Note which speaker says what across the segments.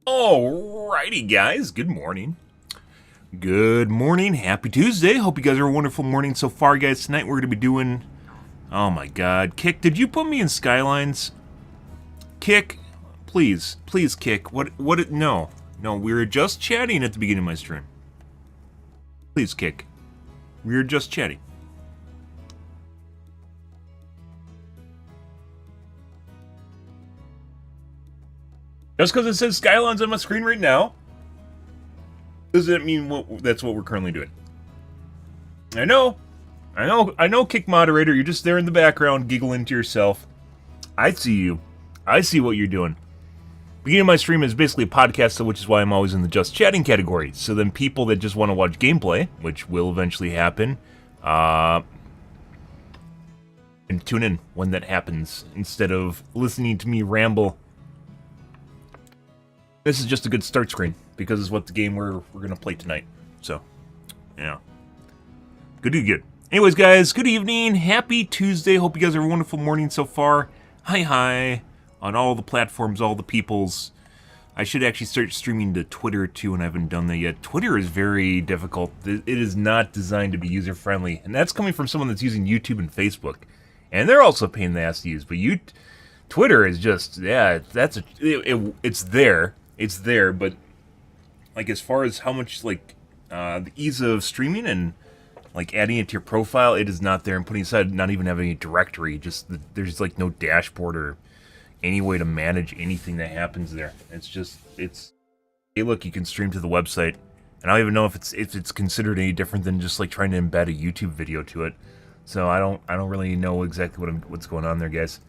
Speaker 1: Alrighty, guys. Good morning. Good morning. Happy Tuesday. Hope you guys are a wonderful morning so far, guys. Tonight we're going to be doing. Oh my god. Kick, did you put me in Skylines? Kick, please. Please, Kick. What? No. No, we were just chatting at the beginning of my stream. Please, Kick. We were just chatting. Just because it says Skylines on my screen right now, does that mean that's what we're currently doing? I know, Kick Moderator, you're just there in the background giggling to yourself. I see you. I see what you're doing. Beginning of my stream is basically a podcast, which is why I'm always in the just chatting category. So then people that just want to watch gameplay, which will eventually happen, and tune in when that happens, instead of listening to me ramble. This is just a good start screen, because it's what the game we're going to play tonight. So, yeah. Good. Anyways, guys, good evening. Happy Tuesday. Hope you guys have a wonderful morning so far. Hi. On all the platforms, all the peoples. I should actually start streaming to Twitter, too, and I haven't done that yet. Twitter is very difficult. It is not designed to be user-friendly. And that's coming from someone that's using YouTube and Facebook. And they're also a pain in the ass to use. But Twitter is just, yeah, it's there. It's there, but, like, as far as how much, like, the ease of streaming and like adding it to your profile, it is not there, and putting aside not even having a directory, there's like no dashboard or any way to manage anything that happens there. It's hey, look, you can stream to the website, and I don't even know if it's considered any different than just like trying to embed a YouTube video to it. So I don't really know exactly what's going on there, guys.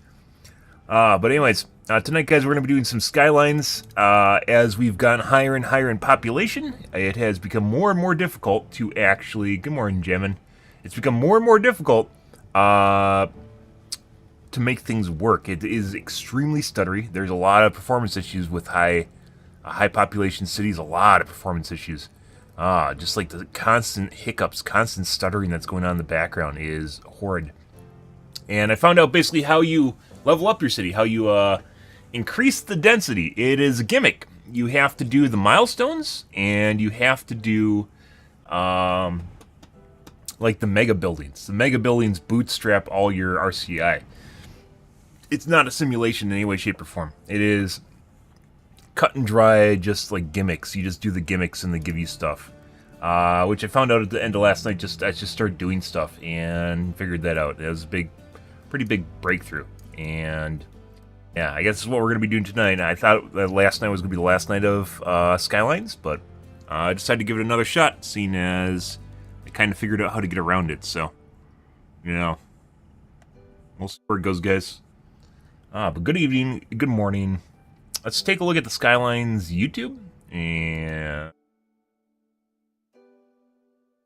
Speaker 1: But anyways, tonight, guys, we're going to be doing some Skylines. As we've gotten higher and higher in population, it has become more and more difficult to actually... Good morning, Gemmin. It's become more and more difficult to make things work. It is extremely stuttery. There's a lot of performance issues with high population cities, a lot of performance issues. Just like the constant hiccups, constant stuttering that's going on in the background is horrid. And I found out basically how you level up your city, how you increase the density. It is a gimmick. You have to do the milestones, and you have to do like the mega buildings. The mega buildings bootstrap all your RCI. It's not a simulation in any way, shape, or form. It is cut and dry, just like gimmicks. You just do the gimmicks and they give you stuff. Which I found out at the end of last night. I just started doing stuff and figured that out. It was a pretty big breakthrough. And yeah, I guess this is what we're going to be doing tonight. I thought that last night was going to be the last night of Skylines, but I decided to give it another shot, seeing as I kind of figured out how to get around it. So, you know, we'll see where it goes, guys. But good evening, good morning. Let's take a look at the Skylines YouTube and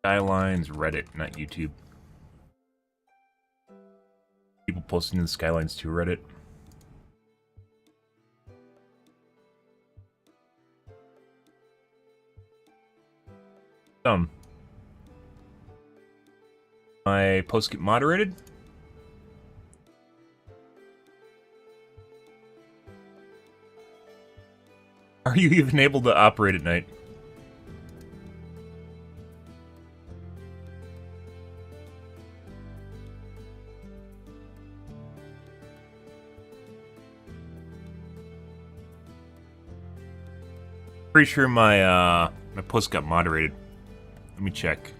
Speaker 1: Skylines Reddit, not YouTube. People posting in the Skylines2 Reddit. My posts get moderated. Are you even able to operate at night? Pretty sure my post got moderated. Let me check.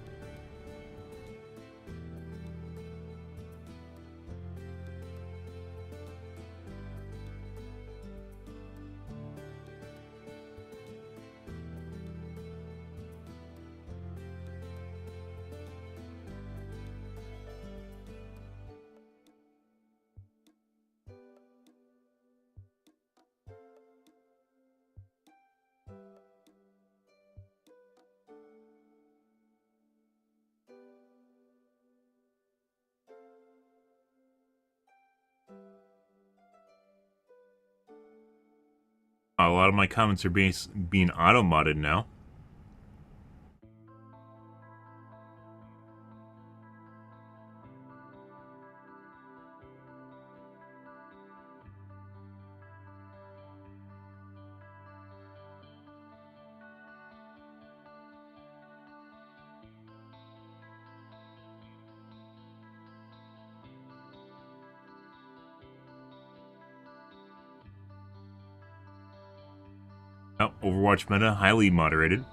Speaker 1: A lot of my comments are being auto-modded now. Oh, Overwatch meta, highly moderated.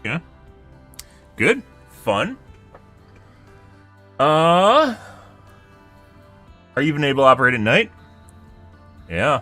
Speaker 1: Yeah. Good. Fun. Are you even able to operate at night? Yeah.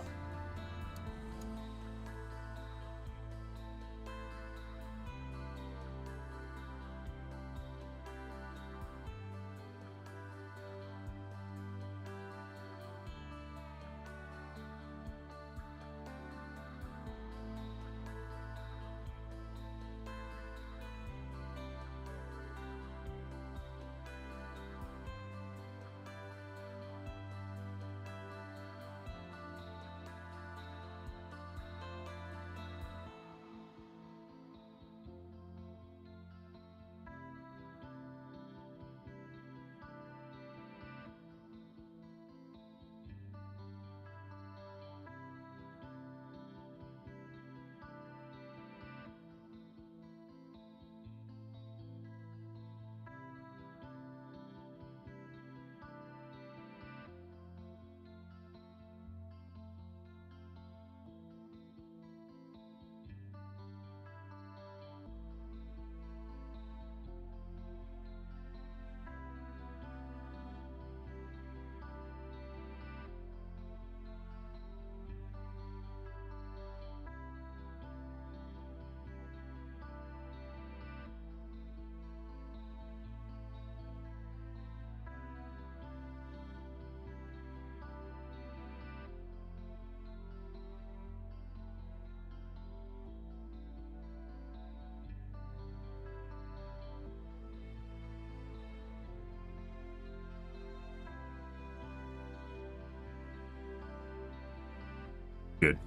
Speaker 1: Good.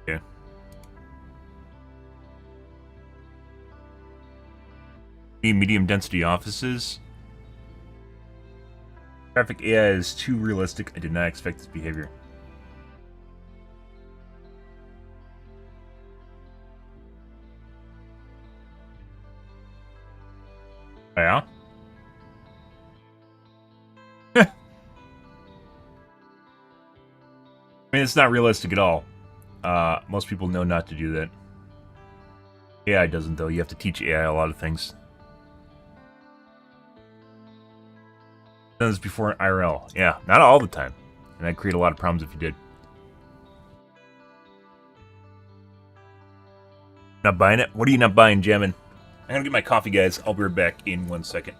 Speaker 1: Yeah. Need medium density offices. Graphic AI is too realistic. I did not expect this behavior. Yeah? I mean, it's not realistic at all. Most people know not to do that. AI doesn't, though. You have to teach AI a lot of things. Done this before in IRL. Yeah, not all the time. And that'd create a lot of problems if you did. Not buying it? What are you not buying, Jammin'? I'm gonna get my coffee, guys. I'll be right back in 1 second.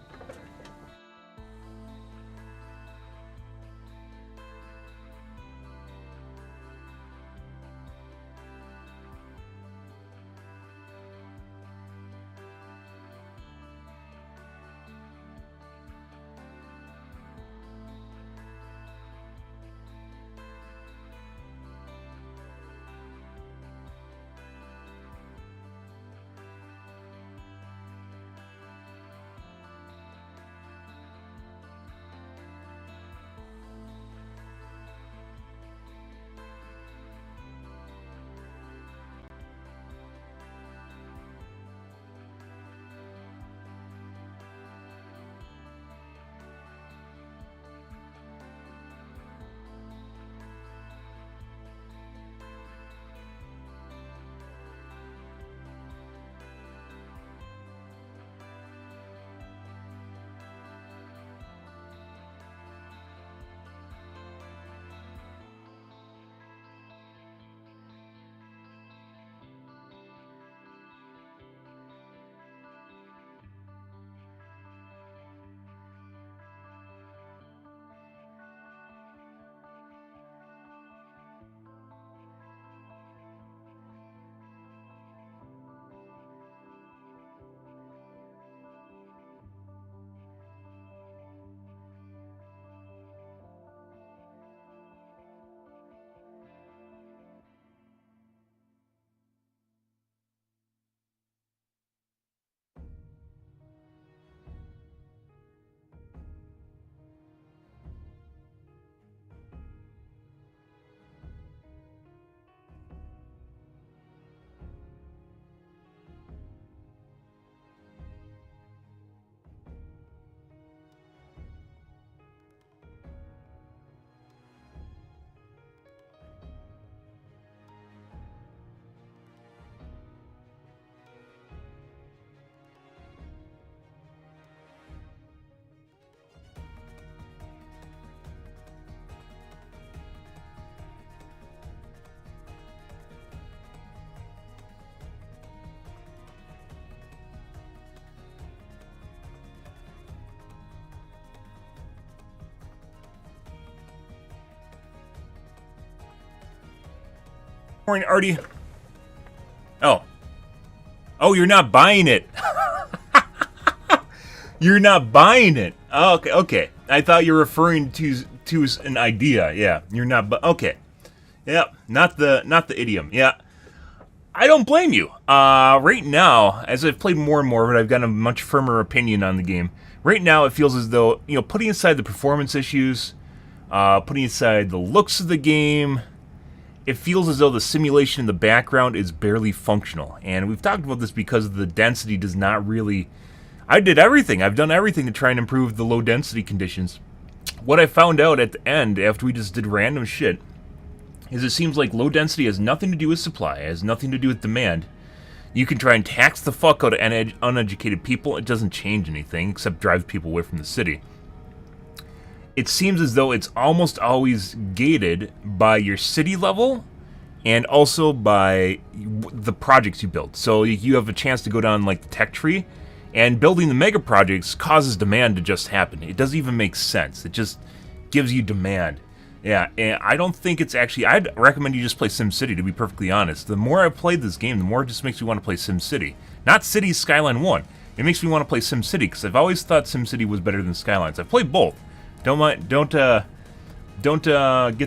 Speaker 1: Morning, Artie. Oh. Oh, you're not buying it. You're not buying it. Oh, okay, okay. I thought you were referring to an idea. Yeah, you're not. Okay. Yeah, not the idiom. Yeah, I don't blame you. Right now, as I've played more and more of it, I've gotten a much firmer opinion on the game. Right now, it feels as though, you know, putting aside the performance issues, putting aside the looks of the game, it feels as though the simulation in the background is barely functional. And we've talked about this because the density does not really... I did everything. I've done everything to try and improve the low density conditions. What I found out at the end, after we just did random shit, is it seems like low density has nothing to do with supply, it has nothing to do with demand. You can try and tax the fuck out of uneducated people, it doesn't change anything, except drive people away from the city. It seems as though it's almost always gated by your city level, and also by the projects you build. So you have a chance to go down like the tech tree, and building the mega projects causes demand to just happen. It doesn't even make sense. It just gives you demand. Yeah, and I don't think it's actually... I'd recommend you just play SimCity, to be perfectly honest. The more I've played this game, the more it just makes me want to play SimCity. Not Cities Skyline 1. It makes me want to play SimCity, because I've always thought SimCity was better than Skylines. I've played both. Don't get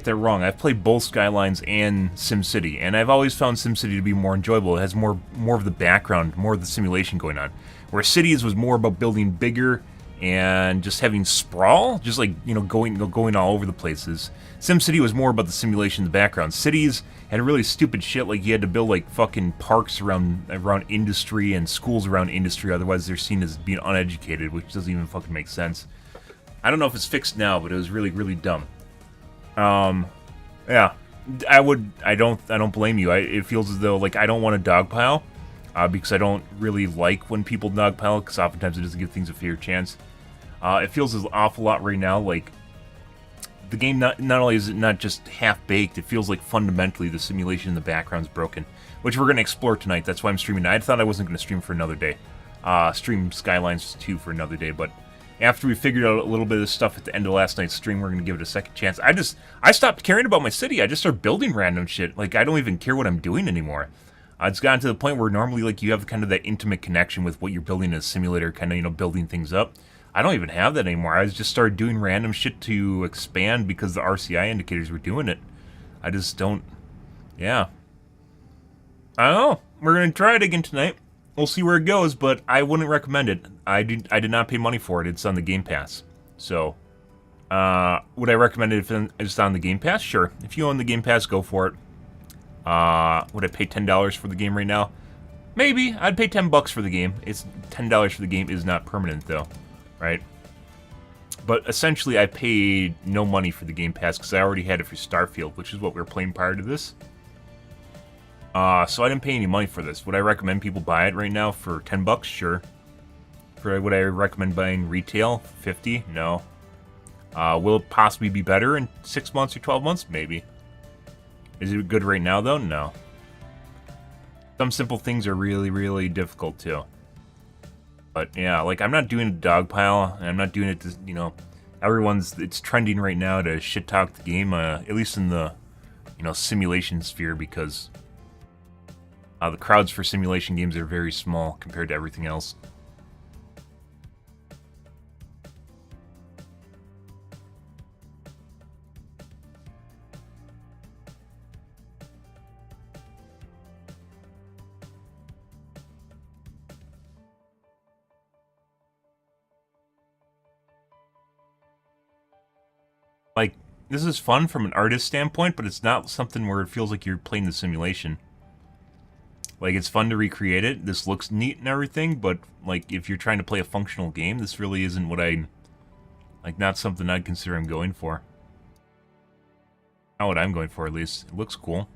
Speaker 1: that wrong. I've played both Skylines and SimCity, and I've always found SimCity to be more enjoyable. It has more of the background, more of the simulation going on. Where Cities was more about building bigger and just having sprawl, just like, you know, going all over the places. SimCity was more about the simulation in the background. Cities had really stupid shit, like you had to build like fucking parks around industry and schools around industry, otherwise they're seen as being uneducated, which doesn't even fucking make sense. I don't know if it's fixed now, but it was really, really dumb. Yeah, I don't blame you. It feels as though, like, I don't want to dogpile, because I don't really like when people dogpile, because oftentimes it doesn't give things a fair chance. It feels an awful lot right now like the game not only is it not just half-baked, it feels like fundamentally the simulation in the background's broken, which we're going to explore tonight. That's why I'm streaming. I thought I wasn't going to stream for another day. Stream Skylines2 for another day, but after we figured out a little bit of this stuff at the end of last night's stream, we're going to give it a second chance. I stopped caring about my city. I just started building random shit. Like, I don't even care what I'm doing anymore. It's gotten to the point where normally, like, you have kind of that intimate connection with what you're building in a simulator, kind of, you know, building things up. I don't even have that anymore. I just started doing random shit to expand because the RCI indicators were doing it. I just don't... Yeah. I don't know. We're going to try it again tonight. We'll see where it goes, but I wouldn't recommend it. I did not pay money for it. It's on the Game Pass. So, would I recommend it if it's on the Game Pass? Sure. If you own the Game Pass, go for it. Would I pay $10 for the game right now? Maybe. I'd pay $10 for the game. It's $10 for the game is not permanent, though. Right? But essentially, I paid no money for the Game Pass because I already had it for Starfield, which is what we were playing prior to this. So I didn't pay any money for this. Would I recommend people buy it right now for $10? Sure. Would I recommend buying retail? $50? No. Will it possibly be better in 6 months or 12 months? Maybe. Is it good right now, though? No. Some simple things are really, really difficult, too. But, yeah, like, I'm not doing a dogpile, and I'm not doing it to, you know, it's trending right now to shit-talk the game, at least in the, you know, simulation sphere, because the crowds for simulation games are very small compared to everything else. Like, this is fun from an artist standpoint, but it's not something where it feels like you're playing the simulation. Like, it's fun to recreate it. This looks neat and everything, but, like, if you're trying to play a functional game, this really isn't what like, not something I'd consider I'm going for. Not what I'm going for, at least. It looks cool.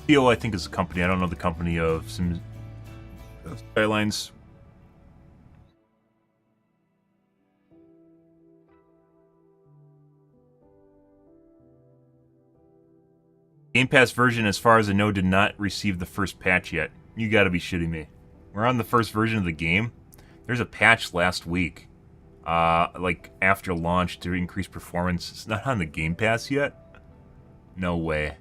Speaker 1: Theo, I think, is a company. I don't know the company of Skylines. Game Pass version, as far as I know, did not receive the first patch yet. You gotta be shitting me. We're on the first version of the game. There's a patch last week, like after launch to increase performance. It's not on the Game Pass yet? No way.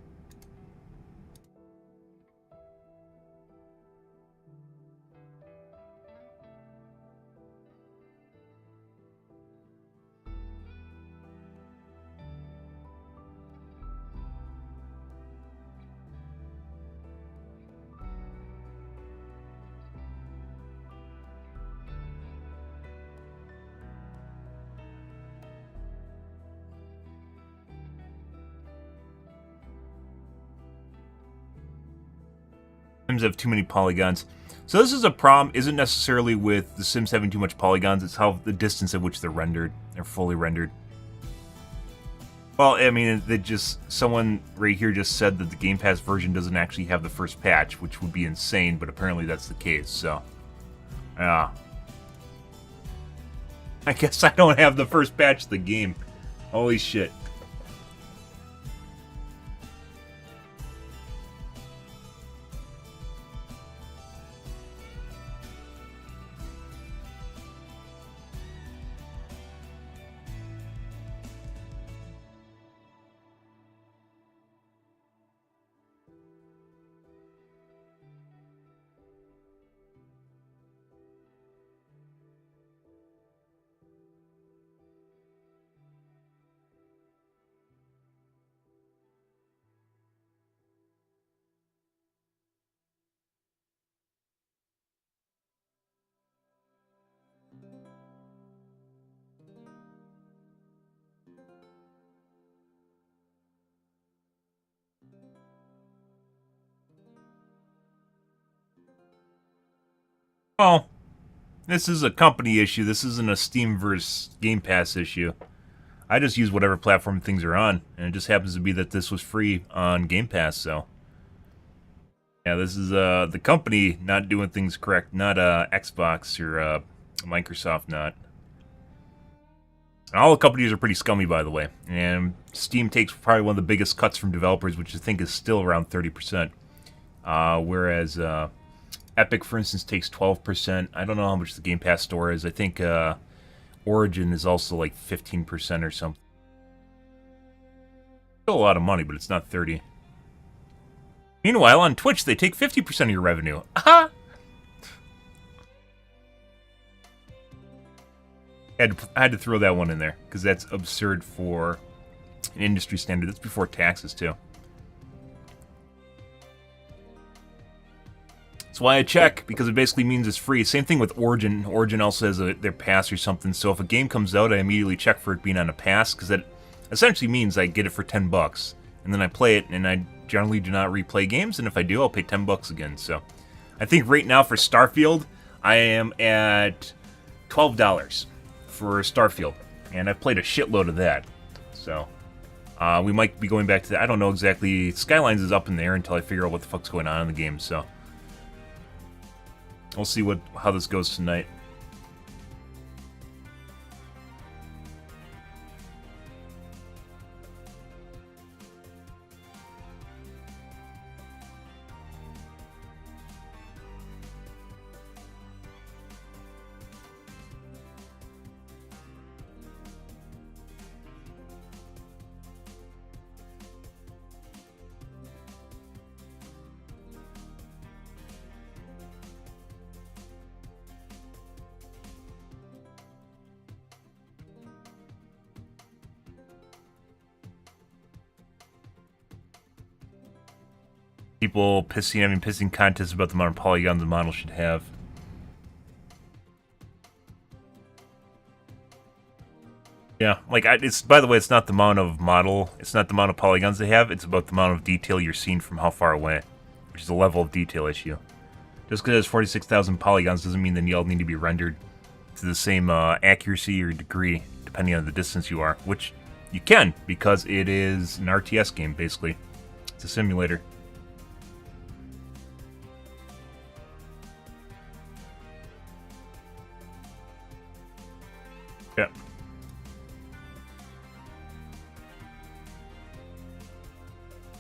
Speaker 1: Sims have too many polygons. So this is a problem, isn't necessarily with the Sims having too much polygons, it's how the distance at which they're rendered. They're fully rendered. Well, I mean, someone right here just said that the Game Pass version doesn't actually have the first patch, which would be insane, but apparently that's the case, so. Yeah. I guess I don't have the first patch of the game. Holy shit. Well, this is a company issue. This isn't a Steam versus Game Pass issue. I just use whatever platform things are on, and it just happens to be that this was free on Game Pass, so. Yeah, this is the company not doing things correct, not Xbox or Microsoft not. And all the companies are pretty scummy, by the way. And Steam takes probably one of the biggest cuts from developers, which I think is still around 30%. Whereas Epic, for instance, takes 12%. I don't know how much the Game Pass store is. I think Origin is also like 15% or something. Still a lot of money, but it's not 30. Meanwhile, on Twitch, they take 50% of your revenue. Aha! I had to throw that one in there, because that's absurd for an industry standard. That's before taxes, too. That's why I check, because it basically means it's free. Same thing with Origin. Origin also has their pass or something, so if a game comes out, I immediately check for it being on a pass, because that essentially means I get it for $10, and then I play it, and I generally do not replay games, and if I do, I'll pay $10 again, so. I think right now for Starfield, I am at $12 for Starfield, and I've played a shitload of that, so. We might be going back to that. I don't know exactly. Skylines is up in the air until I figure out what the fuck's going on in the game, so. We'll see how this goes tonight. People having pissing contests about the amount of polygons the model should have. Yeah, like it's. By the way, it's not the amount of it's not the amount of polygons they have. It's about the amount of detail you're seeing from how far away, which is a level of detail issue. Just because it has 46,000 polygons doesn't mean they all need to be rendered to the same accuracy or degree, depending on the distance you are. Which you can, because it is an RTS game, basically. It's a simulator.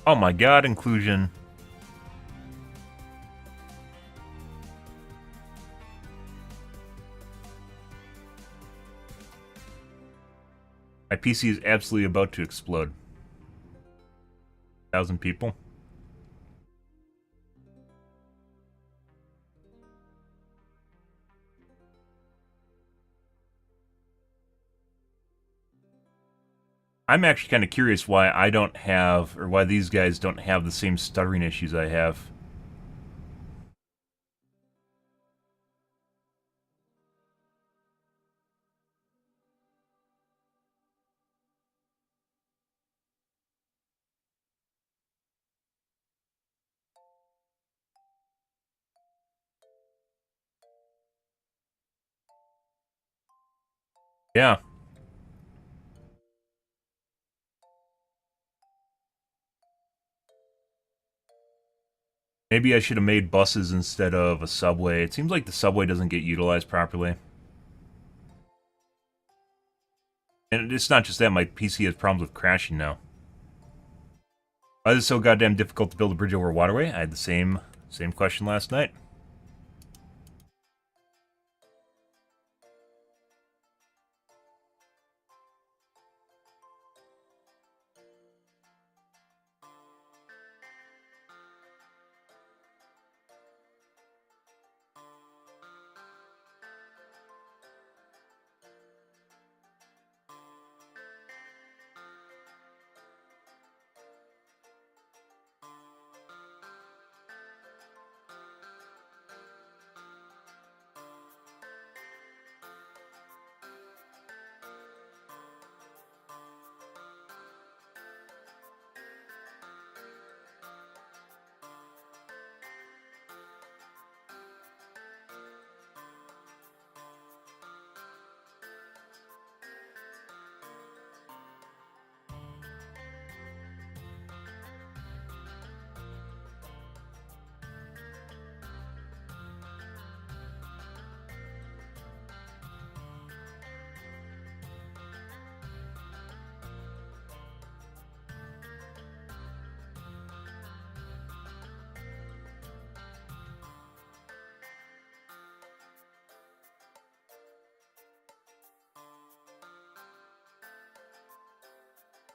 Speaker 1: Oh my god, inclusion. My PC is absolutely about to explode. 1,000 people. I'm actually kind of curious why I don't have, or why these guys don't have the same stuttering issues I have. Yeah. Maybe I should have made buses instead of a subway. It seems like the subway doesn't get utilized properly. And it's not just that, my PC has problems with crashing now. Why is it so goddamn difficult to build a bridge over a waterway? I had the same question last night.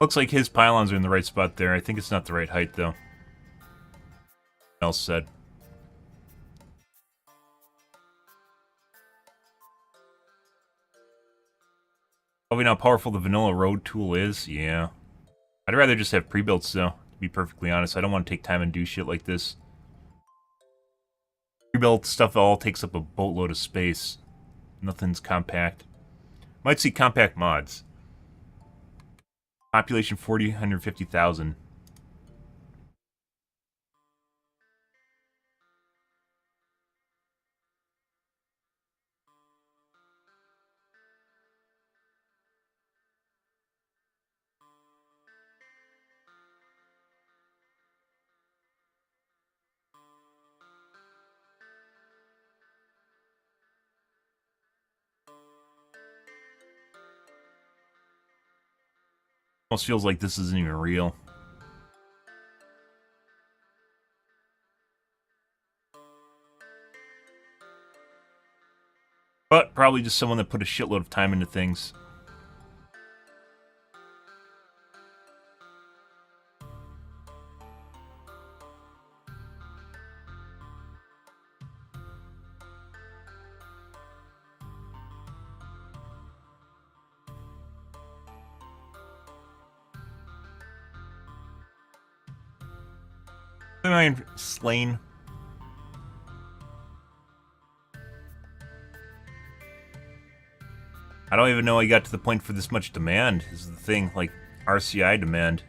Speaker 1: Looks like his pylons are in the right spot there. I think it's not the right height, though. Else said. Probably not powerful the vanilla road tool is. Yeah. I'd rather just have pre-builts, though, to be perfectly honest. I don't want to take time and do shit like this. Pre-built stuff all takes up a boatload of space. Nothing's compact. Might see compact mods. Population 150,000. Almost feels like this isn't even real. But probably just someone that put a shitload of time into things. I'm slain. I don't even know I got to the point for this much demand. This is the thing, like RCI demand.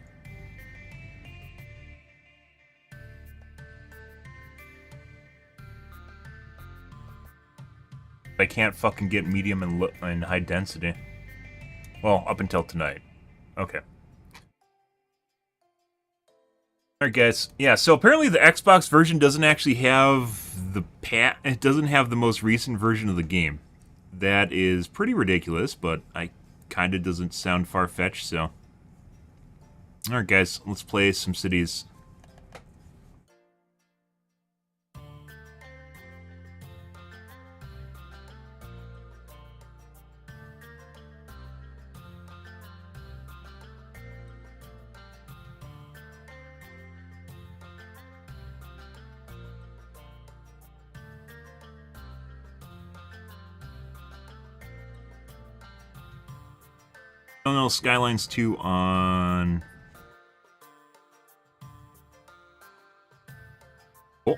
Speaker 1: I can't fucking get medium and high density. Well, up until tonight. Okay. Alright guys, yeah, so apparently the Xbox version doesn't actually have it doesn't have the most recent version of the game. That is pretty ridiculous, but I kinda doesn't sound far-fetched, so. Alright guys, let's play some cities. Oh no, Skylines2 on... Oh.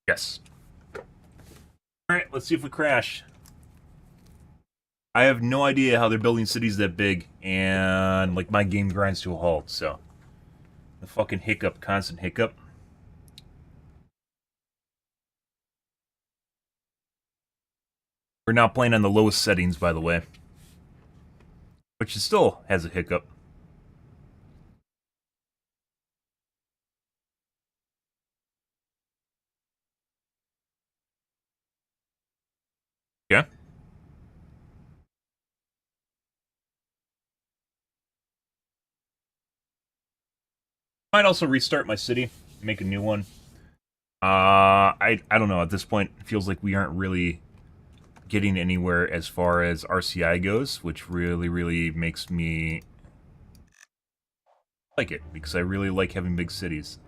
Speaker 1: Yes. Alright, let's see if we crash. I have no idea how they're building cities that big, and, like, my game grinds to a halt, so... The fucking hiccup, constant hiccup. We're now playing on the lowest settings, by the way. Which still has a hiccup. Yeah. Might also restart my city, make a new one. I don't know. At this point, it feels like we aren't really getting anywhere as far as RCI goes, which really makes me like it, because I really like having big cities.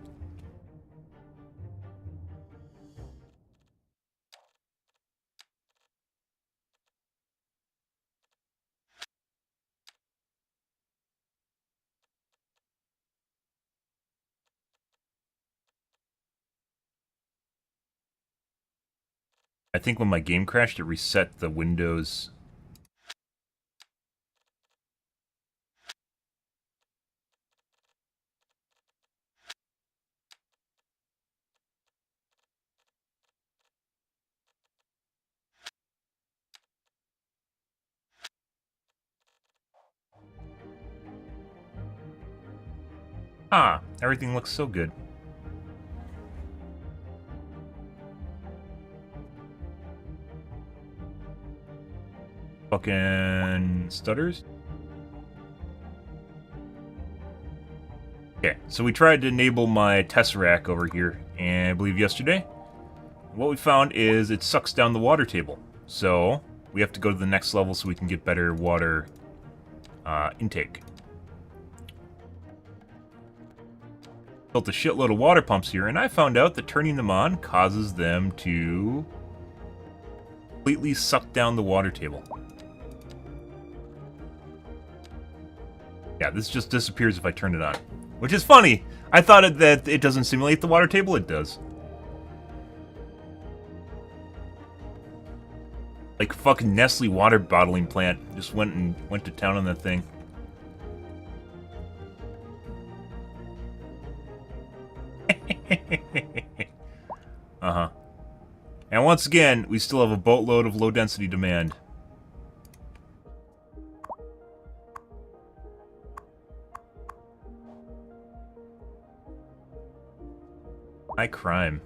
Speaker 1: I think when my game crashed, it reset the Windows. Ah, everything looks so good. Fucking stutters. Okay, so we tried to enable my Tesseract over here, and I believe yesterday. What we found is it sucks down the water table. So, we have to go to the next level so we can get better water intake. Built a shitload of water pumps here, and I found out that turning them on causes them to completely suck down the water table. Yeah, this just disappears if I turn it on. Which is funny. I thought that it doesn't simulate the water table. It does. Like fucking Nestle water bottling plant just went to town on that thing. Uh-huh. And once again, we still have a boatload of low density demand. High crime.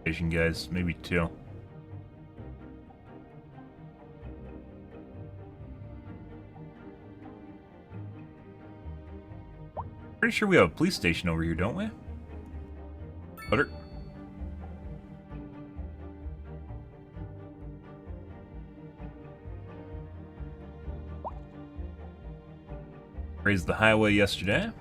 Speaker 1: Asian guys, maybe two. Pretty sure we have a police station over here, don't we? Butter. Raised the highway yesterday.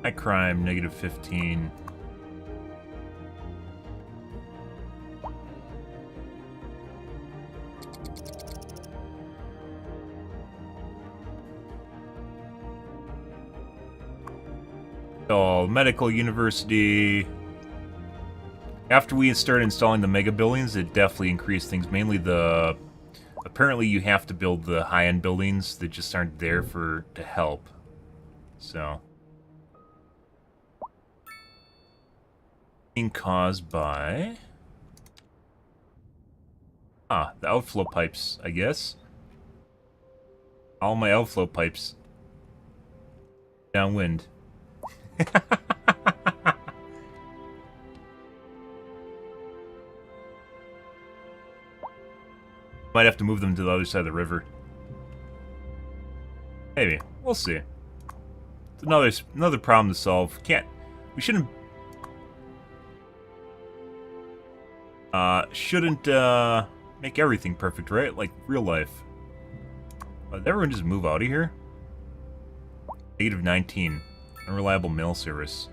Speaker 1: High crime, negative 15. Oh, medical university. After we started installing the mega buildings, it definitely increased things. Mainly the apparently you have to build the high-end buildings that just aren't there to help. So, being caused by the outflow pipes, I guess. All my outflow pipes downwind. Might have to move them to the other side of the river. Maybe. We'll see. It's another problem to solve. We shouldn't make everything perfect, right? Like real life. Did everyone just move out of here? -19. Unreliable mail service.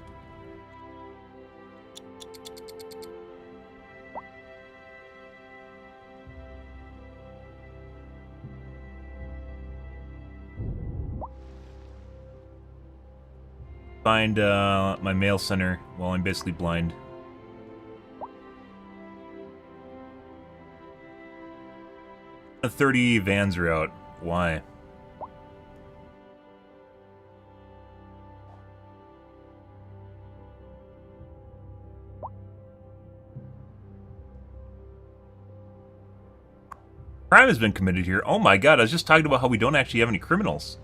Speaker 1: Find my mail center while I'm basically blind. The 30 vans are out. Why? Crime has been committed here. Oh my god, I was just talking about how we don't actually have any criminals.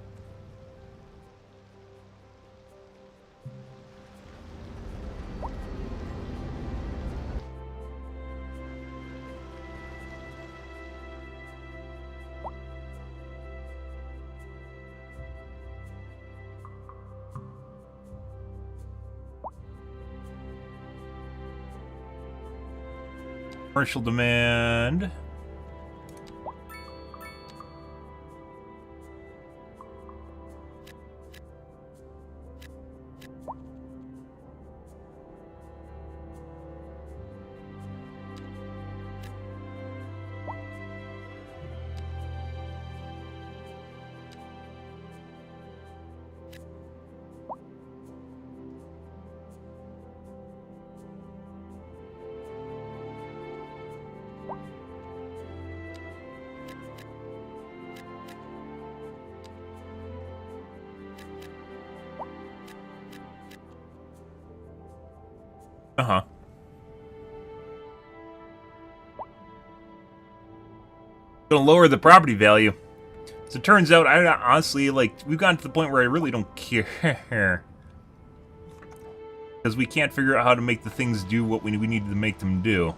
Speaker 1: Commercial demand. Uh-huh. Gonna lower the property value. So it turns out, I honestly, like, we've gotten to the point where I really don't care. Because we can't figure out how to make the things do what we need to make them do.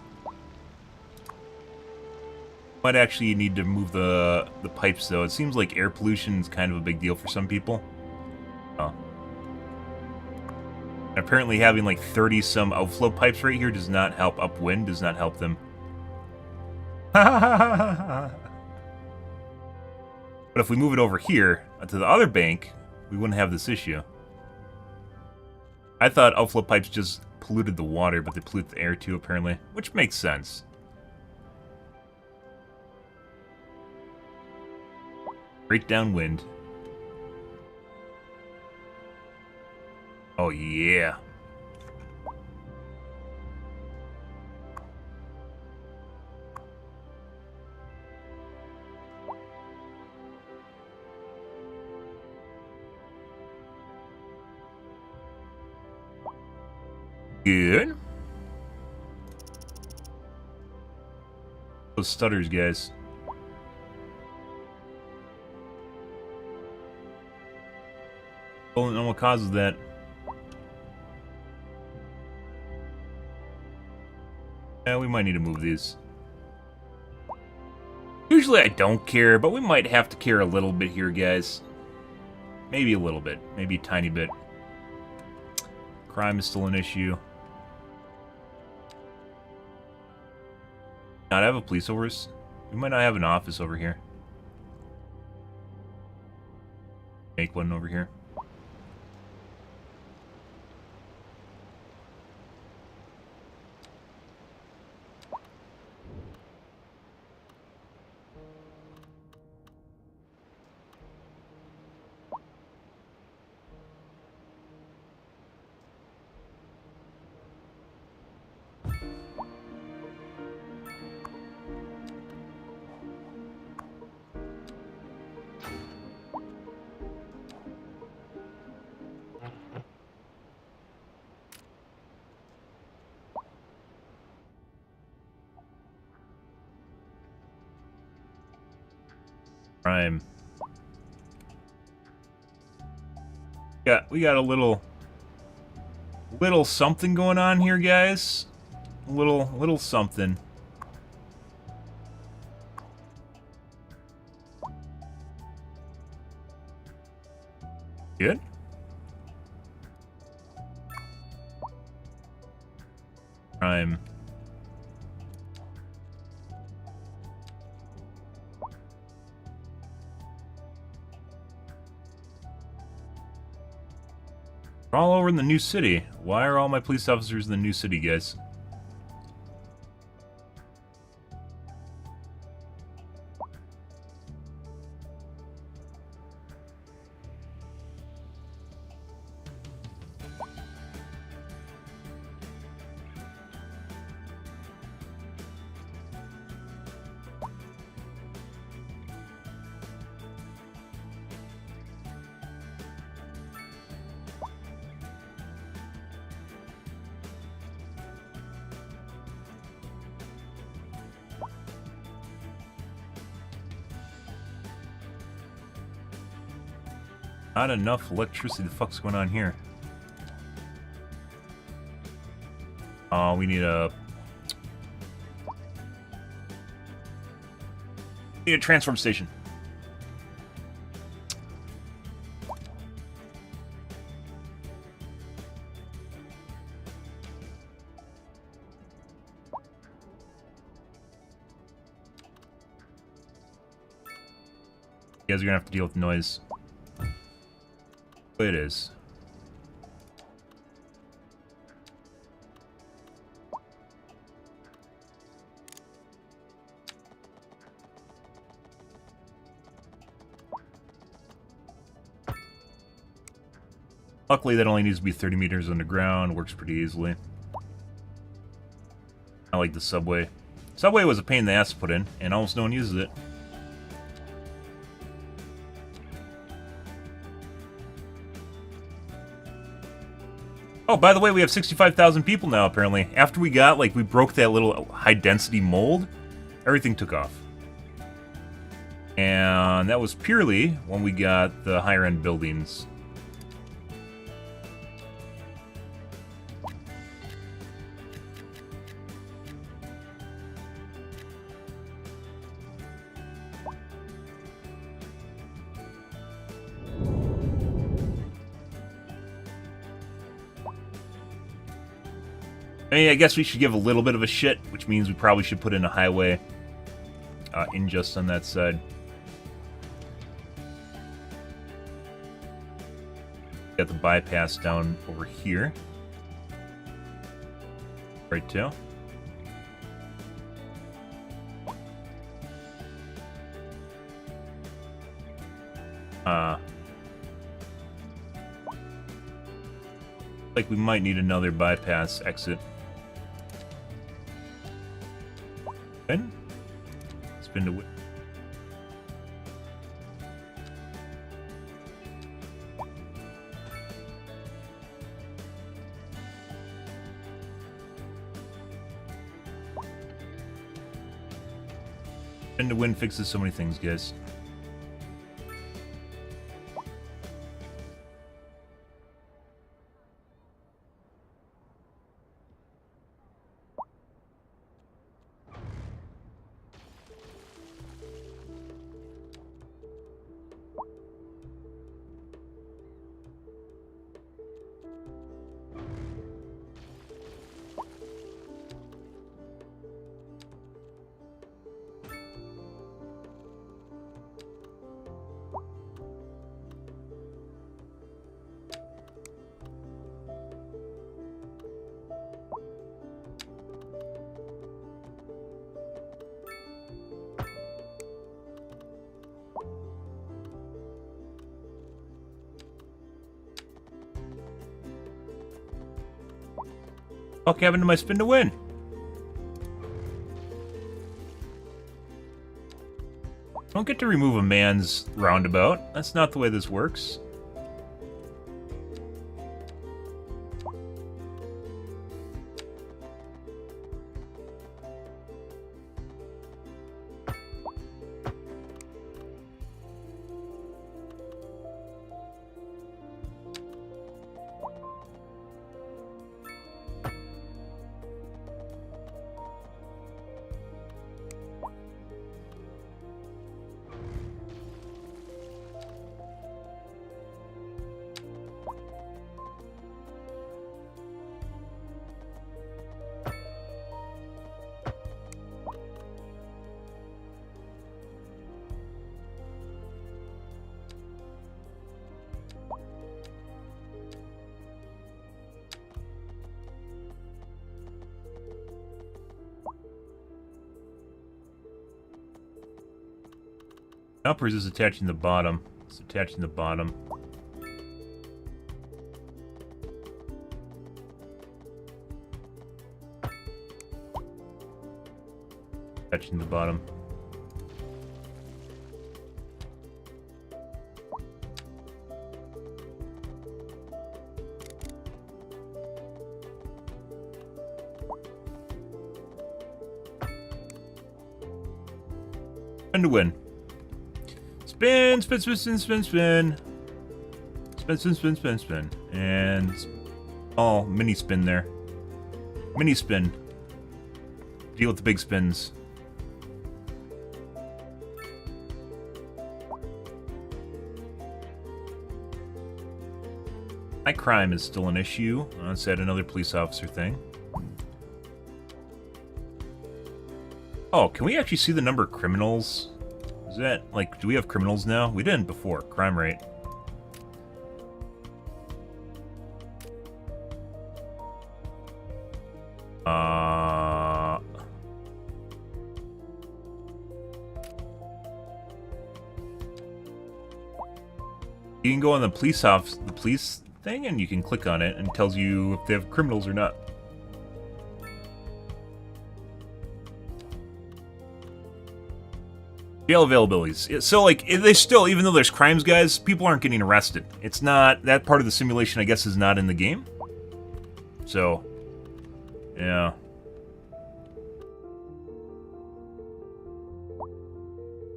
Speaker 1: Might actually need to move the pipes, though. It seems like air pollution is kind of a big deal for some people. Oh. Apparently having like 30-some outflow pipes right here does not help upwind, does not help them. But if we move it over here, to the other bank, we wouldn't have this issue. I thought outflow pipes just polluted the water, but they pollute the air too, apparently. Which makes sense. Straight downwind. Oh, yeah. Good. Those stutters, guys. Don't know what causes that. Yeah, we might need to move these. Usually I don't care, but we might have to care a little bit here, guys. Maybe a little bit. Maybe a tiny bit. Crime is still an issue. Not have a police over us. We might not have an office over here. Make one over here. Prime. Yeah, we got a little something going on here, guys. A little something. Good. Prime. We're all over in the new city. Why are all my police officers in the new city, guys? Not enough electricity. The fuck's going on here? Oh, we need a transform station. You guys are gonna have to deal with noise. It is. Luckily, that only needs to be 30 meters underground. Works pretty easily. I like the subway. Subway was a pain in the ass to put in, and almost no one uses it. Oh, by the way, we have 65,000 people now, apparently. After we got, like, we broke that little high-density mold, everything took off. And that was purely when we got the higher-end buildings. I mean, I guess we should give a little bit of a shit, which means we probably should put in a highway in just on that side. Got the bypass down over here. Right too. Like we might need another bypass exit. Spin to win. Spin to win fixes so many things, guys. What happened to my spin to win? Don't get to remove a man's roundabout. That's not the way this works. Up, or is this attaching the bottom? It's attaching the bottom. Attaching the bottom. And to win. Spin, spin, spin, spin, spin, spin. Spin, spin, spin, spin, spin. And... oh, mini spin there. Mini spin. Deal with the big spins. My crime is still an issue. Let's add another police officer thing. Oh, can we actually see the number of criminals? Is that, like, do we have criminals now? We didn't before. Crime rate. You can go on the police thing, and you can click on it, and it tells you if they have criminals or not. Jail availabilities. So, like, they still, even though there's crimes, guys, people aren't getting arrested. It's not, that part of the simulation, I guess, is not in the game. So, yeah.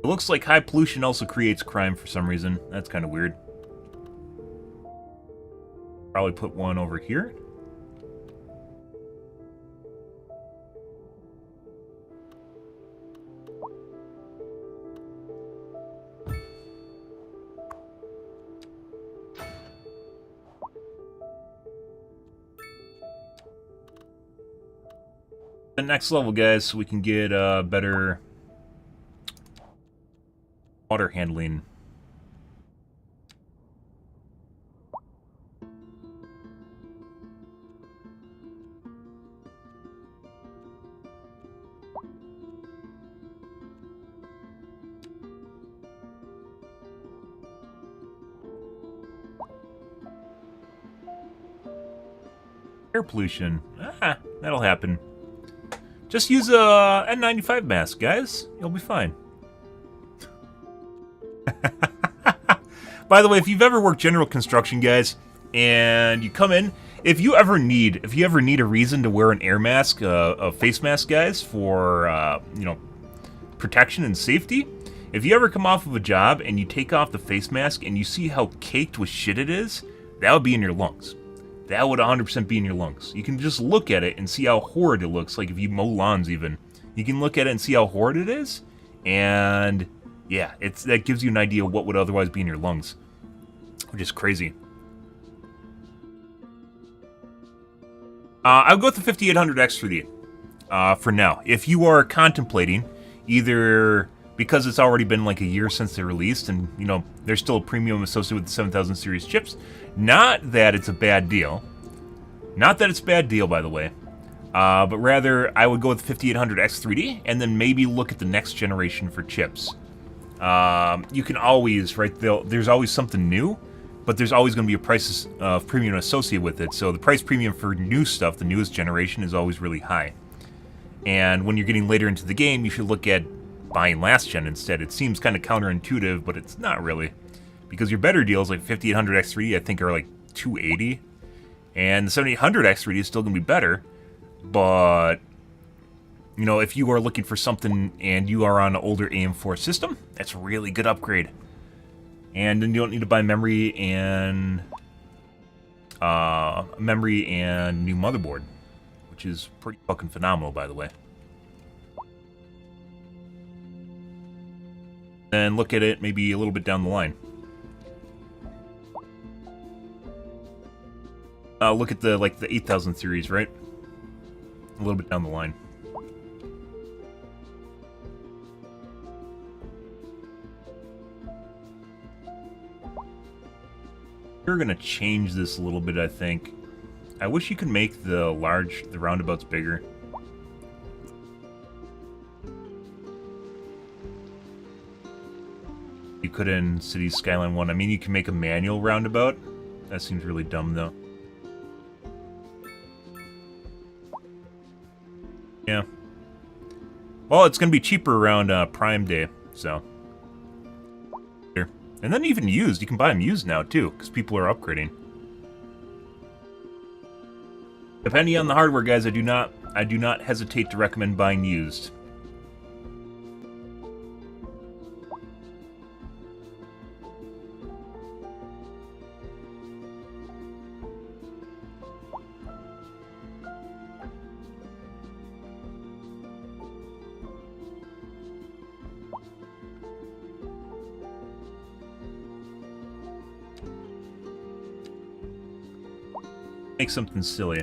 Speaker 1: It looks like high pollution also creates crime for some reason. That's kind of weird. Probably put one over here. The next level, guys, so we can get better water handling. Air pollution. Ah, that'll happen. Just use a N95 mask, guys. You'll be fine. By the way, if you've ever worked general construction, guys, and you come in, if you ever need a reason to wear an air mask, a face mask, guys, for you know, protection and safety, if you ever come off of a job and you take off the face mask and you see how caked with shit it is, that would be in your lungs. That would 100% be in your lungs. You can just look at it and see how horrid it looks. Like if you mow lawns, even, you can look at it and see how horrid it is, and yeah, that gives you an idea of what would otherwise be in your lungs, which is crazy. I'll go with the 5800X for now. If you are contemplating, either because it's already been like a year since they released, and you know there's still a premium associated with the 7000 series chips. Not that it's a bad deal. Not that it's a bad deal, by the way. But rather, I would go with the 5800X 3D, and then maybe look at the next generation for chips. You can always, right, there's always something new, but there's always going to be a price premium associated with it. So the price premium for new stuff, the newest generation, is always really high. And when you're getting later into the game, you should look at buying last gen instead. It seems kind of counterintuitive, but it's not really. Because your better deals, like 5800X 3D, I think are like $280. And the 7800X 3D is still going to be better. But, you know, if you are looking for something and you are on an older AM4 system, that's a really good upgrade. And then you don't need to buy memory and new motherboard, which is pretty fucking phenomenal, by the way. Then look at it maybe a little bit down the line. Look at the 8000 series, right? A little bit down the line. We're gonna change this a little bit, I think. I wish you could make the roundabouts bigger. could in Cities Skyline 1. I mean, you can make a manual roundabout. That seems really dumb, though. Yeah. Well, it's going to be cheaper around Prime Day, so. Here. And then even used. You can buy them used now, too, because people are upgrading. Depending on the hardware, guys, I do not hesitate to recommend buying used. Make something silly.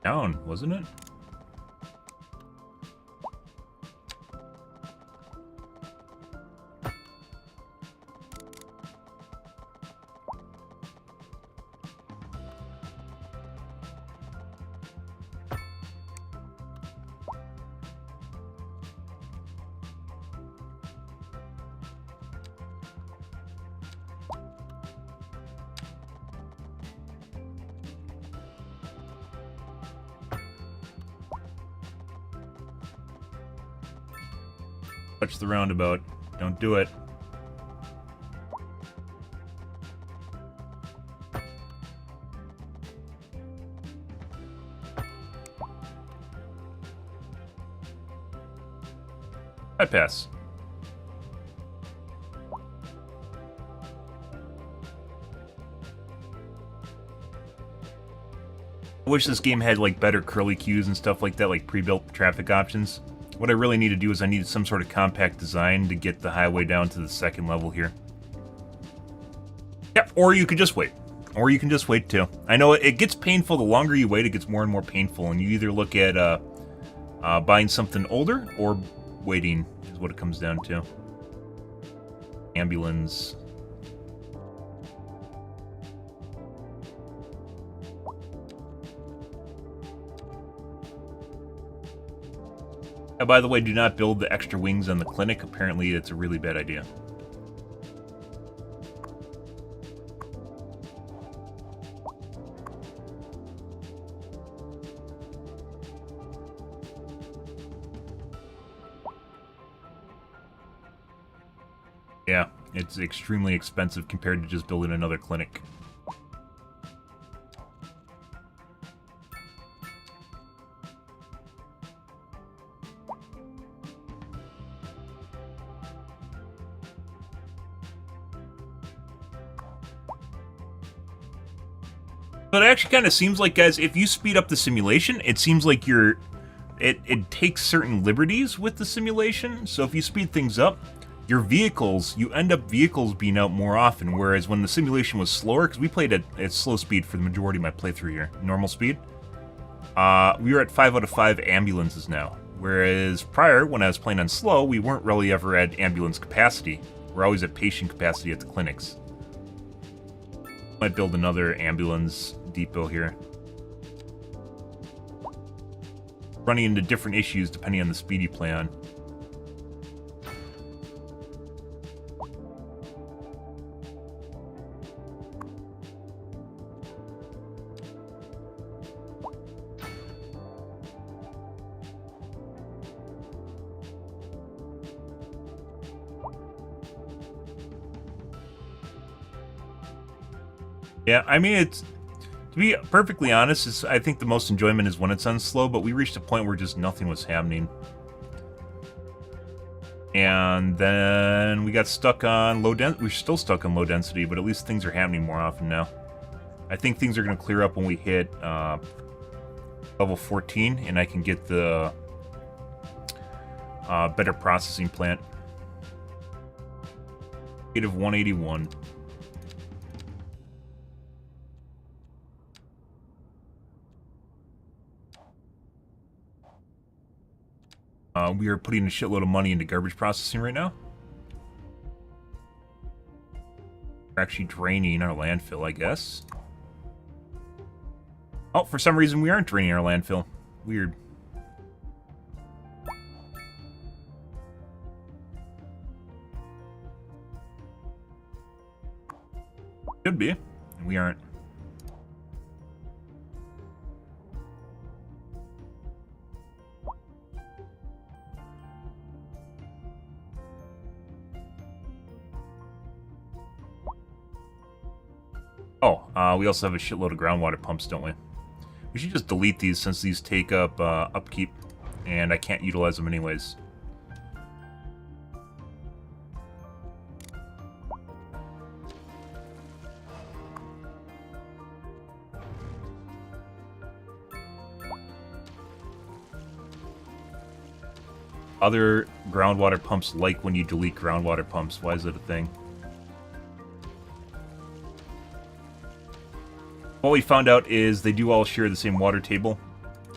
Speaker 1: Down, wasn't it? Touch the roundabout. Don't do it. I pass. I wish this game had like better curly cues and stuff like that, like pre-built traffic options. What I really need to do is I need some sort of compact design to get the highway down to the second level here. Yep, or you could just wait. Or you can just wait too. I know it gets painful. The longer you wait, it gets more and more painful. And you either look at buying something older or waiting is what it comes down to. Ambulance. By the way, do not build the extra wings on the clinic. Apparently, it's a really bad idea. Yeah, it's extremely expensive compared to just building another clinic. But it actually kind of seems like, guys, if you speed up the simulation, it seems like it takes certain liberties with the simulation. So if you speed things up, your vehicles, you end up vehicles being out more often, whereas when the simulation was slower, because we played at slow speed for the majority of my playthrough here, normal speed, we were at 5 out of 5 ambulances now. Whereas prior, when I was playing on slow, we weren't really ever at ambulance capacity. We're always at patient capacity at the clinics. Might build another ambulance depot here. Running into different issues depending on the speed you play on. Yeah, I mean, to To be perfectly honest, I think the most enjoyment is when it's on slow, but we reached a point where just nothing was happening. And then we got stuck on low density. We're still stuck on low density, but at least things are happening more often now. I think things are going to clear up when we hit level 14, and I can get the better processing plant. Of 181. We are putting a shitload of money into garbage processing right now. We're actually draining our landfill, I guess. Oh, for some reason we aren't draining our landfill. Weird. Could be. We aren't. Oh, we also have a shitload of groundwater pumps, don't we? We should just delete these since these take up upkeep, and I can't utilize them anyways. Other groundwater pumps like when you delete groundwater pumps. Why is that a thing? What we found out is they do all share the same water table,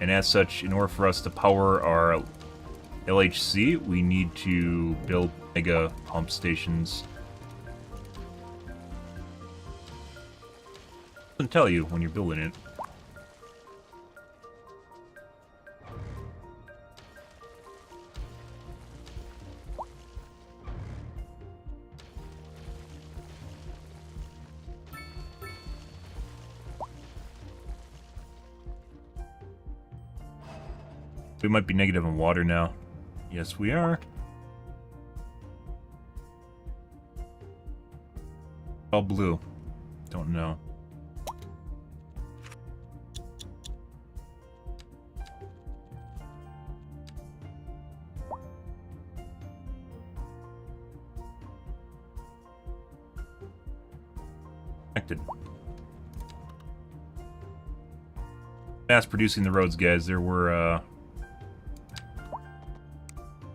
Speaker 1: and as such, in order for us to power our LHC, we need to build mega pump stations. It doesn't tell you when you're building it. We might be negative on water now. Yes, we are. All blue. Don't know. Connected. Mass producing the roads, guys. There were,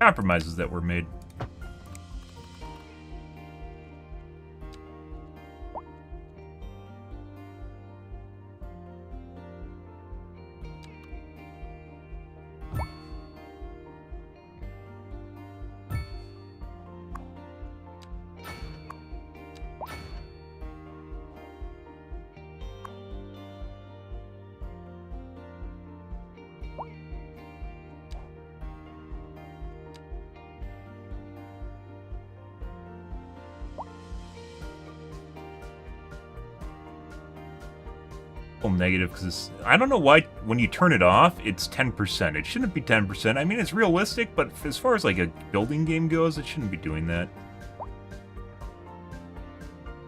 Speaker 1: compromises that were made. Negative because I don't know why when you turn it off it's 10%. It shouldn't be 10%. I mean, it's realistic, but as far as like a building game goes, it shouldn't be doing that.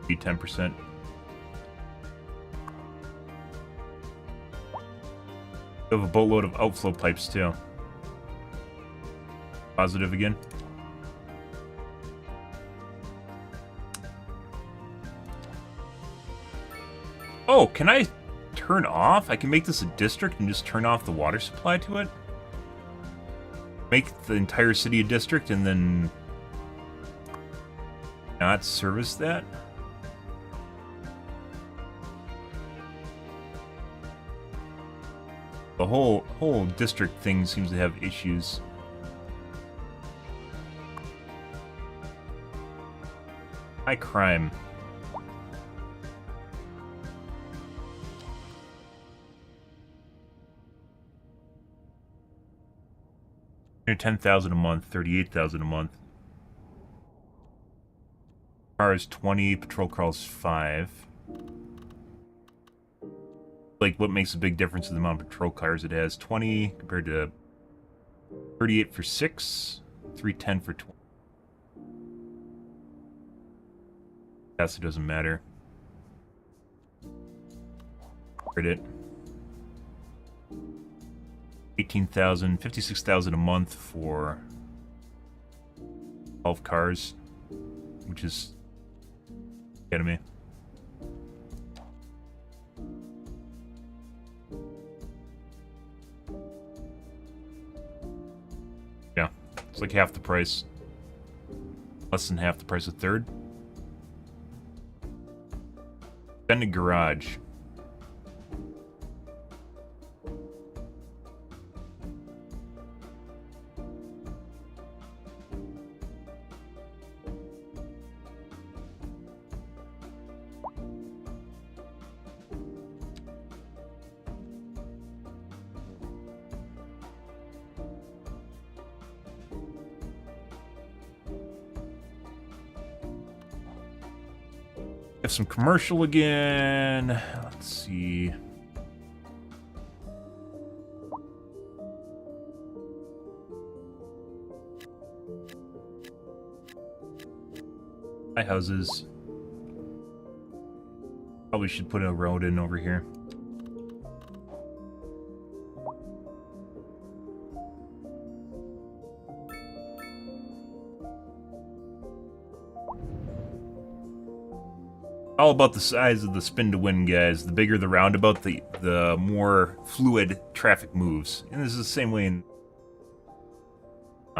Speaker 1: Be 10%. We have a boatload of outflow pipes too. Positive again. Oh, can I turn off? I can make this a district and just turn off the water supply to it. Make the entire city a district and then not service that. The whole district thing seems to have issues. High crime. $10,000 a month, 38,000 a month. Cars 20, patrol cars 5. Like, what makes a big difference in the amount of patrol cars it has? 20 compared to 38 for 6, 310 for 20. Yes, it doesn't matter. It 18,000, 56,000 a month for 12 cars, which is getting me. Yeah, it's like half the price. Less than half the price of third. Extended garage. Have some commercial again. Let's see. High houses. Probably should put a road in over here. All about the size of the spin to win, guys. The bigger the roundabout, the more fluid traffic moves. And this is the same way in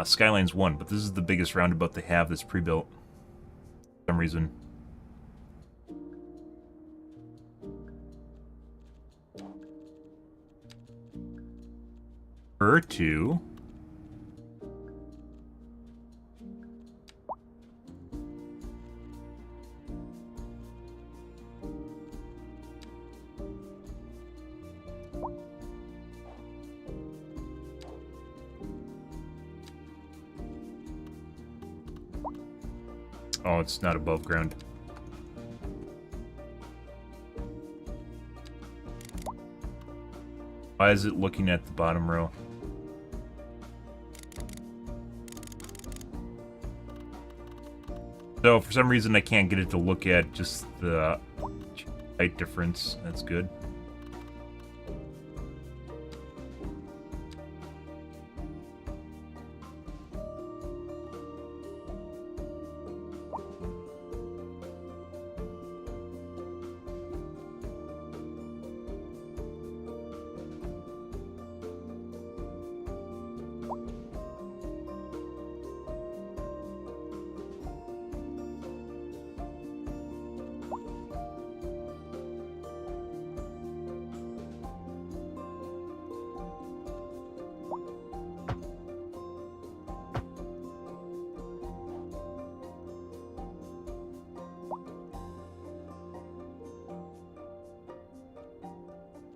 Speaker 1: Skylines 1, but this is the biggest roundabout they have that's pre-built. For some reason. R2. Oh, it's not above ground. Why is it looking at the bottom row? So, for some reason, I can't get it to look at just the height difference. That's good.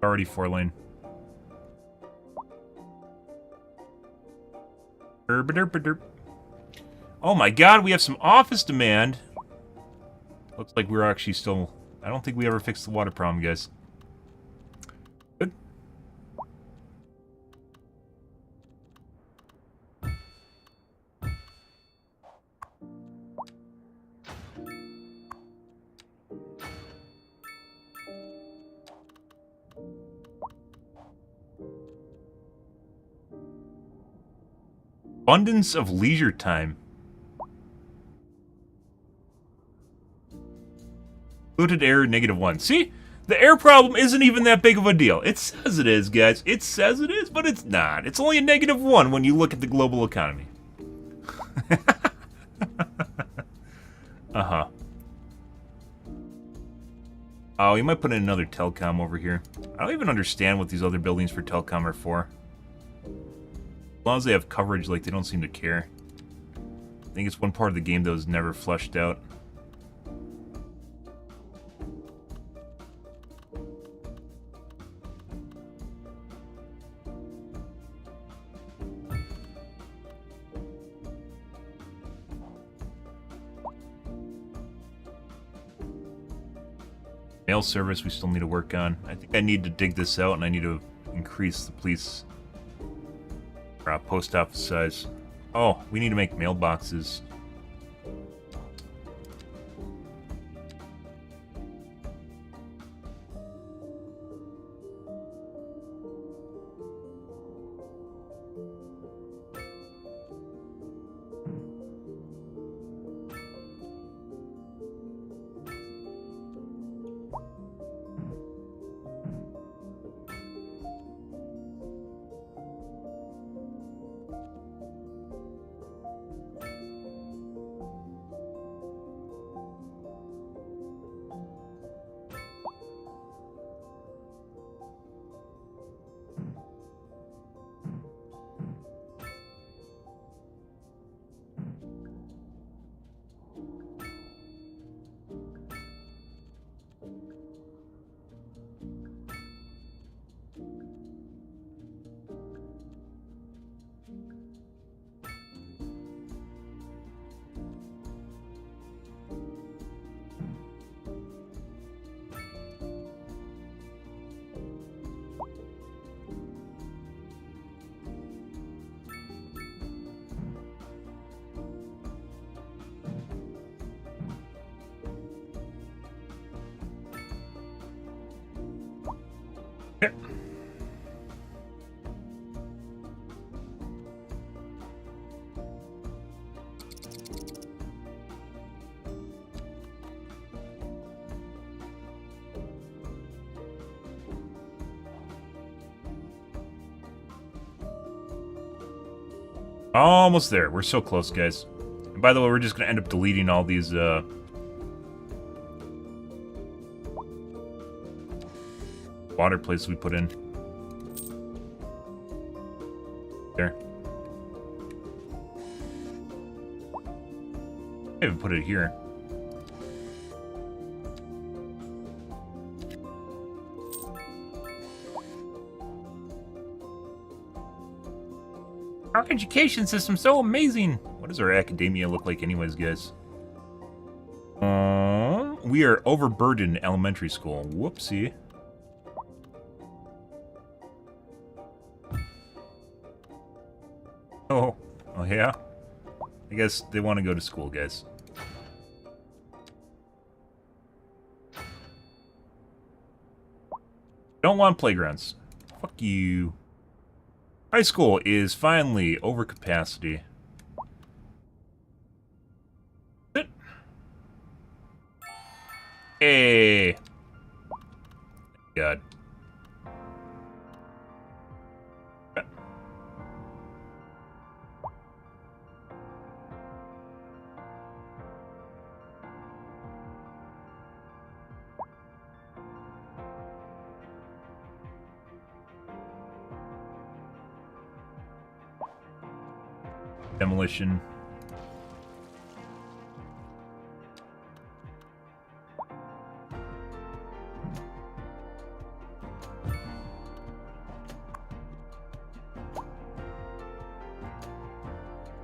Speaker 1: Already 4-lane. Oh my god, we have some office demand. Looks like we're actually still... I don't think we ever fixed the water problem, guys. Good. Abundance of leisure time. Polluted air, -1. See? The air problem isn't even that big of a deal. It says it is, guys. It says it is, but it's not. It's only a -1 when you look at the global economy. Uh-huh. Oh, you might put in another telecom over here. I don't even understand what these other buildings for telecom are for. As long as they have coverage, like, they don't seem to care. I think it's one part of the game that was never fleshed out. Mail service we still need to work on. I think I need to dig this out and I need to increase the police post office size. Oh, we need to make mailboxes. Okay. Almost there. We're so close, guys. And by the way, we're just going to end up deleting all these, water places we put in. There. I even put it here. Our education system's so amazing. What does our academia look like anyways, guys? We are overburdened elementary school. Whoopsie. Oh yeah? I guess they want to go to school, guys. Don't want playgrounds. Fuck you. High school is finally over capacity. Hey. God. Demolition.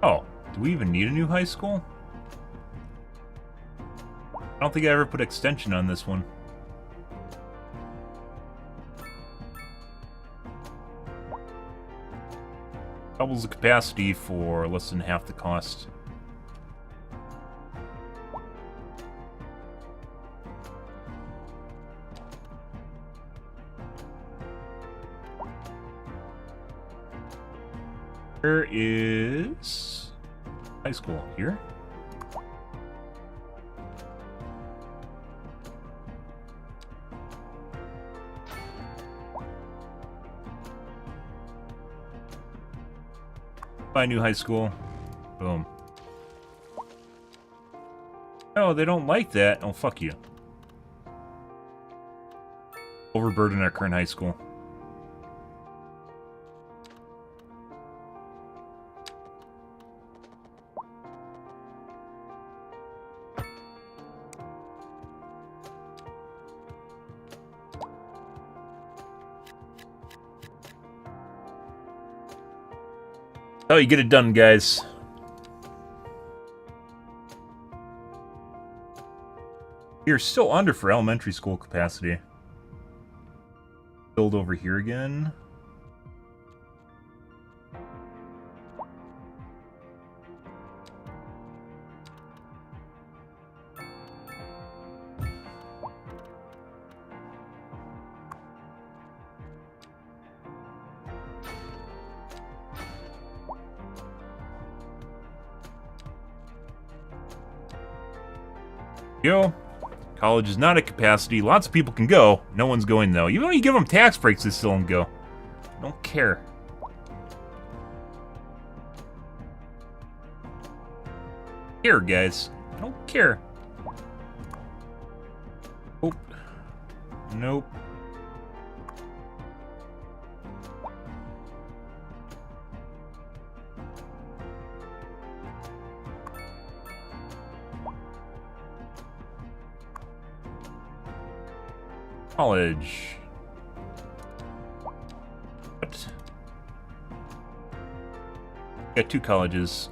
Speaker 1: Oh, do we even need a new high school? I don't think I ever put extension on this one. Doubles the capacity for less than half the cost. Where is high school? Here? Buy new high school. Boom. Oh, they don't like that. Oh, fuck you. Overburden our current high school. Oh, you get it done, guys. You're still under for elementary school capacity. Build over here again. Go. College is not at capacity. Lots of people can go. No one's going, though. Even when you give them tax breaks, they still don't go. I don't care. Care, guys. I don't care. Nope. Nope. College. What? Got 2 colleges.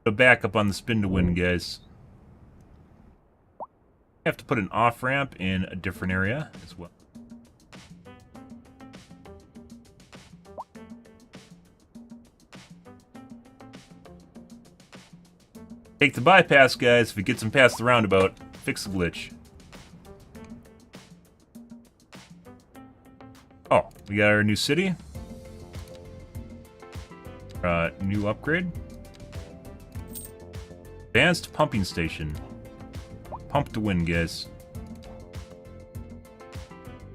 Speaker 1: A backup on the spin to win, guys. I have to put an off-ramp in a different area as well. Take the bypass, guys. If it gets them past the roundabout, fix the glitch. Oh, we got our new city. New upgrade. Advanced pumping station. Pump to win, guys.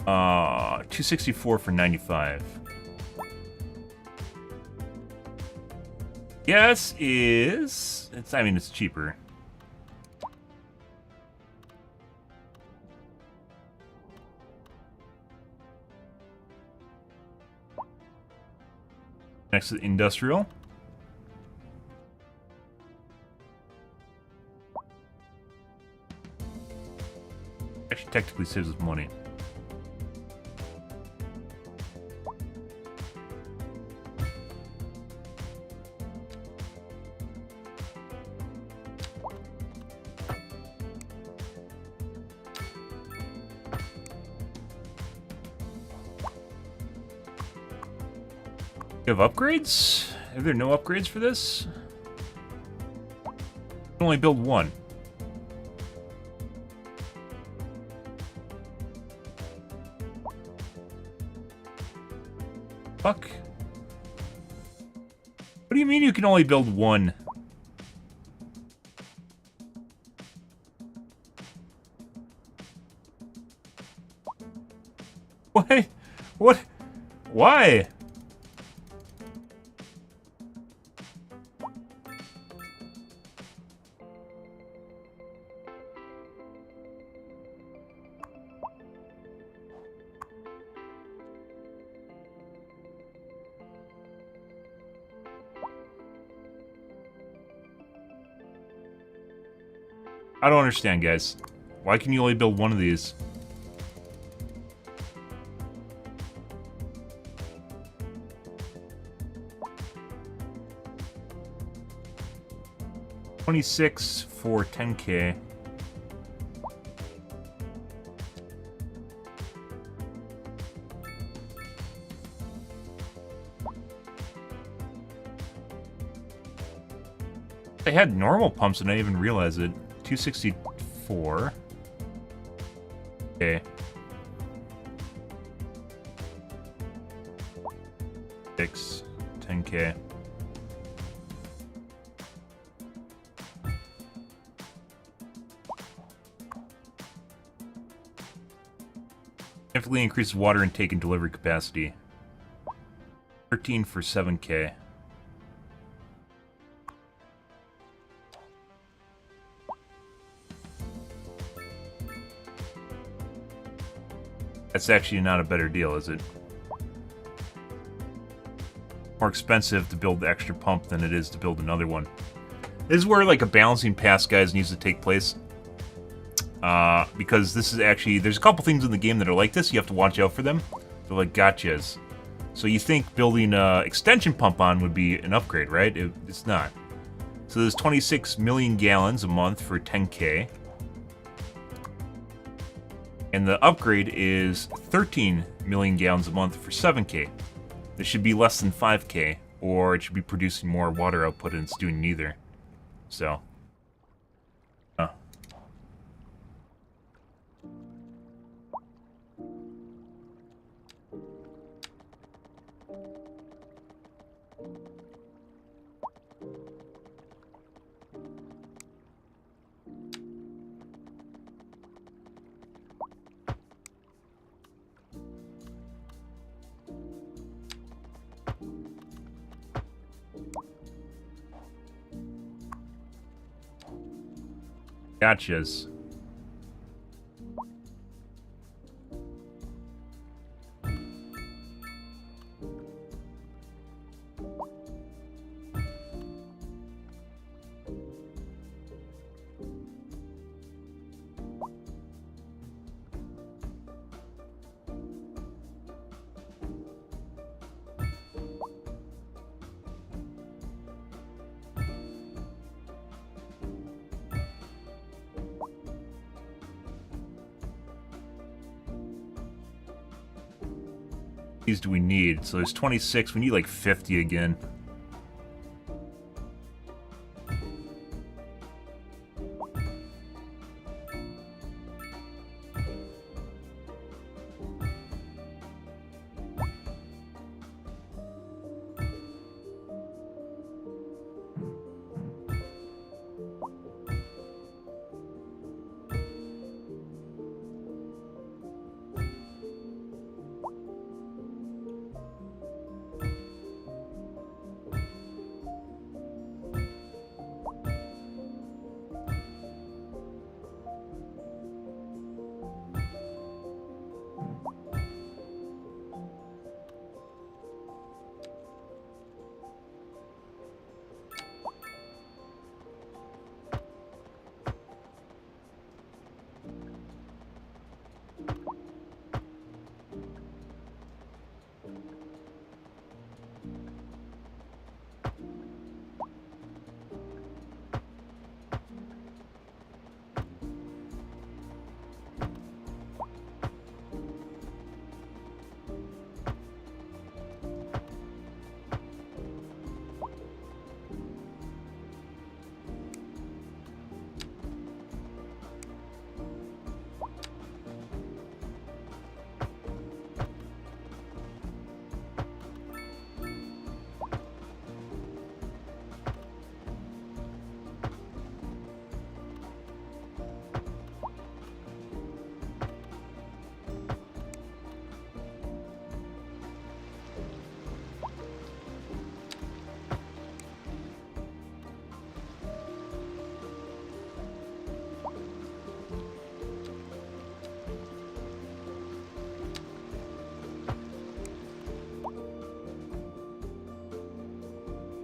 Speaker 1: 264 for 95. Yes, I mean, it's cheaper. Next is industrial. Actually, technically saves us money. You have upgrades? Are there no upgrades for this? You can only build one. Fuck. What do you mean you can only build one? What? What? Why? I don't understand, guys. Why can you only build one of these? $26 for 10K. They had normal pumps and I didn't even realize it. 264. Okay. 10K. Significantly increases water intake and delivery capacity. 13 for 7K. That's actually not a better deal, is it? More expensive to build the extra pump than it is to build another one. This is where like a balancing pass, guys, needs to take place. Because this is actually, there's a couple things in the game that are like this. You have to watch out for them. They're like gotchas. So you think building an extension pump on would be an upgrade, right? It's not. So there's 26 million gallons a month for 10K. And the upgrade is 13 million gallons a month for 7K. This should be less than 5K, or it should be producing more water output, and it's doing neither. So. Gotchas. these do we need? So there's 26. We need like 50 again.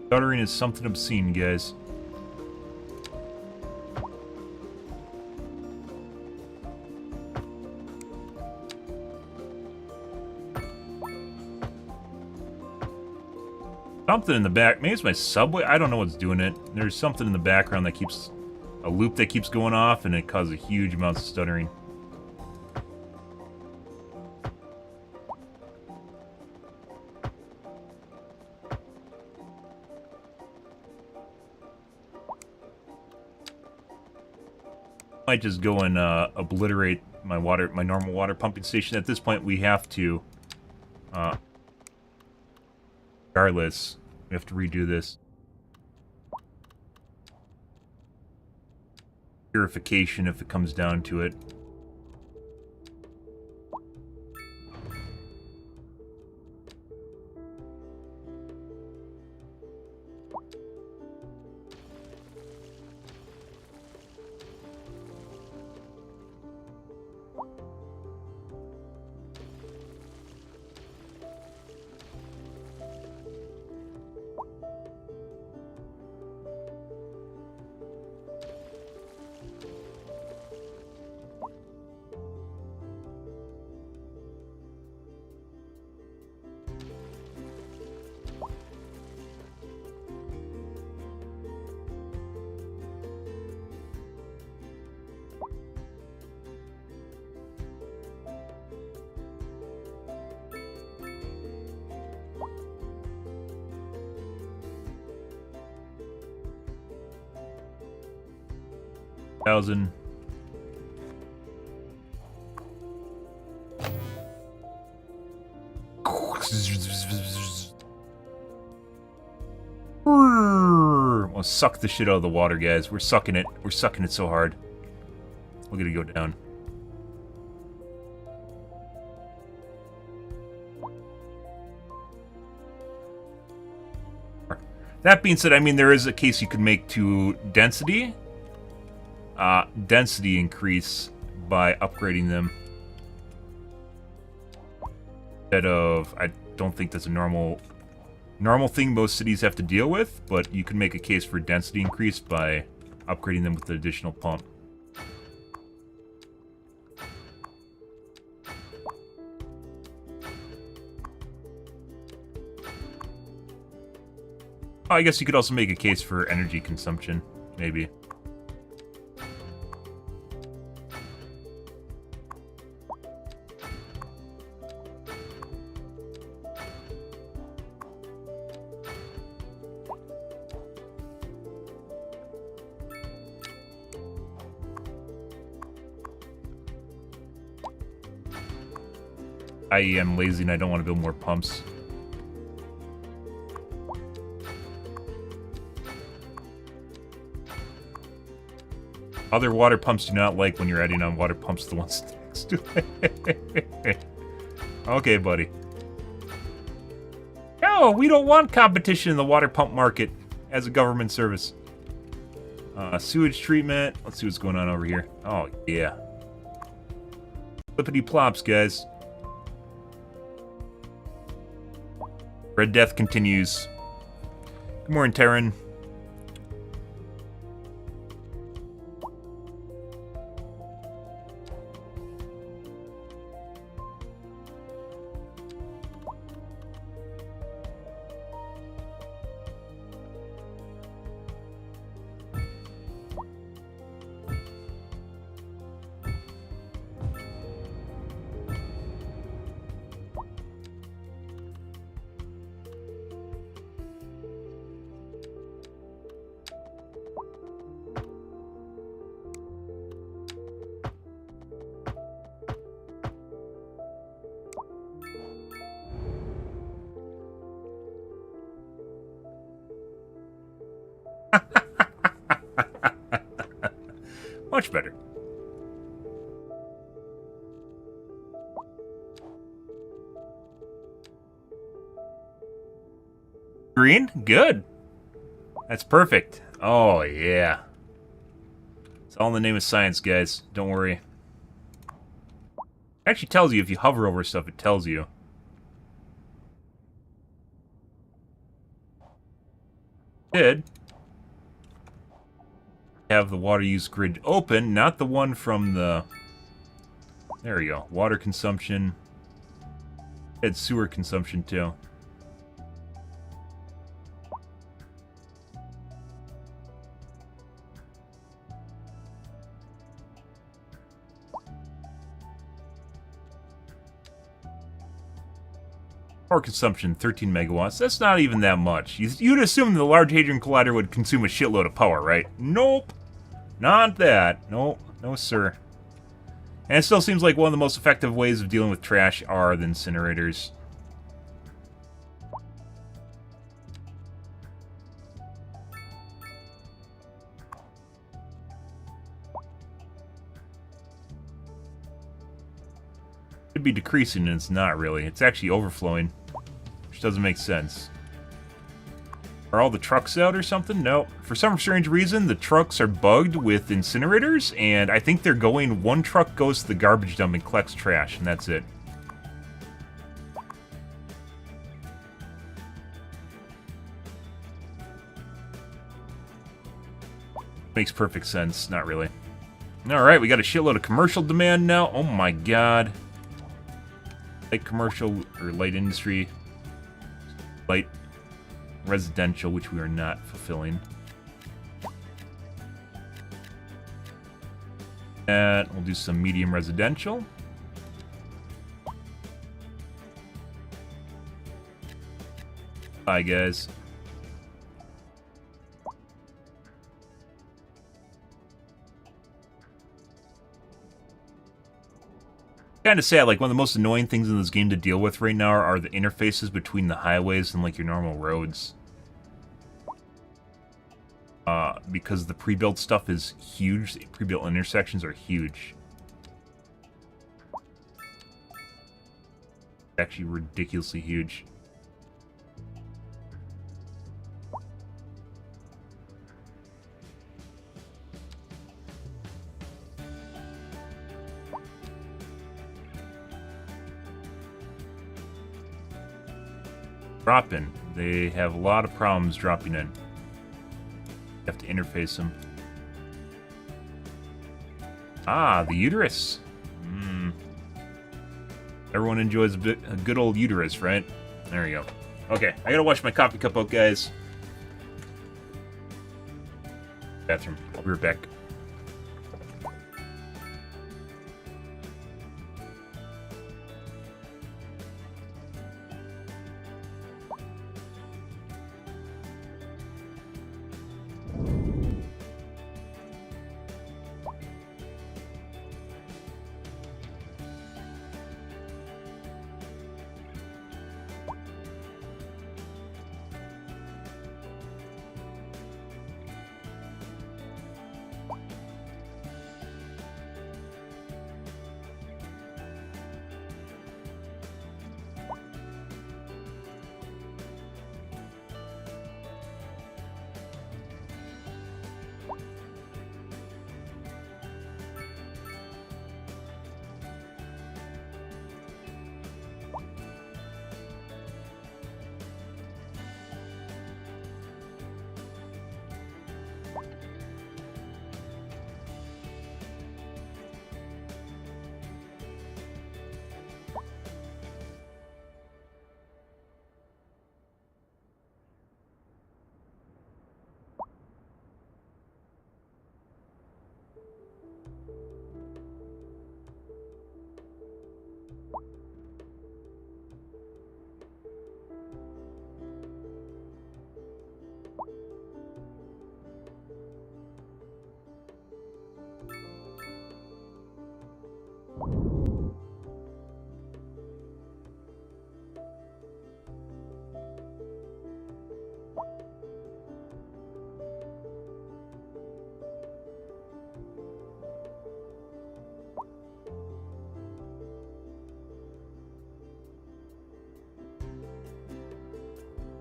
Speaker 1: Stuttering is something obscene, guys. Something in the back. Maybe it's my subway. I don't know what's doing it. There's something in the background that keeps... a loop that keeps going off, and it causes huge amounts of stuttering. Might just go and obliterate my normal water pumping station. At this point, we have to, regardless, we have to redo this. Purification, if it comes down to it. Thousand. We'll suck the shit out of the water, guys. We're sucking it. We're sucking it so hard. We're gonna go down. That being said, I mean, there is a case you could make to density. Density increase by upgrading them. Instead of, I don't think that's a normal thing most cities have to deal with, but you can make a case for density increase by upgrading them with the additional pump. I guess you could also make a case for energy consumption, maybe. I.e. I'm lazy and I don't want to build more pumps. Other water pumps do not like when you're adding on water pumps to the ones next to it. Okay, buddy. No, we don't want competition in the water pump market as a government service. Sewage treatment. Let's see what's going on over here. Oh, yeah. Flippity plops, guys. Red Death continues. Good morning, Terran. Much better. Green? Good. That's perfect. Oh, yeah. It's all in the name of science, guys. Don't worry. It actually tells you if you hover over stuff, it tells you. Did have the water use grid open, not the one from the... There we go. Water consumption. Had sewer consumption, too. Power consumption, 13 megawatts. That's not even that much. You'd assume the Large Hadron Collider would consume a shitload of power, right? Nope. Not that. Nope. No, sir. And it still seems like one of the most effective ways of dealing with trash are the incinerators. Should be decreasing, and it's not really. It's actually overflowing, which doesn't make sense. Are all the trucks out or something? No. For some strange reason, the trucks are bugged with incinerators, and I think they're going... One truck goes to the garbage dump and collects trash, and that's it. Makes perfect sense. Not really. Alright, we got a shitload of commercial demand now. Oh my god. Light commercial, or light industry. Light residential, which we are not fulfilling. And we'll do some medium residential. Bye, guys. Kind of sad, like one of the most annoying things in this game to deal with right now are the interfaces between the highways and like your normal roads. Because the pre-built stuff is huge, the pre-built intersections are huge. Actually ridiculously huge. Drop in. They have a lot of problems dropping in. You have to interface them. Ah, the uterus. Everyone enjoys a good old uterus, right? There we go. Okay, I gotta wash my coffee cup out, guys. Bathroom. I'll be right back.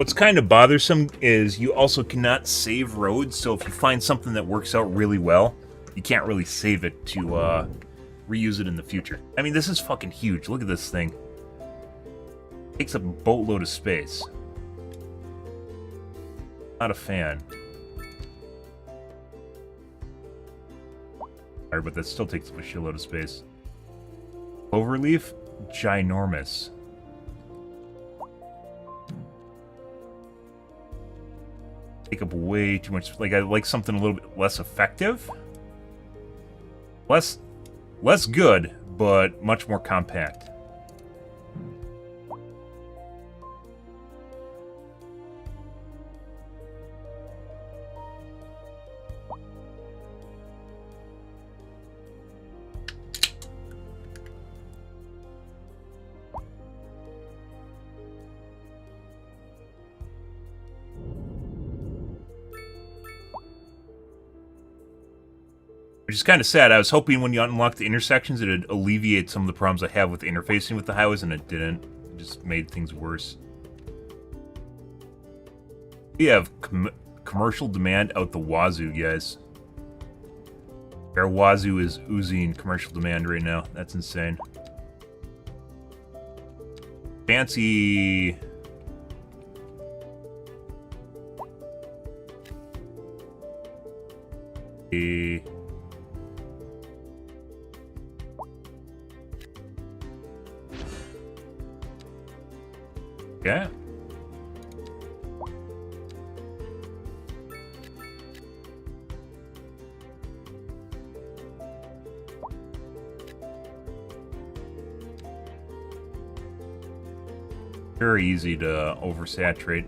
Speaker 1: What's kind of bothersome is you also cannot save roads, so if you find something that works out really well, you can't really save it to reuse it in the future. I mean, this is fucking huge. Look at this thing. It takes up a boatload of space. Not a fan. Sorry, but that still takes up a shitload of space. Overleaf? Ginormous. Take up way too much. Like, I like something a little bit less effective. Less good, but much more compact. Which is kind of sad. I was hoping when you unlock the intersections it'd alleviate some of the problems I have with interfacing with the highways, and it didn't. It just made things worse. We have commercial demand out the wazoo, guys. Our wazoo is oozing commercial demand right now. That's insane. Fancy... Yeah. Very easy to oversaturate.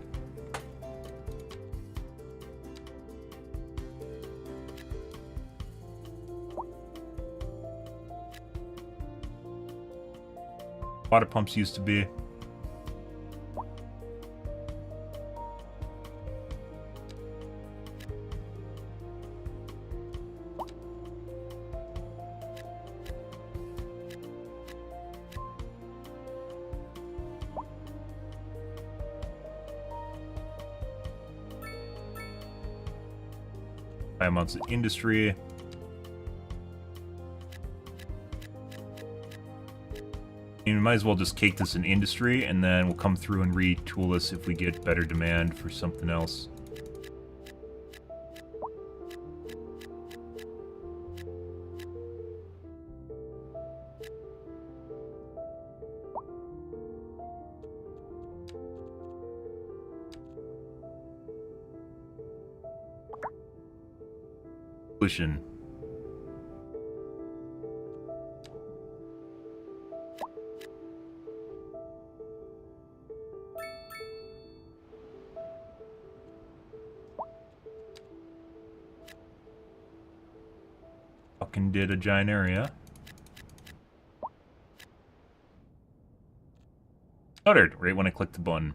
Speaker 1: Water pumps used to be. High amounts of industry. And we might as well just cake this in industry, and then we'll come through and retool this if we get better demand for something else. Solution. Fucking did a giant area. Stuttered right when I clicked the button.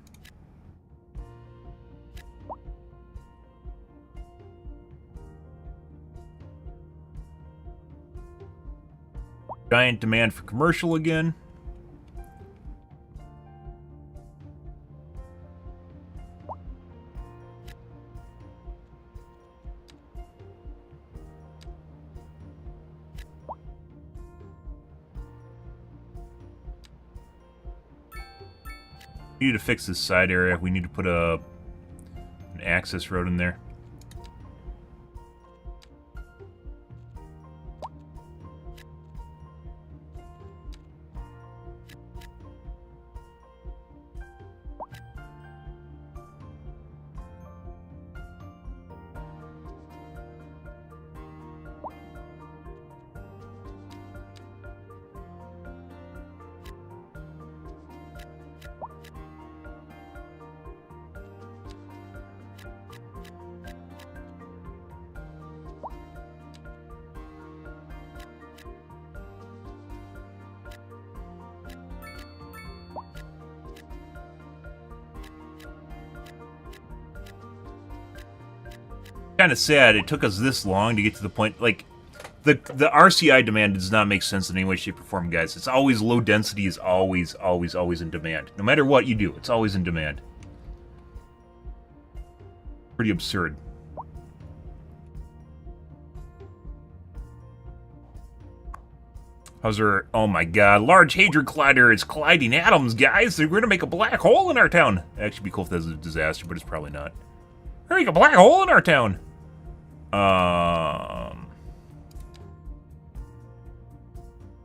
Speaker 1: Giant demand for commercial again. We need to fix this side area. We need to put an access road in there. Kind of sad it took us this long to get to the point. Like, the RCI demand does not make sense in any way, shape, or form, guys. It's always low density is always in demand. No matter what you do, it's always in demand. Pretty absurd. How's our... Oh my god, Large Hadron Collider is colliding atoms, guys! We're gonna make a black hole in our town! It'd actually be cool if that's a disaster, but it's probably not. We're gonna make a black hole in our town!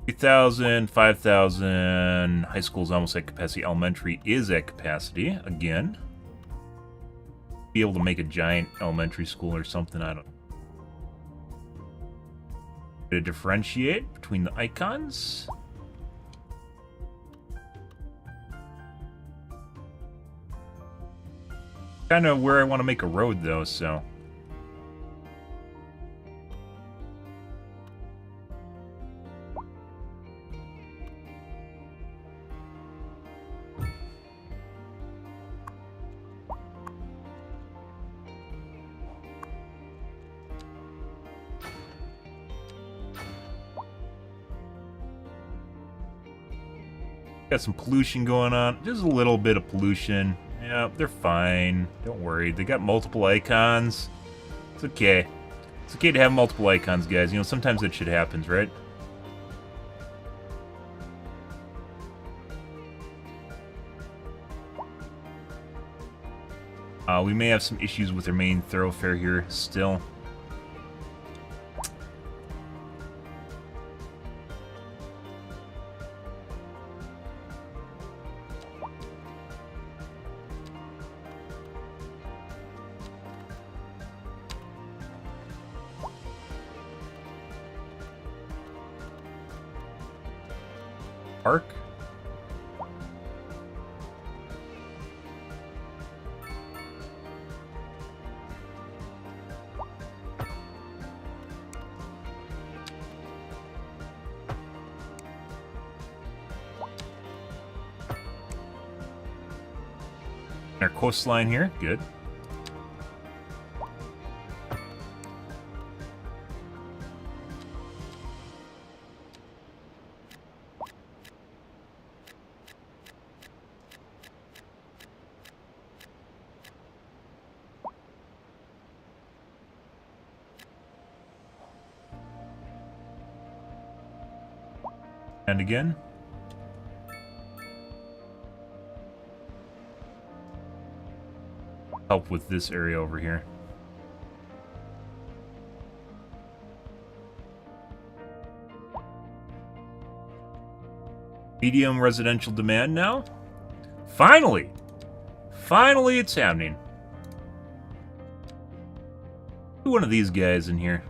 Speaker 1: 3,000, 5,000... High school's almost at capacity. Elementary is at capacity, again. Be able to make a giant elementary school or something, I don't know. To differentiate between the icons. Kind of where I want to make a road, though, so... Got some pollution going on. Just a little bit of pollution. Yeah, they're fine. Don't worry. They got multiple icons. It's okay. It's okay to have multiple icons, guys. You know, sometimes that shit happens, right? We may have some issues with their main thoroughfare here still. Park. Our coastline here, good. And again. Help with this area over here. Medium residential demand now? Finally! Finally it's happening. One of these guys in here.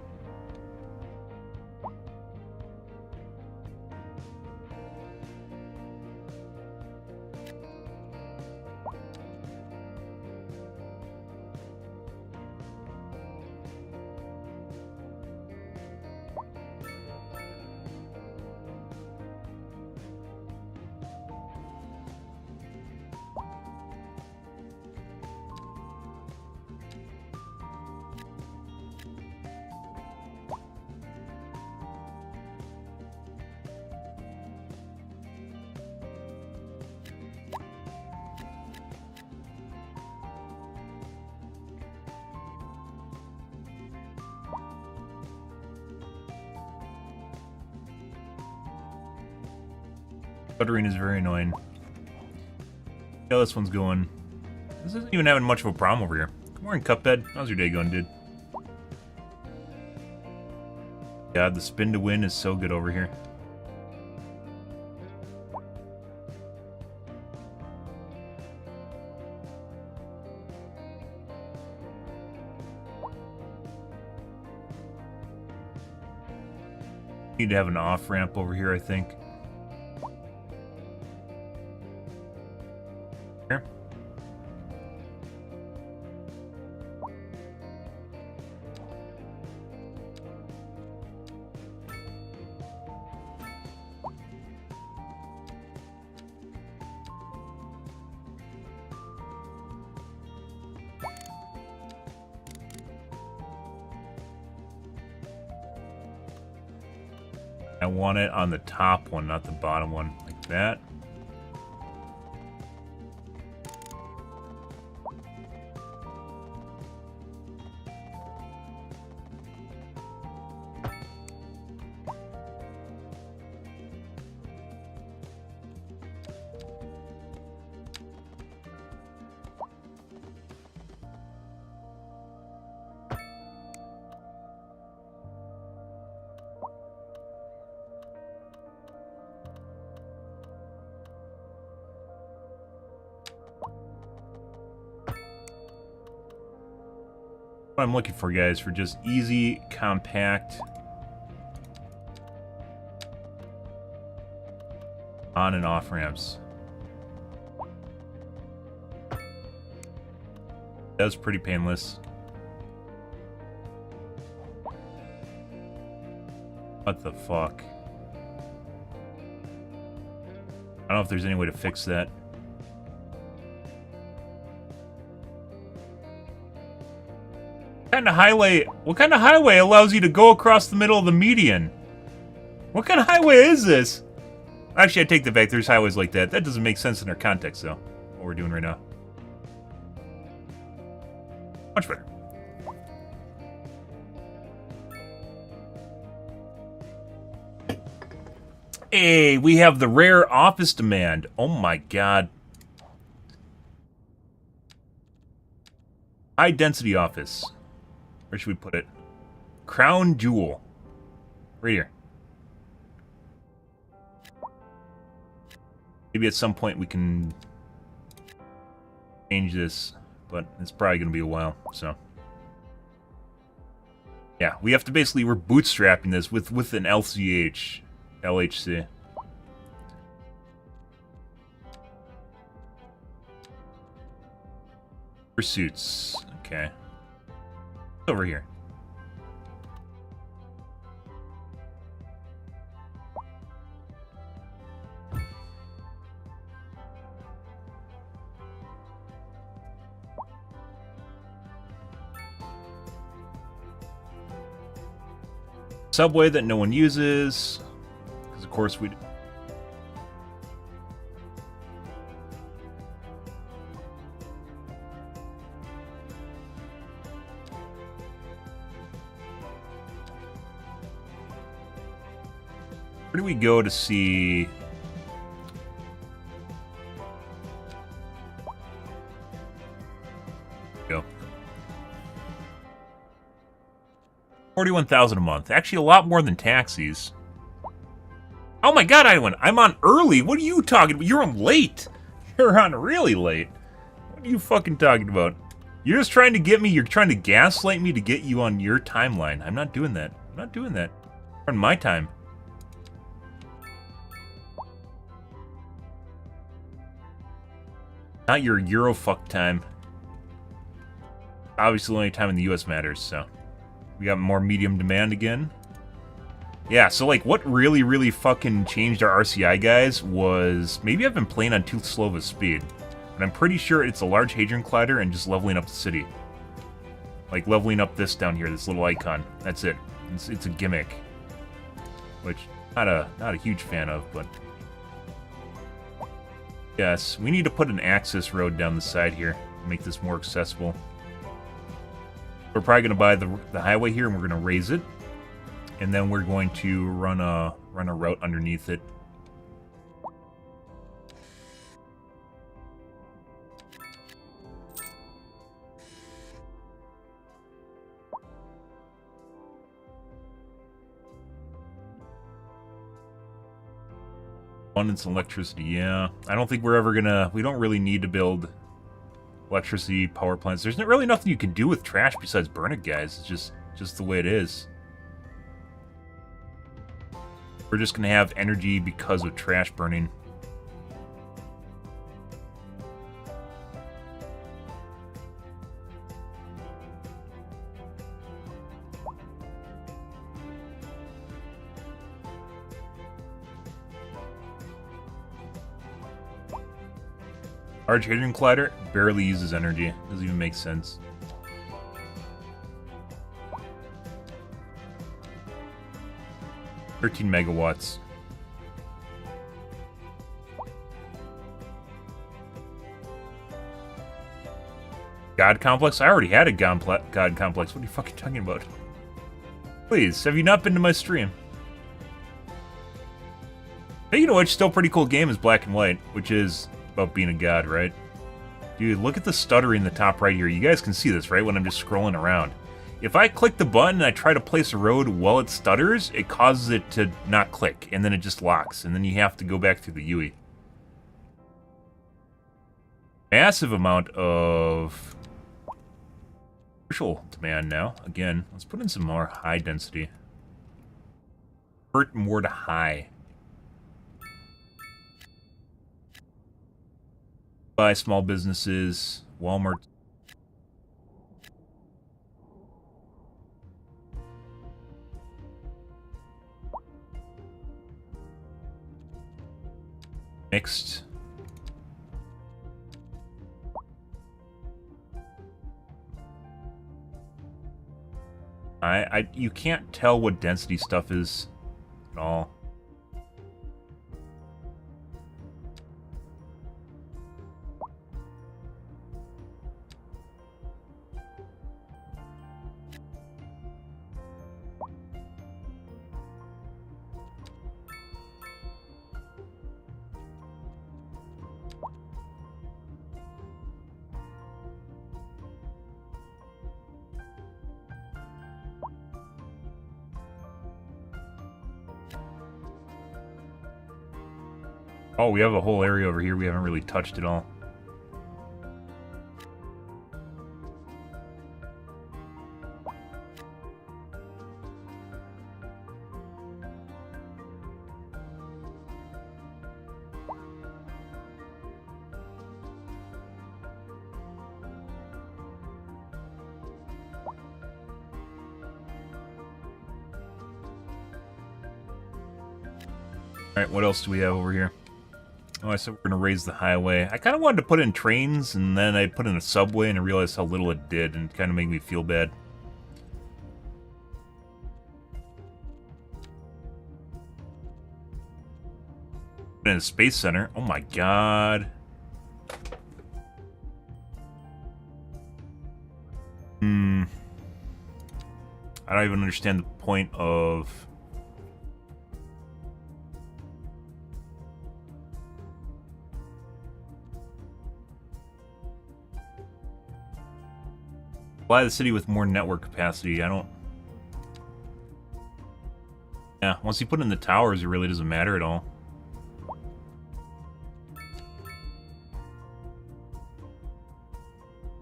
Speaker 1: Stuttering is very annoying. Yeah, this one's going. This isn't even having much of a problem over here. Good morning, Cuphead. How's your day going, dude? God, the spin to win is so good over here. Need to have an off-ramp over here, I think. Here. I want it on the top one, not the bottom one, like that. What I'm looking for, guys, for just easy, compact on and off ramps. That was pretty painless. What the fuck? I don't know if there's any way to fix that. What kind of highway allows you to go across the middle of the median? What kind of highway is this? Actually, I take that back. There's highways like that. That doesn't make sense in our context, though. What we're doing right now. Much better. Hey, we have the rare office demand. Oh my god. High density office. Where should we put it? Crown Jewel. Right here. Maybe at some point we can change this, but it's probably going to be a while, so. Yeah, we have to basically, we're bootstrapping this with an LHC. Pursuits. Okay. Over here. Subway that no one uses, because of course we. Where do we go to see? Go. 41,000 a month. Actually, a lot more than taxis. Oh my god, Iwan, I'm on early. What are you talking about? You're on late. You're on really late. What are you fucking talking about? You're just trying to get me. You're trying to gaslight me to get you on your timeline. I'm not doing that. I'm not doing that. You're on my time. Not your Eurofuck time. Obviously, the only time in the US matters, so. We got more medium demand again. Yeah, so like what really, really fucking changed our RCI, guys, was maybe I've been playing on too slow of a speed. But I'm pretty sure it's a Large Hadron Collider and just leveling up the city. Like leveling up this down here, this little icon. That's it. It's a gimmick. Which, not a huge fan of, but... Yes, we need to put an access road down the side here to make this more accessible. We're probably going to buy the highway here, and we're going to raise it. And then we're going to run a route underneath it. Abundance and electricity, yeah. I don't think we're ever gonna... We don't really need to build electricity power plants. There's not really nothing you can do with trash besides burn it, guys. It's just the way it is. We're just gonna have energy because of trash burning. Large Hadron Collider barely uses energy. Doesn't even make sense. $13 megawatts. God Complex? I already had a God Complex. What are you fucking talking about? Please, have you not been to my stream? Hey, you know what's still a pretty cool game is Black and White, which is about being a god, right? Dude, look at the stutter in the top right here. You guys can see this, right, when I'm just scrolling around. If I click the button and I try to place a road while it stutters, it causes it to not click, and then it just locks, and then you have to go back through the UI. Massive amount of Commercial demand now. Again, let's put in some more high density. Convert more to high. Buy small businesses, Walmart. Mixed. You can't tell what density stuff is at all. Oh, we have a whole area over here we haven't really touched at all. Alright, what else do we have over here? Oh, I said we're going to raise the highway. I kind of wanted to put in trains, and then I put in a subway, and I realized how little it did, and it kind of made me feel bad. Put in a space center. Oh my god. I don't even understand the point of... Supply the city with more network capacity. I don't... Yeah, once you put in the towers, it really doesn't matter at all.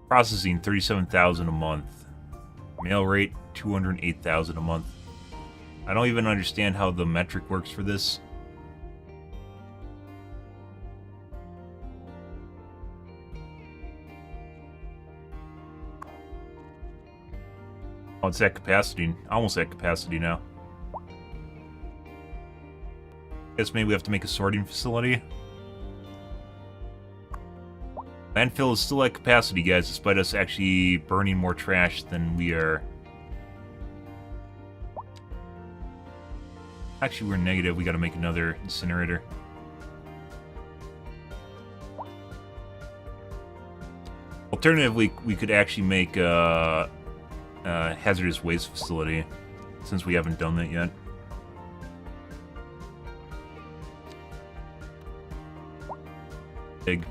Speaker 1: Processing, 37,000 a month. Mail rate, 208,000 a month. I don't even understand how the metric works for this. Oh, it's at capacity. Almost at capacity now. Guess maybe we have to make a sorting facility. Landfill is still at capacity, guys, despite us actually burning more trash than we are. Actually, we're negative. We gotta make another incinerator. Alternatively, we could actually make a hazardous waste facility, since we haven't done that yet. Big.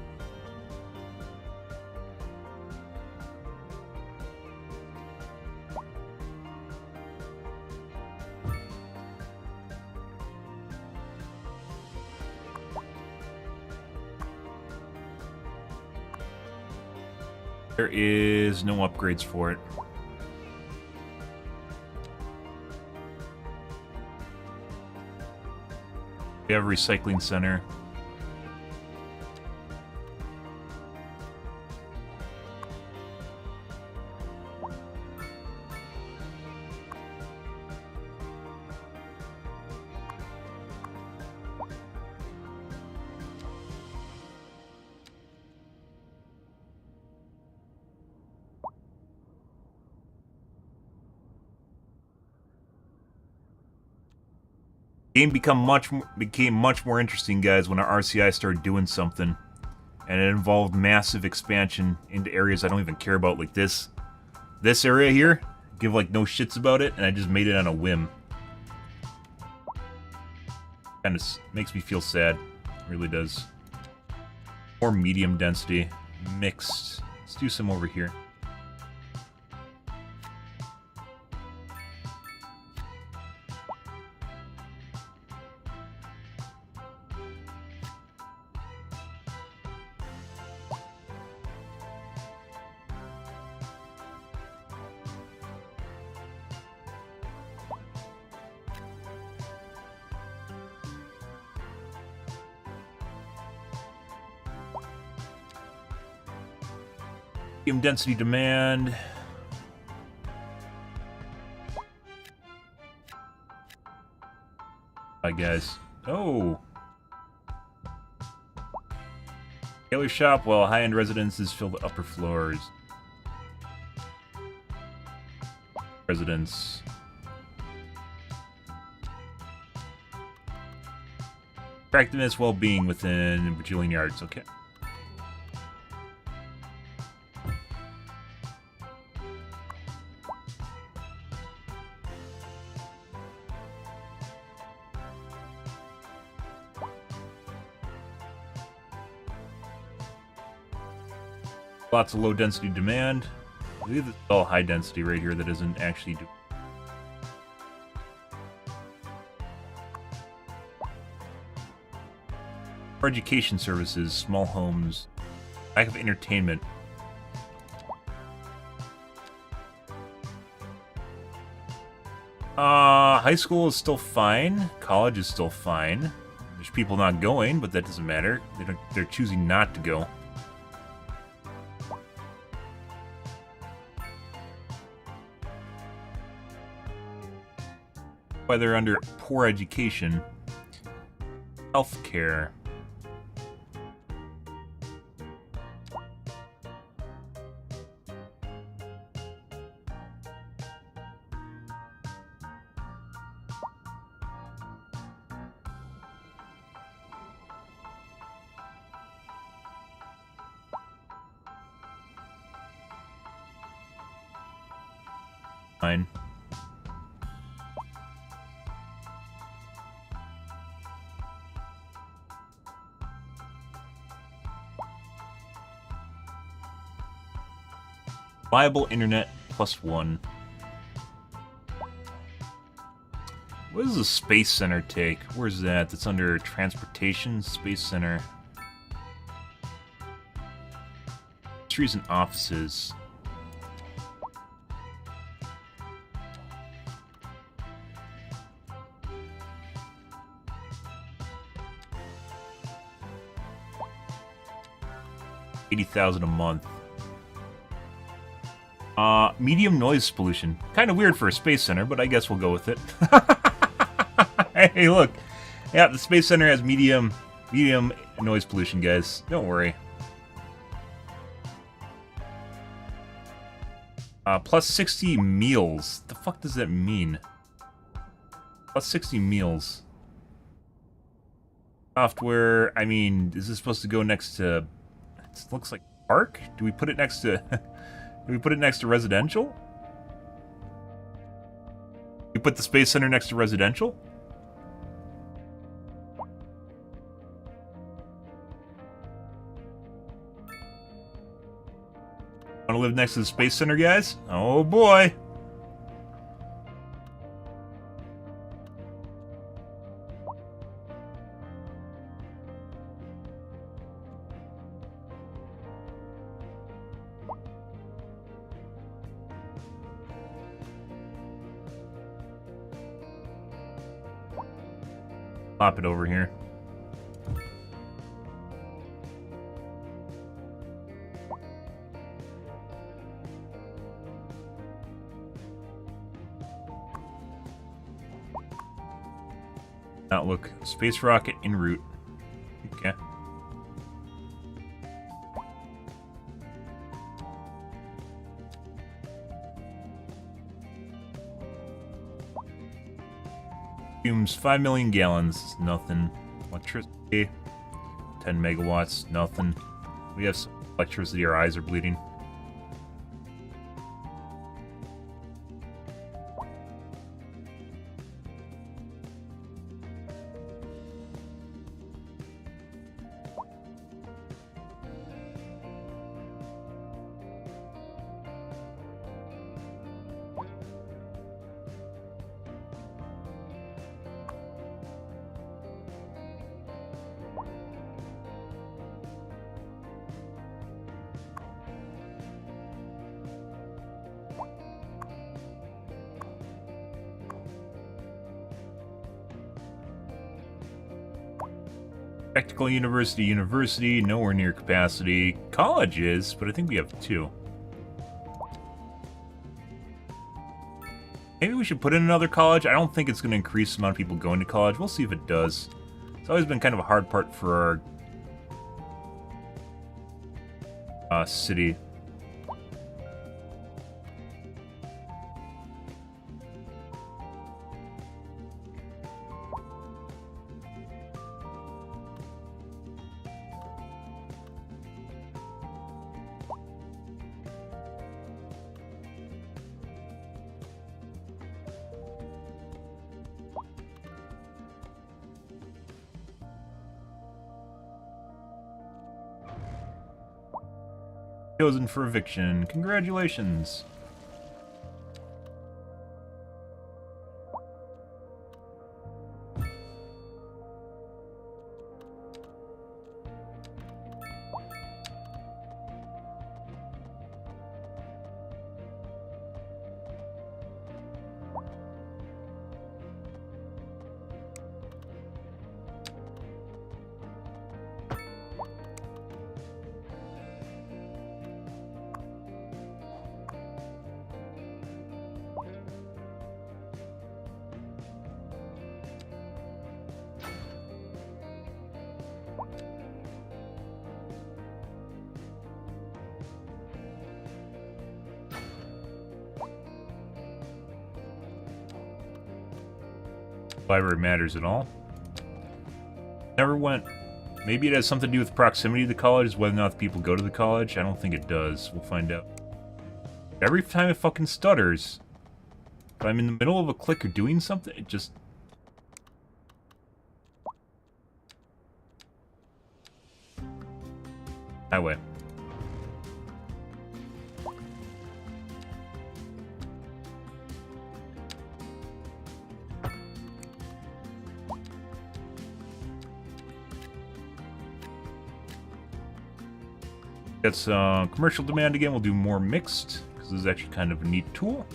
Speaker 1: There is no upgrades for it. We have a recycling center. Game became much more interesting, guys, when our RCI started doing something, and it involved massive expansion into areas I don't even care about, like this area here. Give like no shits about it, and I just made it on a whim. Kind of makes me feel sad, it really does. More medium density, mixed. Let's do some over here. Medium density demand. Hi guys. Oh. Tailor shop, while high-end residences fill the upper floors. Residence. Attractiveness, well-being within a bajillion yards. Okay. Lots of low-density demand. I believe it's all high-density right here that isn't actually do. For education services, small homes, lack of entertainment. High school is still fine. College is still fine. There's people not going, but that doesn't matter. They're choosing not to go. Why they're under poor education. Healthcare. Fine. Viable internet +1. What does the Space Center take? Where's that? That's under Transportation Space Center. Industries and offices. $80,000 a month. Medium noise pollution. Kind of weird for a space center, but I guess we'll go with it. Hey, look. Yeah, the space center has medium noise pollution, guys. Don't worry. Plus 60 meals. The fuck does that mean? Plus 60 meals. Software, I mean, is this supposed to go next to... It looks like park? Do we put it next to... Do we put it next to residential? We put the Space Center next to residential? Want to live next to the Space Center, guys? Oh boy! Pop it over here. Outlook. Space rocket en route. Okay. Consumes 5 million gallons, nothing. Electricity, 10 megawatts, nothing. We have some electricity, our eyes are bleeding. Technical university, nowhere near capacity. College is, but I think we have 2. Maybe we should put in another college. I don't think it's going to increase the amount of people going to college. We'll see if it does. It's always been kind of a hard part for our city. Chosen for eviction. Congratulations. Library matters at all. Never went. Maybe it has something to do with proximity to the college, whether or not the people go to the college. I don't think it does. We'll find out. Every time it fucking stutters, if I'm in the middle of a click or doing something, it just... Highway. Get some commercial demand again. We'll do more mixed, because this is actually kind of a neat tool.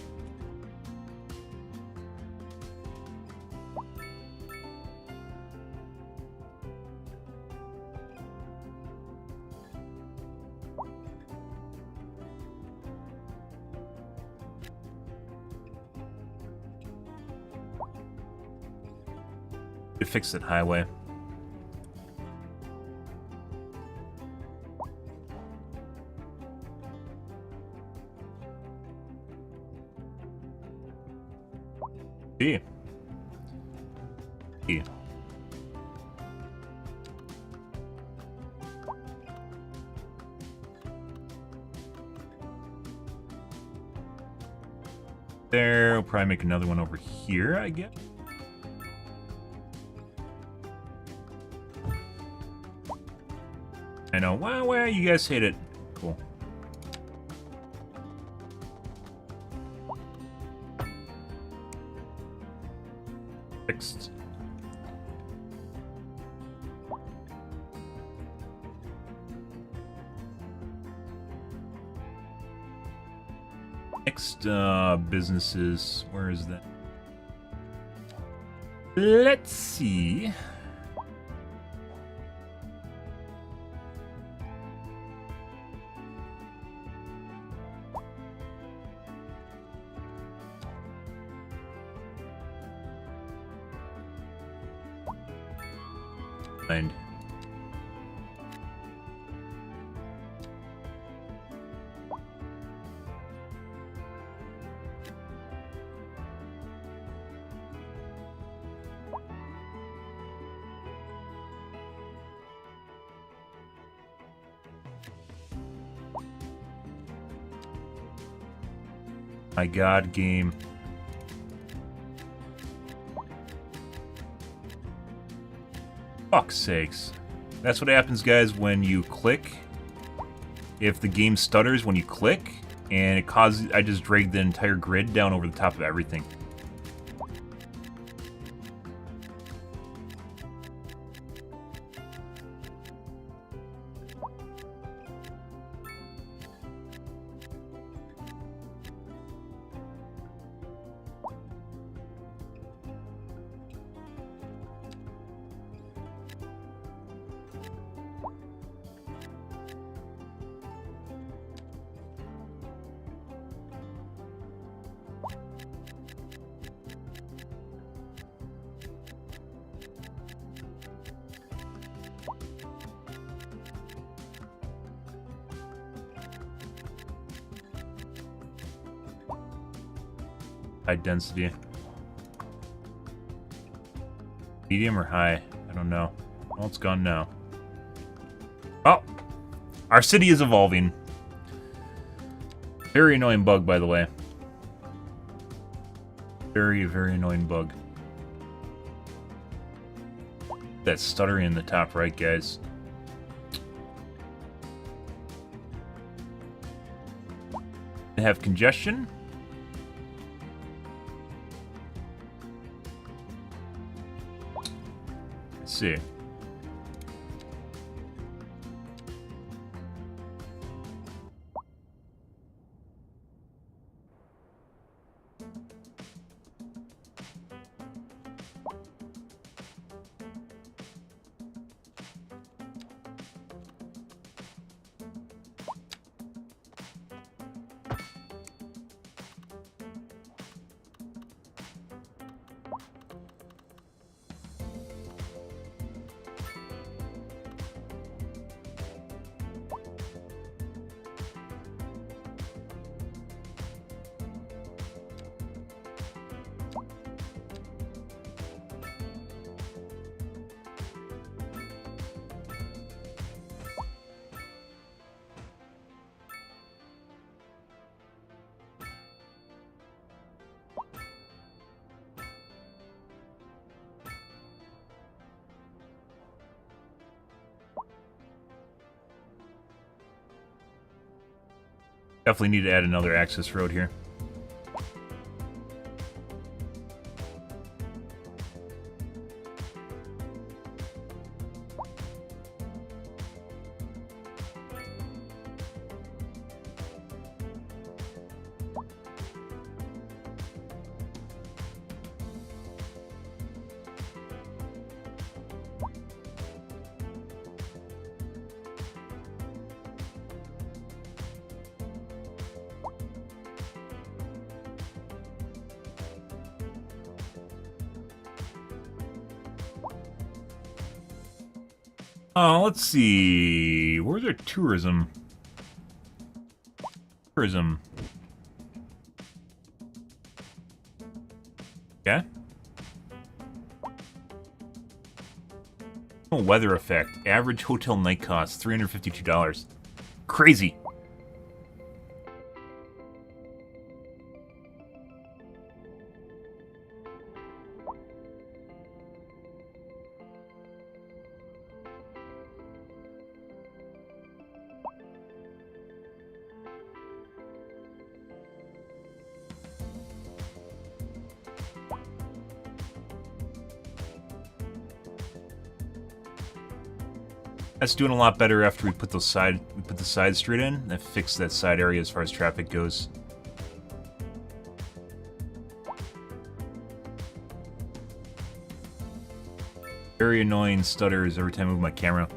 Speaker 1: To fix that highway. Yeah. Yeah. There, we'll probably make another one over here, I guess. I know. Wow, you guys hate it. Cool. Fixed. Next, businesses. Where is that? Let's see. Find. My God, game. Fuck's sakes. That's what happens, guys, when you click. If the game stutters when you click, and it causes... I just dragged the entire grid down over the top of everything. High density. Medium or high? I don't know. Well, it's gone now. Oh! Our city is evolving. Very annoying bug, by the way. Very, very annoying bug. That stuttering in the top right, guys. Have congestion. Let's see. Definitely need to add another access road here. Let's see. Where's our tourism? Tourism. Yeah. Oh, weather effect. Average hotel night cost $352. Crazy. That's doing a lot better after we put the side street in. That fixed that side area as far as traffic goes. Very annoying stutters every time I move my camera.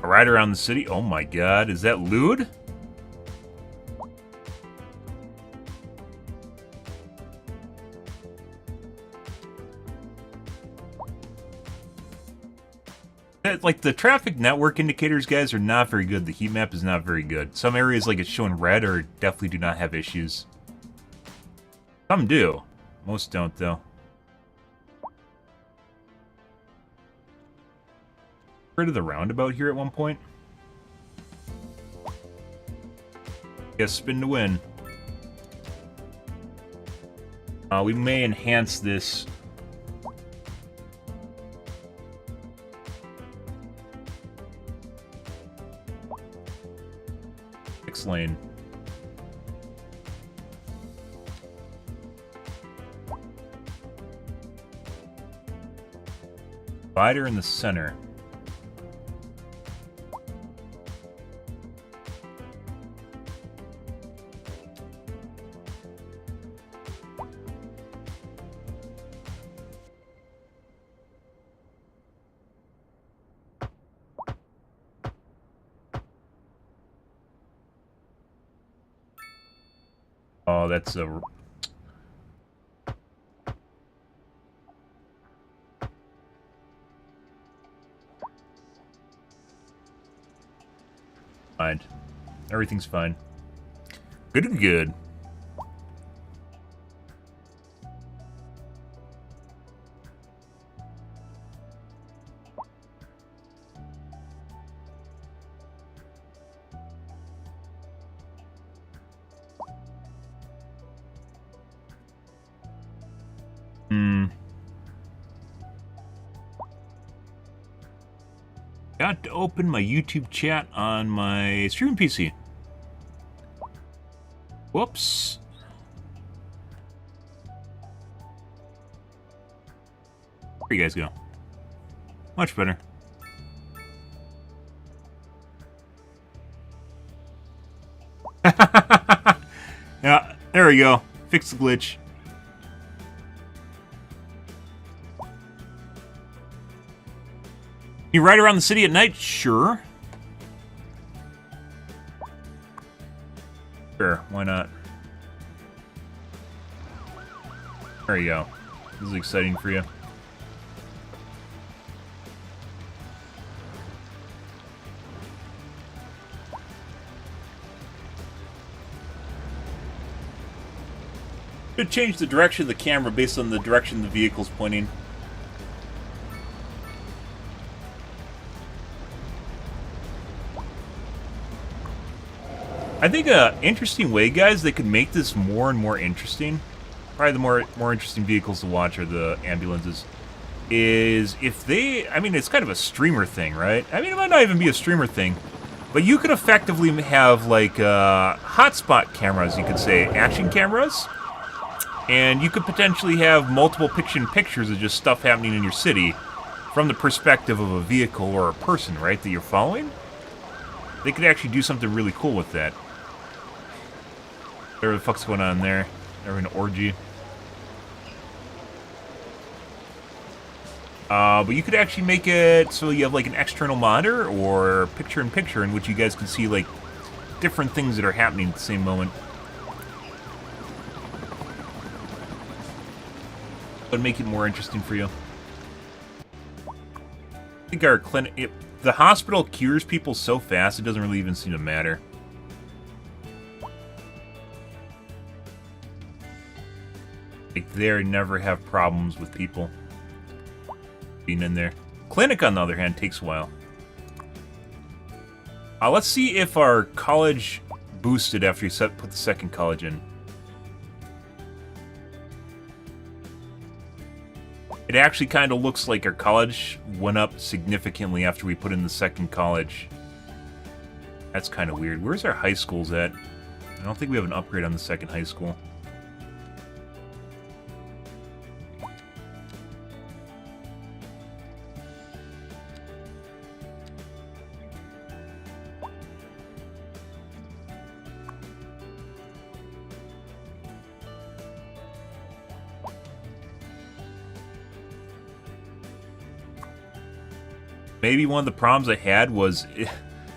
Speaker 1: A ride around the city? Oh my god, is that lewd? Like, the traffic network indicators, guys, are not very good. The heat map is not very good. Some areas, like, it's showing red or definitely do not have issues. Some do. Most don't, though. Rid of the roundabout here at one point. Guess spin to win. We may enhance this. 6-lane. Divider in the center. Oh, that's a... Fine. Everything's fine. Good, good. Got to open my YouTube chat on my streaming PC. Whoops. There you guys go. Much better. Yeah, there we go. Fix the glitch. You ride around the city at night? Sure. Sure, why not? There you go. This is exciting for you. Should change the direction of the camera based on the direction the vehicle's pointing. I think an interesting way, guys, they could make this more and more interesting. Probably the more interesting vehicles to watch are the ambulances. Is if they, I mean, it's kind of a streamer thing, right? I mean, it might not even be a streamer thing, but you could effectively have like hotspot cameras, you could say, action cameras, and you could potentially have multiple pictures of just stuff happening in your city from the perspective of a vehicle or a person, right, that you're following. They could actually do something really cool with that. Whatever the fuck's going on there? They're in an orgy. But you could actually make it so you have like an external monitor or picture-in-picture in which you guys can see like different things that are happening at the same moment. Would make it more interesting for you. I think our clinic, the hospital cures people so fast it doesn't really even seem to matter. Like they never have problems with people being in there. Clinic, on the other hand, takes a while. Let's see if our college boosted after you put the second college in. It actually kind of looks like our college went up significantly after we put in the second college. That's kind of weird. Where's our high schools at? I don't think we have an upgrade on the second high school. Maybe one of the problems I had was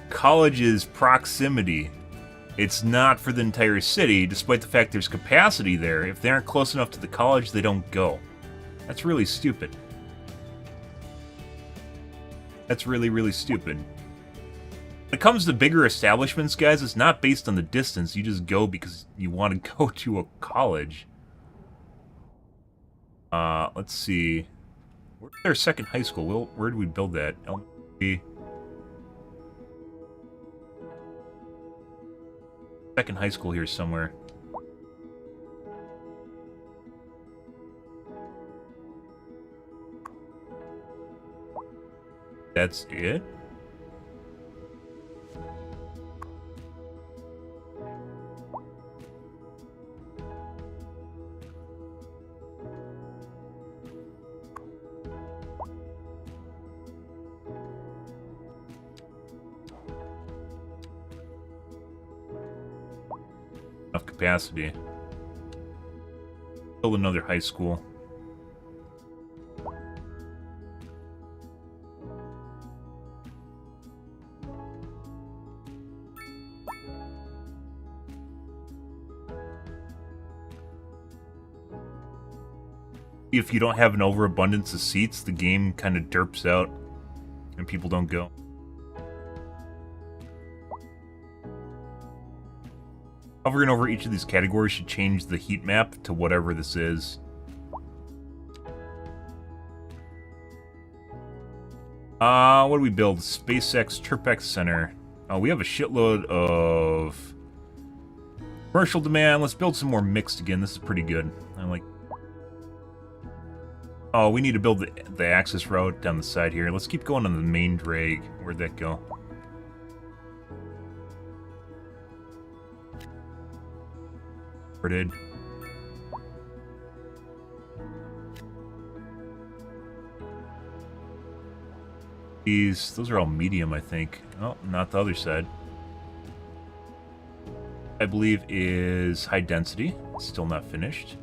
Speaker 1: college's proximity. It's not for the entire city, despite the fact there's capacity there. If they aren't close enough to the college, they don't go. That's really stupid. That's really, really stupid. When it comes to bigger establishments, guys, it's not based on the distance. You just go because you want to go to a college. Let's see. Where's our second high school? Where did we build that? Second high school here somewhere. That's it? Enough capacity. Build another high school. If you don't have an overabundance of seats, the game kind of derps out and people don't go. Hovering over each of these categories should change the heat map to whatever this is. What do we build? SpaceX Turpex Center. We have a shitload of commercial demand. Let's build some more mixed again. This is pretty good. I like... Oh, we need to build the access route down the side here. Let's keep going on the main drag. Where'd that go? Where did? Those are all medium, I think. Oh, not the other side. I believe is high density. Still not finished.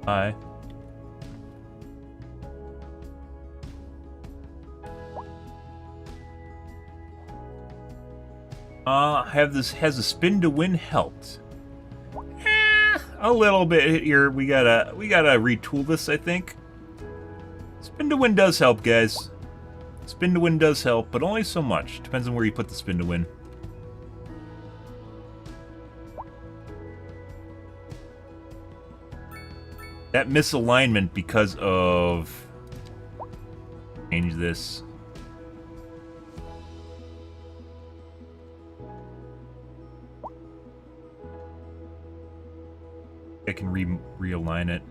Speaker 1: Hi. Has the spin to win helped? A little bit here. We gotta retool this, I think. Spin to win does help, guys. Spin to win does help, but only so much. Depends on where you put the spin to win. That misalignment because of... Change this. I can realign it.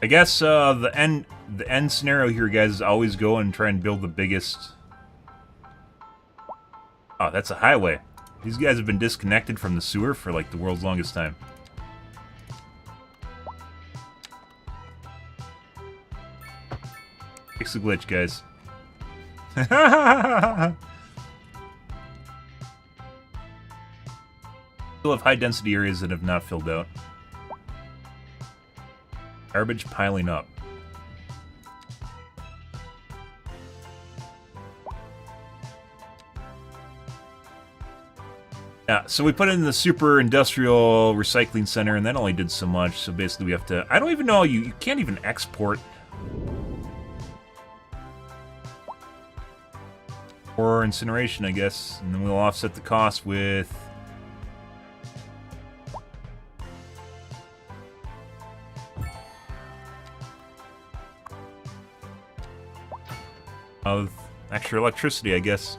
Speaker 1: I guess the end scenario here, guys, is always go and try and build the biggest. Oh, that's a highway. These guys have been disconnected from the sewer for like the world's longest time. Fix the glitch, guys. Still have high density areas that have not filled out. Garbage piling up. Yeah, so we put it in the super industrial recycling center, and that only did so much. So basically, we have to. I don't even know. You can't even export. Or incineration, I guess, and then we'll offset the cost with. Of extra electricity, I guess.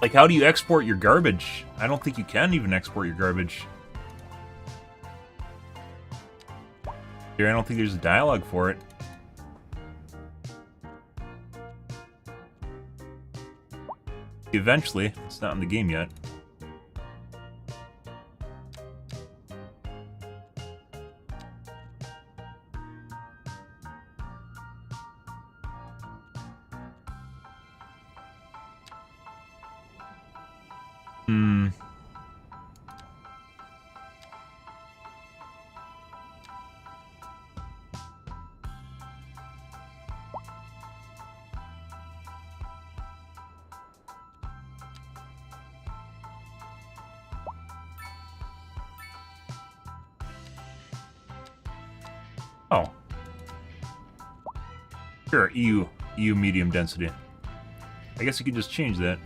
Speaker 1: Like, how do you export your garbage? I don't think you can even export your garbage. Here, I don't think there's a dialogue for it. Eventually, it's not in the game yet. Oh. Sure, EU medium density. I guess you could just change that.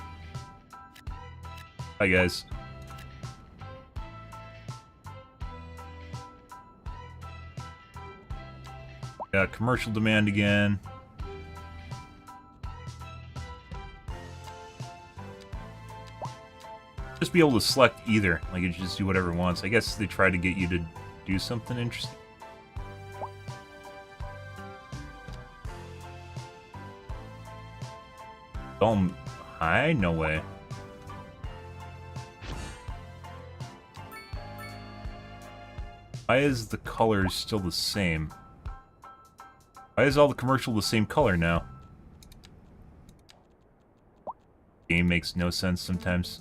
Speaker 1: Hi, guys. Got commercial demand again. Just be able to select either. Like, you just do whatever it wants. I guess they try to get you to do something interesting. High? No way. Why is the color still the same? Why is all the commercial the same color now? Game makes no sense sometimes.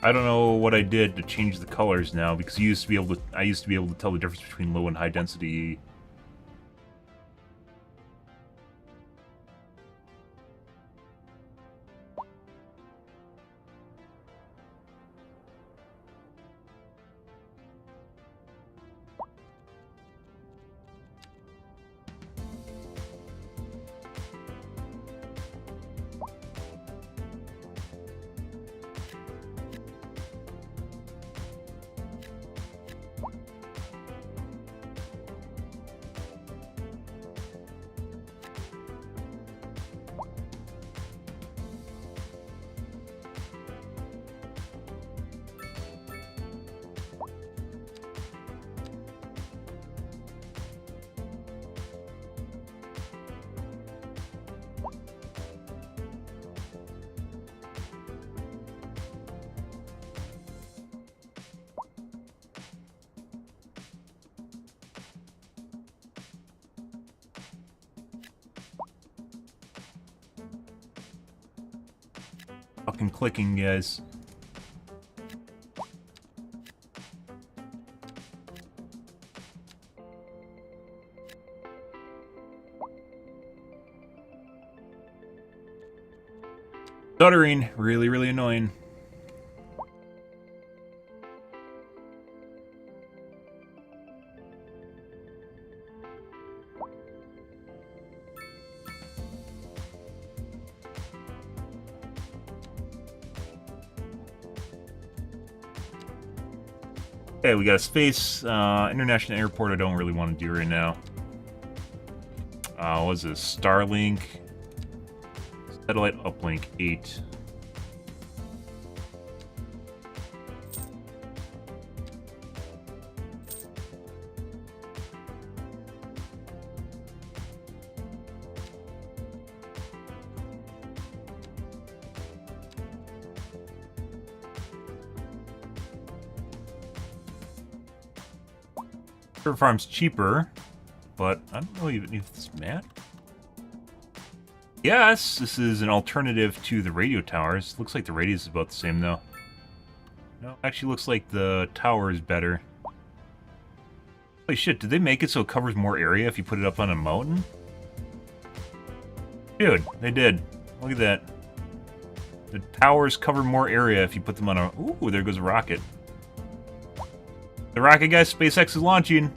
Speaker 1: I don't know what I did to change the colors now, because I used to be able to tell the difference between low and high density. Fucking clicking, guys. Stuttering, really, really annoying. Okay, we got a space, international airport I don't really want to do right now. What is this? Starlink. Satellite uplink 8. Server farm's cheaper, but I don't know even if this map. Yes, this is an alternative to the radio towers. Looks like the radius is about the same though. No, actually looks like the tower is better. Holy shit, did they make it so it covers more area if you put it up on a mountain? Dude, they did. Look at that. The towers cover more area if you put them on a... Ooh, there goes a rocket. The rocket, guys. SpaceX is launching.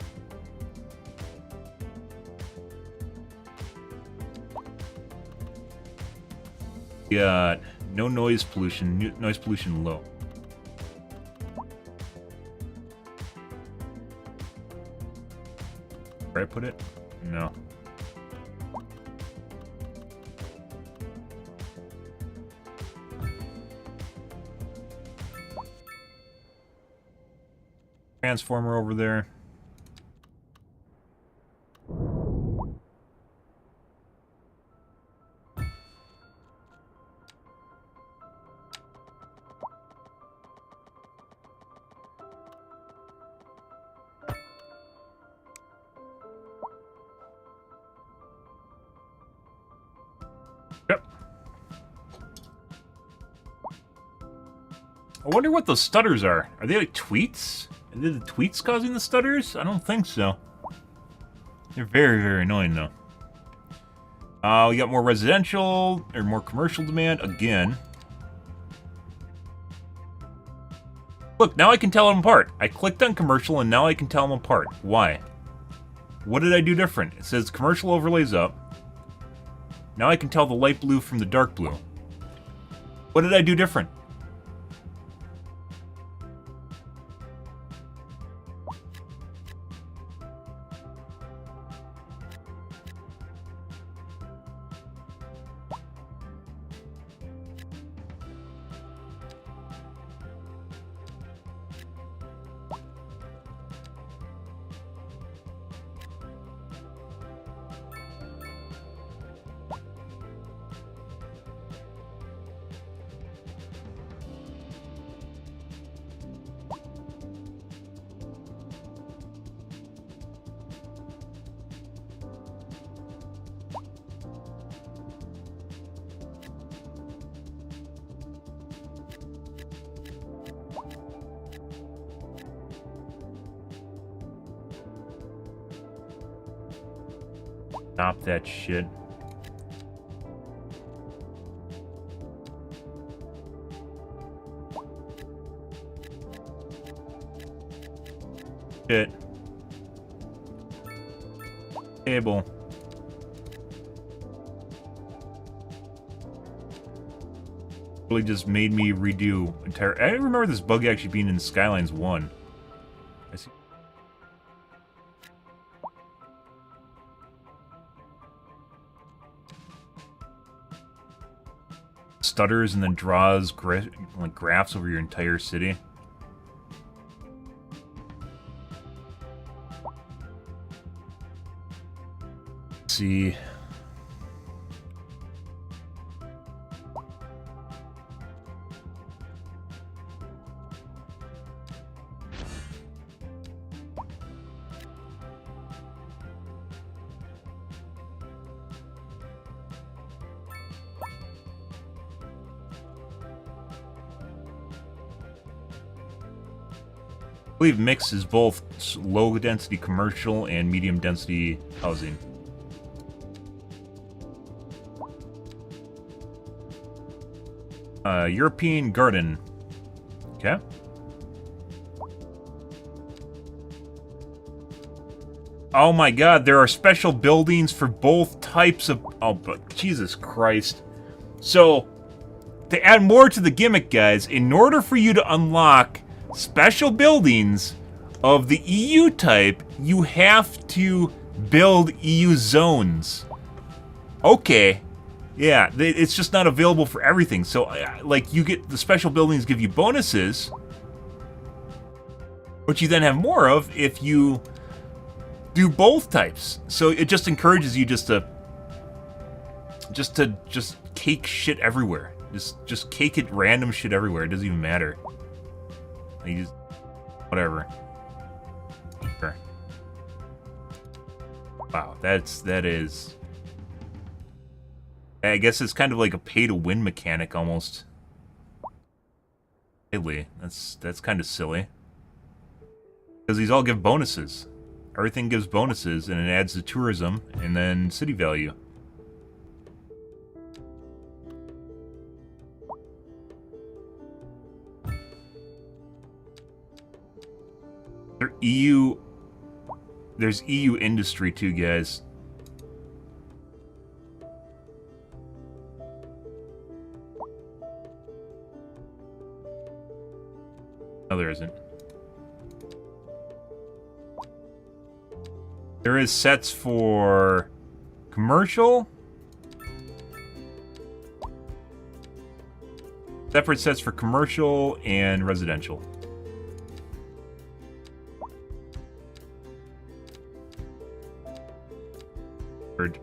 Speaker 1: Got no noise pollution. Noise pollution low. Where I put it? No. Transformer over there. Yep. I wonder what those stutters are. Are they like tweets? Are they the tweets causing the stutters? I don't think so. They're very, very annoying, though. We got more residential, or more commercial demand, again. Look, now I can tell them apart. I clicked on commercial, and now I can tell them apart. Why? What did I do different? It says commercial overlays up. Now I can tell the light blue from the dark blue. What did I do different? Stop that shit. Shit. Table. Really just made me redo entire. I didn't remember this bug actually being in Skylines 1. I see. Stutters and then draws like graphs over your entire city. Let's see. I believe mix is both low density commercial and medium density housing. European garden. Okay. Oh my god, there are special buildings for both types of... Oh, but Jesus Christ. So, to add more to the gimmick, guys, in order for you to unlock special buildings of the EU type, you have to build EU zones. Okay. Yeah, it's just not available for everything. So, like, you get the special buildings give you bonuses, which you then have more of if you do both types. So it just encourages you just cake shit everywhere. Just cake it random shit everywhere. It doesn't even matter. You just whatever. Sure. Wow, that is. I guess it's kind of like a pay-to-win mechanic almost. Lately, that's kind of silly. Because these all give bonuses. Everything gives bonuses, and it adds to tourism, and then city value. EU. There's EU industry too, guys. No, there isn't. There is sets for commercial. Separate sets for commercial and residential. Third.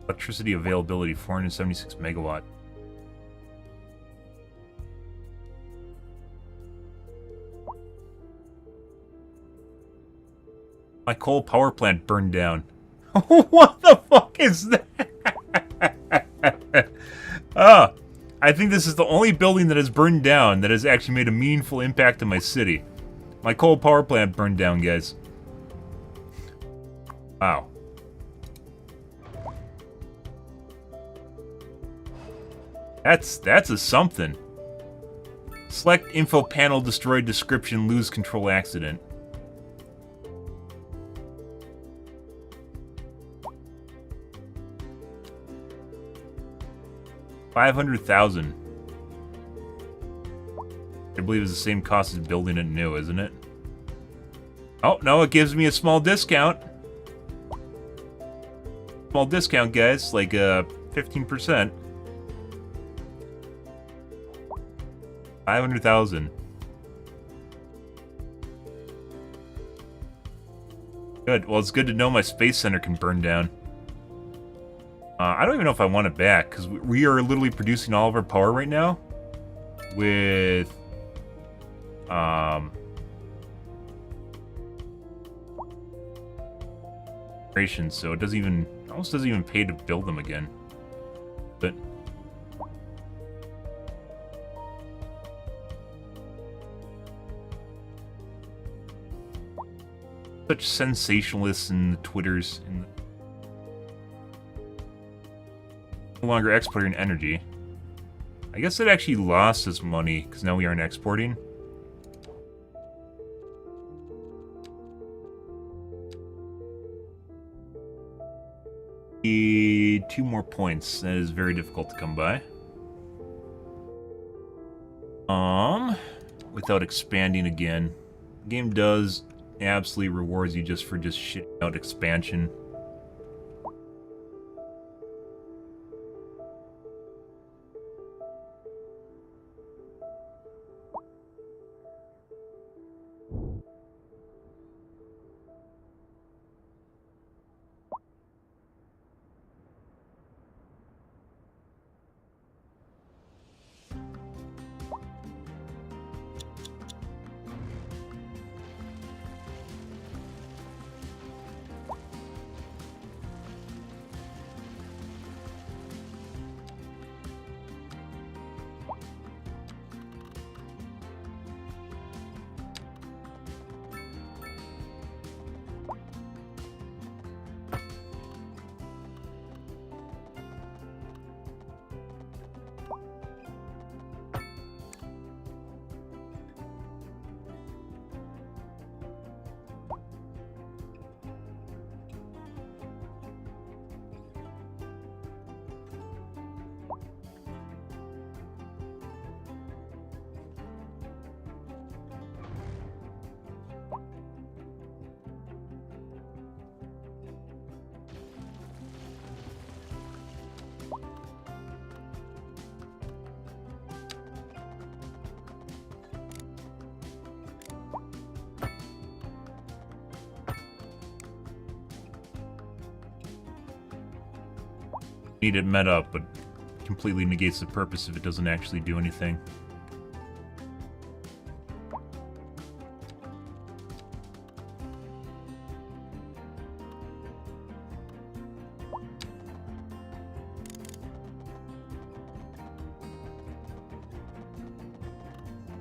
Speaker 1: Electricity availability 476 megawatt. My coal power plant burned down. What the fuck is that? I think this is the only building that has burned down that has actually made a meaningful impact in my city. My coal power plant burned down, guys. Wow. That's a something. Select info panel destroyed description lose control accident. $500,000. I believe it's the same cost as building it new, isn't it? Oh, no, it gives me a small discount. Small discount, guys, like 15%. 500,000. Good. Well, it's good to know my space center can burn down. I don't even know if I want it back, because we are literally producing all of our power right now with operations, so it almost doesn't even pay to build them again. But such sensationalists in the Twitters and no longer exporting energy. I guess it actually lost its money because now we aren't exporting. Two more points. That is very difficult to come by. Without expanding again. The game does absolutely rewards you just for shitting out expansion. Need it met up, but completely negates the purpose if it doesn't actually do anything.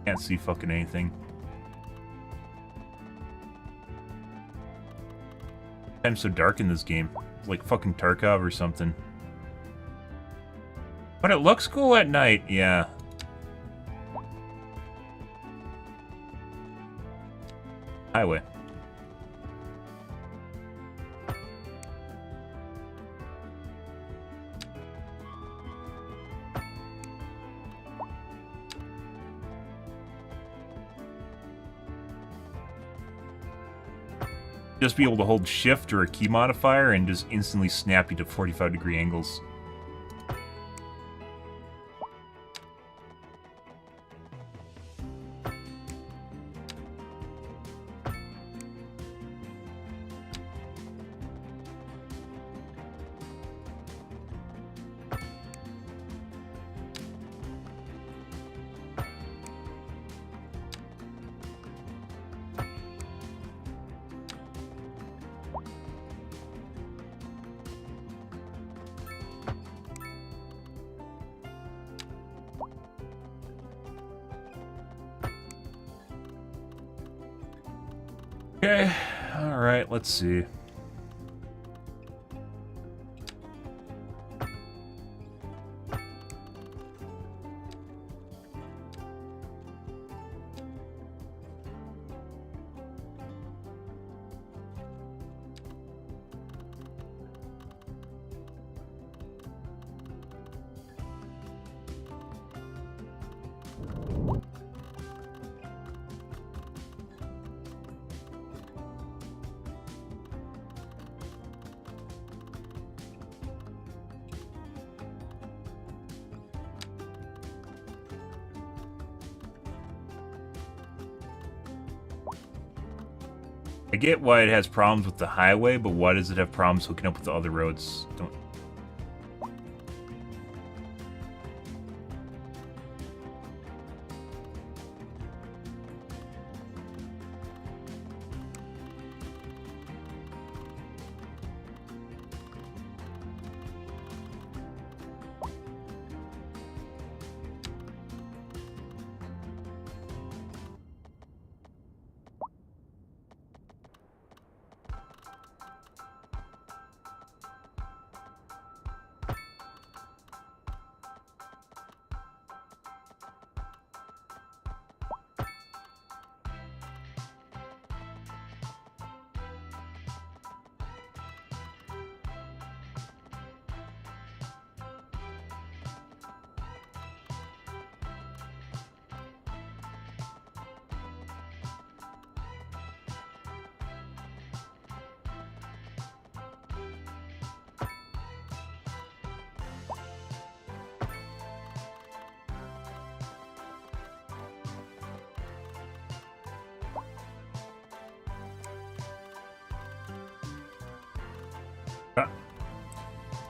Speaker 1: Can't see fucking anything. Time's so dark in this game. It's like fucking Tarkov or something. But it looks cool at night, yeah. Highway. Just be able to hold shift or a key modifier and just instantly snap you to 45-degree angles. Okay, alright, let's see. I get why it has problems with the highway, but why does it have problems hooking up with the other roads? Don't...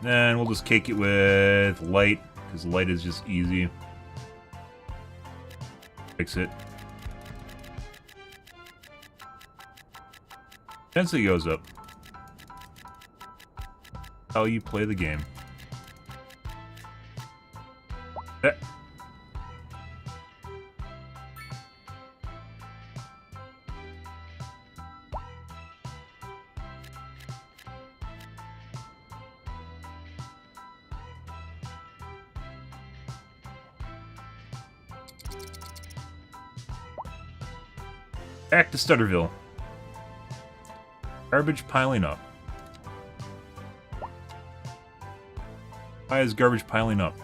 Speaker 1: Then we'll just cake it with light, because light is just easy. Fix it. Density goes up. How you play the game. Eh. Back to Stutterville. Garbage piling up. Why is garbage piling up?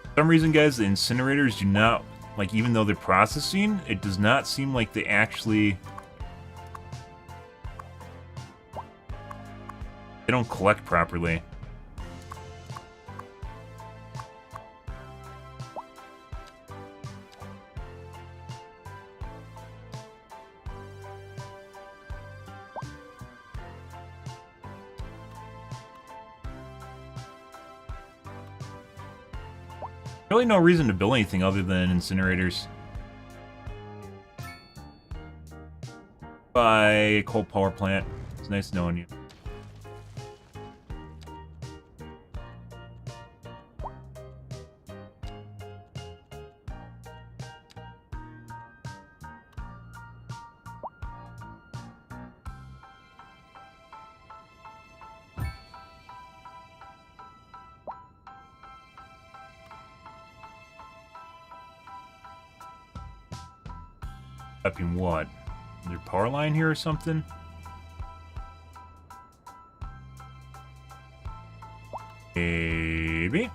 Speaker 1: For some reason, guys, the incinerators do not, like, even though they're processing, it does not seem like they actually... They don't collect properly. Really no reason to build anything other than incinerators. Bye, coal power plant. It's nice knowing you. Upping what? Is there a power line here or something? Maybe.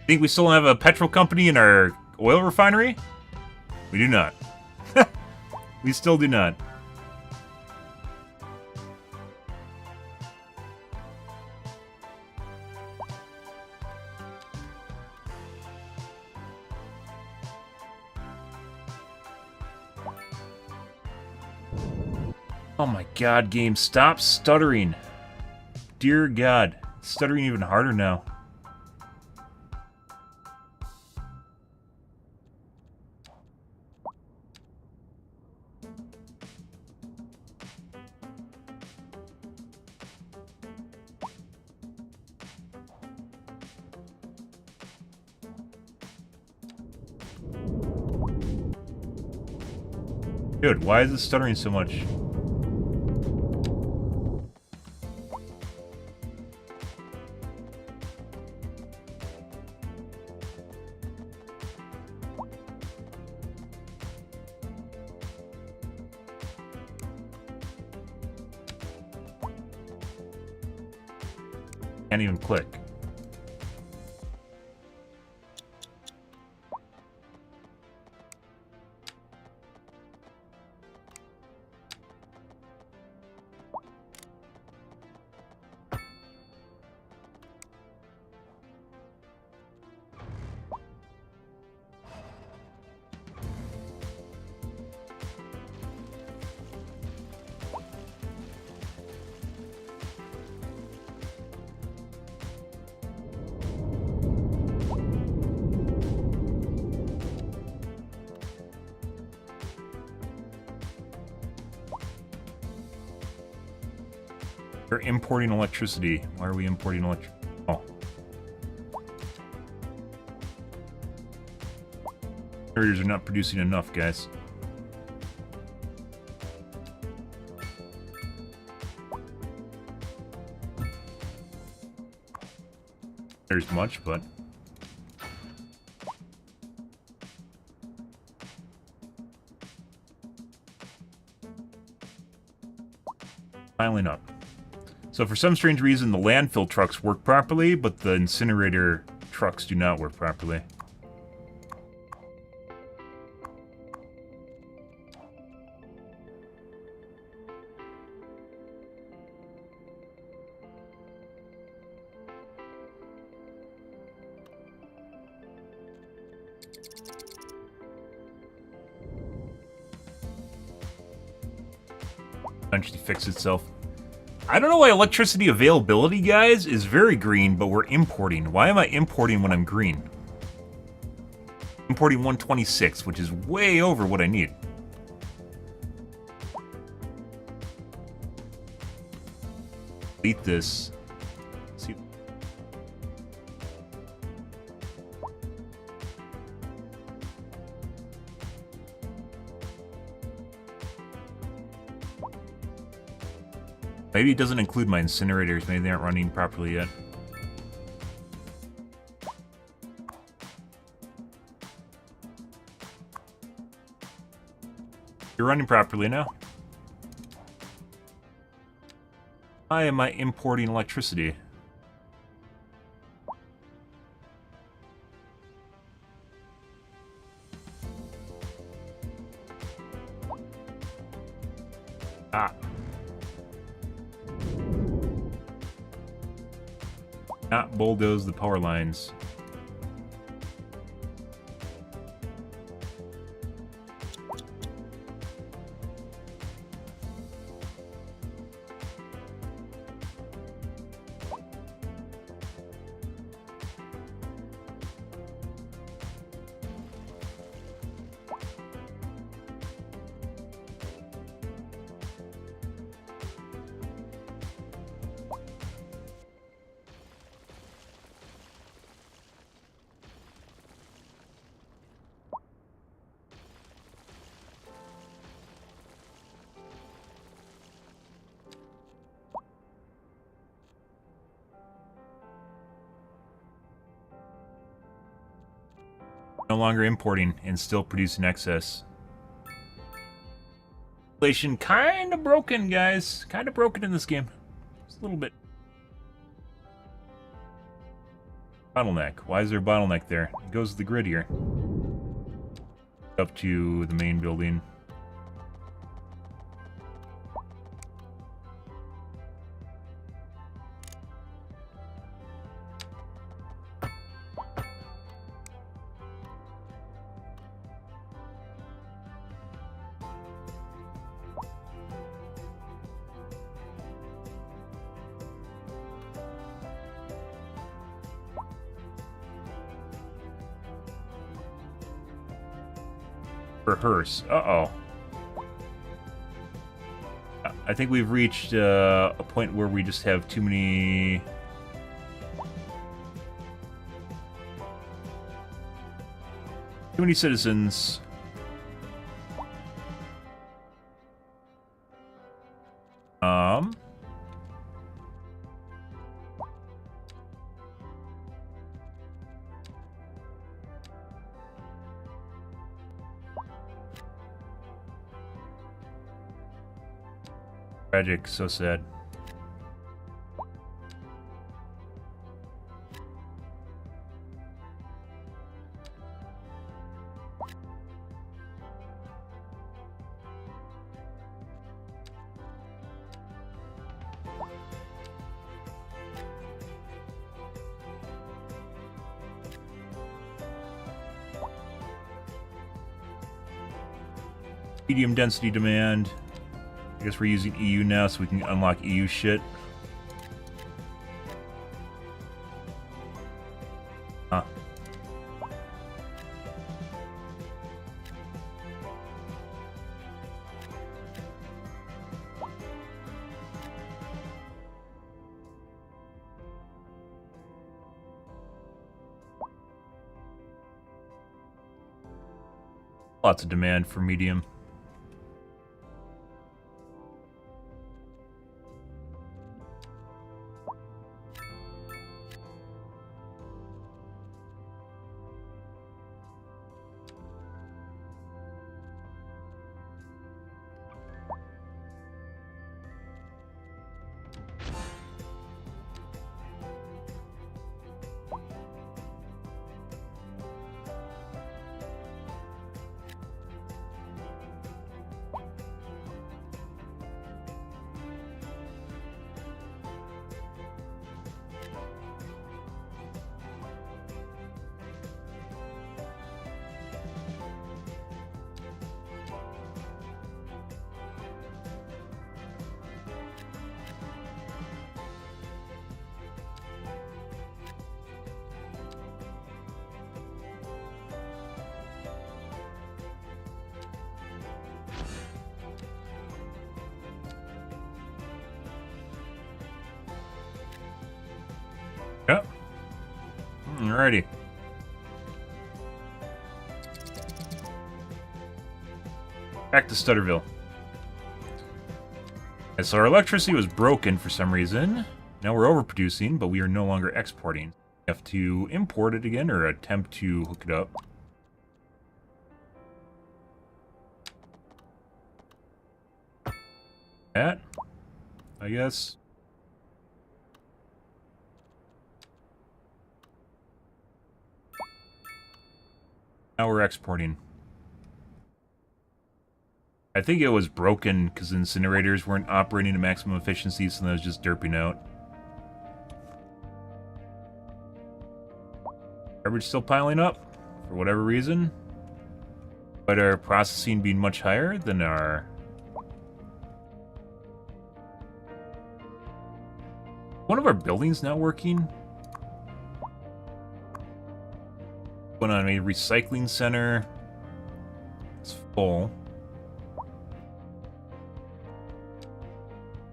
Speaker 1: Think we still have a petrol company in our oil refinery? We do not. We still do not. Oh my god, game, stop stuttering. Dear God, it's stuttering even harder now. Dude, why is it stuttering so much? Can't even click. We're importing electricity. Why are we importing electricity? Oh. Carriers are not producing enough, guys. There's much, but... Finally not. So for some strange reason, the landfill trucks work properly, but the incinerator trucks do not work properly. Eventually fix itself. I don't know why electricity availability, guys, is very green, but we're importing. Why am I importing when I'm green? Importing 126, which is way over what I need. Delete this. See. Maybe it doesn't include my incinerators. Maybe they aren't running properly yet. You're running properly now. Why am I importing electricity? Ah. Not bulldoze the power lines. No longer importing and still producing excess. Inflation kind of broken, guys. Kind of broken in this game. Just a little bit. Bottleneck. Why is there a bottleneck there? It goes to the grid here. Up to the main building. Rehearse. Uh-oh. I think we've reached a point where we just have too many... Too many citizens. Tragic, so sad. Medium density demand. I guess we're using EU now so we can unlock EU shit. Huh. Lots of demand for medium. Yep. Alrighty. Back to Stutterville. And so our electricity was broken for some reason. Now we're overproducing, but we are no longer exporting. We have to import it again or attempt to hook it up. That, I guess. Now we're exporting. I think it was broken because the incinerators weren't operating at maximum efficiency, so that was just derping out. Garbage still piling up for whatever reason. But our processing being much higher than our... One of our buildings not working. Going on a recycling center. It's full.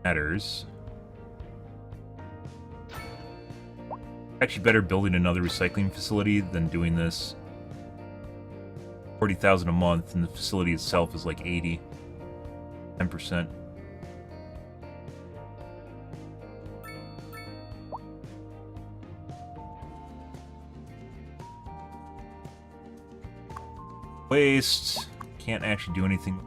Speaker 1: Matters. Actually better building another recycling facility than doing this. 40,000 a month, and the facility itself is like 80. 10%. Waste. Can't actually do anything.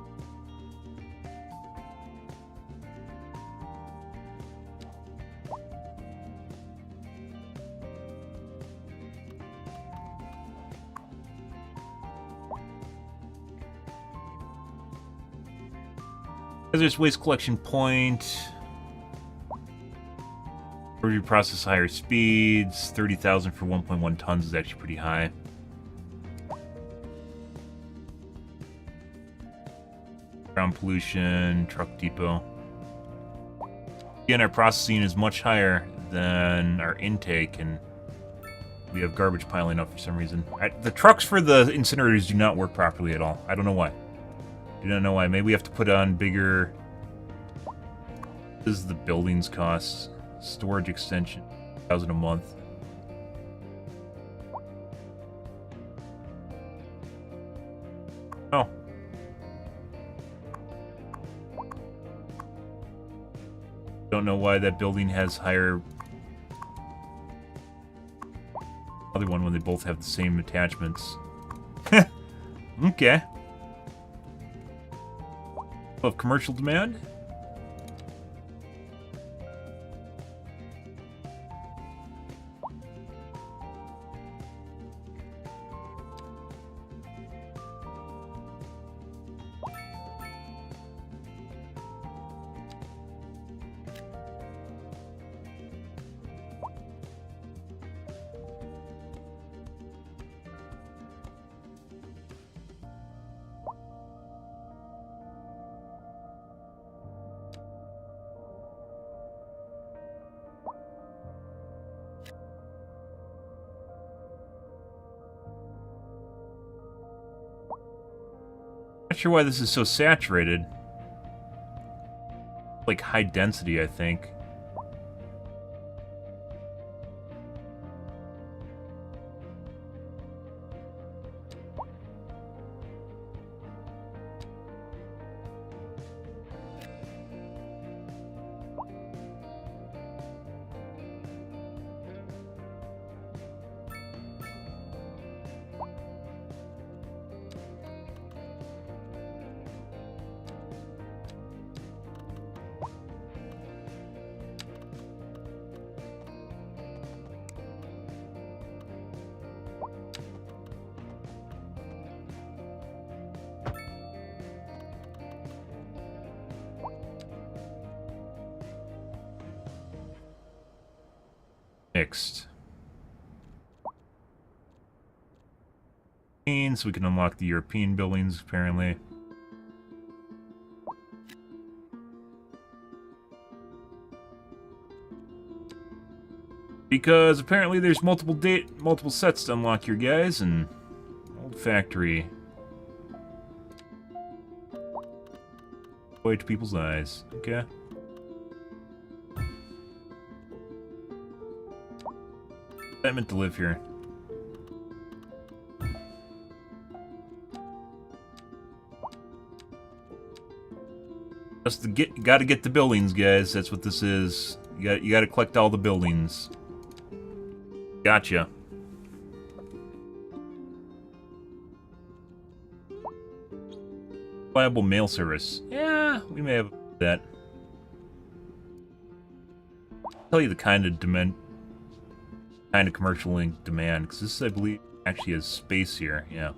Speaker 1: There's waste collection point. Review process higher speeds. 30,000 for 1.1 tons is actually pretty high. Ground pollution, truck depot. Again, our processing is much higher than our intake, and we have garbage piling up for some reason. The trucks for the incinerators do not work properly at all. I don't know why. Do not know why. Maybe we have to put on bigger... This is the buildings cost. Storage extension, 1,000 a month. Oh. Don't know why that building has higher... Other one when they both have the same attachments. Okay. Of commercial demand? Not sure why this is so saturated. Like high density, I think. Mixed. So we can unlock the European buildings, apparently. Because apparently there's multiple sets to unlock here, guys, and old factory. Way to people's eyes. Okay. I meant to live here. Just to gotta get the buildings, guys. That's what this is. You gotta collect all the buildings. Gotcha. Viable mail service. Yeah, we may have that. I'll tell you the kind of commercial link demand, because this, I believe, actually has space here. Yeah.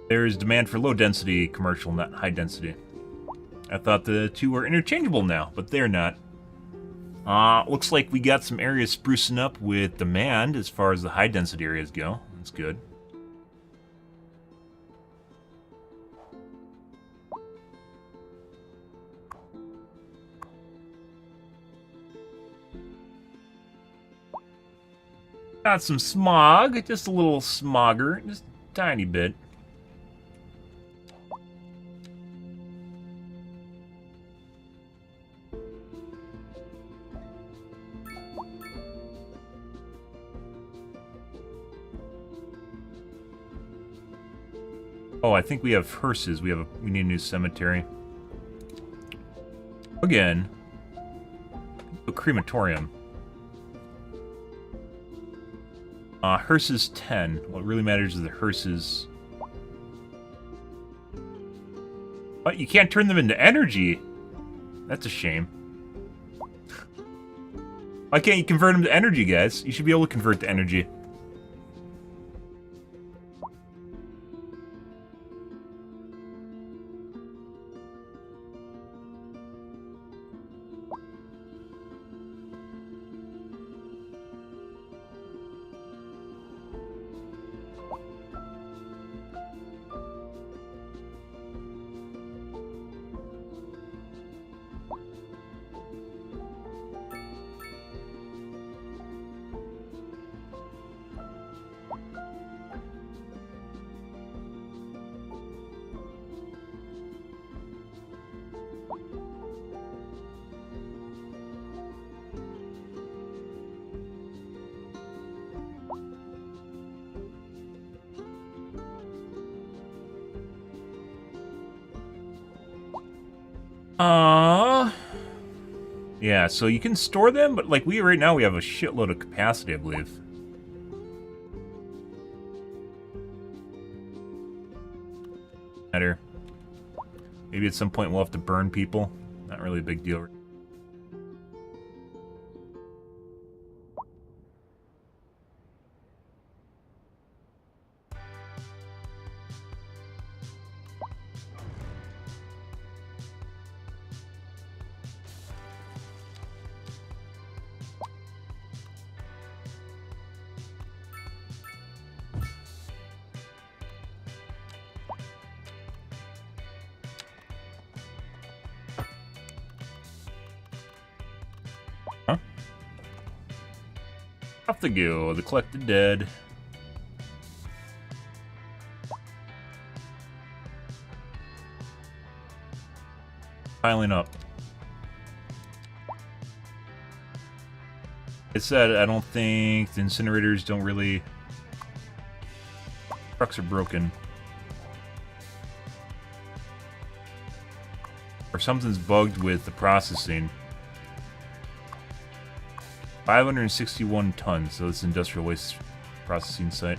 Speaker 1: There is demand for low density commercial, not high density. I thought the two were interchangeable now, but they're not. Looks like we got some areas sprucing up with demand as far as the high density areas go. That's good. Got some smog, just a little smogger, just a tiny bit. Oh, I think we have hearses. We need a new cemetery. Again, a crematorium. Hearses 10. What really matters is the hearses. But you can't turn them into energy. That's a shame. Why can't you convert them to energy, guys? You should be able to convert to energy. Yeah, so you can store them, but like right now we have a shitload of capacity, I believe. Matter. Maybe at some point we'll have to burn people. Not really a big deal. Off the go, the collected dead. Piling up. It said I don't think the incinerators don't really... Trucks are broken. Or something's bugged with the processing. 561 tons, so this is industrial waste processing site.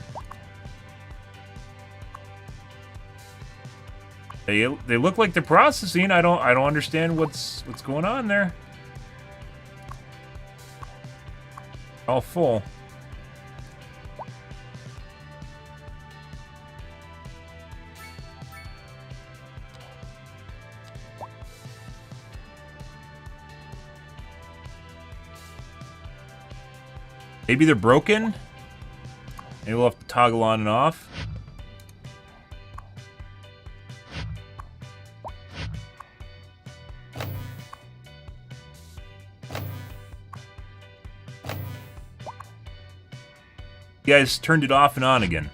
Speaker 1: They look like they're processing. I don't understand what's going on there. All full. Maybe they're broken. Maybe we'll have to toggle on and off. You guys turned it off and on again.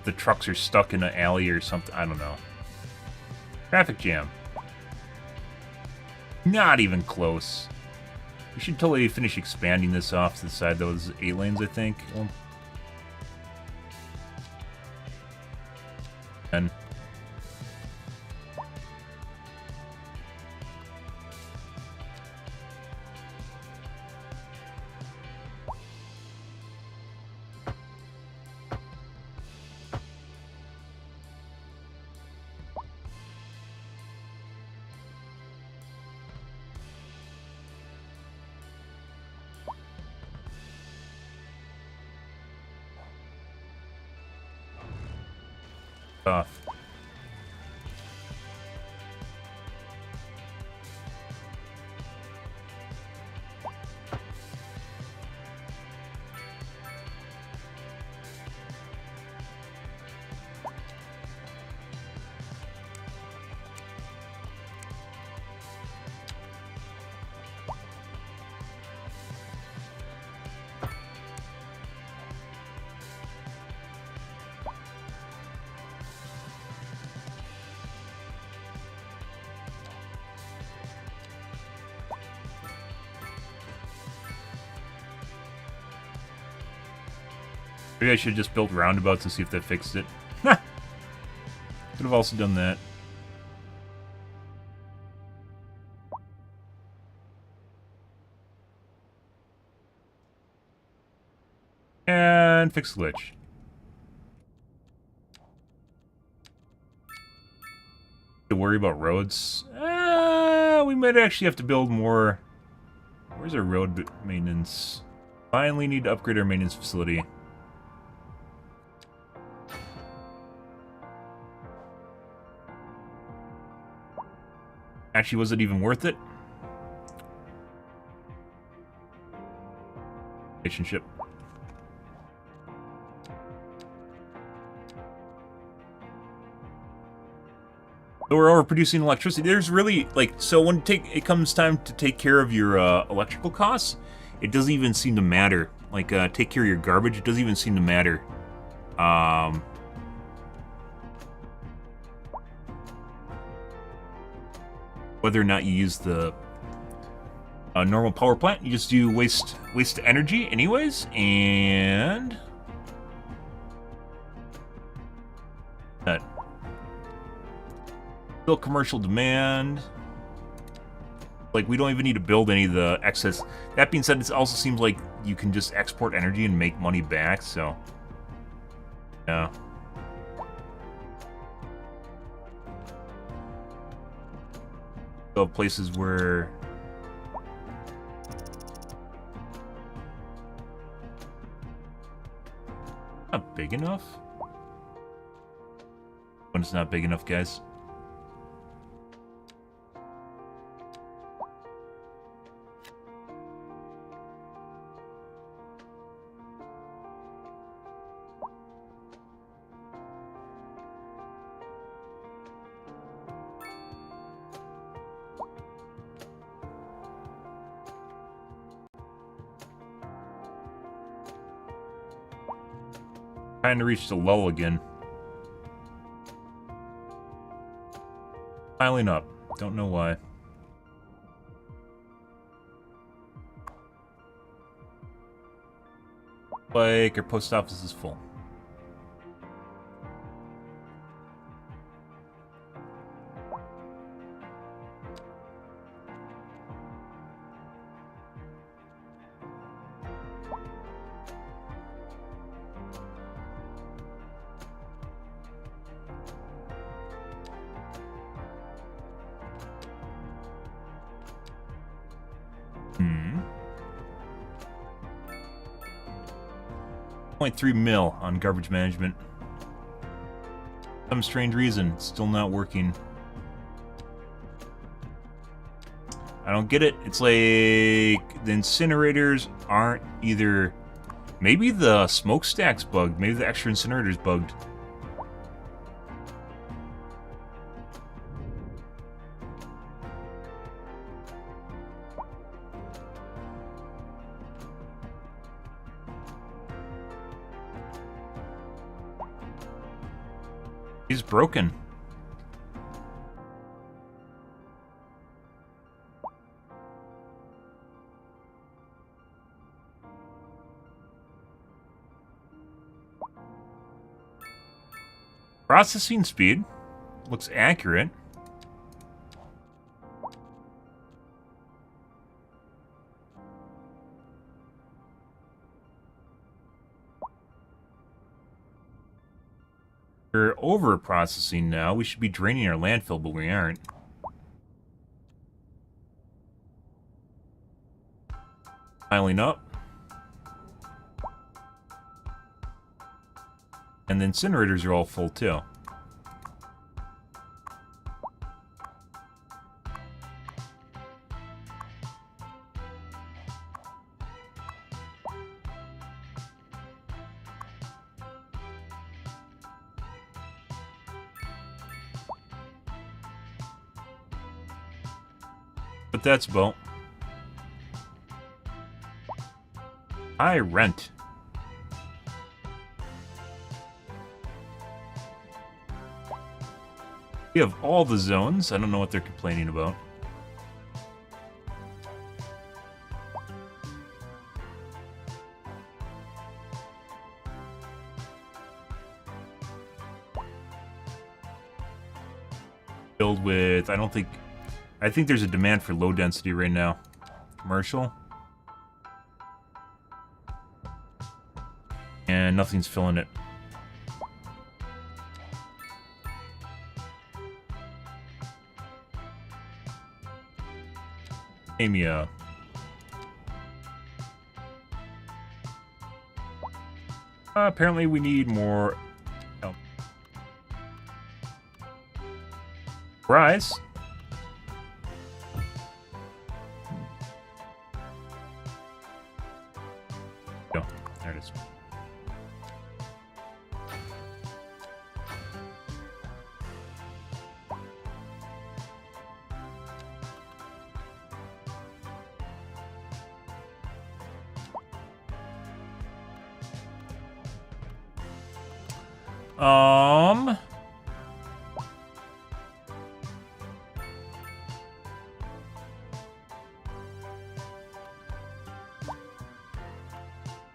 Speaker 1: The trucks are stuck in an alley or something. I don't know. Traffic jam. Not even close. We should totally finish expanding this off to the side. Those 8 lanes, I think. Well, And off. Maybe I should have just built roundabouts to see if that fixed it. Could have also done that. And fix the glitch. To worry about roads. We might actually have to build more. Where's our road maintenance? Finally need to upgrade our maintenance facility. Actually, was it even worth it? Relationship. So we're overproducing electricity. There's really, like, so when it comes time to take care of your electrical costs, it doesn't even seem to matter. Like, take care of your garbage, it doesn't even seem to matter. Whether or not you use the normal power plant, you just do waste energy anyways, and that still commercial demand. Like, we don't even need to build any of the excess. That being said, it also seems like you can just export energy and make money back, so yeah. Places where not big enough. When it's not big enough, guys. Trying to reach the lull again. Piling up. Don't know why. Like, our post office is full. $0.3 mil on garbage management. Some strange reason, it's still not working. I don't get it. It's like the incinerators aren't either. Maybe the smokestack's bugged. Maybe the extra incinerator's bugged. He's broken. Processing speed looks accurate. We're over processing now. We should be draining our landfill, but we aren't. Piling up. And the incinerators are all full too. But that's about. I rent. We have all the zones. I don't know what they're complaining about. Filled with, I think there's a demand for low density right now. Commercial. And nothing's filling it. Amia. Apparently we need more. Oh. Rise. Go. There it is.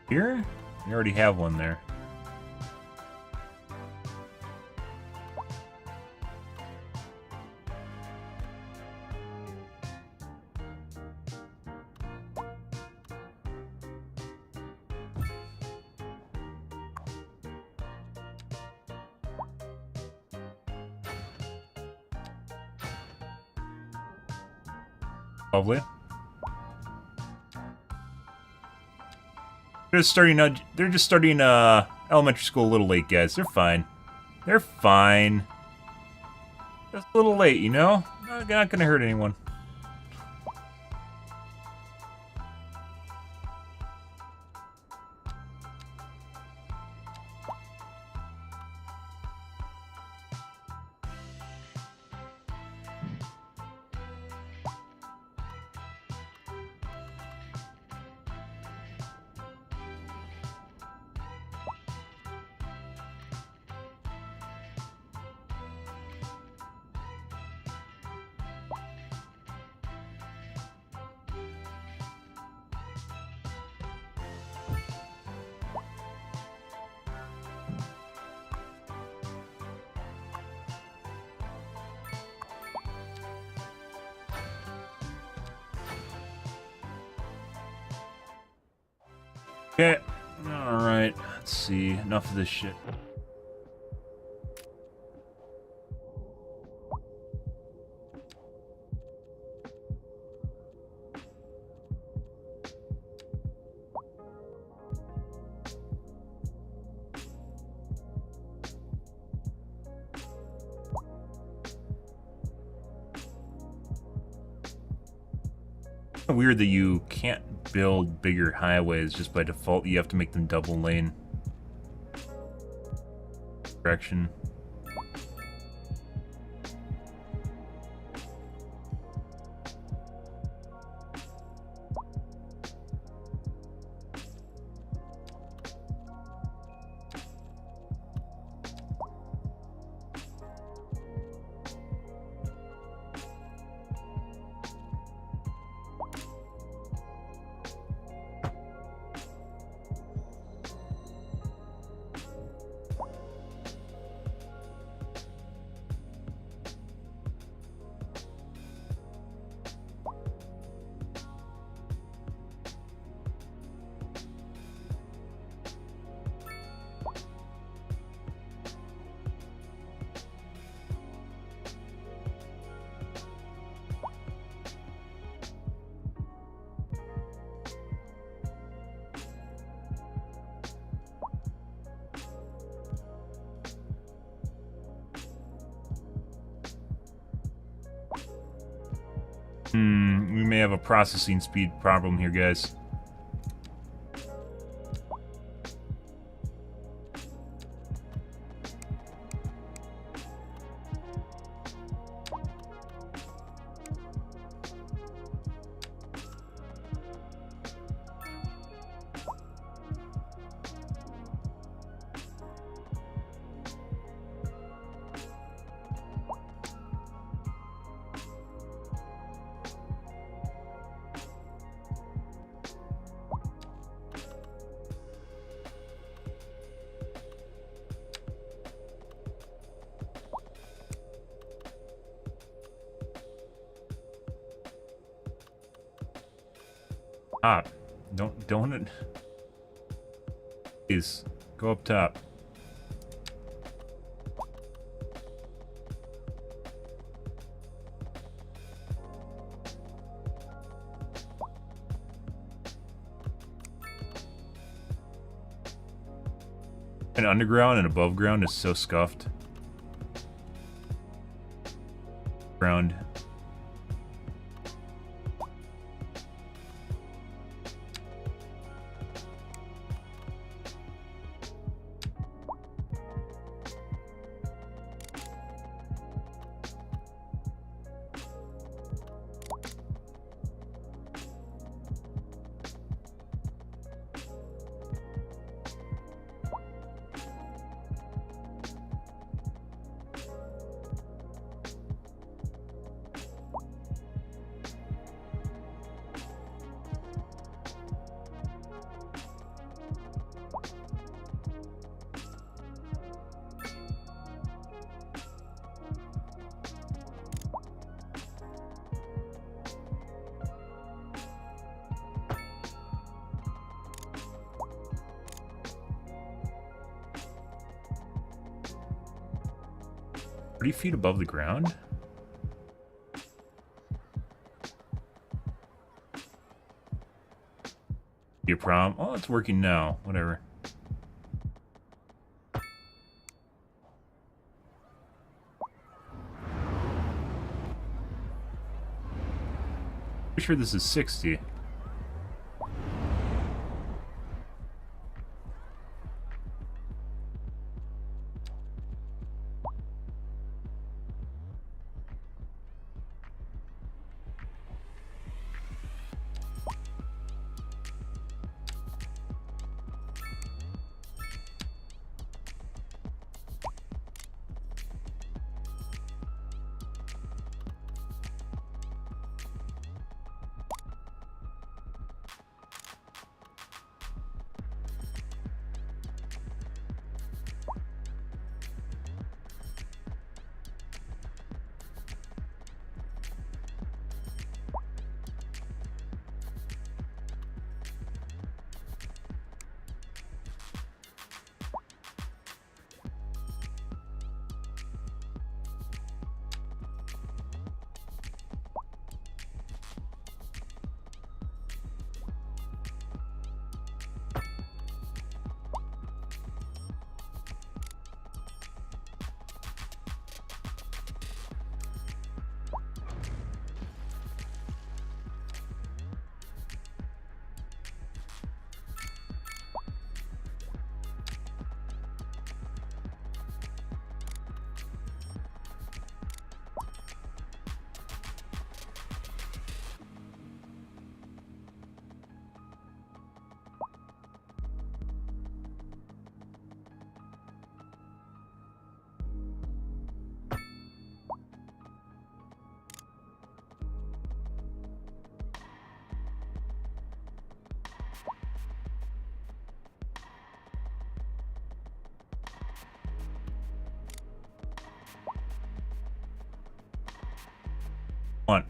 Speaker 1: Here? We already have one there. Lovely. They're just starting elementary school a little late, guys. They're fine. They're fine. Just a little late, you know? Not gonna hurt anyone. Okay. Alright. Let's see. Enough of this shit. Weird that you can't build bigger highways just by default. You have to make them double lane. Correction. We may have a processing speed problem here, guys. Top. Don't it? Please go up top. And underground and above ground is so scuffed. Ground. Feet above the ground? Your prom? Oh, it's working now. Whatever. Pretty sure this is 60.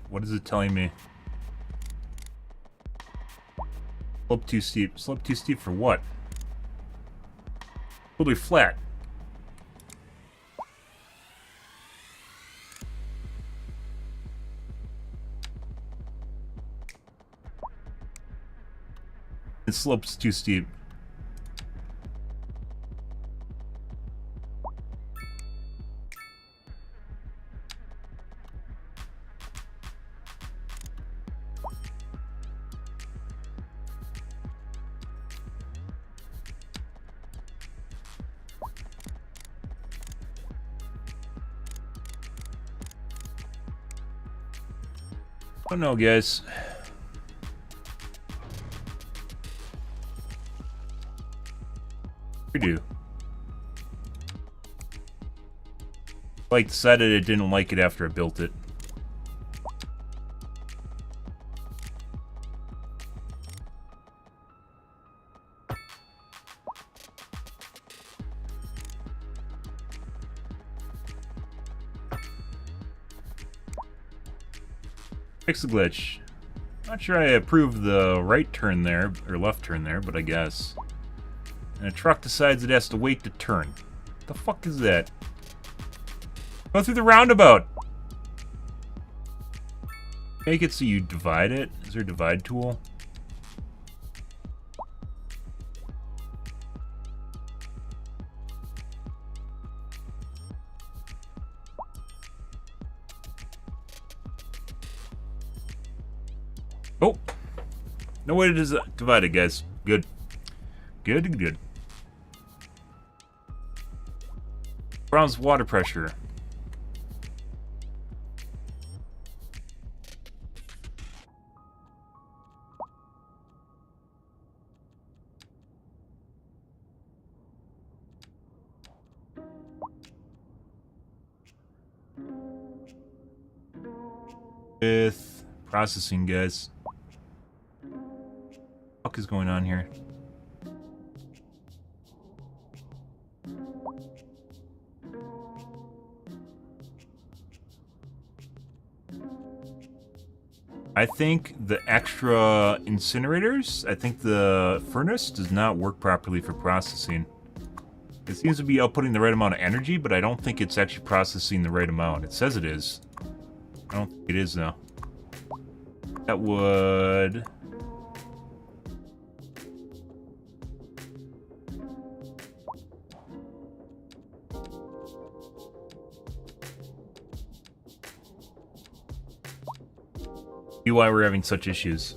Speaker 1: What is it telling me? Slope too steep. Slope too steep for what? Totally flat. The slope's too steep. Don't know, guys. We do. Like, decided I didn't like it after I built it. Fix the glitch. Not sure I approve the right turn there, or left turn there, but I guess. And a truck decides it has to wait to turn. What the fuck is that? Go through the roundabout! Make it so you divide it. Is there a divide tool? Oh! No way to divide it, guys. Good. Good, good. Brown's water pressure. With processing, guys. What the fuck is going on here? I think the extra incinerators, I think the furnace does not work properly for processing. It seems to be outputting the right amount of energy, but I don't think it's actually processing the right amount. It says it is. I don't think it is, though. That would... be why we're having such issues.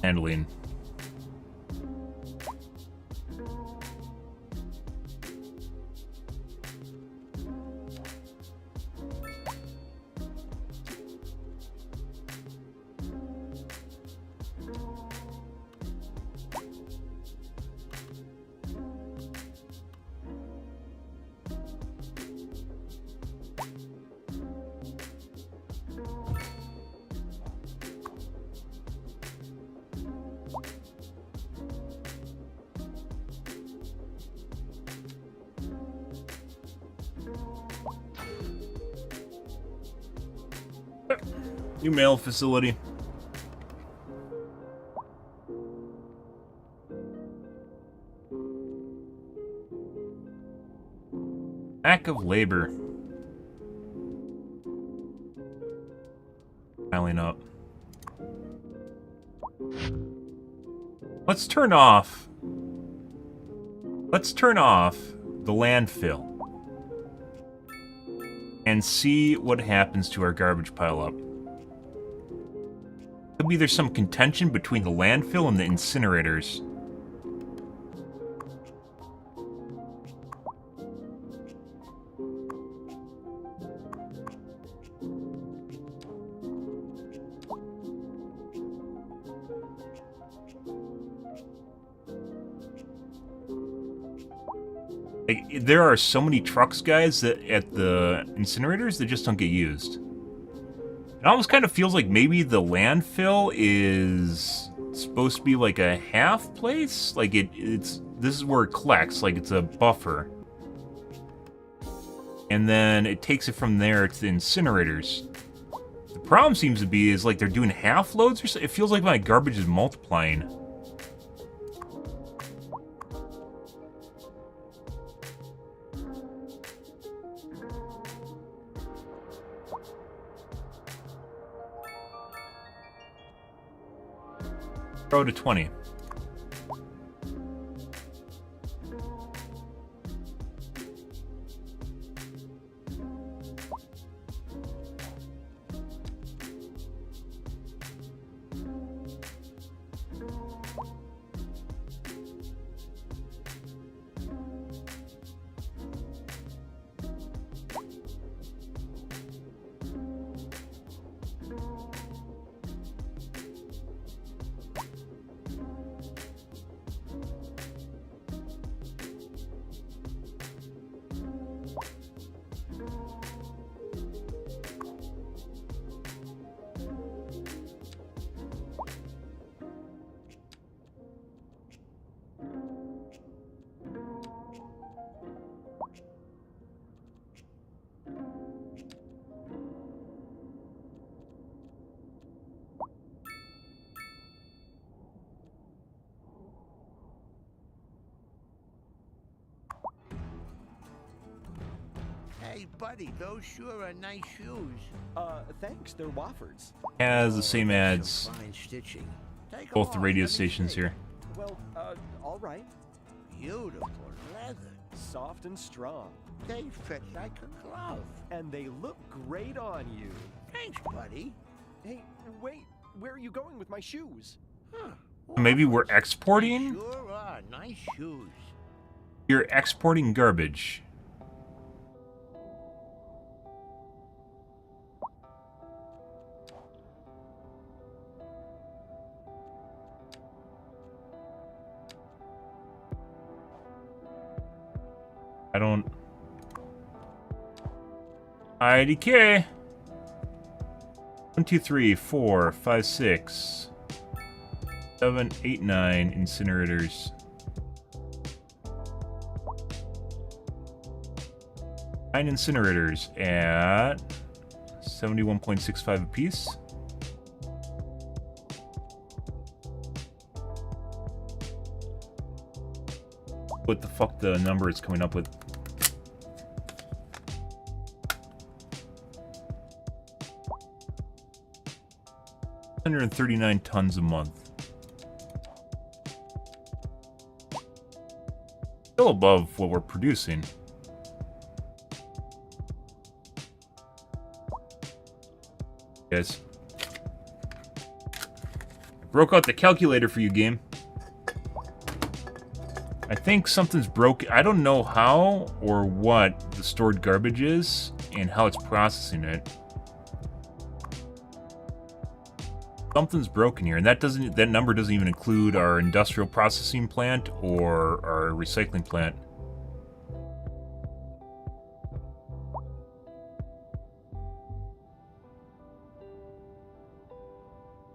Speaker 1: Handling. New mail facility. Lack of labor. Piling up. Let's turn off the landfill and see what happens to our garbage pile up. Could be there's some contention between the landfill and the incinerators. Like, there are so many trucks, guys, that at the incinerators that just don't get used. It almost kind of feels like maybe the landfill is supposed to be like a half place. Like this is where it collects, like it's a buffer. And then it takes it from there to the incinerators. The problem seems to be is like they're doing half loads or so. It feels like my garbage is multiplying. Throw to 20.
Speaker 2: Hey, buddy, those sure are nice shoes.
Speaker 3: Thanks. They're Wofford's.
Speaker 1: Has the same ads.
Speaker 2: Some fine stitching. Take 'em
Speaker 1: Both the
Speaker 2: off,
Speaker 1: radio
Speaker 2: let me
Speaker 1: stations
Speaker 2: see.
Speaker 1: here.
Speaker 3: Well, all right.
Speaker 2: Beautiful leather.
Speaker 3: Soft and strong.
Speaker 2: They fit like a glove.
Speaker 3: And they look great on you.
Speaker 2: Thanks, buddy.
Speaker 3: Hey, wait. Where are you going with my shoes?
Speaker 2: Huh.
Speaker 1: Maybe we're
Speaker 2: They
Speaker 1: exporting?
Speaker 2: sure are nice shoes.
Speaker 1: You're exporting garbage. I don't... IDK. 1, 2, 3, 4, 5, 6, 7, 8, 9 incinerators. 9 incinerators at 71.65 apiece. What the fuck the number is coming up with? $139 tons a month. Still above what we're producing. Guys. I broke out the calculator for you, game. I think something's broken. I don't know how or what the stored garbage is and how it's processing it. Something's broken here, and that number doesn't even include our industrial processing plant or our recycling plant.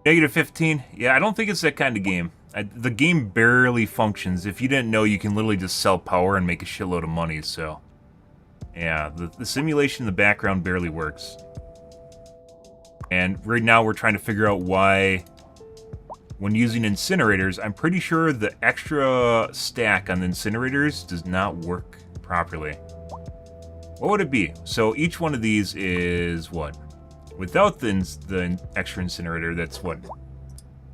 Speaker 1: -15? Yeah, I don't think it's that kind of game. The game barely functions. If you didn't know, you can literally just sell power and make a shitload of money, so... Yeah, the simulation in the background barely works. And right now we're trying to figure out why, when using incinerators, I'm pretty sure the extra stack on the incinerators does not work properly. What would it be? So each one of these is what? Without the extra incinerator, that's what?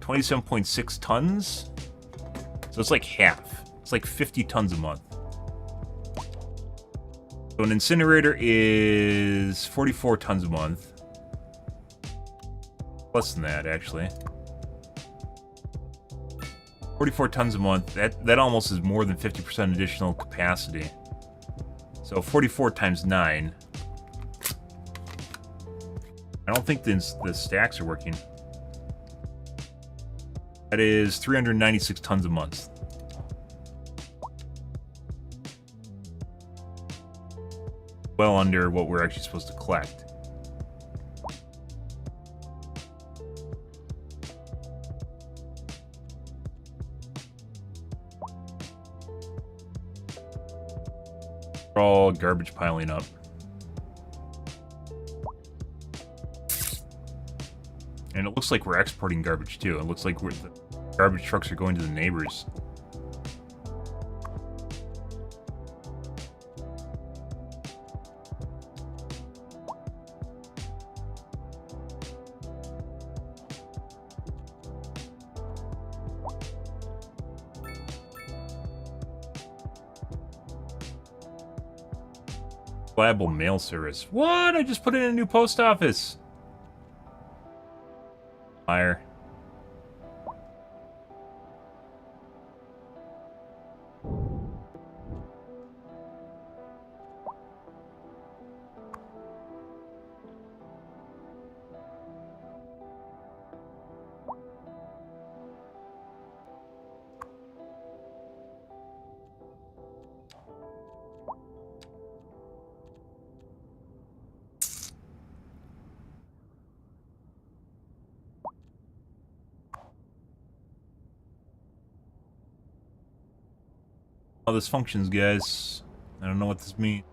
Speaker 1: 27.6 tons? So it's like half. It's like 50 tons a month. So an incinerator is 44 tons a month. Less than that, actually. 44 tons a month. That almost is more than 50% additional capacity. So 44 times 9. I don't think the stacks are working. That is 396 tons a month. Well under what we're actually supposed to collect. All garbage piling up. And it looks like we're exporting garbage too. It looks like the garbage trucks are going to the neighbors. Reliable mail service. What? I just put in a new post office. Liar. How this functions, guys. I don't know what this means.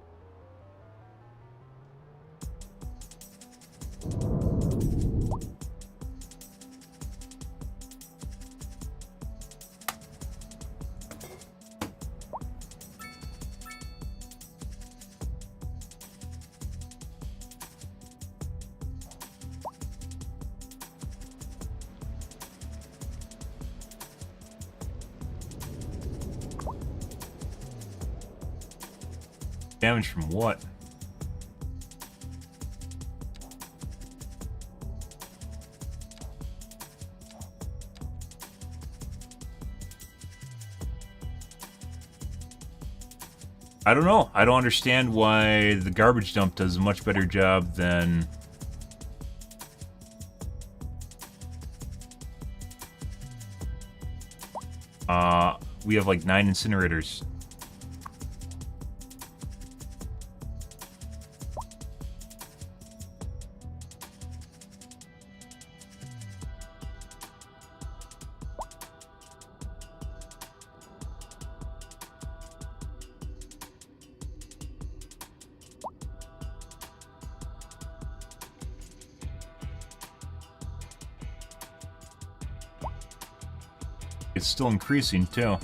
Speaker 1: damage from what? I don't know. I don't understand why the garbage dump does a much better job than... we have like 9 incinerators. It's still increasing too.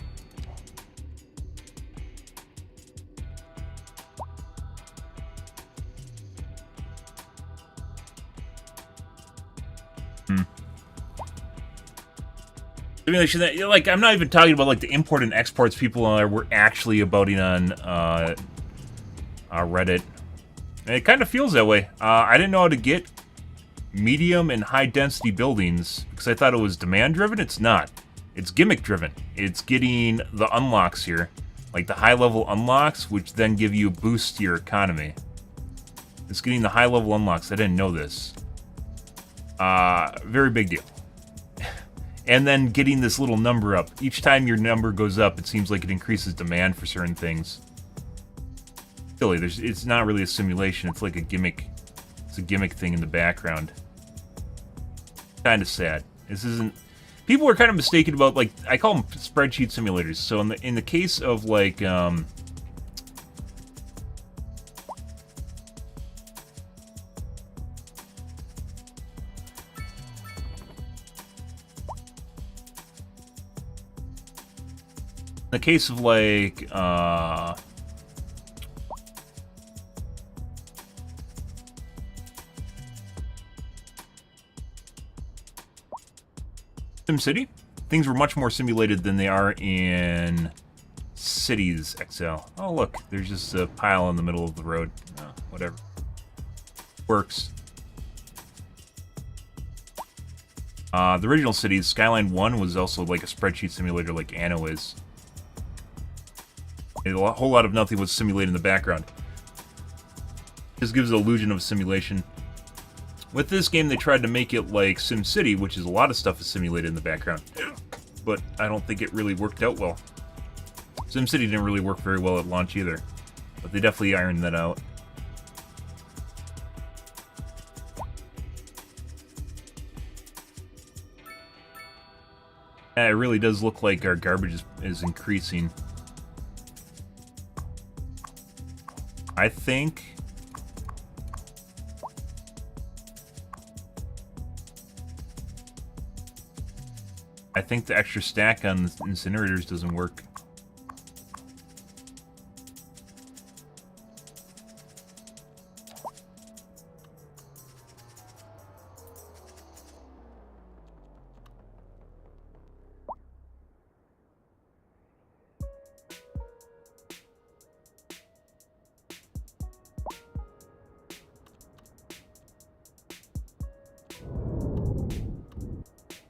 Speaker 1: Simulation that, like, I'm not even talking about like the import and exports people were actually abouting on Reddit. And it kind of feels that way. I didn't know how to get medium and high density buildings because I thought it was demand driven. It's not. It's gimmick driven. It's getting the unlocks here, like the high level unlocks, which then give you a boost to your economy. It's getting the high level unlocks. I didn't know this. Very big deal. And then getting this little number up. Each time your number goes up, it seems like it increases demand for certain things. Silly. It's not really a simulation. It's like a gimmick. It's a gimmick thing in the background. Kind of sad. This isn't... People are kind of mistaken about, like, I call them spreadsheet simulators. So in the case of, like, the case of, like, SimCity, things were much more simulated than they are in Cities XL. Oh, look, there's just a pile in the middle of the road. Oh, whatever. Works. The original Cities, Skyline 1, was also like a spreadsheet simulator like Anno is. A whole lot of nothing was simulated in the background. This gives the illusion of simulation. With this game, they tried to make it like SimCity, which is a lot of stuff is simulated in the background. But I don't think it really worked out well. SimCity didn't really work very well at launch either. But they definitely ironed that out. Yeah, it really does look like our garbage is increasing. I think the extra stack on the incinerators doesn't work.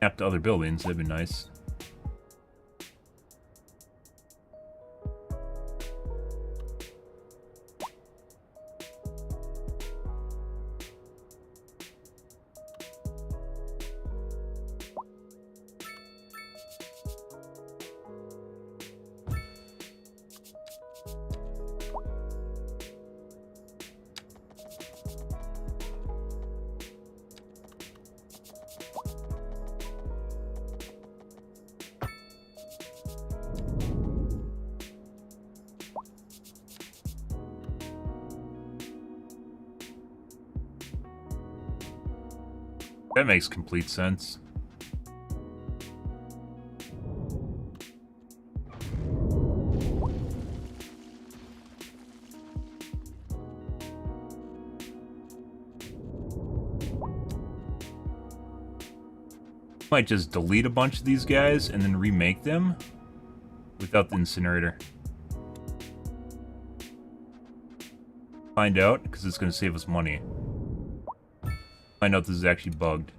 Speaker 1: Map to other buildings, that'd be nice. That makes complete sense. Might just delete a bunch of these guys and then remake them without the incinerator. Find out, because it's going to save us money. Find out this is actually bugged.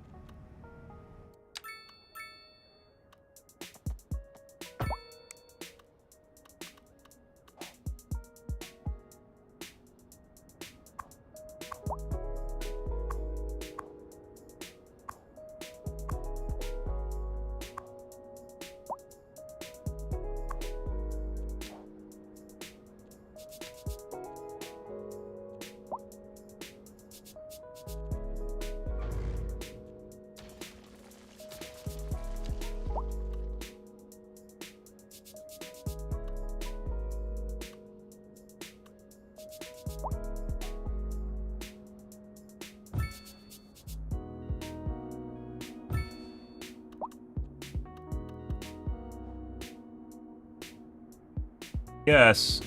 Speaker 1: Yes.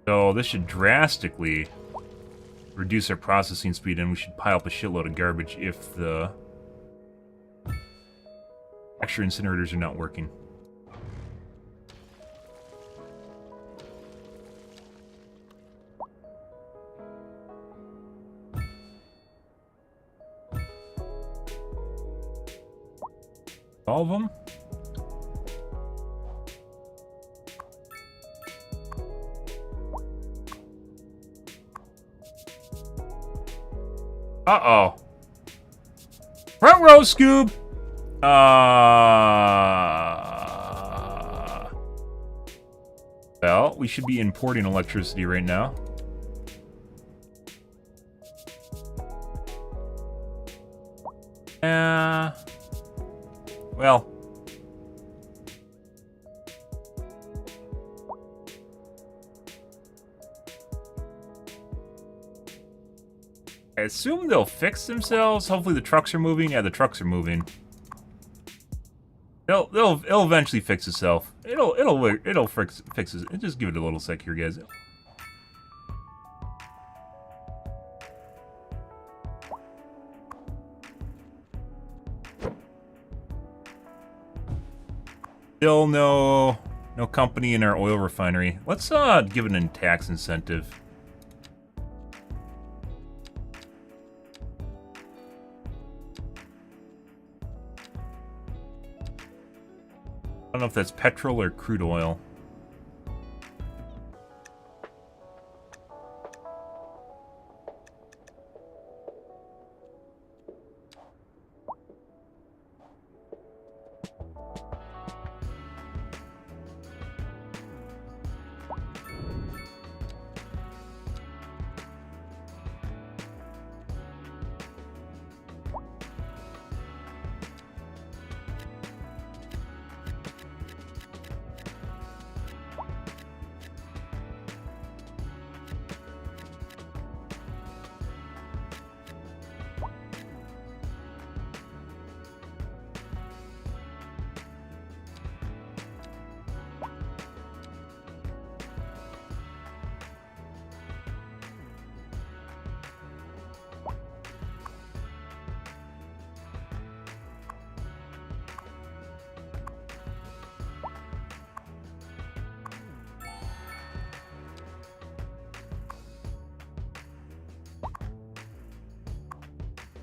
Speaker 1: So this should drastically reduce our processing speed, and we should pile up a shitload of garbage if the extra incinerators are not working. All of them? Uh-oh. Front row, Scoob! Well, we should be importing electricity right now. Well. I assume they'll fix themselves. Hopefully the trucks are moving. Yeah, the trucks are moving. It'll eventually fix itself. It'll fix it. Just give it a little sec here, guys. Still no company in our oil refinery. Let's give it a tax incentive. I don't know if that's petrol or crude oil.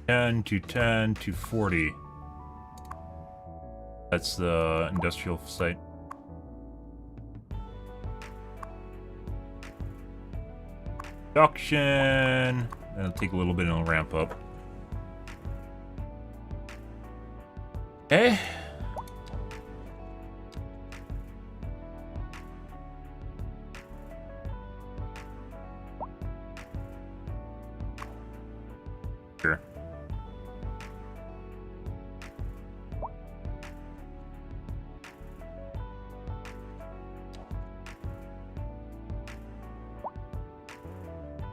Speaker 1: $10 to $10 to $40. That's the industrial site. Production. That'll take a little bit and it'll ramp up. Okay. Sure.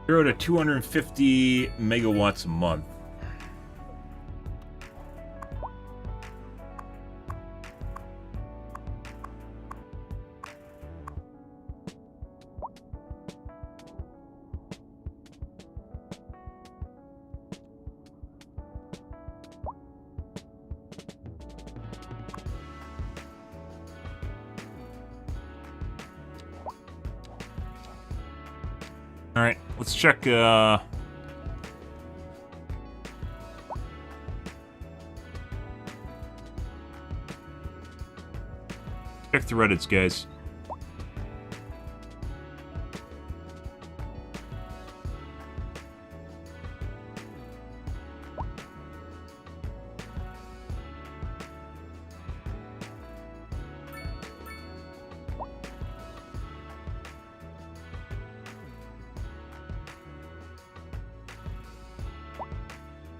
Speaker 1: 0 to 250 megawatts a month. Alright, let's check, check the Reddits, guys.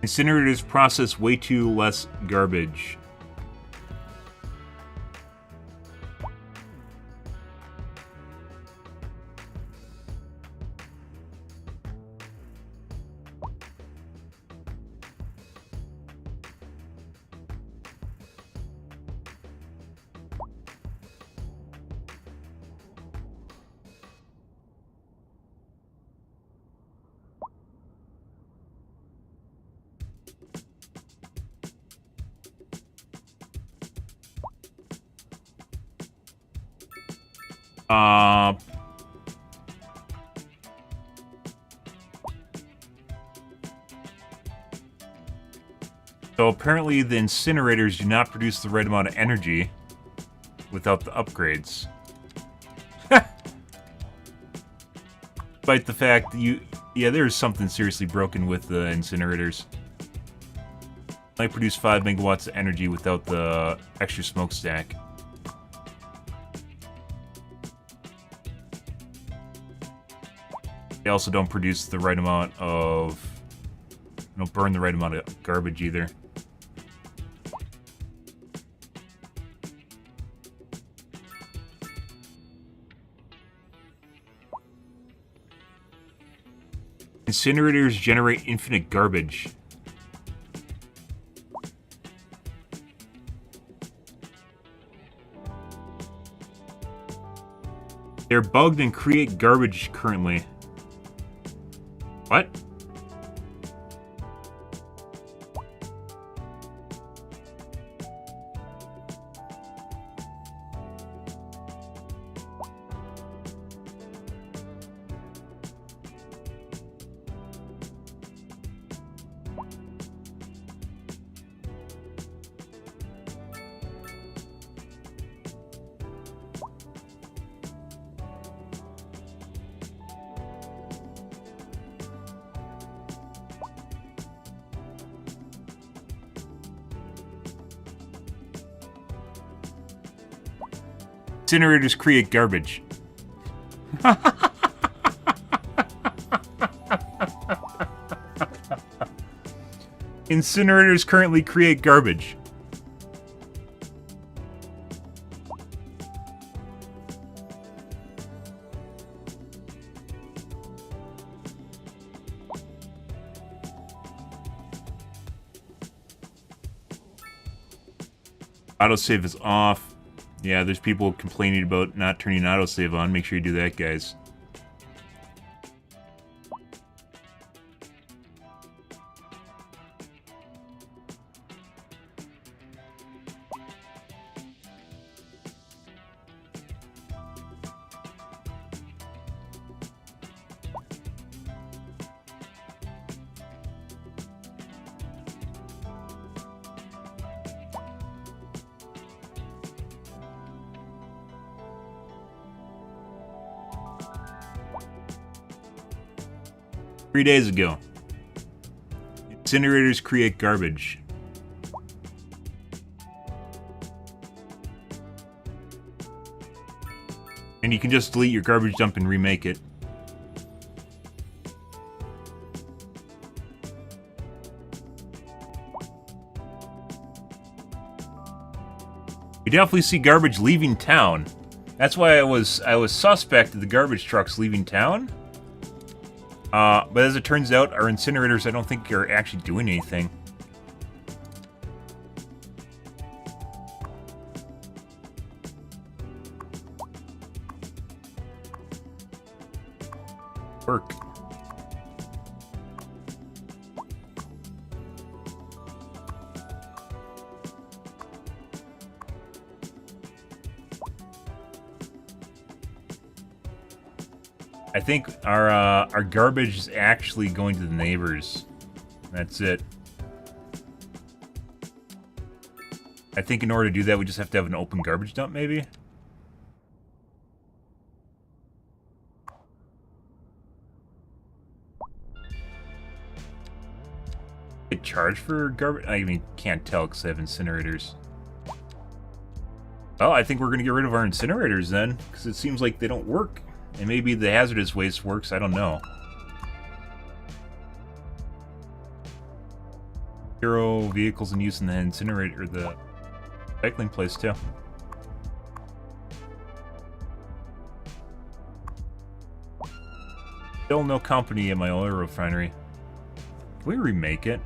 Speaker 1: Incinerators process way too less garbage. So apparently the incinerators do not produce the right amount of energy without the upgrades. Despite the fact that yeah, there's something seriously broken with the incinerators. Might produce 5 megawatts of energy without the extra smokestack. They also don't produce the right amount of... don't burn the right amount of garbage either. Incinerators generate infinite garbage. They're bugged and create garbage currently. What? Incinerators create garbage. Incinerators currently create garbage. Autosave is off. Yeah, there's people complaining about not turning autosave on. Make sure you do that, guys. Three days ago. Incinerators create garbage. And you can just delete your garbage dump and remake it. We definitely see garbage leaving town. That's why I was suspect of the garbage trucks leaving town. But as it turns out, our incinerators I don't think are actually doing anything. Work. I think our garbage is actually going to the neighbors. That's it. I think in order to do that, we just have to have an open garbage dump, maybe? Get charged for garbage? I mean, can't tell because I have incinerators. Well, I think we're going to get rid of our incinerators then, because it seems like they don't work. And maybe the hazardous waste works, I don't know. 0 vehicles in use in the incinerator, or the recycling place too. Still no company in my oil refinery. Can we remake it?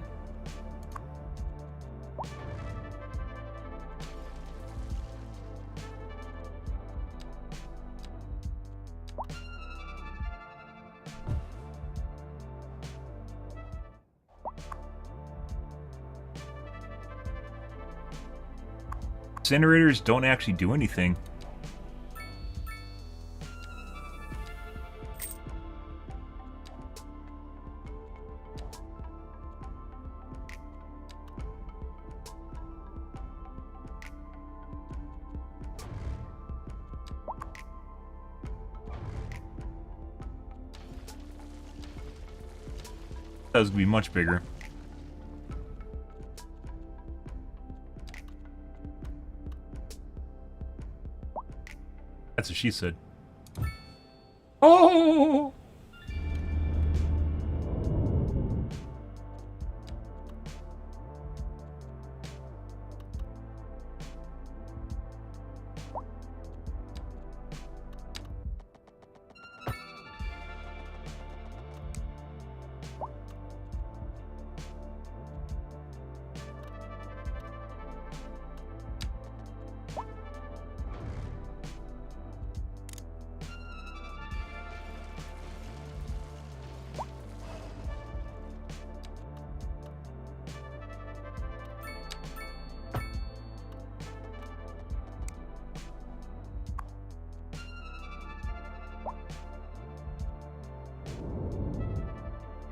Speaker 1: Incinerators don't actually do anything. That was gonna be much bigger. That's what she said. Oh!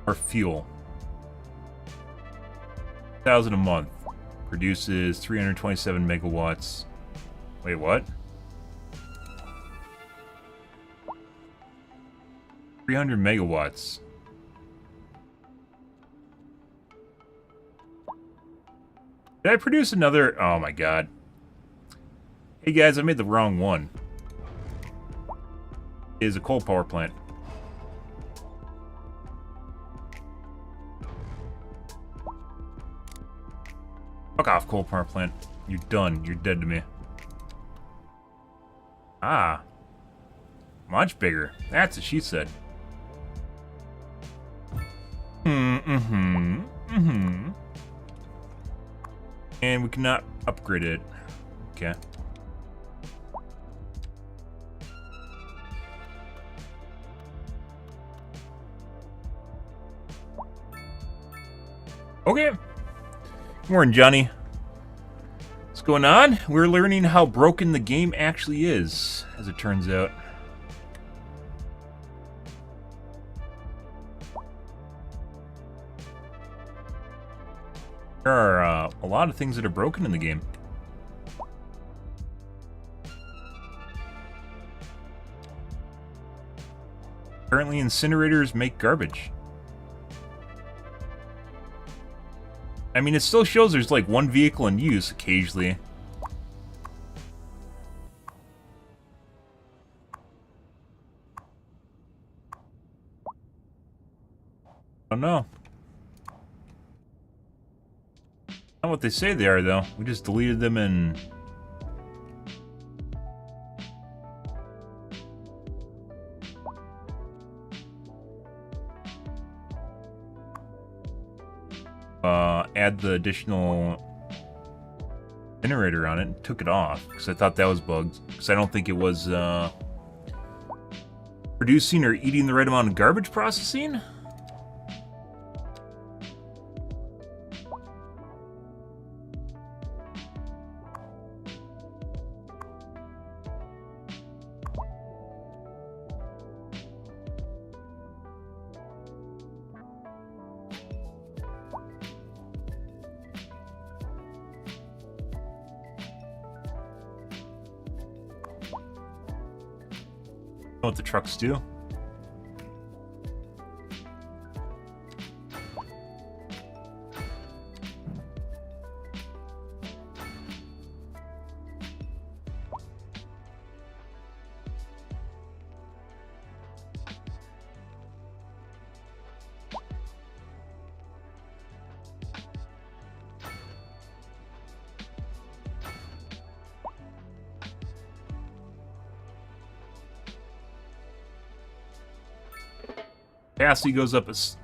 Speaker 1: Our fuel. 1,000 a month. Produces 327 megawatts. Wait, what? 300 megawatts. Did I produce another? Oh my god. Hey guys, I made the wrong one. It is a coal power plant. Fuck off, coal power plant. You're done. You're dead to me. Ah. Much bigger. That's what she said. And we cannot upgrade it. Okay. Okay. Good morning, Johnny. What's going on? We're learning how broken the game actually is, as it turns out. There are a lot of things that are broken in the game. Apparently, incinerators make garbage. I mean, it still shows there's like one vehicle in use occasionally. I don't know. Not what they say they are, though. We just deleted them and... add the additional generator on it and took it off because I thought that was bugged. Because I don't think it was producing or eating the right amount of garbage processing. What the trucks do. Capacity goes up as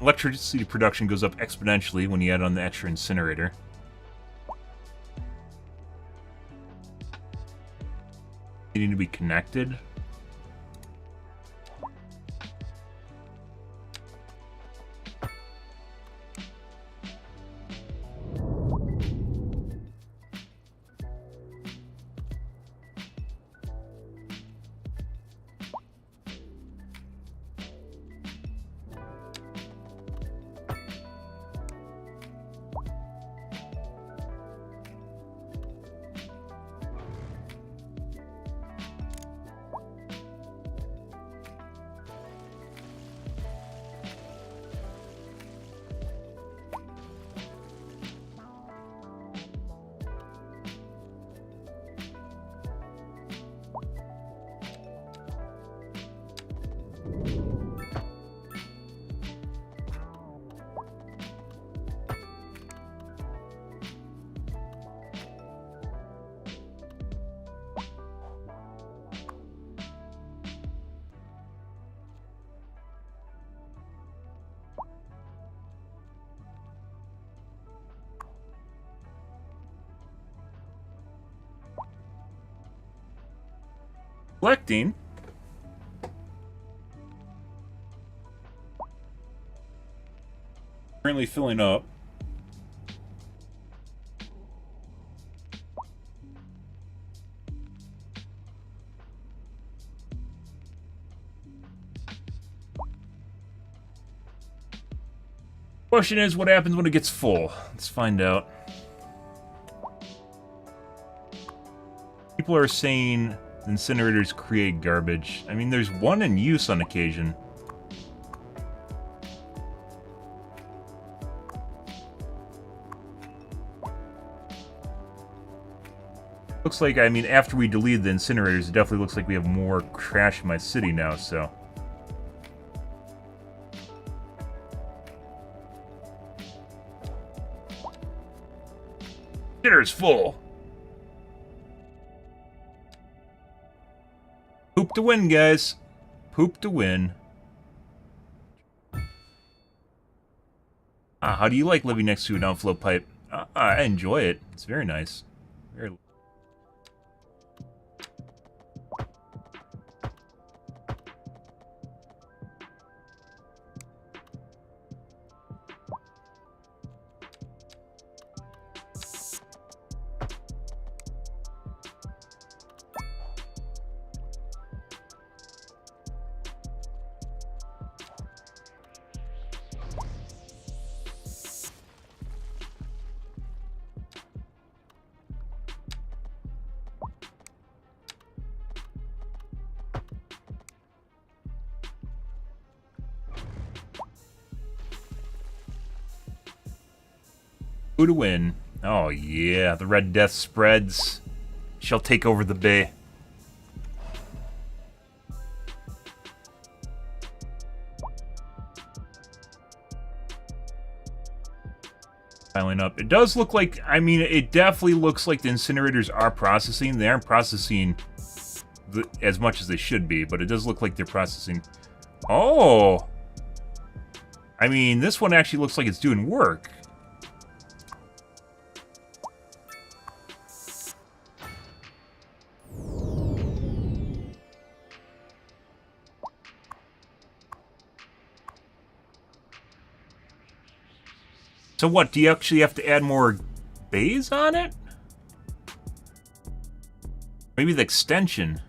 Speaker 1: electricity production goes up exponentially when you add on the extra incinerator. Needing to be connected. Collecting. Currently filling up. Question is, what happens when it gets full? Let's find out. People are saying incinerators create garbage. I mean, there's one in use on occasion. Looks like, I mean, after we deleted the incinerators, it definitely looks like we have more trash in my city now, so. Dinner's full. Poop to win, guys. Poop to win. How do you like living next to an outflow pipe? I enjoy it. It's very nice. Very. Who to win? Oh yeah, the Red Death spreads. Shall take over the bay. Piling up. It does look like, I mean, it definitely looks like the incinerators are processing. They aren't processing as much as they should be, but it does look like they're processing. Oh! I mean, this one actually looks like it's doing work. So what, do you actually have to add more bays on it? Maybe the extension.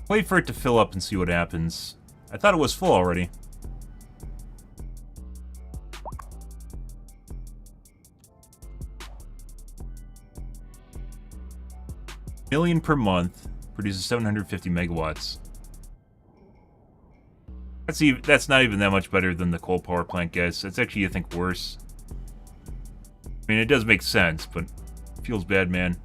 Speaker 1: Wait for it to fill up and see what happens. I thought it was full already. Million per month, produces 750 megawatts. That's not even that much better than the coal power plant, guys. That's actually, I think, worse. I mean, it does make sense, but it feels bad, man.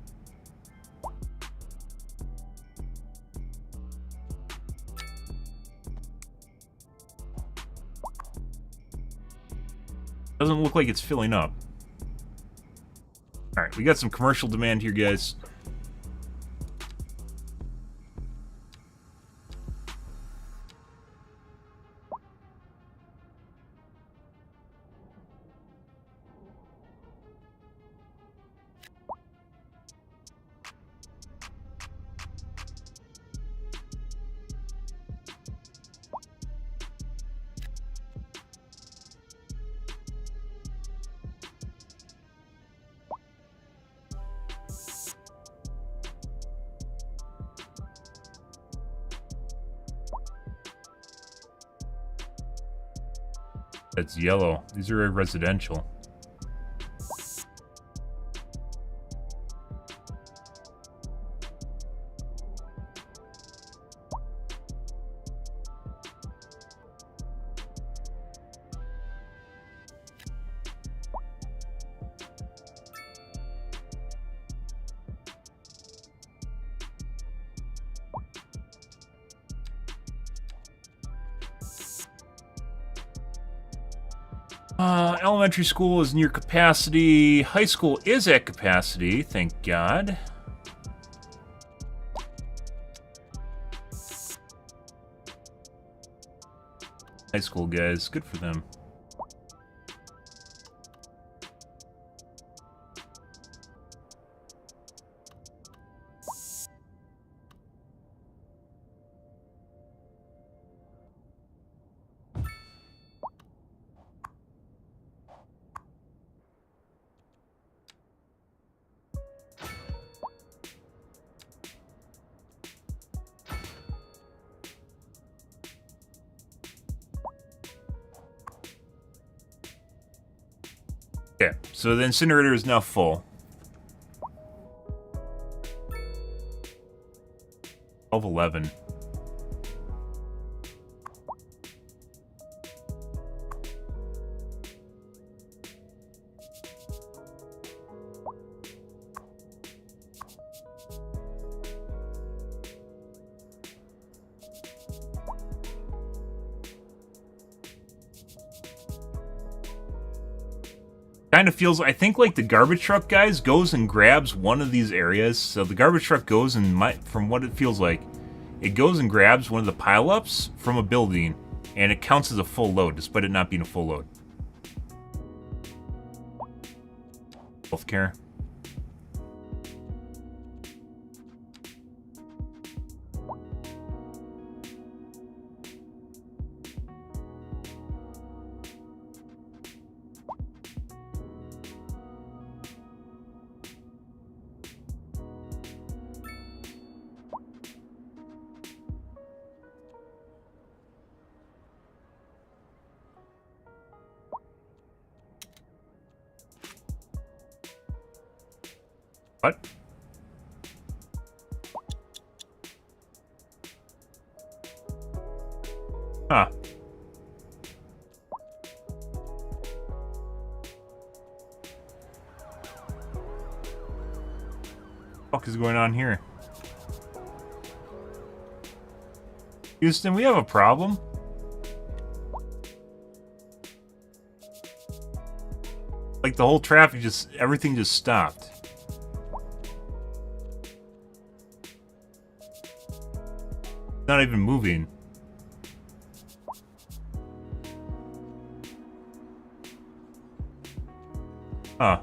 Speaker 1: Doesn't look like it's filling up. Alright, we got some commercial demand here, guys. That's yellow. These are residential. Elementary school is near capacity. High school is at capacity, thank God. High school guys, good for them. Okay, so the incinerator is now full. 12:11. Kind of feels, I think, like the garbage truck, guys, goes and grabs one of these areas. So the garbage truck goes and, from what it feels like, it goes and grabs one of the pile-ups from a building, and it counts as a full load, despite it not being a full load. Healthcare. What? Huh. What the fuck is going on here? Houston, we have a problem. Like the whole traffic everything just stopped. Not even moving. Huh.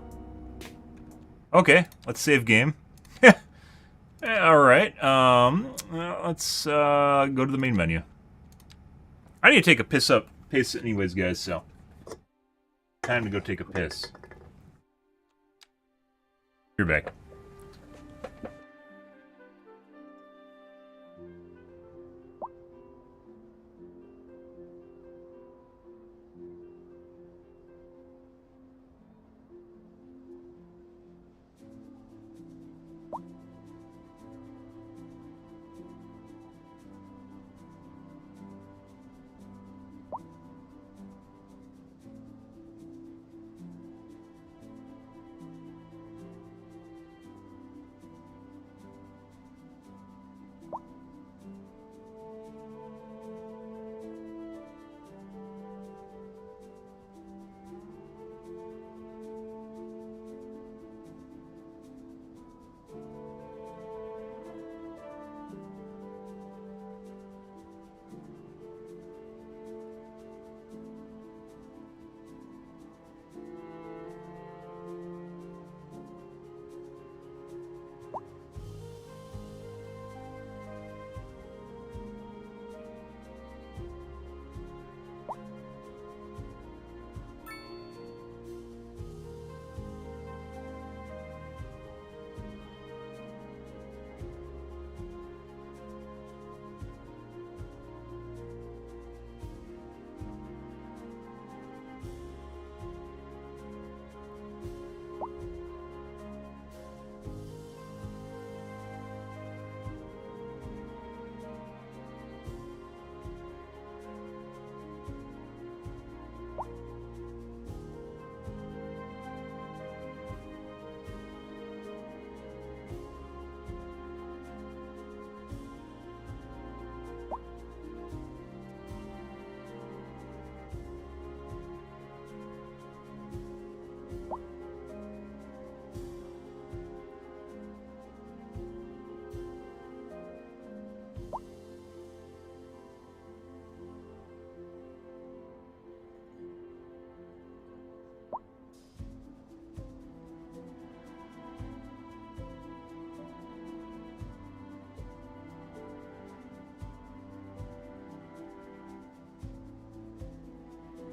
Speaker 1: Okay, let's save game. Alright, let's go to the main menu. I need to take a piss anyways, guys, so... Time to go take a piss. You're back.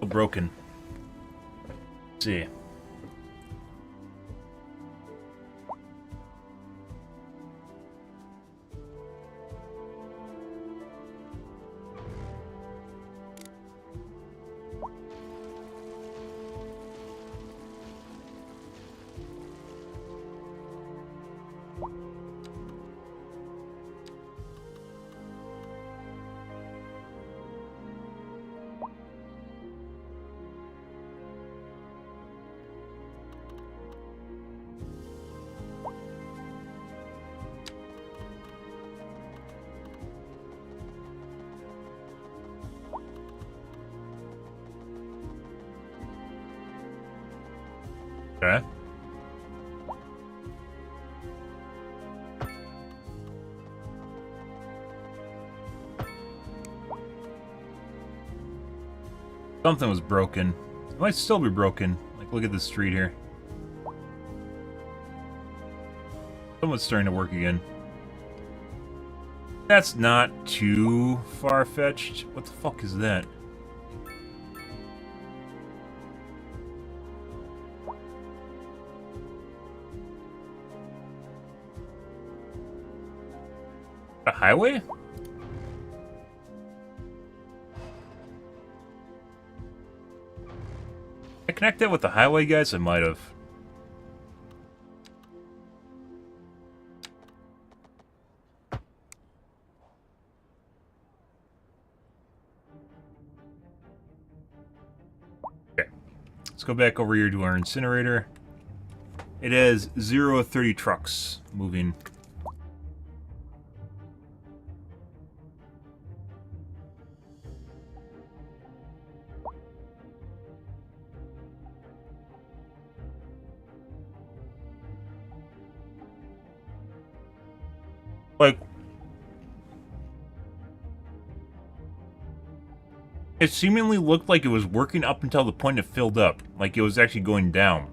Speaker 1: Broken. Let's see. Okay. Something was broken. It might still be broken. Like, look at this street here. Someone's starting to work again. That's not too far-fetched. What the fuck is that? A highway? I connect that with the highway, guys? I might have. Okay. Let's go back over here to our incinerator. It has 0 to 30 trucks moving. Like, It seemingly looked like it was working up until the point it filled up, like it was actually going down.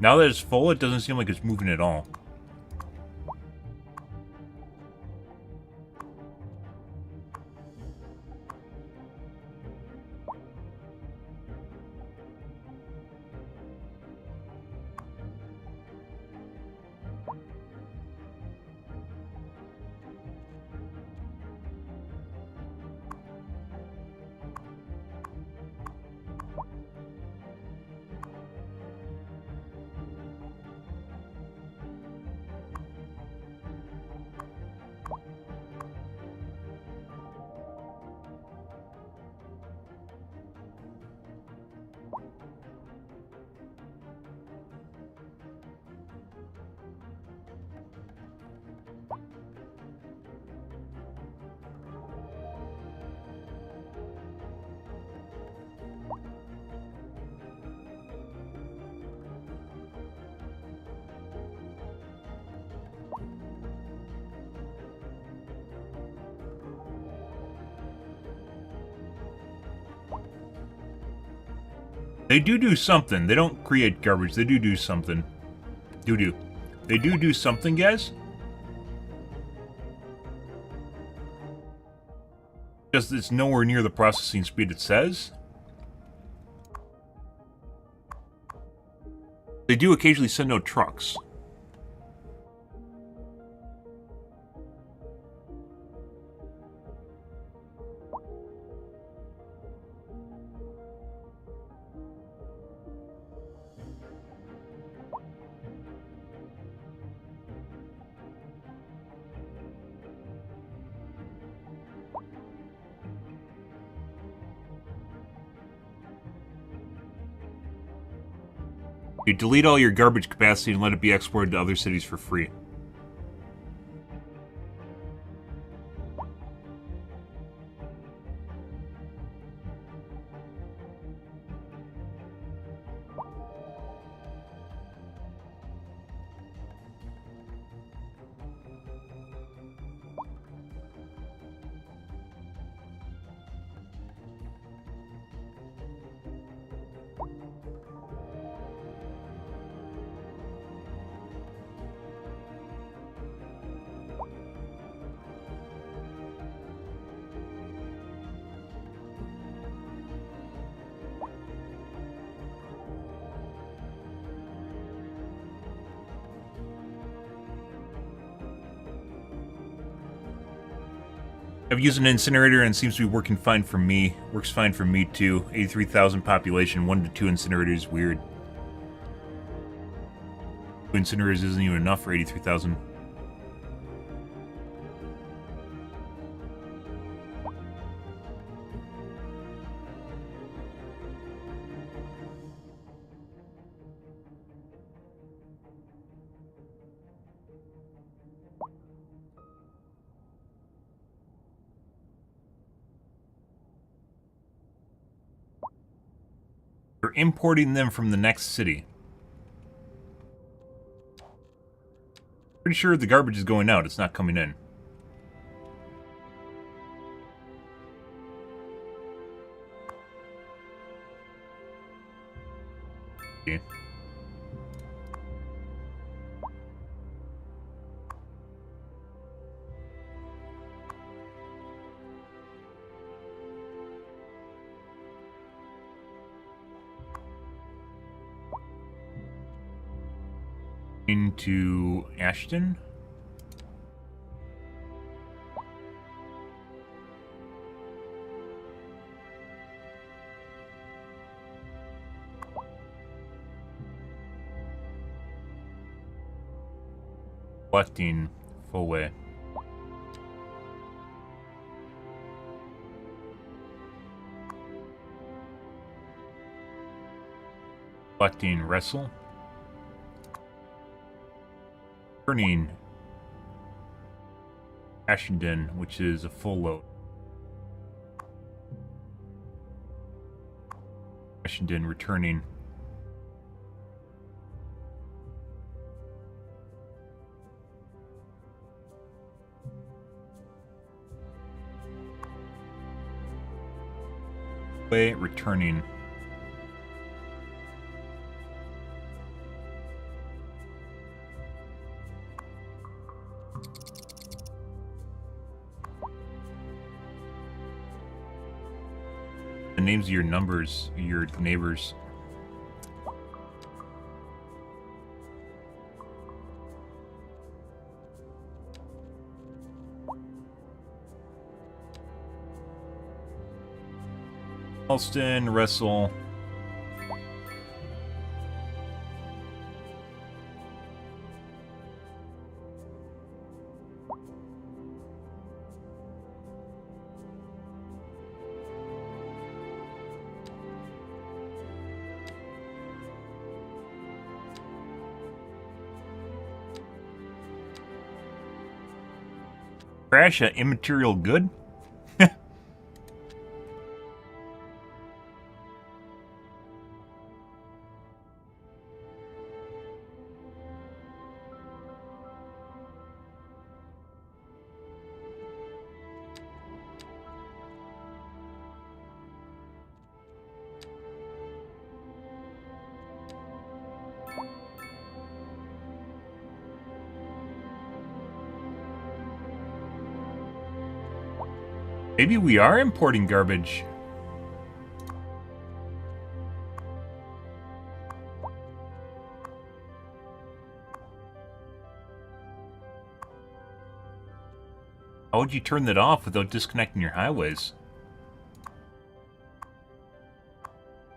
Speaker 1: Now that it's full, it doesn't seem like it's moving at all. They do something. They don't create garbage. They do something. They do something, guys. Just it's nowhere near the processing speed it says. They do occasionally send out trucks. You delete all your garbage capacity and let it be exported to other cities for free. I've used an incinerator and it seems to be working fine for me. Works fine for me too. 83,000 population, 1 to 2 incinerators, weird. 2 incinerators isn't even enough for 83,000. We're importing them from the next city. Pretty sure the garbage is going out, it's not coming in. Okay. Into Ashton. Collecting full way. Collecting wrestle. Turning Ashenden, which is a full load. Ashenden returning. Way returning. The names of your numbers, your neighbors. Alston, Russell. Crash an immaterial good? Maybe we are importing garbage. How would you turn that off without disconnecting your highways?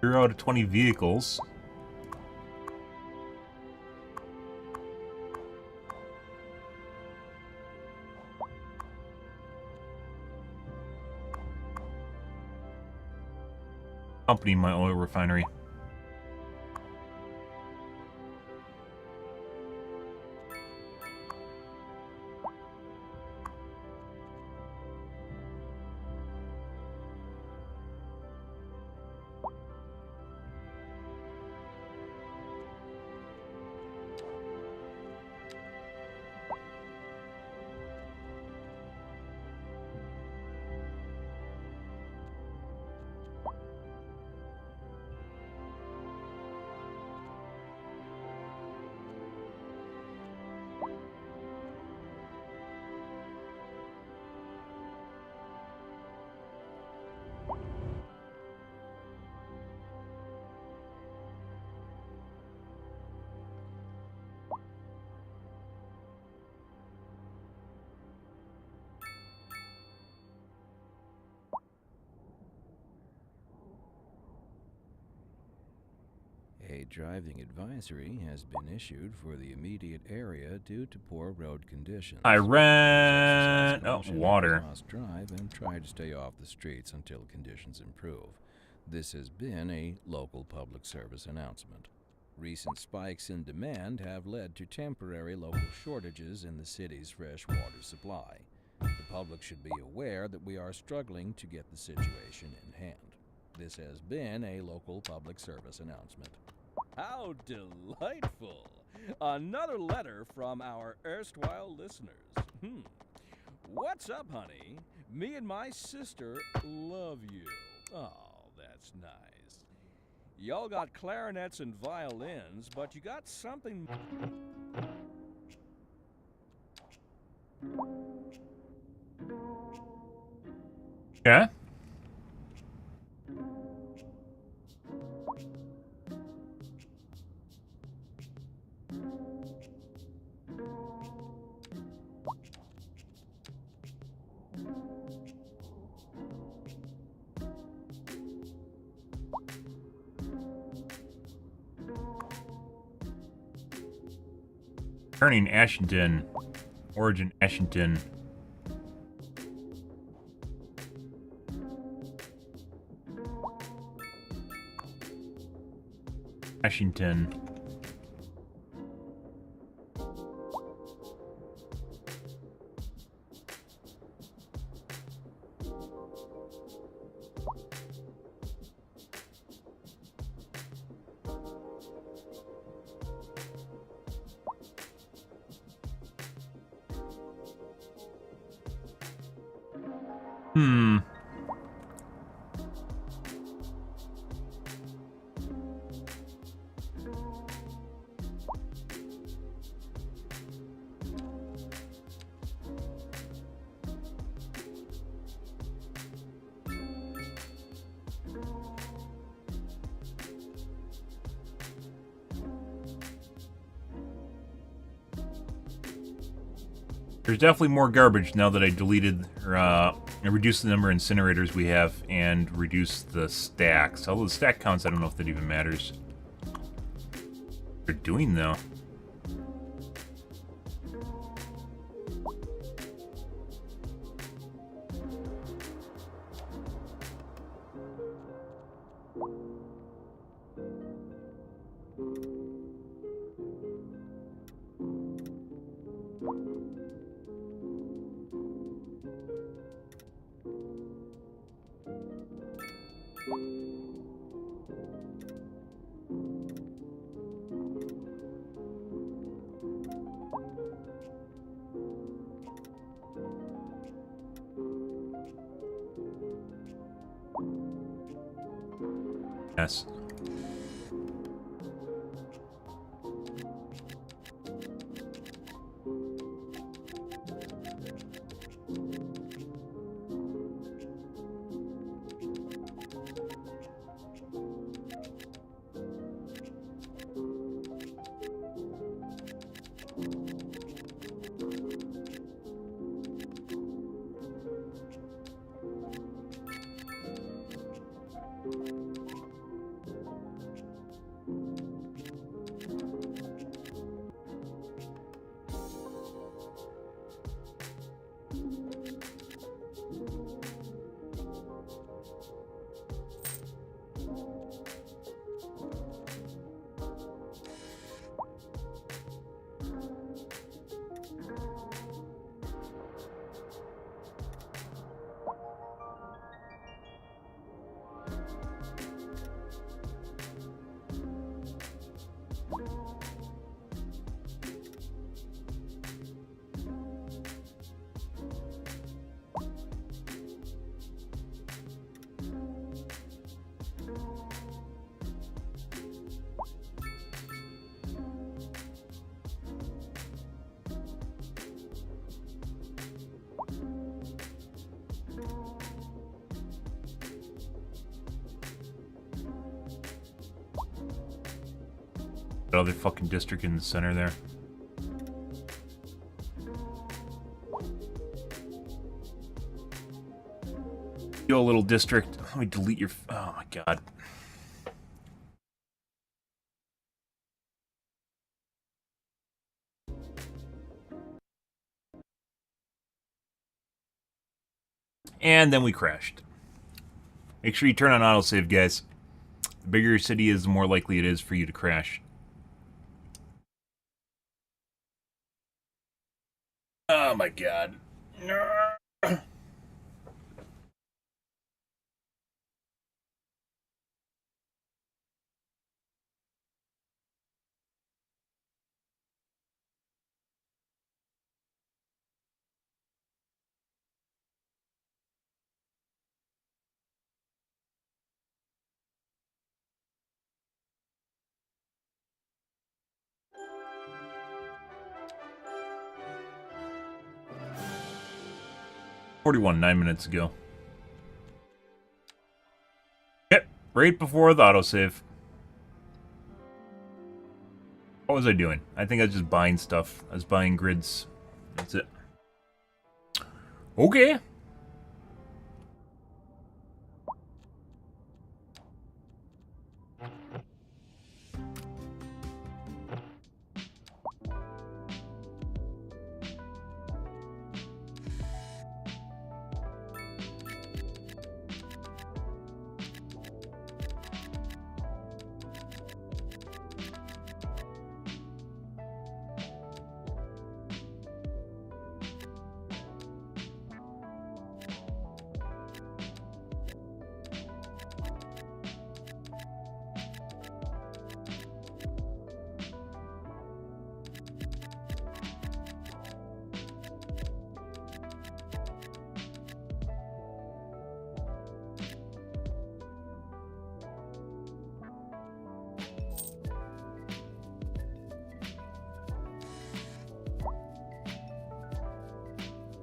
Speaker 1: 0 out of 20 vehicles. Company my oil refinery.
Speaker 4: A driving advisory has been issued for the immediate area due to poor road conditions.
Speaker 1: I ran water.
Speaker 4: Must drive and try to stay off the streets until conditions improve. This has been a local public service announcement. Recent spikes in demand have led to temporary local shortages in the city's fresh water supply. The public should be aware that we are struggling to get the situation in hand. This has been a local public service announcement.
Speaker 5: How delightful! Another letter from our erstwhile listeners. What's up, honey? Me and my sister love you. Oh, that's nice. Y'all got clarinets and violins, but you got something...
Speaker 1: Yeah? Turning Ashington. Origin Ashington. Ashington. There's definitely more garbage now that I deleted, or I reduced the number of incinerators we have and reduced the stacks. Although the stack counts, I don't know if that even matters. They're doing though. Yes. That other fucking district in the center there. Yo, little district. Let me delete your... Oh my god. And then we crashed. Make sure you turn on autosave, guys. The bigger your city is, the more likely it is for you to crash. Oh my god. .41, 9 minutes ago. Yep, right before the autosave. What was I doing? I think I was just buying stuff. I was buying grids. That's it. Okay.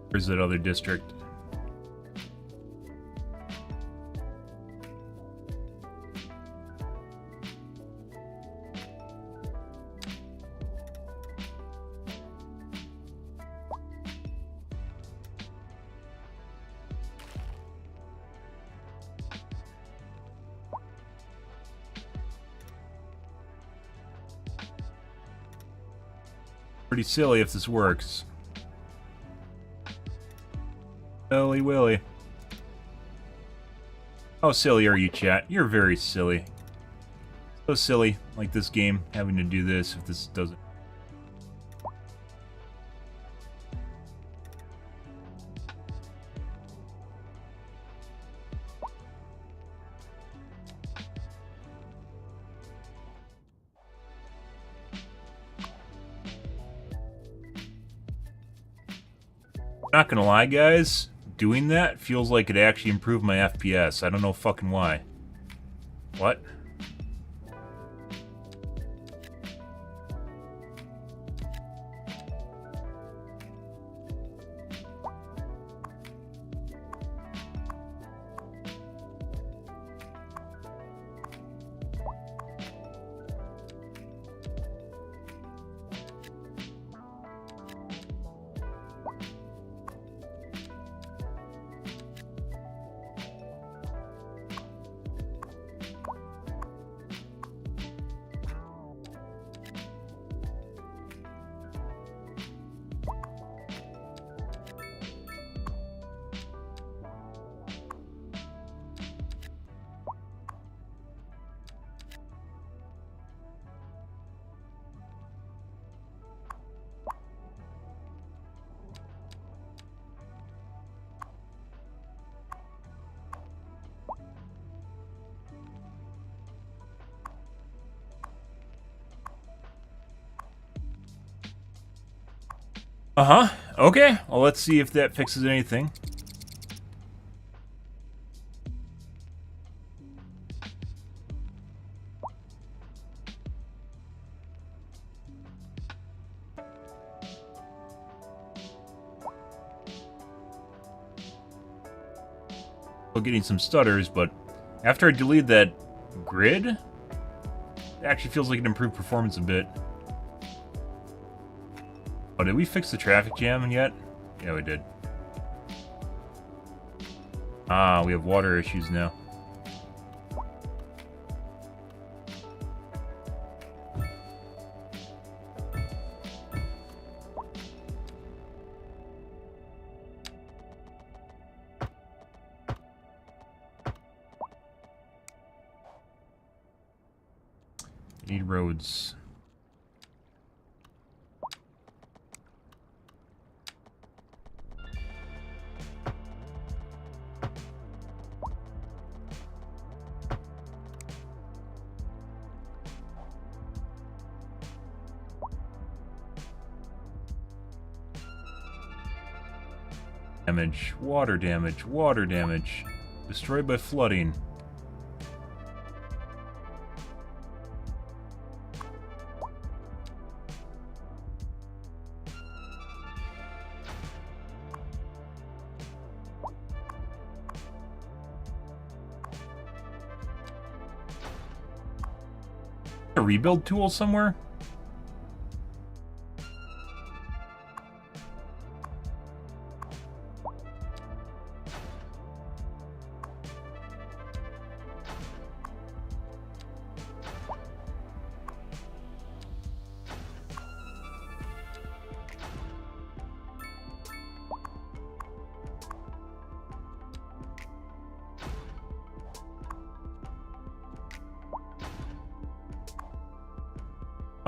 Speaker 1: Where's that other district? Pretty silly if this works. Silly Willy. How silly are you, chat? You're very silly. So silly, like this game, having to do this if this doesn't. Not gonna lie, guys, doing that feels like it actually improved my FPS. I don't know fucking why. What? Uh-huh. Okay. Well, let's see if that fixes anything. Still getting some stutters, but after I deleted that grid, it actually feels like it improved performance a bit. Oh, did we fix the traffic jam yet? Yeah, we did. Ah, we have water issues now. Need roads. Damage, water damage, water damage. Destroyed by flooding. A rebuild tool somewhere?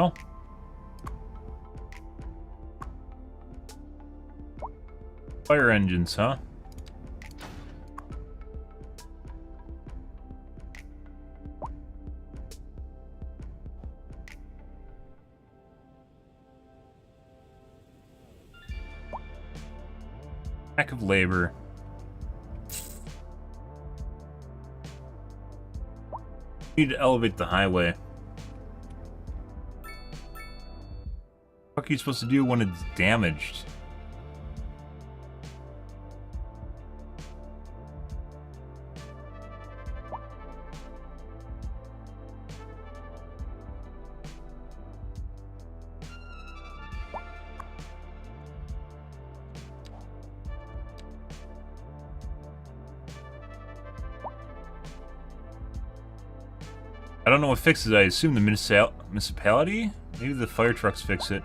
Speaker 1: Oh. Fire engines, huh? Lack of labor. Need to elevate the highway. What are you supposed to do when it's damaged? I don't know what fixes it. I assume the municipality? Maybe the fire trucks fix it.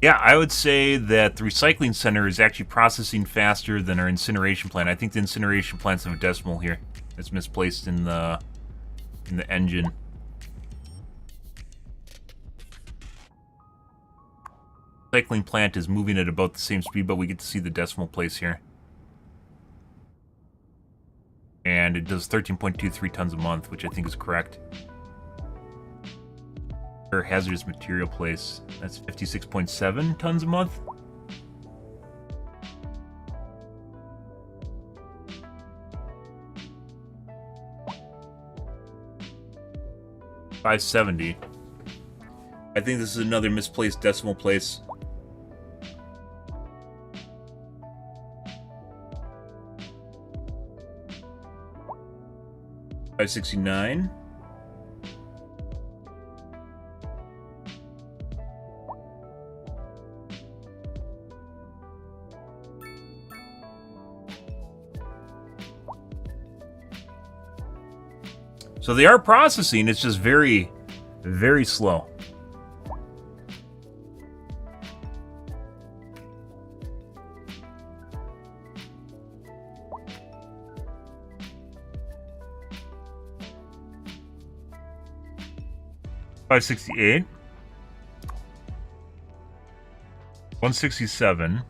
Speaker 1: Yeah, I would say that the recycling center is actually processing faster than our incineration plant. I think the incineration plant's have a decimal here. It's misplaced in the engine. Recycling plant is moving at about the same speed, but we get to see the decimal place here. And it does 13.23 tons a month, which I think is correct. Our hazardous material place, that's 56.7 tons a month. $570. I think this is another misplaced decimal place. $569. So they are processing, it's just very, very slow. $568. $167.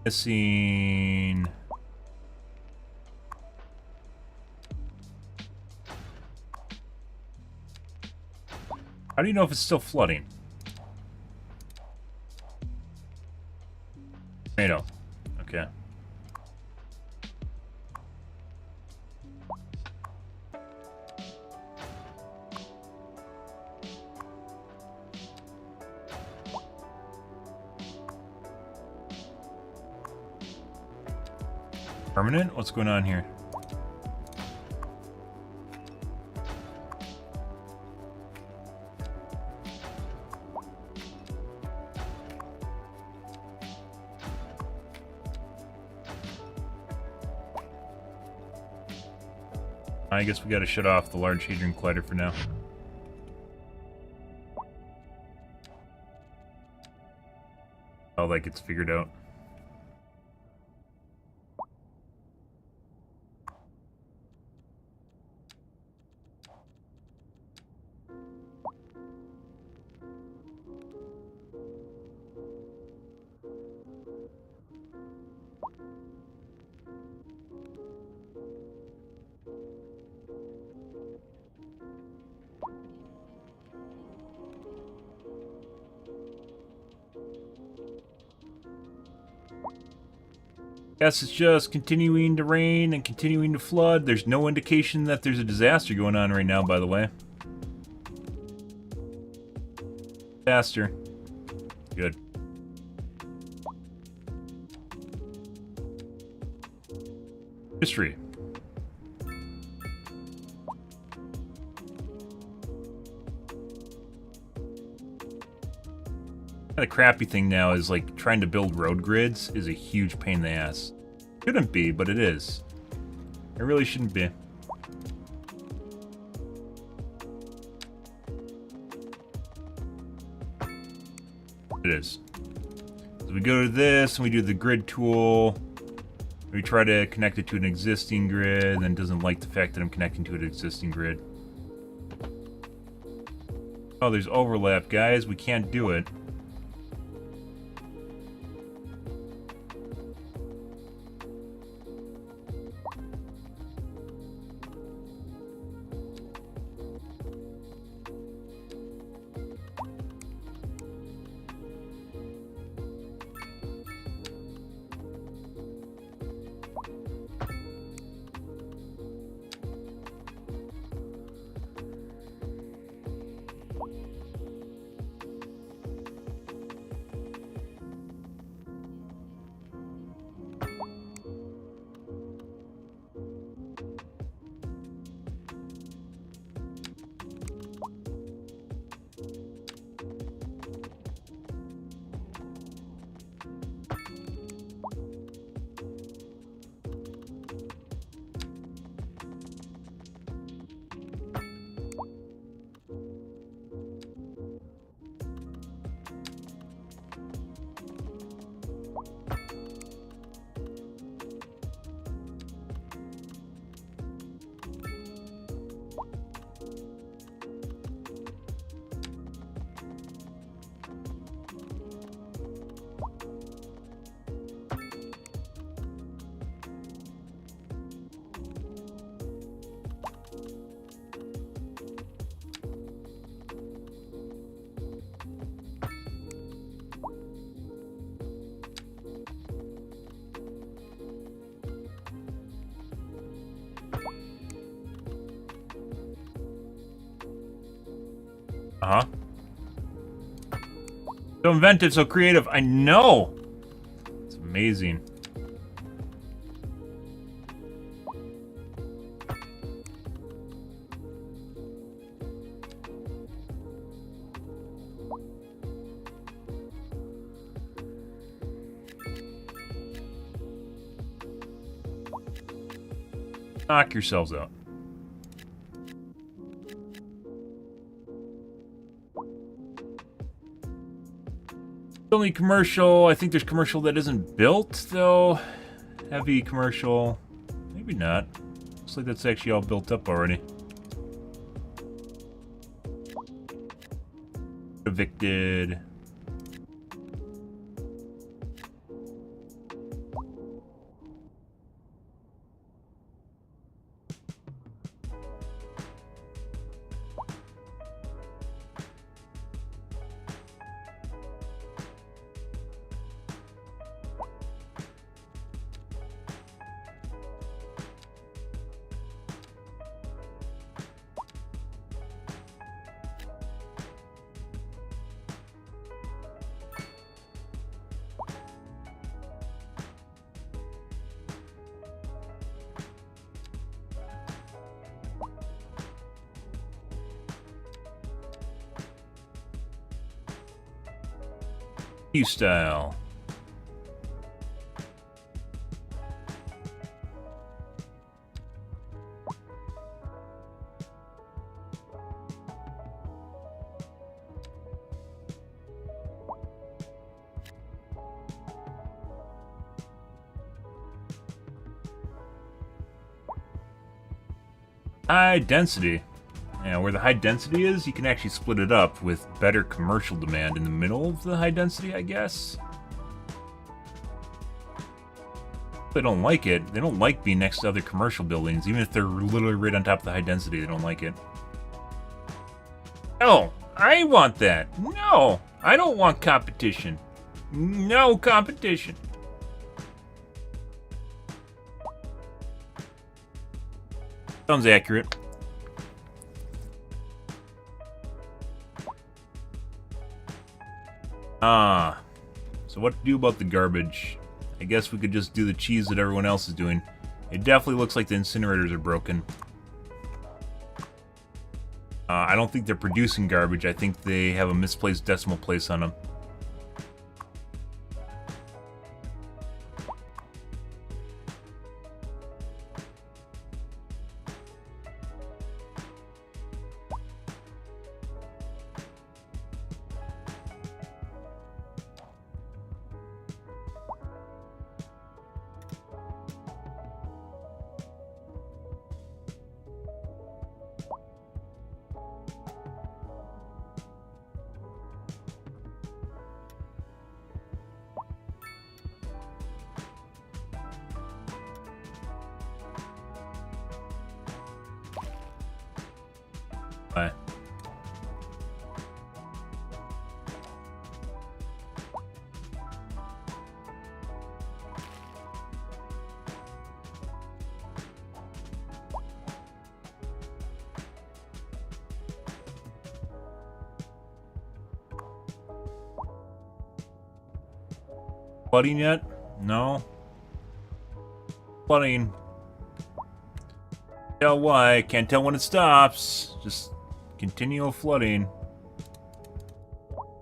Speaker 1: Missing. How do you know if it's still flooding? Tornado. Okay. Permanent? What's going on here? I guess we gotta shut off the Large Hadron Collider for now. All that gets figured out. Yes, it's just continuing to rain and continuing to flood. There's no indication that there's a disaster going on right now, by the way. Disaster. Good. History. The crappy thing now is like trying to build road grids is a huge pain in the ass. Shouldn't be, but it is. It really shouldn't be. It is. So we go to this and we do the grid tool. We try to connect it to an existing grid, and then doesn't like the fact that I'm connecting to an existing grid. Oh, there's overlap, guys. We can't do it. Uh-huh. So inventive, so creative. I know! It's amazing. Knock yourselves out. Only commercial. I think there's commercial that isn't built, though. Heavy commercial. Maybe not. Looks like that's actually all built up already. Evicted. Style. High density. Yeah, where the high density is, you can actually split it up with better commercial demand in the middle of the high density, I guess. They don't like it. They don't like being next to other commercial buildings, even if they're literally right on top of the high density. They don't like it. No, I want that. No, I don't want competition. No competition. Sounds accurate. So what to do about the garbage? I guess we could just do the cheese that everyone else is doing. It definitely looks like the incinerators are broken. I don't think they're producing garbage. I think they have a misplaced decimal place on them. Bye. Flooding yet? No. Flooding. Tell why. Can't tell when it stops. Just continual flooding.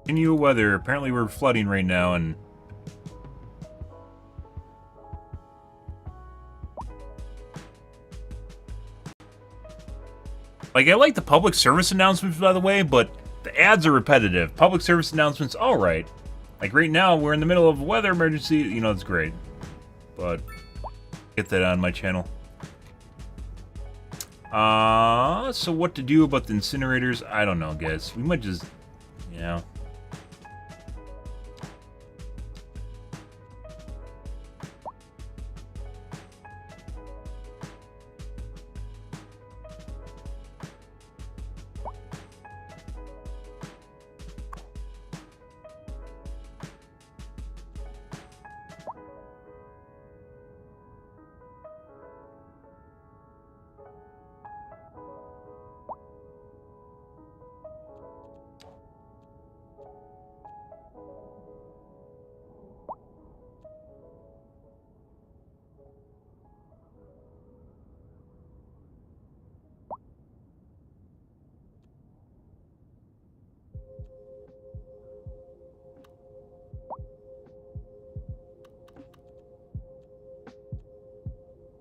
Speaker 1: Continual weather. Apparently we're flooding right now, and like, I like the public service announcements, by the way, but the ads are repetitive. Public service announcements, alright. Like right now, we're in the middle of a weather emergency. You know, it's great. But get that on my channel. So what to do about the incinerators? I don't know, guys. We might just, yeah.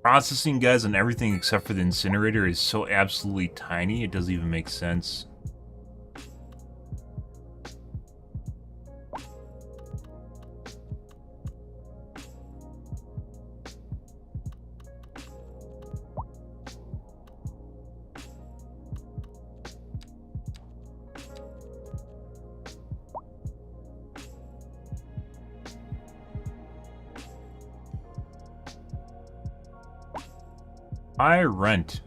Speaker 1: Processing, guys, on everything except for the incinerator is so absolutely tiny, it doesn't even make sense. I rent.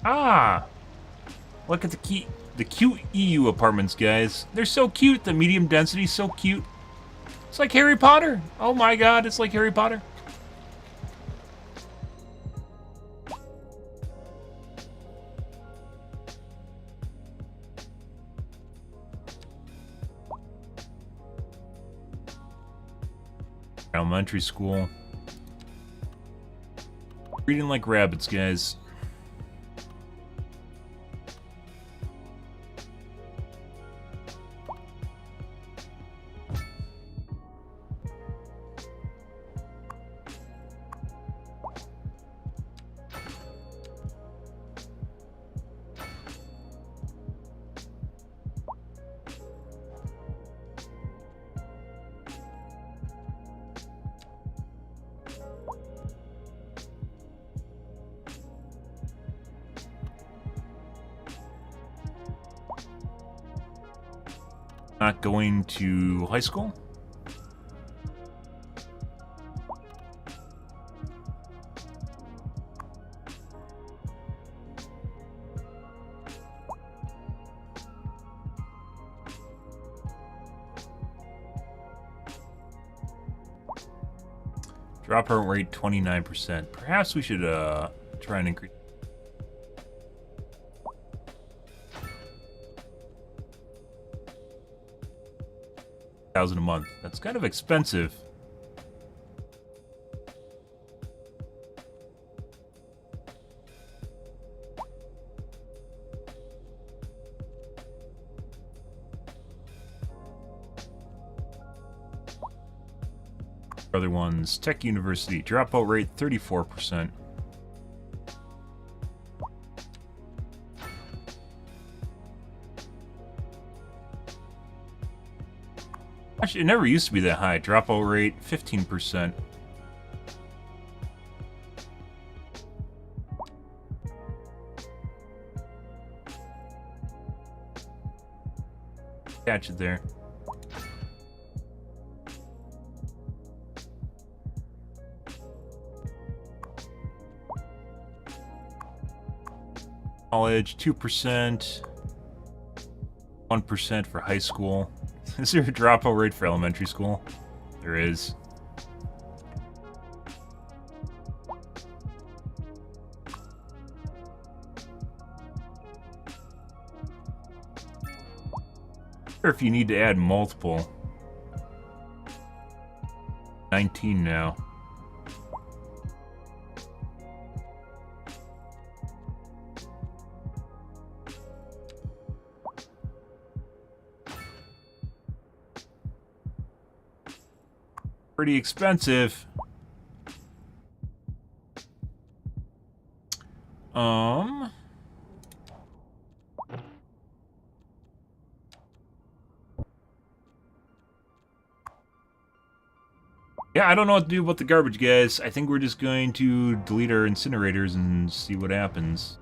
Speaker 1: Ah! Look at the cute EU apartments, guys. They're so cute. The medium density is so cute. It's like Harry Potter. Oh my god, it's like Harry Potter. Elementary school. Reading like rabbits, guys. Not going to high school? Dropout rate 29%. Perhaps we should try and increase. $1,000 a month. That's kind of expensive. Other ones, Tech University, dropout rate 34%. Actually, it never used to be that high. Dropout rate 15%. Catch it there. College, 2%, 1% for high school. Is there a dropout rate for elementary school? There is. Or if you need to add multiple. 19 now. Pretty expensive. Yeah, I don't know what to do about the garbage, guys. I think we're just going to delete our incinerators and see what happens.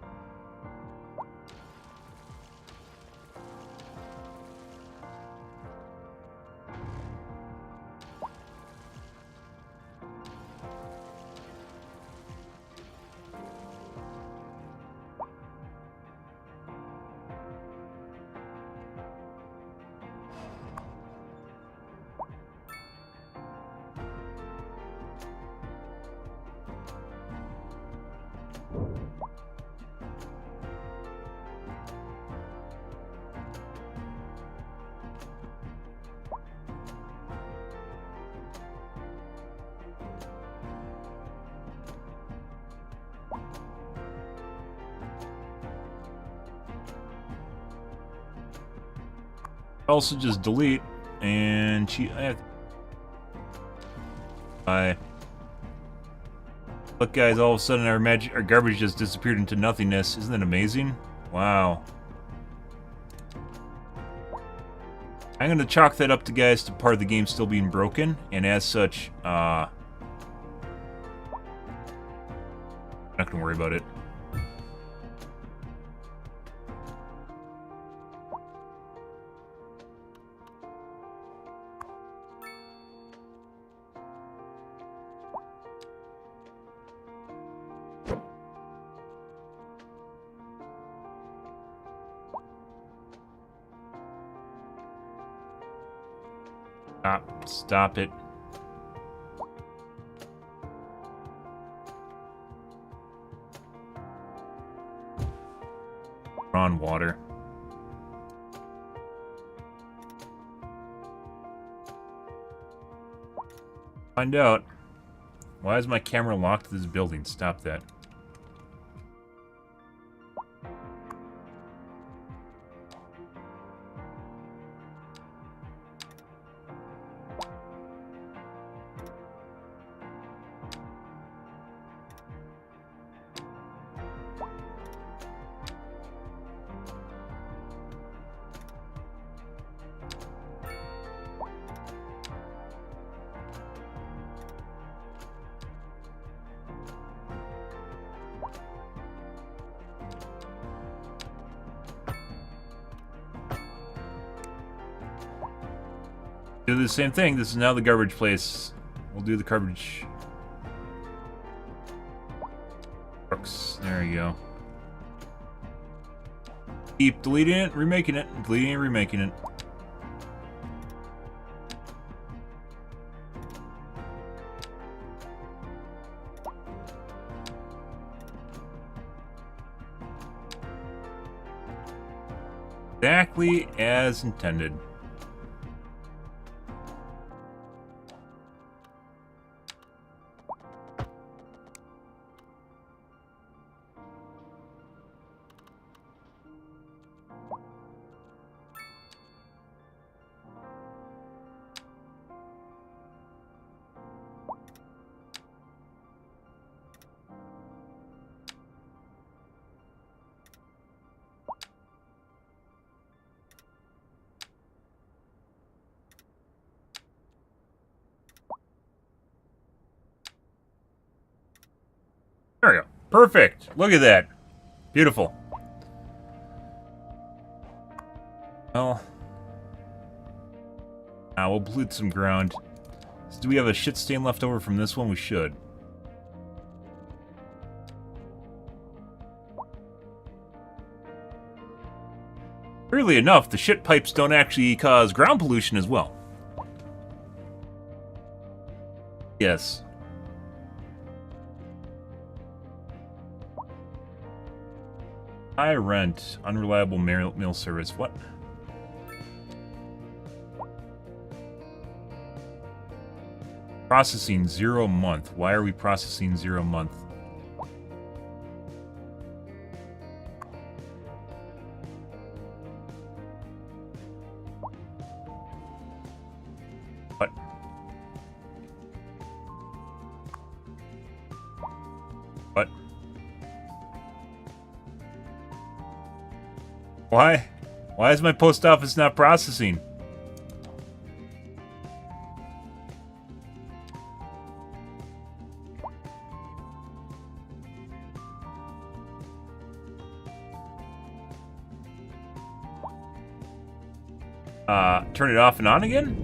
Speaker 1: Also just delete and look, guys, all of a sudden our garbage just disappeared into nothingness. Isn't that amazing? Wow. I'm gonna chalk that up to, guys, to part of the game still being broken, and as such, not gonna worry about it. Stop it. We're on water. Find out. Why is my camera locked to this building? Stop that. Do the same thing. This is now the garbage place. We'll do the garbage. Brooks. There you go. Keep deleting it, remaking it, deleting it, remaking it. Exactly as intended. Perfect. Look at that. Beautiful. Well, we'll pollute some ground. So do we have a shit stain left over from this one? We should. Weirdly enough, the shit pipes don't actually cause ground pollution as well. Yes. High rent, unreliable mail service. What? Processing 0 a month. Why are we processing 0 a month? What? What? Why? Why is my post office not processing? Turn it off and on again?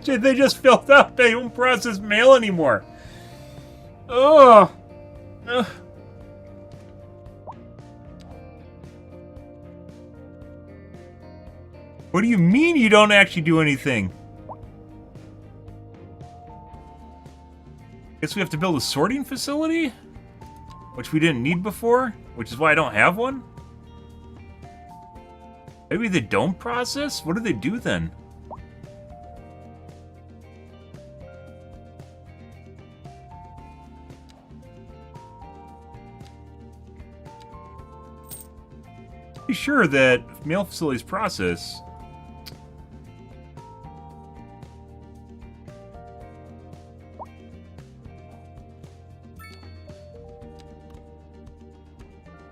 Speaker 1: They just filled up. They don't process mail anymore. Ugh. Ugh. What do you mean you don't actually do anything? Guess we have to build a sorting facility? Which we didn't need before? Which is why I don't have one? Maybe they don't process? What do they do then? Be sure that mail facilities process.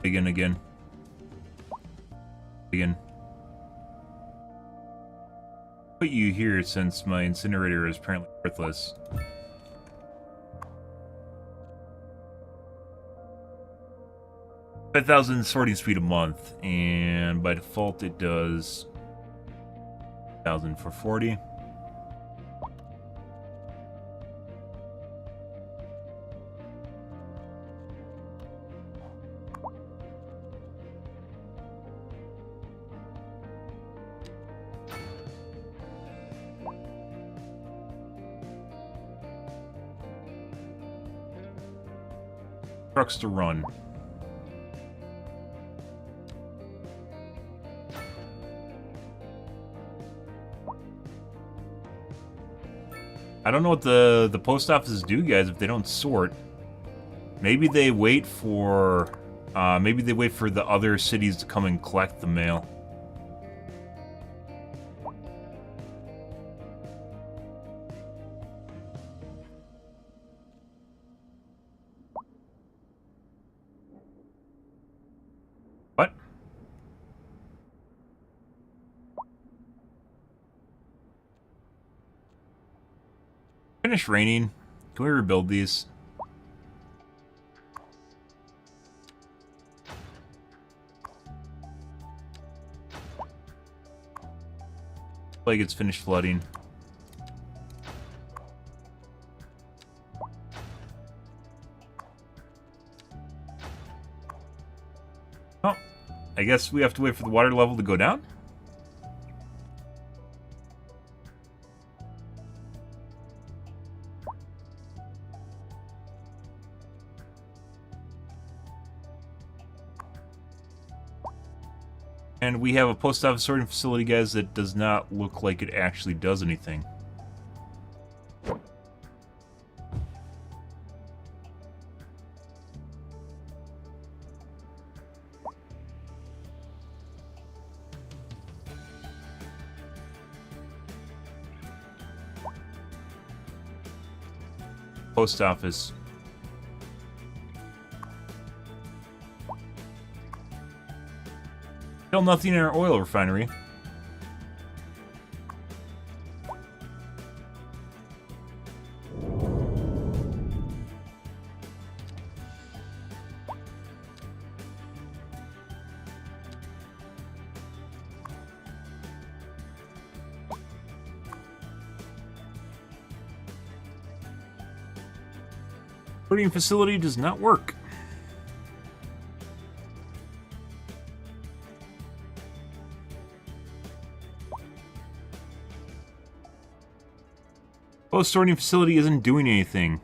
Speaker 1: Again. Put you here since my incinerator is apparently worthless. $5,000 sorting speed a month, and by default it does 1,000 for 40. Trucks to run. I don't know what the post offices do, guys, if they don't sort. Maybe they wait for the other cities to come and collect the mail. What? Finish raining. Can we rebuild these? Like it's finished flooding. Oh, I guess we have to wait for the water level to go down? And we have a post office sorting facility, guys, that does not look like it actually does anything. Post office. Still nothing in our oil refinery. Sorting facility does not work. Post sorting facility isn't doing anything.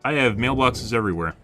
Speaker 1: I have mailboxes everywhere.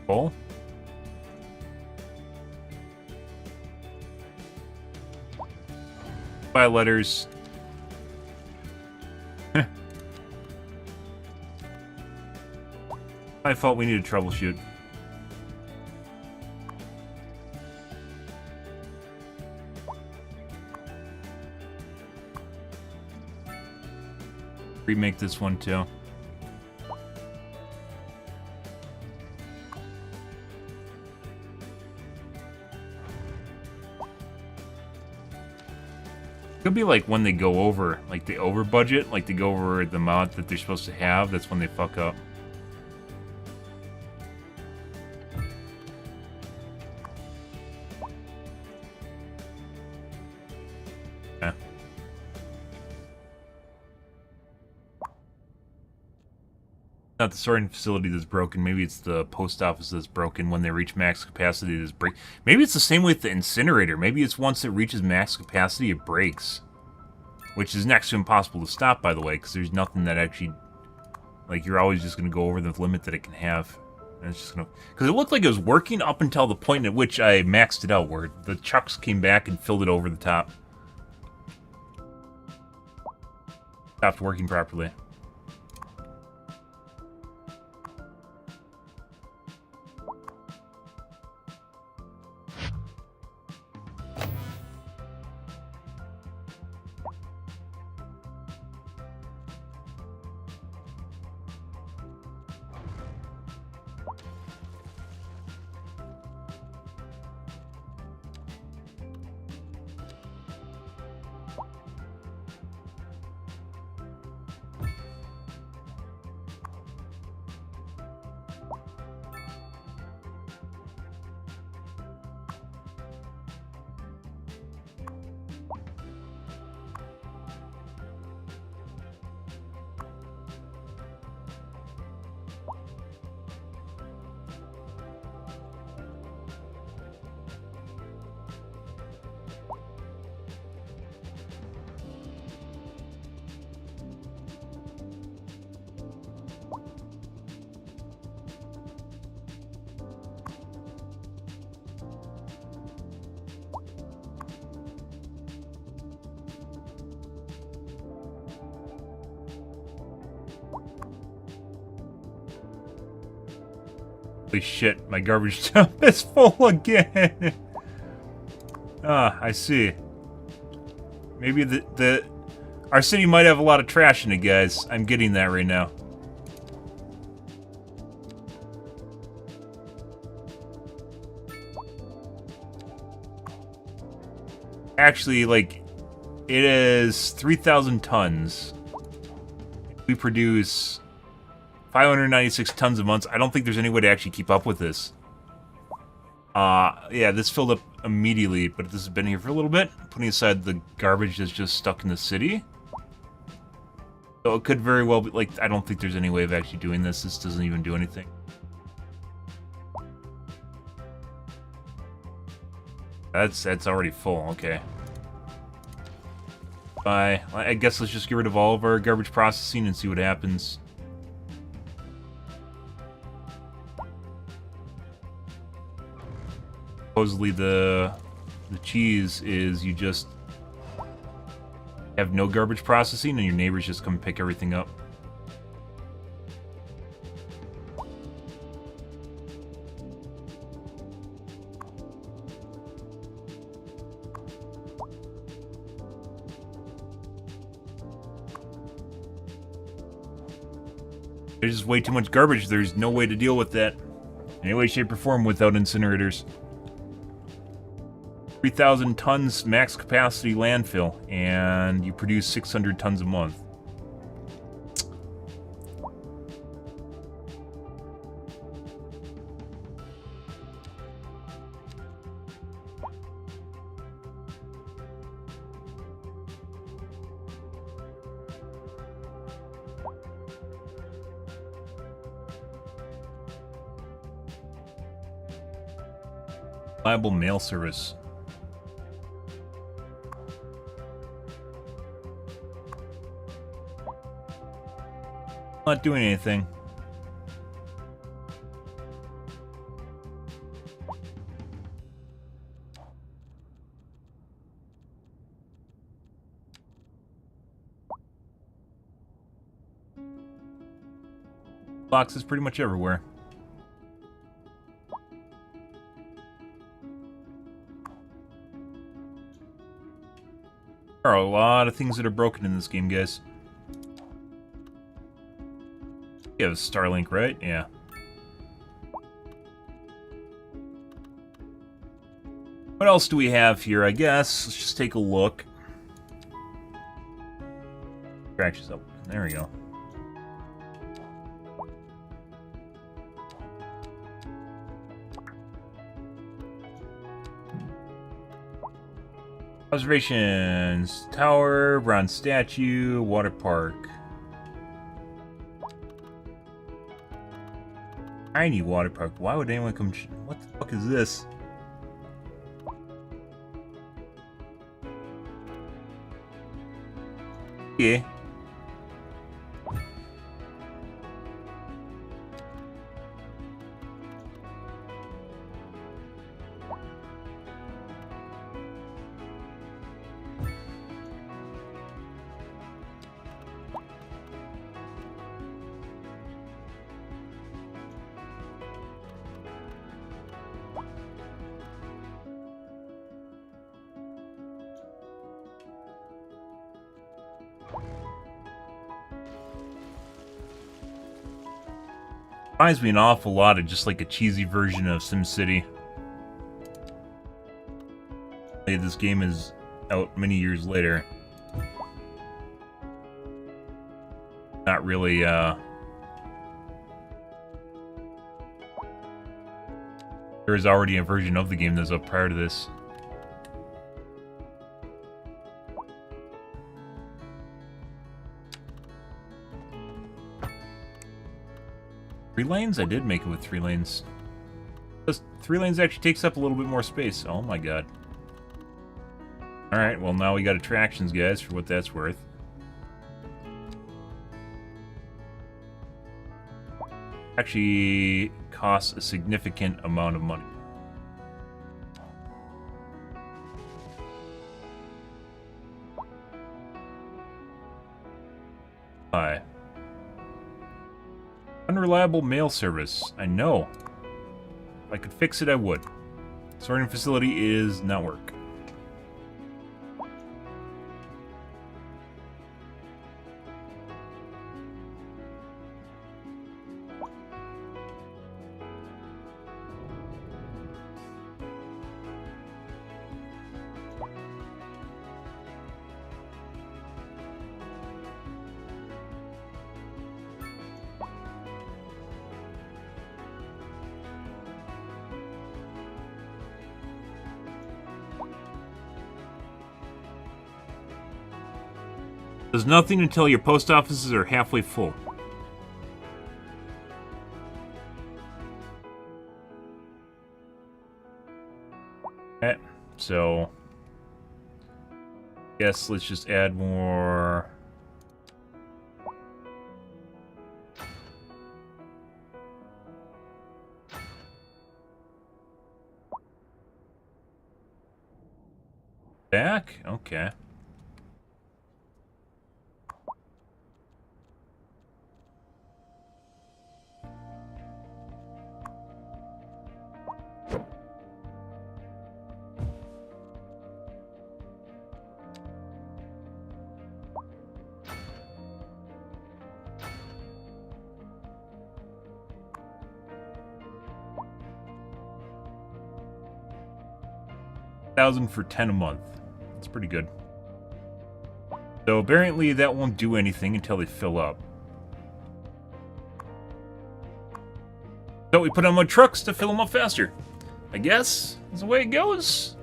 Speaker 1: Full. Buy letters. My fault, we need to troubleshoot. Remake this one too. Could be like when they go over, like they over budget, like they go over the amount that they're supposed to have, that's when they fuck up. Yeah. Not the sorting facility that's broken, maybe it's the post office that's broken. When they reach max capacity, it breaks. Maybe it's the same with the incinerator. Maybe it's once it reaches max capacity, it breaks. Which is next to impossible to stop, by the way, because there's nothing that actually... Like, you're always just going to go over the limit that it can have. And it's just going to... Because it looked like it was working up until the point at which I maxed it out, where the chucks came back and filled it over the top. Stopped working properly. Holy shit, my garbage dump is full again. Ah, I see. Maybe our city might have a lot of trash in it, guys. I'm getting that right now. Actually, like, it is 3,000 tons. We produce 596 tons a month. I don't think there's any way to actually keep up with this. Yeah, this filled up immediately, but this has been here for a little bit. Putting aside the garbage that's just stuck in the city. So it could very well be, like, I don't think there's any way of actually doing this. This doesn't even do anything. That's already full, okay. Bye. I guess let's just get rid of all of our garbage processing and see what happens. Supposedly the cheese is you just have no garbage processing and your neighbors just come pick everything up. There's just way too much garbage. There's no way to deal with that in any way, shape, or form without incinerators. 3,000 tons max capacity landfill, and you produce 600 tons a month. Reliable mail service. Not doing anything. Boxes pretty much everywhere. There are a lot of things that are broken in this game, guys. You have Starlink, right? Yeah. What else do we have here? I guess let's just take a look. Scratches up. There we go. Observations. Tower, bronze statue, water park. Tiny water park. Why would anyone come... What the fuck is this? Yeah. Reminds me an awful lot of just like a cheesy version of SimCity. This game is out many years later. Not really, there is already a version of the game that's up prior to this. Three lanes? I did make it with 3 lanes. Just 3 lanes actually takes up a little bit more space. Oh my god. Alright, well now we got attractions, guys, for what that's worth. Actually costs a significant amount of money. Hi. Unreliable mail service. I know. If I could fix it, I would. Sorting facility is not work. Does nothing until your post offices are halfway full. Okay, so guess let's just add more. Back? Okay. $1,000 for 10 a month. That's pretty good. So apparently that won't do anything until they fill up. So we put on more trucks to fill them up faster. I guess that's the way it goes.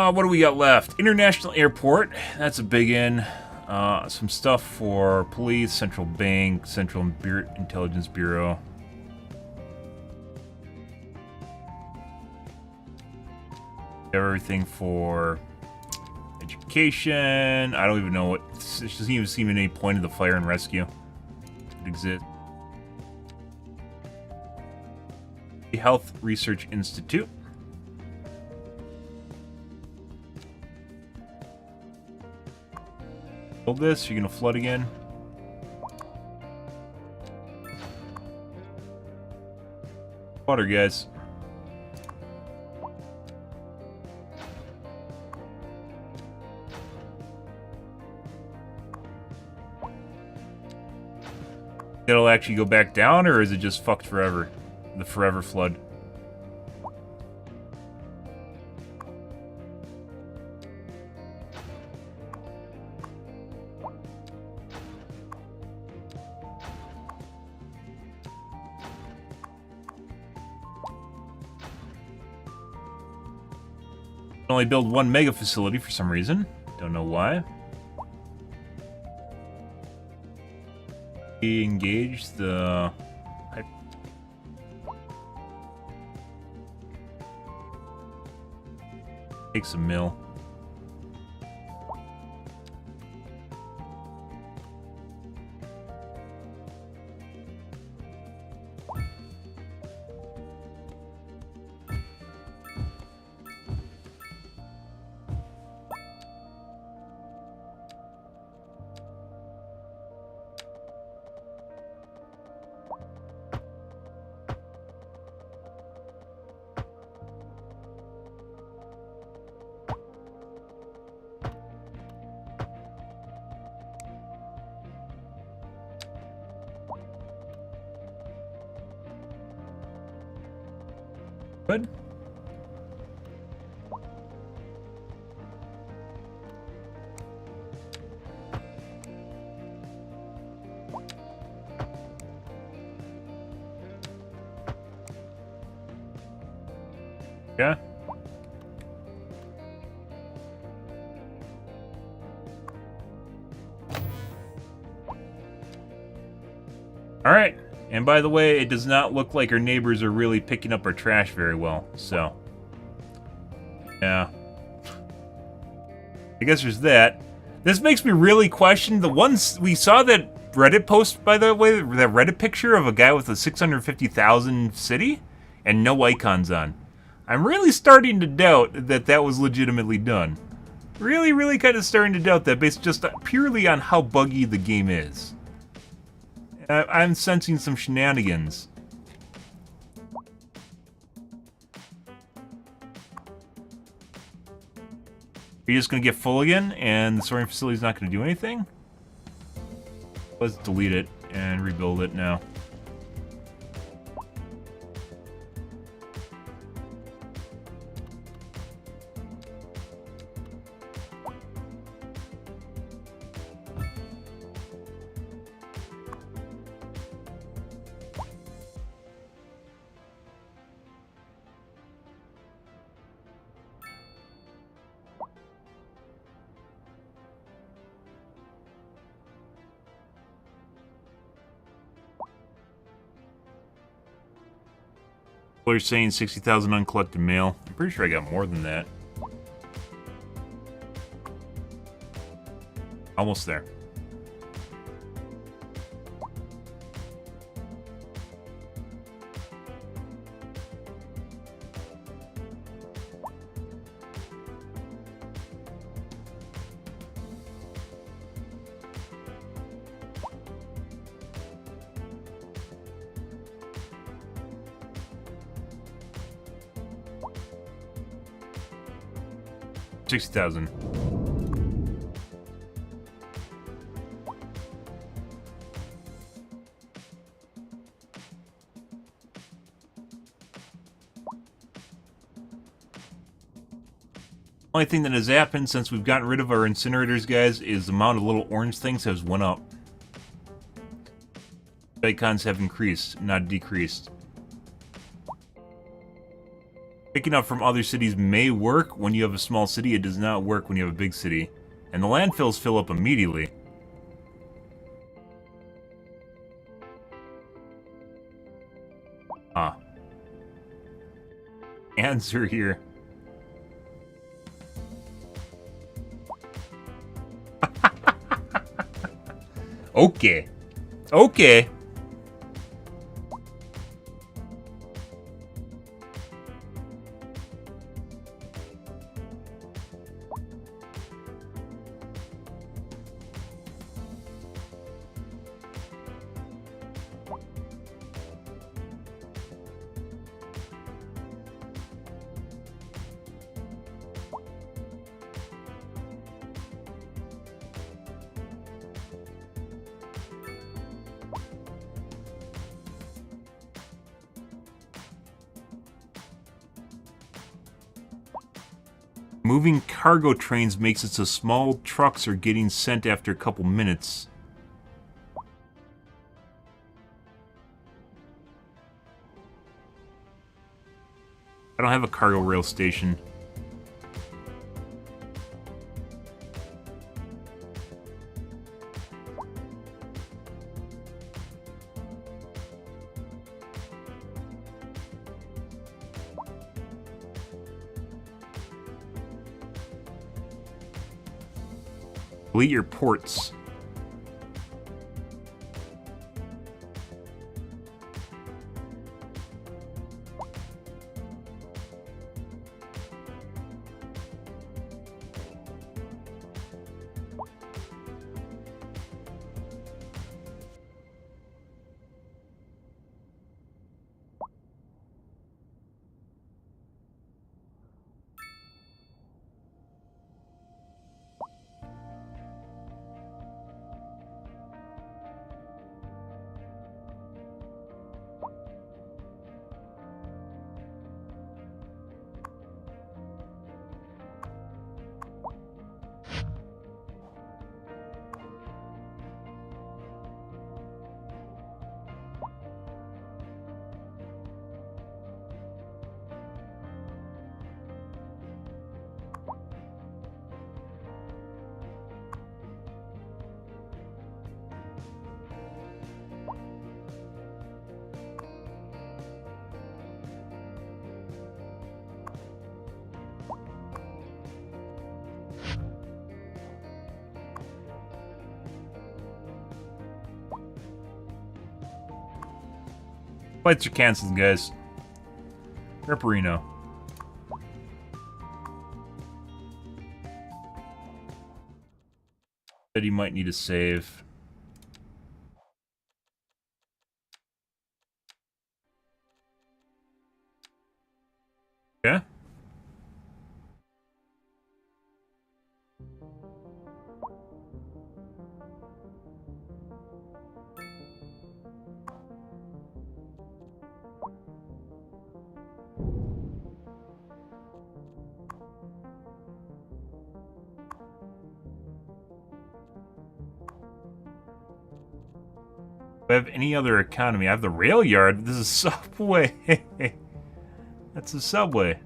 Speaker 1: What do we got left? International Airport. That's a big in. Some stuff for police, central bank, central intelligence bureau. Everything for education. I don't even know what. There doesn't even seem any point of the fire and rescue. It exists. The Health Research Institute. Build this. You're gonna flood again. Water, guys. It'll actually go back down, or is it just fucked forever? The forever flood. Only build one mega facility for some reason. Don't know why. Engage the takes a mill. Good. Yeah. All right. And by the way, it does not look like our neighbors are really picking up our trash very well, so. Yeah. I guess there's that. This makes me really question the ones we saw that Reddit post, by the way, that Reddit picture of a guy with a 650,000 city and no icons on. I'm really starting to doubt that that was legitimately done. Really, really kind of starting to doubt that based just purely on how buggy the game is. I'm sensing some shenanigans. Are you just going to get full again and the storing facility is not going to do anything? Let's delete it and rebuild it now. People are saying 60,000 uncollected mail. I'm pretty sure I got more than that. Almost there. $60,000. Only thing that has happened since we've gotten rid of our incinerators, guys, is the amount of little orange things has went up. Icons have increased, not decreased. Picking up from other cities may work when you have a small city. It does not work when you have a big city. And the landfills fill up immediately. Ah. Answer here. Okay. Okay. Moving cargo trains makes it so small trucks are getting sent after a couple minutes. I don't have a cargo rail station. Delete your ports. Flights are canceled, guys. Reparino. Said you might need a save. Yeah? Do I have any other economy? I have the rail yard. This is Subway. That's a Subway.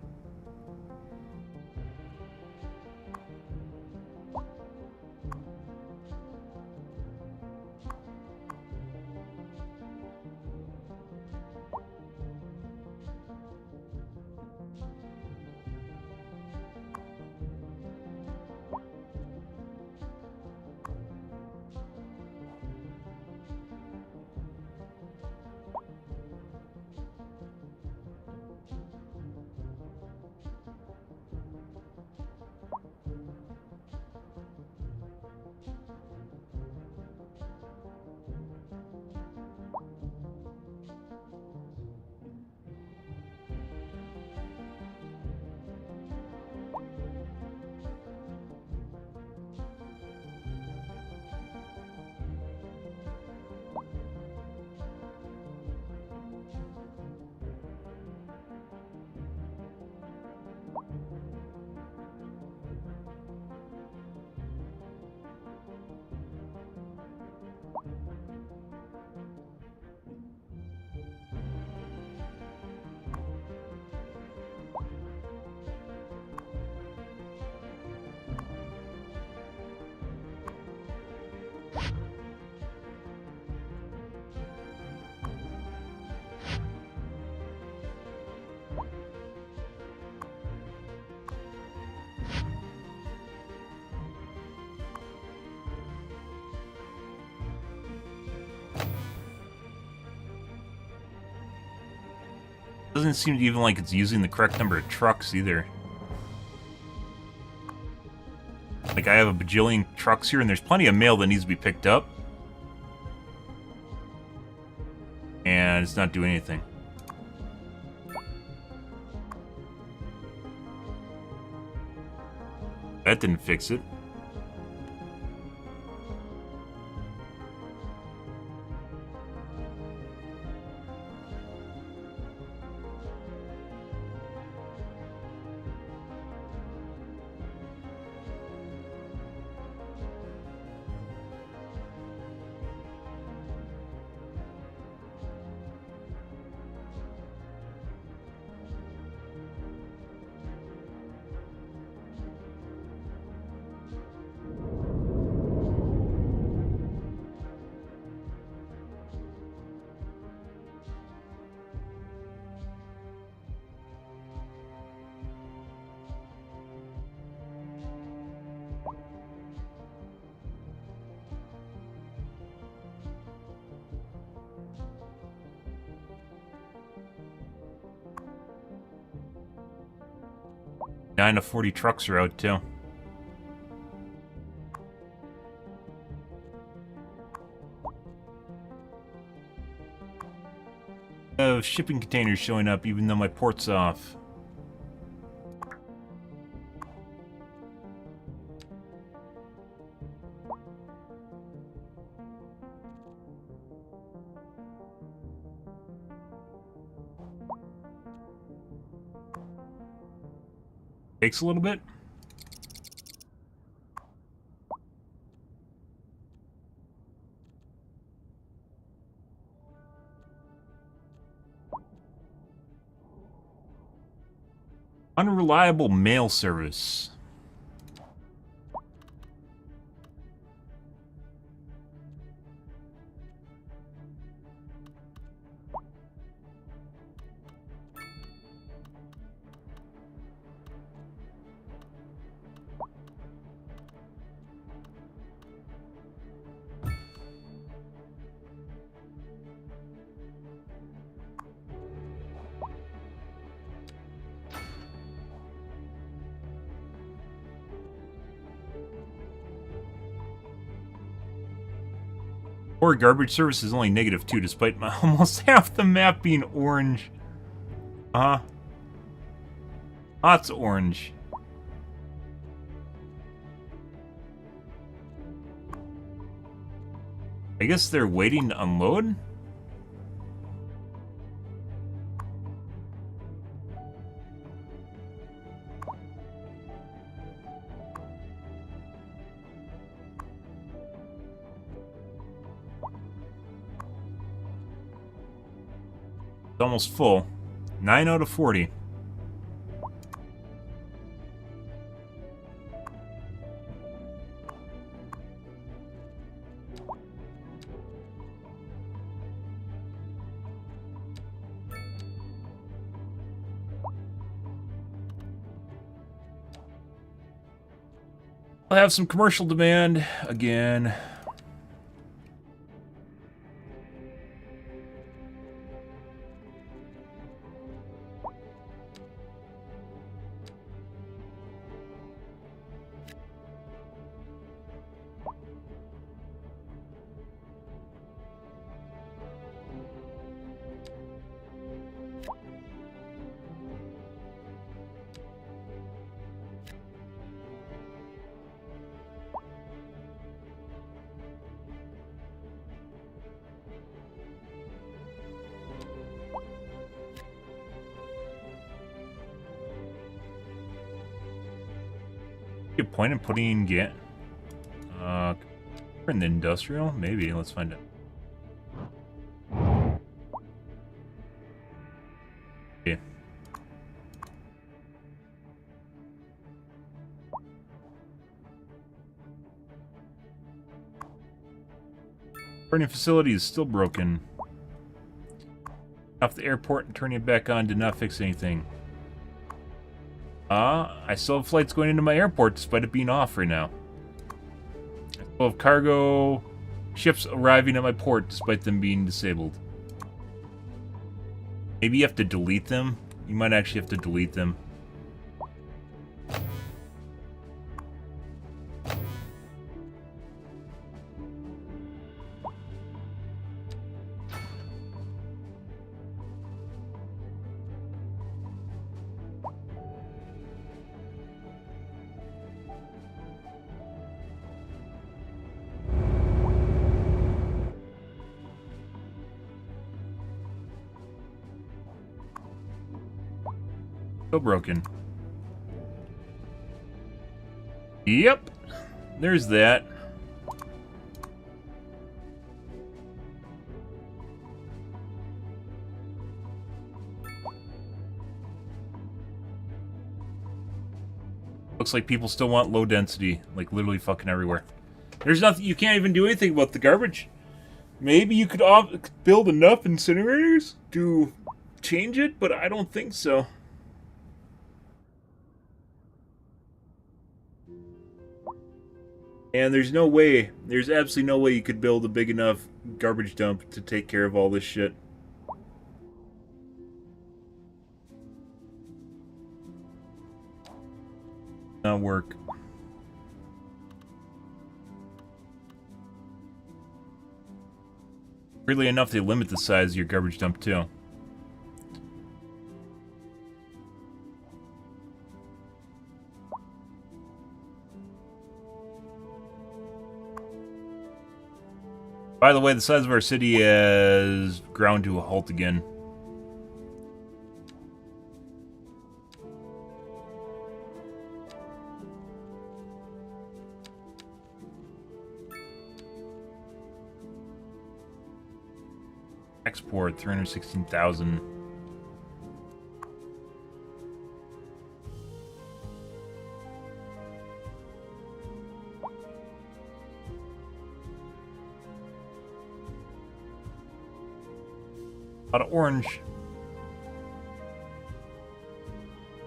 Speaker 1: Doesn't seem even like it's using the correct number of trucks either. Like, I have a bajillion trucks here, and there's plenty of mail that needs to be picked up. And it's not doing anything. That didn't fix it. Nine of 40 trucks are out too. Shipping containers showing up even though my port's off. Takes a little bit. Unreliable mail service. Or garbage service is only -2 despite my almost half the map being orange. Lots of orange. I guess they're waiting to unload? It's almost full. 9 out of 40. I'll have some commercial demand again. Good point in putting in the industrial? Maybe. Let's find out. Yeah. Burning facility is still broken. Off the airport and turning it back on did not fix anything. I still have flights going into my airport despite it being off right now. I still have cargo ships arriving at my port despite them being disabled. Maybe you have to delete them. You might actually have to delete them. So broken. Yep. There's that. Looks like people still want low density, like literally fucking everywhere. There's nothing, you can't even do anything about the garbage. Maybe you could build enough incinerators to change it, but I don't think so. And there's no way, there's absolutely no way you could build a big enough garbage dump to take care of all this shit. Not work. Weirdly enough, they limit the size of your garbage dump too. By the way, the size of our city has ground to a halt again. Export 316,000. A lot of orange.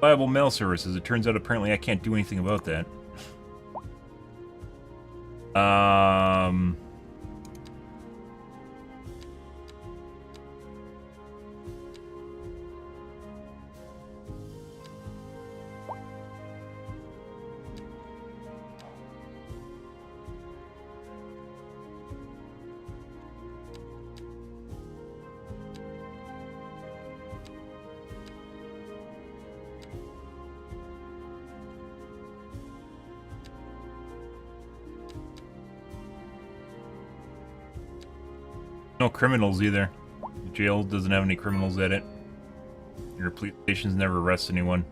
Speaker 1: Viable mail services. It turns out apparently I can't do anything about that. No criminals either. The jail doesn't have any criminals at it. Your police stations never arrest anyone.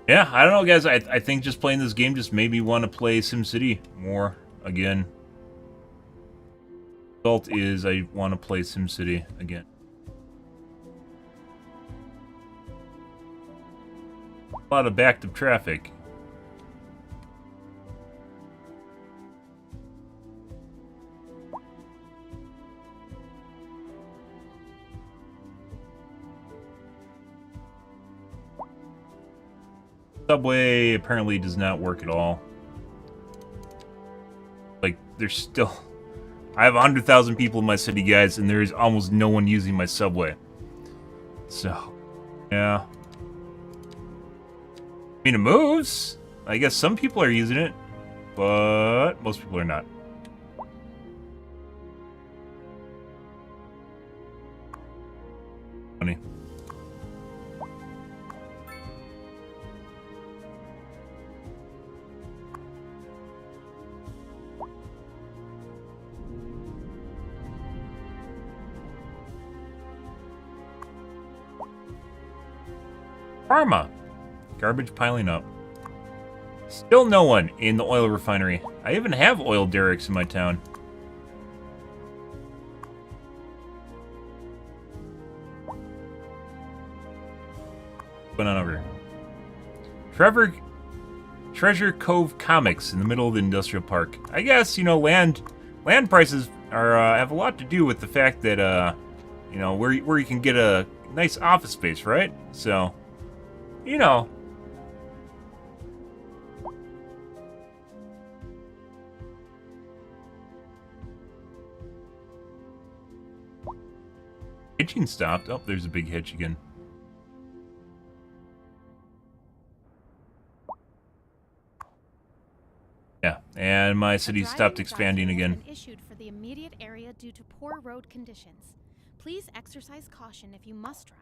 Speaker 1: Yeah, I don't know, guys. I think just playing this game just made me want to play SimCity more again. Result is I want to play SimCity again. A lot of backed up traffic. Subway apparently does not work at all. Like, there's still... I have 100,000 people in my city, guys, and there is almost no one using my subway. So, yeah. I mean, it moves. I guess some people are using it, but most people are not. Funny. Pharma. Garbage piling up. Still no one in the oil refinery. I even have oil derricks in my town. What's going on over here? Treasure Cove Comics in the middle of the industrial park. I guess, you know, land prices are have a lot to do with the fact that you know, where you can get a nice office space, right? So, you know. hitching stopped. Oh, there's a big hitch again. Yeah, and my city stopped expanding again.
Speaker 6: Issued for the immediate area due to poor road conditions. Please exercise caution if you must drive.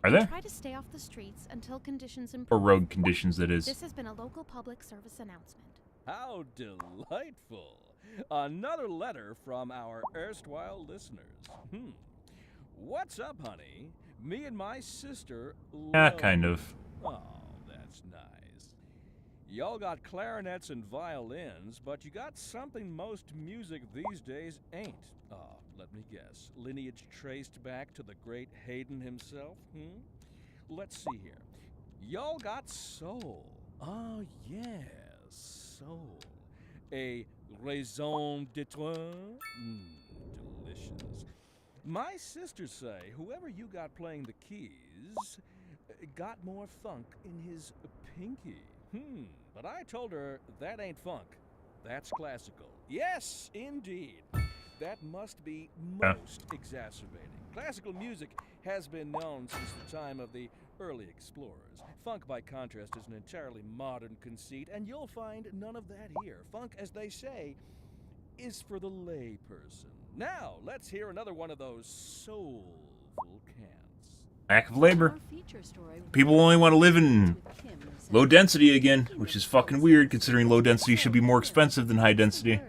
Speaker 1: Are there?
Speaker 6: Try to stay off the streets until conditions
Speaker 1: Or
Speaker 6: improve.
Speaker 1: road conditions, that is.
Speaker 6: This has been a local public service announcement.
Speaker 5: How delightful. Another letter from our erstwhile listeners. What's up, honey? Me and my sister
Speaker 1: Yeah,
Speaker 5: love
Speaker 1: kind of.
Speaker 5: Oh, that's nice. Y'all got clarinets and violins, but you got something most music these days ain't. Let me guess. Lineage traced back to the great Haydn himself, Let's see here. Y'all got soul. Oh, yes, soul. A raison d'etre? Delicious. My sisters say whoever you got playing the keys got more funk in his pinky. But I told her that ain't funk. That's classical. Yes, indeed. That must be most exacerbating. Classical music has been known since the time of the early explorers. Funk, by contrast, is an entirely modern conceit, and you'll find none of that here. Funk, as they say, is for the lay person. Now, let's hear another one of those soulful cants.
Speaker 1: Lack of labor. People only want to live in low density again, which is fucking weird considering low density should be more expensive than high density.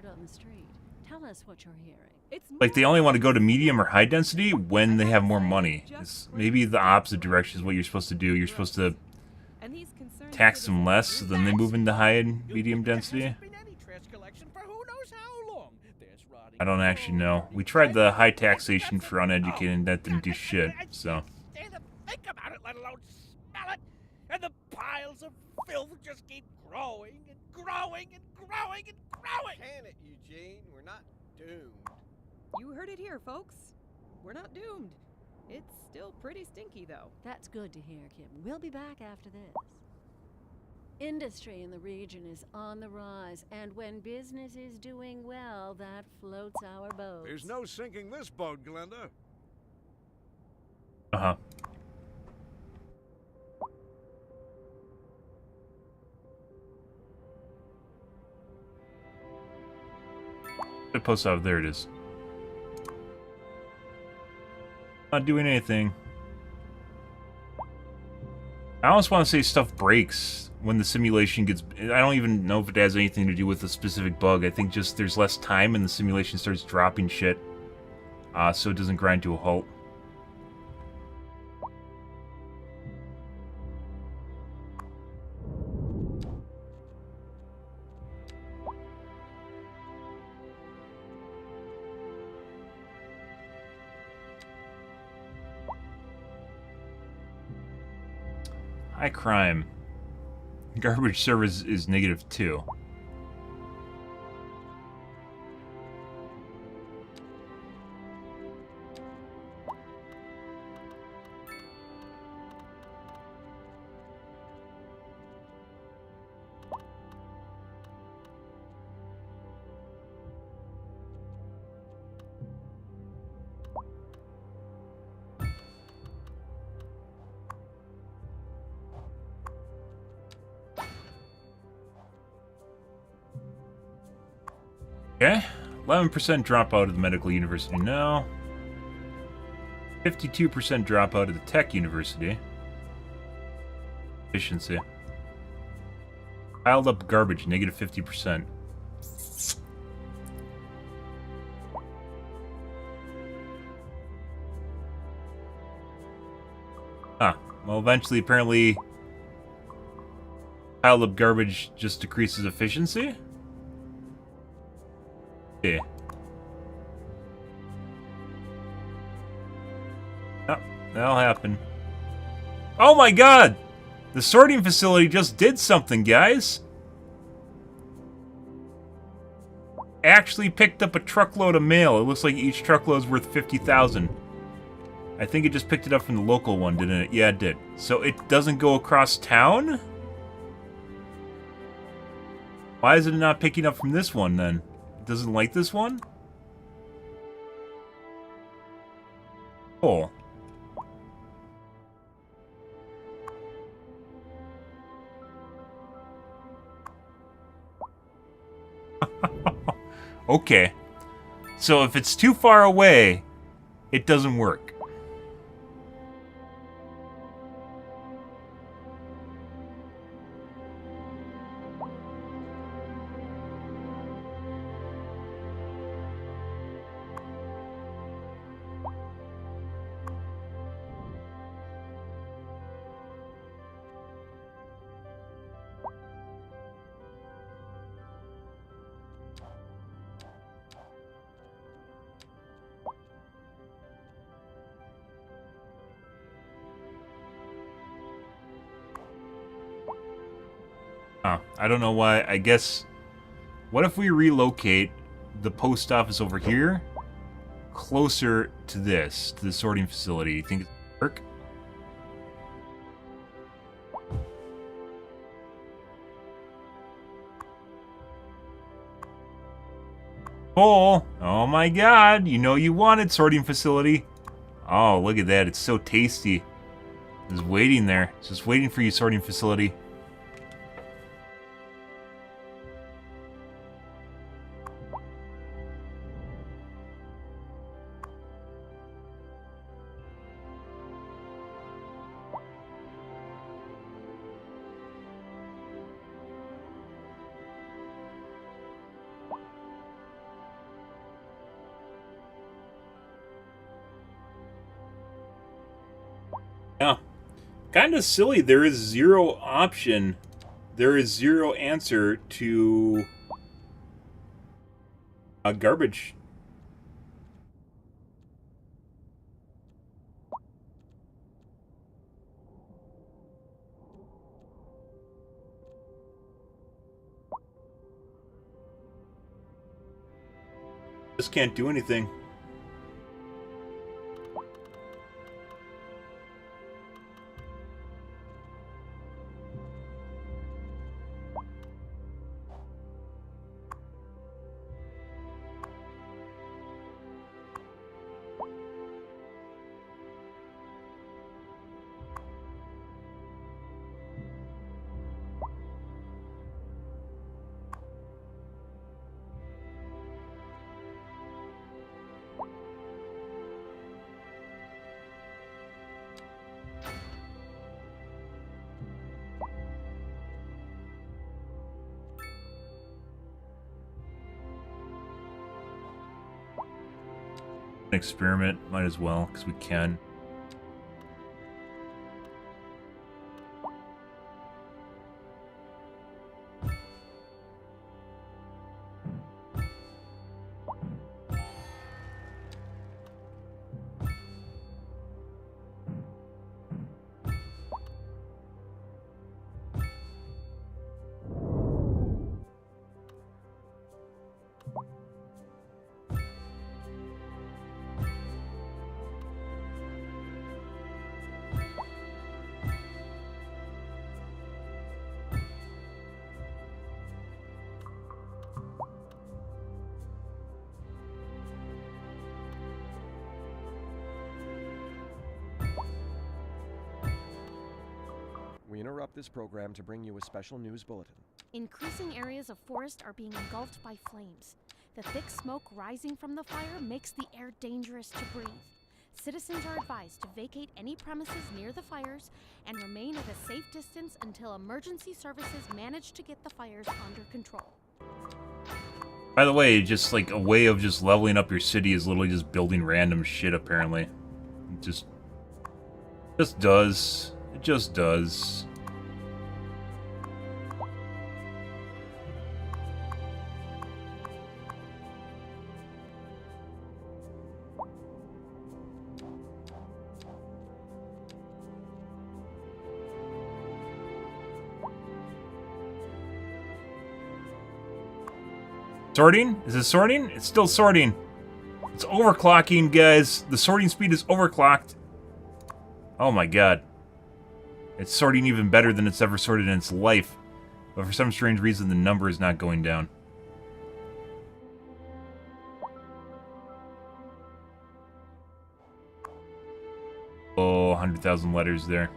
Speaker 1: Like, they only want to go to medium or high density when they have more money. It's maybe the opposite direction is what you're supposed to do. You're supposed to tax them less, so then they move into high and medium density. I don't actually know. We tried the high taxation for uneducated and that didn't do shit, so.
Speaker 2: Think about it, let alone smell it. And the piles of filth just keep growing and growing and growing and growing.
Speaker 3: Can it, Eugene? We're not doomed.
Speaker 7: You heard it here, folks. We're not doomed. It's still pretty stinky, though.
Speaker 8: That's good to hear, Kim. We'll be back after this. Industry in the region is on the rise, and when business is doing well, that floats our boats.
Speaker 9: There's no sinking this boat, Glenda.
Speaker 1: Uh-huh. The post office, there it is. Not doing anything. I almost want to say stuff breaks when the simulation gets... I don't even know if it has anything to do with a specific bug. I think just there's less time and the simulation starts dropping shit. So it doesn't grind to a halt. High crime. Garbage service is -2. Okay, 11% dropout of the medical university now. 52% dropout of the tech university. Efficiency. Piled up garbage, -50%. Well, eventually, apparently, piled up garbage just decreases efficiency? Yeah. Oh, that'll happen. Oh my god! The sorting facility just did something, guys! Actually picked up a truckload of mail. It looks like each truckload's worth 50,000. I think it just picked it up from the local one, didn't it? Yeah, it did. So it doesn't go across town? Why is it not picking up from this one, then? It doesn't like this one? Cool. Okay. So if it's too far away, it doesn't work. I don't know why. I guess... What if we relocate the post office over here closer to this, to the sorting facility? You think it would work? Oh my god, you know you wanted sorting facility. Oh, look at that, it's so tasty. It's waiting there. It's just waiting for you, sorting facility. Yeah. Kind of silly. There is zero option. There is zero answer to garbage. Just can't do anything. Experiment, might as well, because we can.
Speaker 3: We interrupt this program to bring you a special news bulletin.
Speaker 6: Increasing areas of forest are being engulfed by flames. The thick smoke rising from the fire makes the air dangerous to breathe. Citizens are advised to vacate any premises near the fires and remain at a safe distance until emergency services manage to get the fires under control.
Speaker 1: By the way, just like a way of just leveling up your city is literally just building random shit, apparently. It just does. It just does. Sorting? Is it sorting? It's still sorting. It's overclocking, guys. The sorting speed is overclocked. Oh my god. It's sorting even better than it's ever sorted in its life. But for some strange reason, the number is not going down. Oh, 100,000 letters there.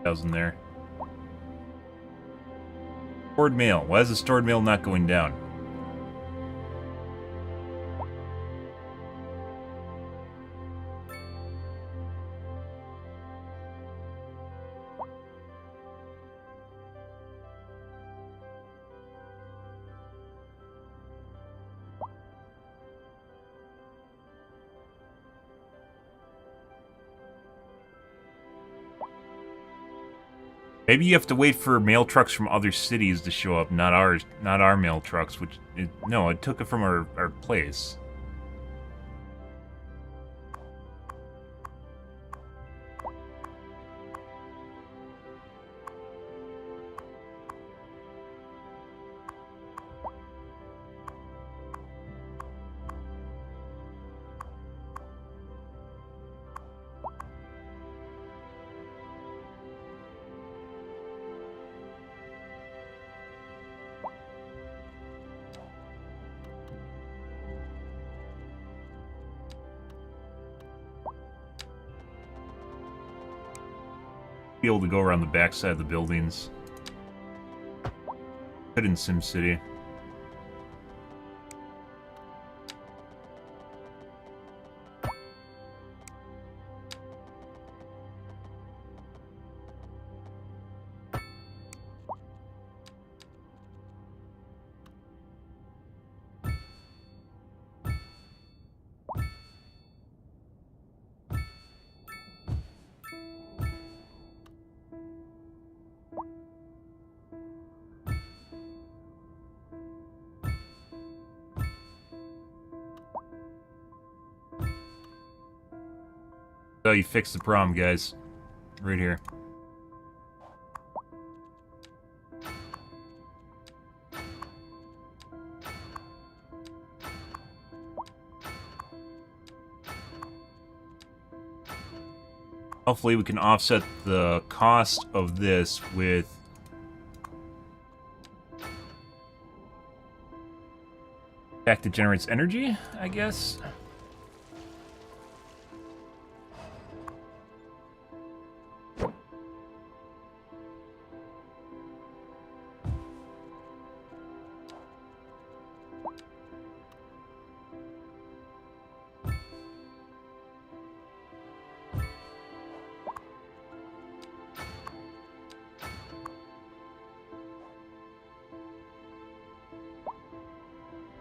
Speaker 1: 1,000 there. Stored mail. Why is the stored mail not going down? Maybe you have to wait for mail trucks from other cities to show up, not our mail trucks, no, it took it from our place. Be able to go around the backside of the buildings. Good in SimCity. So you fixed the problem, guys. Right here. Hopefully we can offset the cost of this with fact that generates energy, I guess.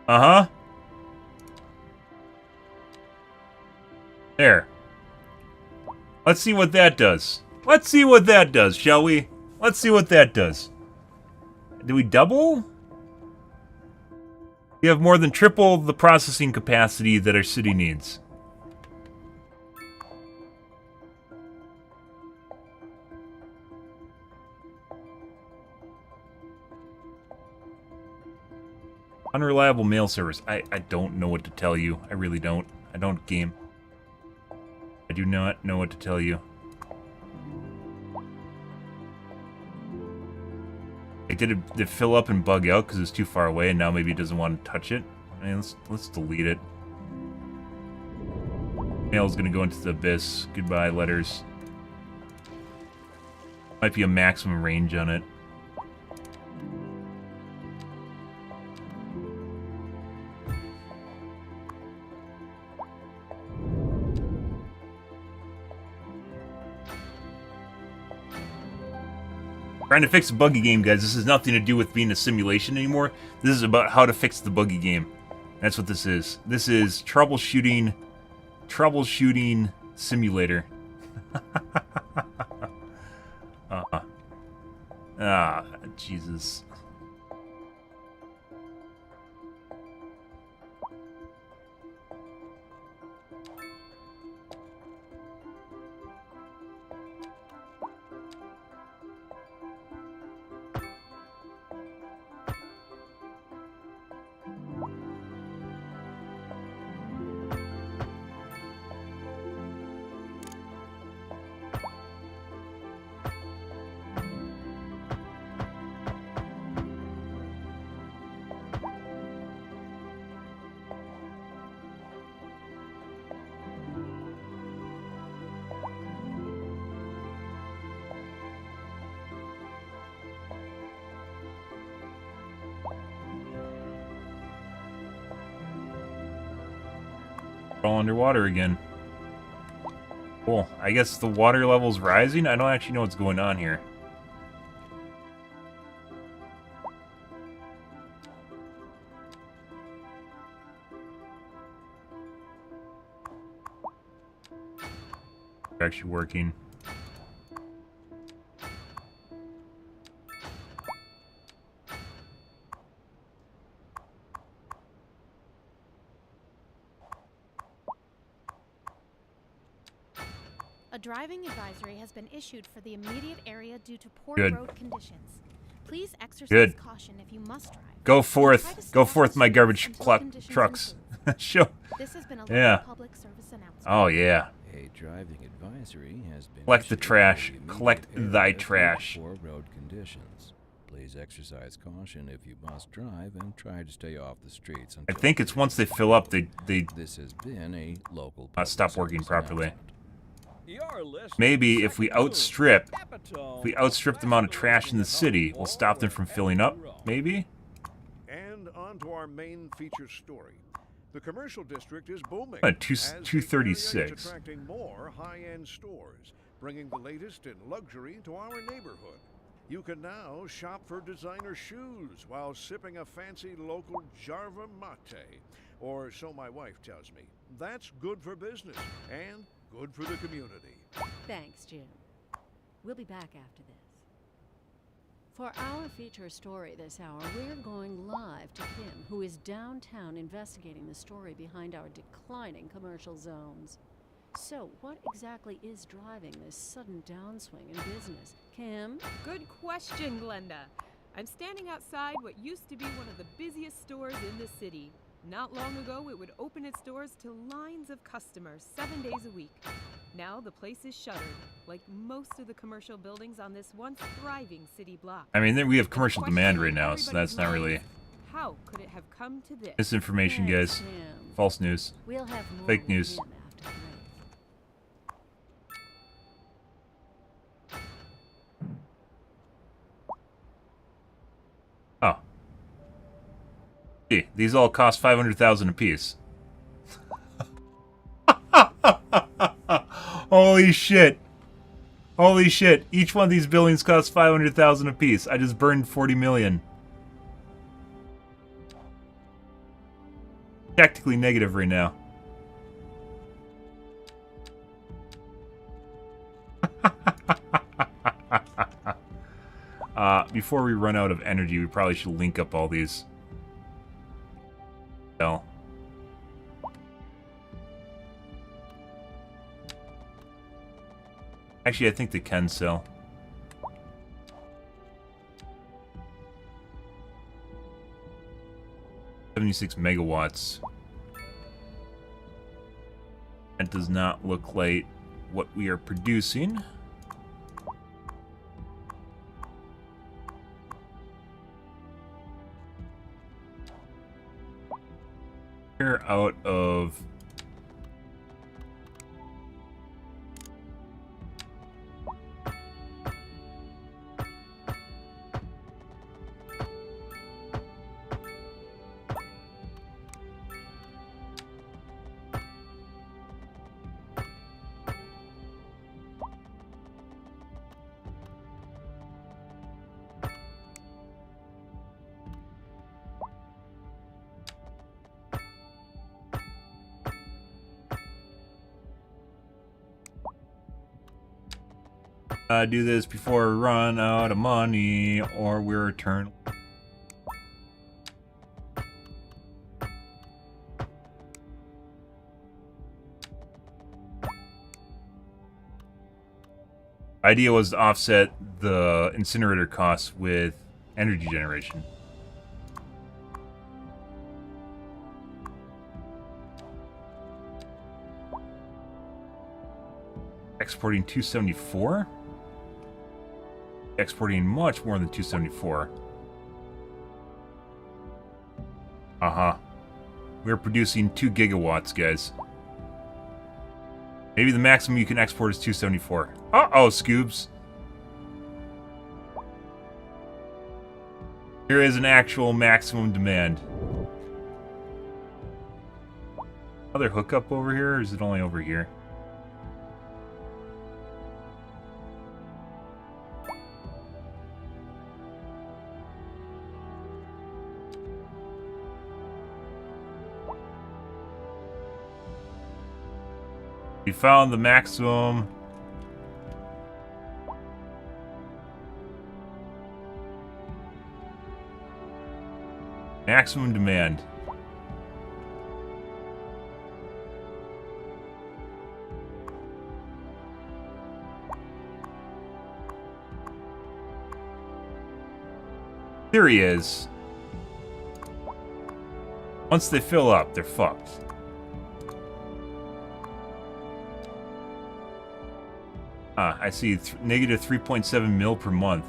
Speaker 1: Uh-huh. There. Let's see what that does. Let's see what that does, shall we? Let's see what that does. Do we double? We have more than triple the processing capacity that our city needs. Unreliable mail service. I don't know what to tell you. I really don't. I don't game. I do not know what to tell you. Like, did it fill up and bug out because it's too far away and now maybe it doesn't want to touch it? I mean, let's delete it. Mail's gonna go into the abyss. Goodbye, letters. Might be a maximum range on it. Trying to fix a buggy game, guys. This has nothing to do with being a simulation anymore. This is about how to fix the buggy game. That's what this is. This is troubleshooting simulator. Jesus. We're all underwater again. Cool. I guess the water level's rising? I don't actually know what's going on here. They're actually working.
Speaker 6: A driving advisory has been issued for the immediate area due to poor
Speaker 1: Good.
Speaker 6: road conditions. Please exercise
Speaker 1: Good.
Speaker 6: caution if you must drive.
Speaker 1: Go
Speaker 6: Try
Speaker 1: forth.
Speaker 6: to
Speaker 1: Go
Speaker 6: stop
Speaker 1: forth,
Speaker 6: the
Speaker 1: my
Speaker 6: streets
Speaker 1: garbage
Speaker 6: until conditions
Speaker 1: trucks.
Speaker 6: improve.
Speaker 1: Show.
Speaker 6: This has been a
Speaker 1: Yeah.
Speaker 6: local public service announcement.
Speaker 1: Oh, yeah.
Speaker 4: A driving advisory has been
Speaker 1: Collect the
Speaker 4: issued
Speaker 1: trash.
Speaker 4: for the
Speaker 1: Collect
Speaker 4: immediate
Speaker 1: thy
Speaker 4: area due to
Speaker 1: trash.
Speaker 4: poor road conditions. Please exercise caution if you must drive and try to stay off the streets
Speaker 1: I
Speaker 4: until
Speaker 1: think it's once they fill up, they
Speaker 4: This has been a local
Speaker 1: stop
Speaker 4: public
Speaker 1: working
Speaker 4: service
Speaker 1: properly.
Speaker 4: announcement.
Speaker 5: You're listening
Speaker 1: Maybe
Speaker 5: to
Speaker 1: if we
Speaker 5: Second Move,
Speaker 1: outstrip
Speaker 5: Epitome
Speaker 1: the amount of
Speaker 5: of
Speaker 1: trash in the city, we'll stop them from filling up.
Speaker 5: Wrong.
Speaker 1: Maybe?
Speaker 9: And on to our main feature story. The commercial district is booming.
Speaker 1: Two-
Speaker 9: as the area is
Speaker 1: 236.
Speaker 9: attracting more high-end stores, bringing the latest in luxury to our neighborhood. You can now shop for designer shoes while sipping a fancy local Jarva mate. Or so my wife tells me. That's good for business and good for the community.
Speaker 8: Thanks, Jim. We'll be back after this. For our feature story this hour, we're going live to Kim, who is downtown investigating the story behind our declining commercial zones. So, what exactly is driving this sudden downswing in business? Kim?
Speaker 7: Good question, Glenda. I'm standing outside what used to be one of the busiest stores in the city. Not long ago, it would open its doors to lines of customers 7 days a week. Now the place is shuttered, like most of the commercial buildings on this once thriving city block.
Speaker 1: I mean, we have commercial
Speaker 7: Question
Speaker 1: demand
Speaker 7: on
Speaker 1: right now, so that's
Speaker 7: everybody's
Speaker 1: not really
Speaker 7: minds, how could it have come to this?
Speaker 1: misinformation,
Speaker 8: Thanks,
Speaker 1: guys.
Speaker 8: Kim.
Speaker 1: False news.
Speaker 8: We'll have more
Speaker 1: Fake
Speaker 8: with
Speaker 1: news.
Speaker 8: Kim after the break.
Speaker 1: Oh. See, these all cost 500,000 apiece. Holy shit. Holy shit. Each one of these buildings costs 500,000 apiece. I just burned 40 million. Tactically negative right now. Before we run out of energy, we probably should link up all these. Hell. Actually, I think they can sell. $76 megawatts. That does not look like what we are producing. We're out of... do this before we run out of money, or we're eternal. Idea was to offset the incinerator costs with energy generation. Exporting 274? Exporting much more than 274. Uh-huh. We're producing 2 gigawatts, guys. Maybe the maximum you can export is 274. Uh-oh, Scoobs. Here is an actual maximum demand. How other hookup over here, or is it only over here? We found the maximum. Maximum demand. There he is. Once they fill up, they're fucked. Ah, I see negative 3.7 mil per month.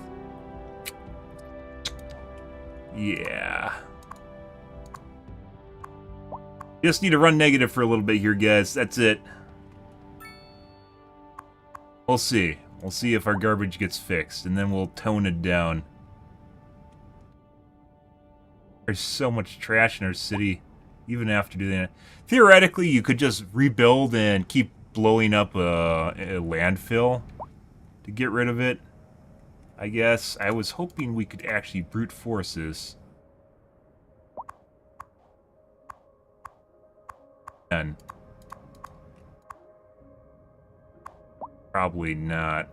Speaker 1: Yeah. Just need to run negative for a little bit here, guys. That's it. We'll see. We'll see if our garbage gets fixed, and then we'll tone it down. There's so much trash in our city, even after doing that. Theoretically, you could just rebuild and keep blowing up a landfill to get rid of it. I guess I was hoping we could actually brute force this. And probably not.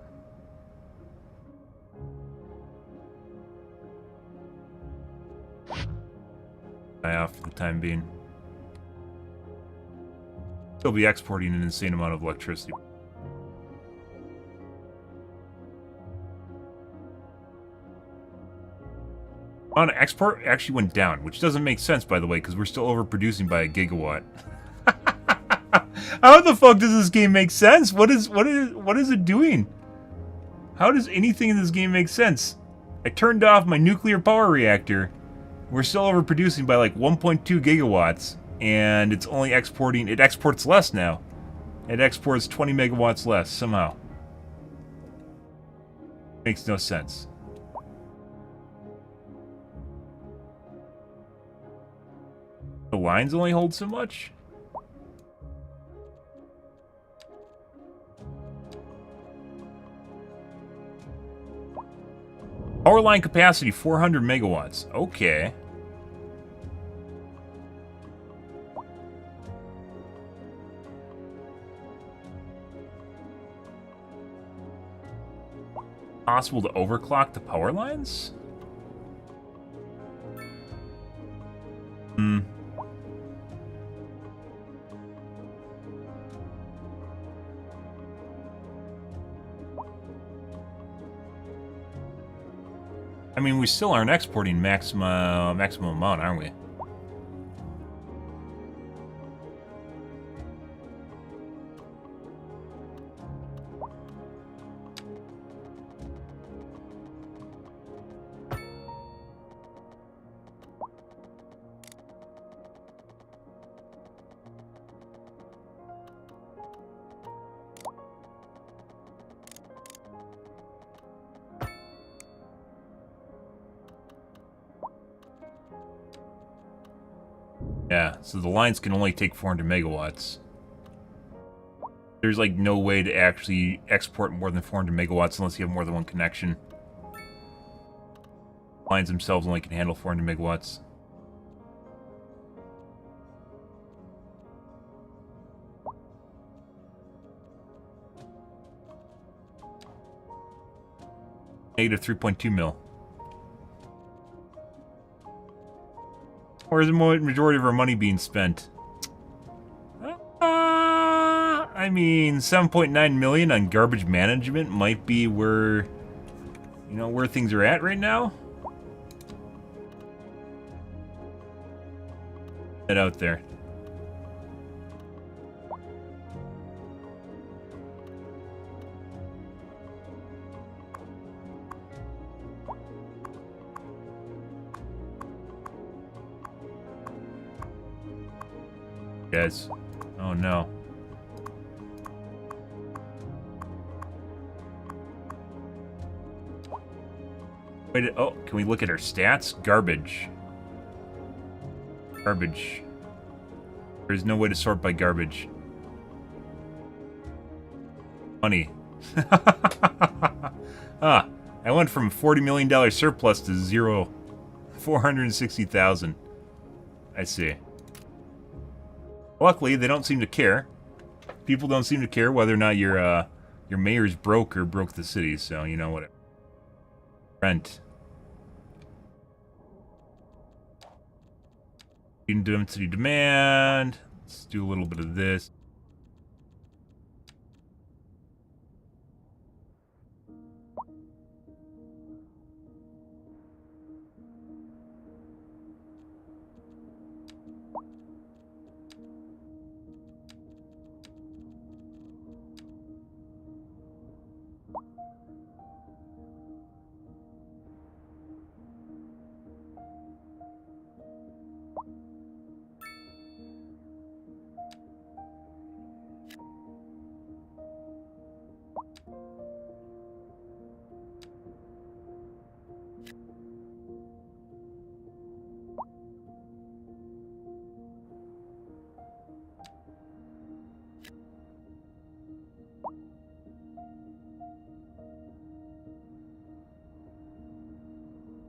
Speaker 1: Off for the time being. Still be exporting an insane amount of electricity. On export actually went down, which doesn't make sense, by the way, because we're still overproducing by a gigawatt. How the fuck does this game make sense? What is it doing? How does anything in this game make sense? I turned off my nuclear power reactor. We're still overproducing by like 1.2 gigawatts, and it's only exporting. It exports less now. It exports 20 megawatts less somehow. Makes no sense. The lines only hold so much? Power line capacity 400 megawatts. Okay. Possible to overclock the power lines? Hmm. I mean, we still aren't exporting maximum amount, aren't we? Yeah, so the lines can only take 400 megawatts. There's like no way to actually export more than 400 megawatts unless you have more than one connection. Lines themselves only can handle 400 megawatts. Negative 3.2 mil. Where's the majority of our money being spent? I mean, 7.9 million on garbage management might be where, you know, where things are at right now. Head out there. Guys. Oh no. Wait, oh, can we look at our stats? Garbage. Garbage. There's no way to sort by garbage. Money. Ah, I went from $40 million surplus to zero. 460,000. I see. Luckily, they don't seem to care. People don't seem to care whether or not your mayor's broke or broke the city, so, you know, whatever. Rent. Density demand. Let's do a little bit of this.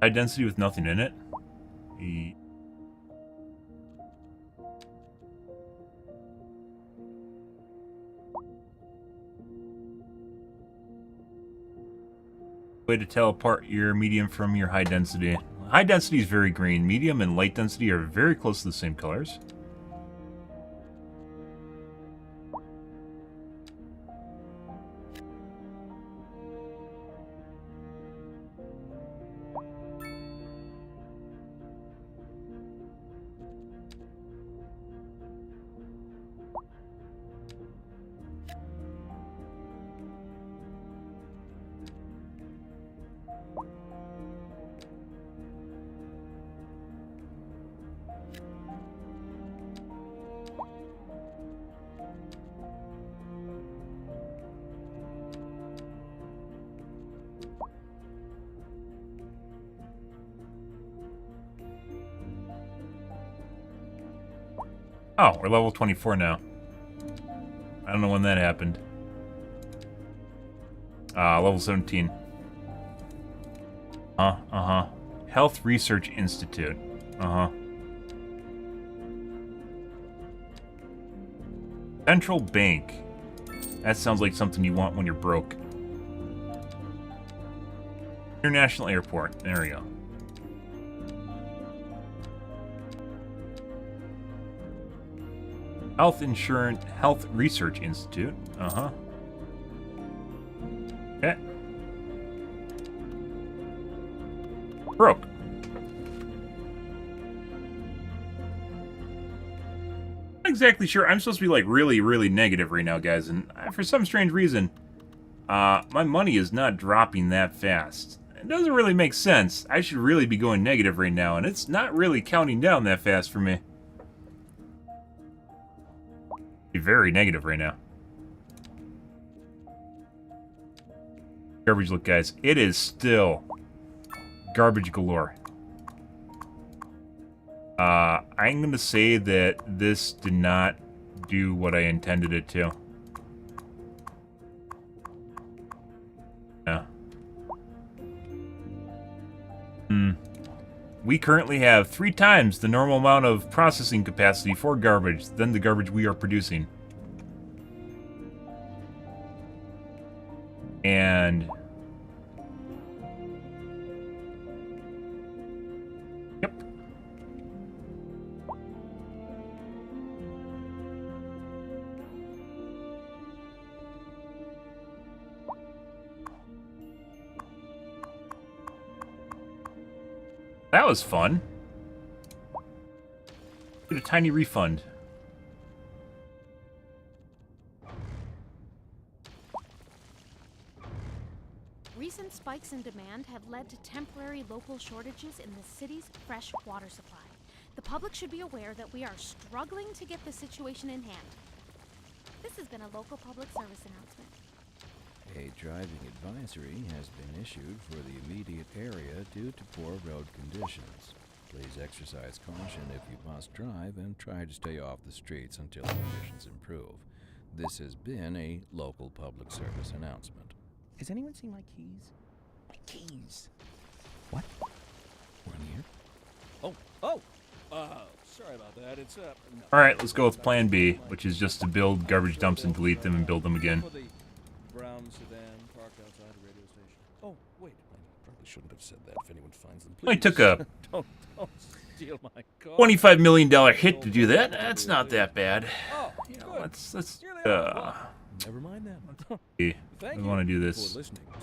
Speaker 1: High density with nothing in it. Way to tell apart your medium from your high density. High density is very green. Medium and light density are very close to the same colors. Oh, we're level 24 now. I don't know when that happened. Level 17. Health Research Institute. Central Bank. That sounds like something you want when you're broke. International Airport. There we go. Health Research Institute. Okay. Broke. Not exactly sure. I'm supposed to be like really, really negative right now, guys, and for some strange reason, my money is not dropping that fast. It doesn't really make sense. I should really be going negative right now, and it's not really counting down that fast for me. Very negative right now. Garbage look, guys. It is still garbage galore. I'm going to say that this did not do what I intended it to. Yeah. We currently have 3 times the normal amount of processing capacity for garbage than the garbage we are producing. And... Yep. That was fun. Get a tiny refund.
Speaker 6: Recent spikes in demand have led to temporary local shortages in the city's fresh water supply. The public should be aware that we are struggling to get the situation in hand. This has been a local public service announcement.
Speaker 4: A driving advisory has been issued for the immediate area due to poor road conditions. Please exercise caution if you must drive and try to stay off the streets until conditions improve. This has been a local public service announcement.
Speaker 2: Has anyone seen my keys? My keys.
Speaker 4: What? One here?
Speaker 5: Sorry about that. It's no.
Speaker 1: Alright, let's go with plan B, which is just to build garbage dumps and delete them and build them again.
Speaker 5: For the brown sedan parked outside a radio station. Oh, wait. I probably shouldn't have said that if anyone finds them.
Speaker 1: I
Speaker 5: Please.
Speaker 1: took a
Speaker 5: Don't steal my car.
Speaker 1: $25 million hit to do that. That's not that bad.
Speaker 5: Oh,
Speaker 1: You know,
Speaker 5: good.
Speaker 1: let's
Speaker 5: Here they are. Never mind that.
Speaker 1: we
Speaker 5: Thank
Speaker 1: want to do
Speaker 5: you
Speaker 1: this.
Speaker 5: for listening to our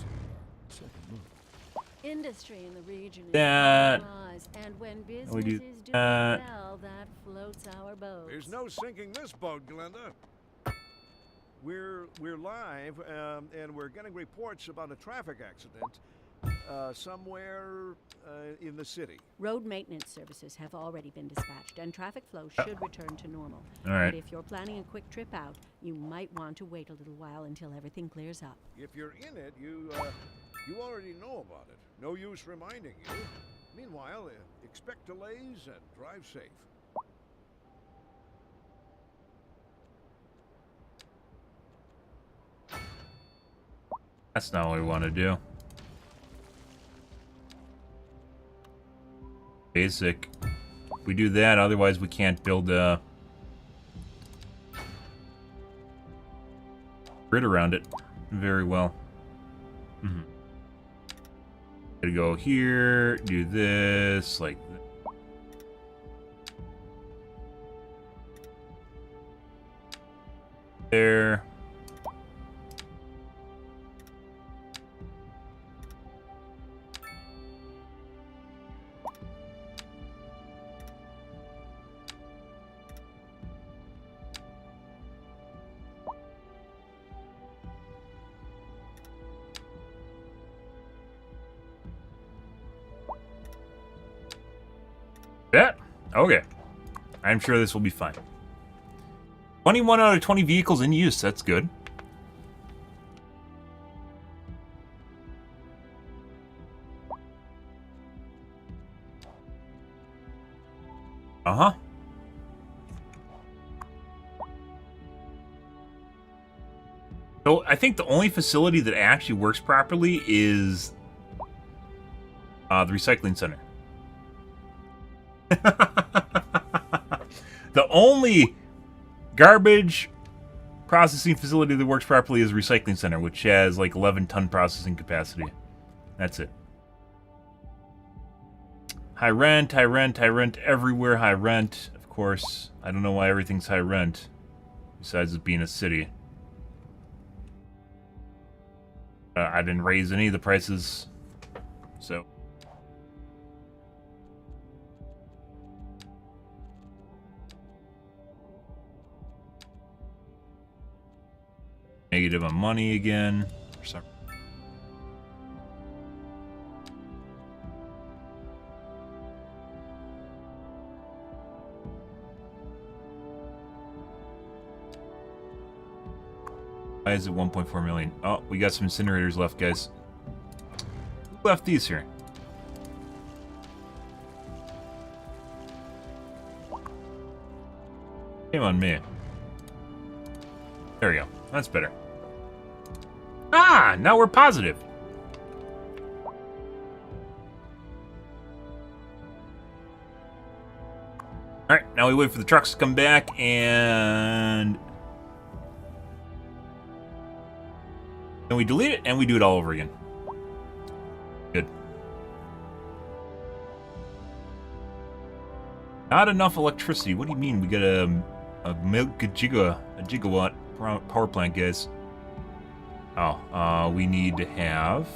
Speaker 5: second move.
Speaker 8: Industry in the region is
Speaker 1: That-
Speaker 8: on the rise, and when
Speaker 1: we
Speaker 8: business
Speaker 1: do
Speaker 8: is doing
Speaker 1: that.
Speaker 8: well, that floats our boats.
Speaker 9: There's no sinking this boat, Glenda. We're live, and we're getting reports about a traffic accident somewhere in the city.
Speaker 8: Road maintenance services have already been dispatched, and traffic flow should return to normal.
Speaker 1: All right.
Speaker 8: But if you're planning a quick trip out, you might want to wait a little while until everything clears up.
Speaker 9: If you're in it, you already know about it. No use reminding you. Meanwhile, expect delays and drive safe.
Speaker 1: That's not what we want to do. Basic. We do that, otherwise we can't build a grid around it very well. Gotta go here, do this, like there. That? Okay. I'm sure this will be fine. 21 out of 20 vehicles in use. That's good. Uh-huh. So I think the only facility that actually works properly is the recycling center. The only garbage processing facility that works properly is the recycling center, which has like 11-ton processing capacity. That's it. High rent everywhere, high rent. Of course, I don't know why everything's high rent, besides it being a city. I didn't raise any of the prices, so... Negative on money again. Why is it 1.4 million? Oh, we got some incinerators left, guys. Who left these here? Shame on me. There we go. That's better. Ah, now we're positive. Alright, now we wait for the trucks to come back and... Then we delete it and we do it all over again. Good. Not enough electricity. What do you mean? We got a gigawatt power plant, guys. Oh, we need to have...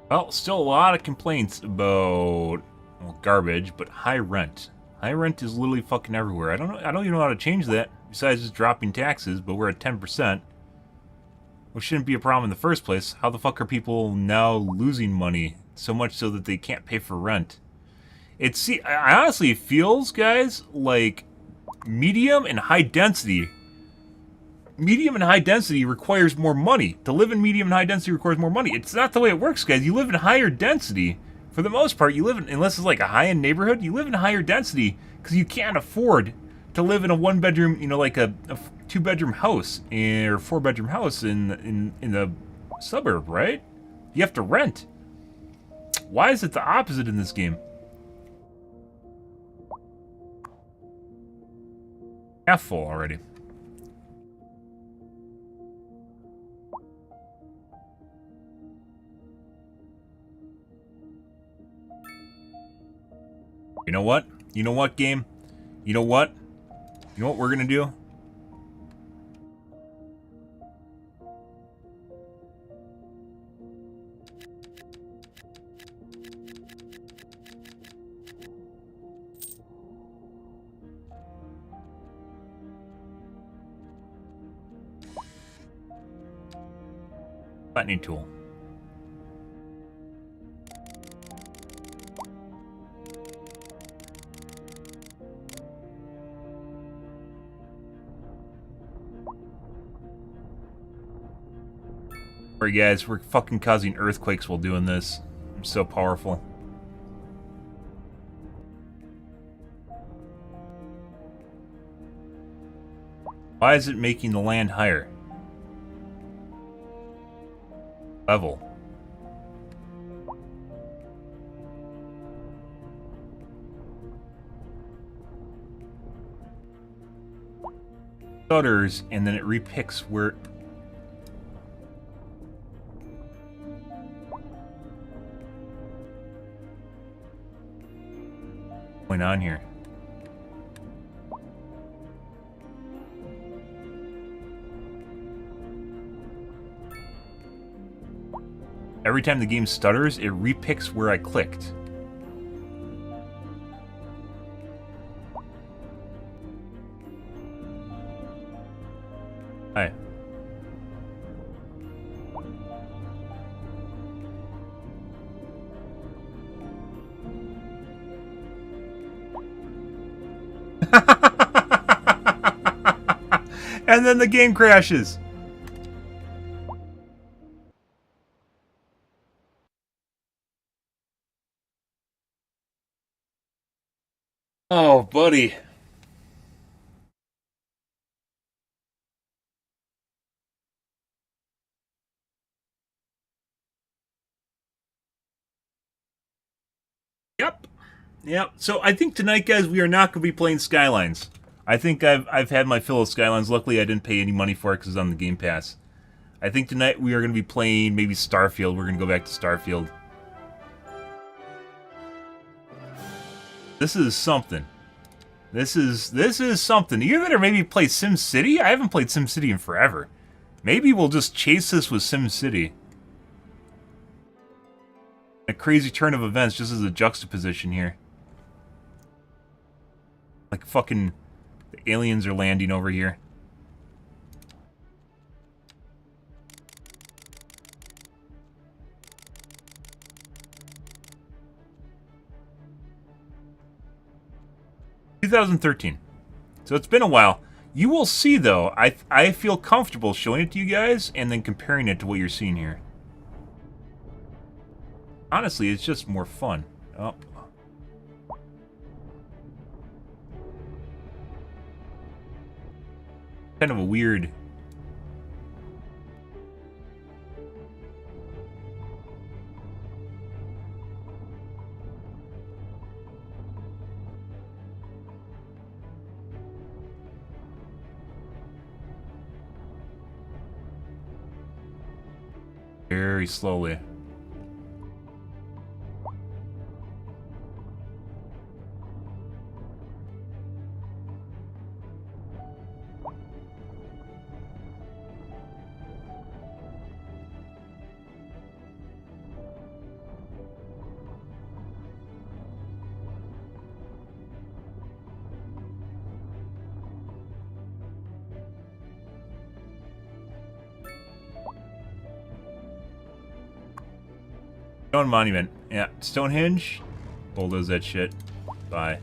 Speaker 1: Well, still a lot of complaints about, well, garbage, but high rent. High rent is literally fucking everywhere. I don't even know how to change that, besides just dropping taxes, but we're at 10%. Which shouldn't be a problem in the first place. How the fuck are people now losing money so much so that they can't pay for rent? I honestly, it feels, guys, like medium and high density requires more money. To live in medium and high density requires more money. It's not the way it works, guys. You live in higher density. For the most part, you live in, unless it's like a high-end neighborhood, you live in higher density because you can't afford to live in a one-bedroom, you know, like a two-bedroom house or four-bedroom house in the suburb, right? You have to rent. Why is it the opposite in this game? Half full already. You know what? You know what, game? You know what? You know what we're gonna do? Flattening tool. Alright guys, we're fucking causing earthquakes while doing this. I'm so powerful. Why is it making the land higher? Level. Stutters, and then it repicks where... What's going on here? Every time the game stutters, it repicks where I clicked. Hi. And then the game crashes. Oh, buddy. Yep. Yep. So I think tonight, guys, we are not going to be playing Skylines. I think I've had my fill of Skylines. Luckily, I didn't pay any money for it because it's on the Game Pass. I think tonight we are going to be playing maybe Starfield. We're going to go back to Starfield. This is something. This is something. Either maybe play SimCity. I haven't played SimCity in forever. Maybe we'll just chase this with SimCity. A crazy turn of events just as a juxtaposition here. Like fucking the aliens are landing over here. ...2013. So it's been a while. You will see, though, I feel comfortable showing it to you guys and then comparing it to what you're seeing here. Honestly, it's just more fun. Oh. Kind of a weird... Very slowly. Town Monument. Yeah, Stonehenge. Bulldoze that shit. Bye.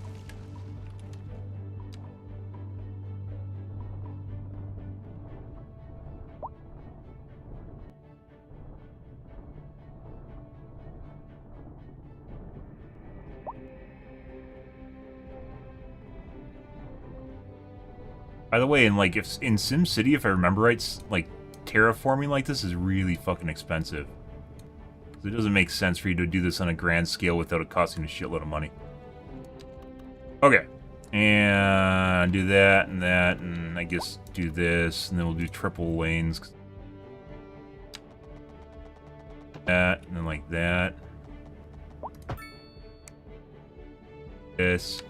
Speaker 1: By the way, in like if in SimCity, if I remember right, like terraforming like this is really fucking expensive. It doesn't make sense for you to do this on a grand scale without it costing a shitload of money. Okay. And do that, and I guess do this, and then we'll do triple lanes. That, and then like that. This.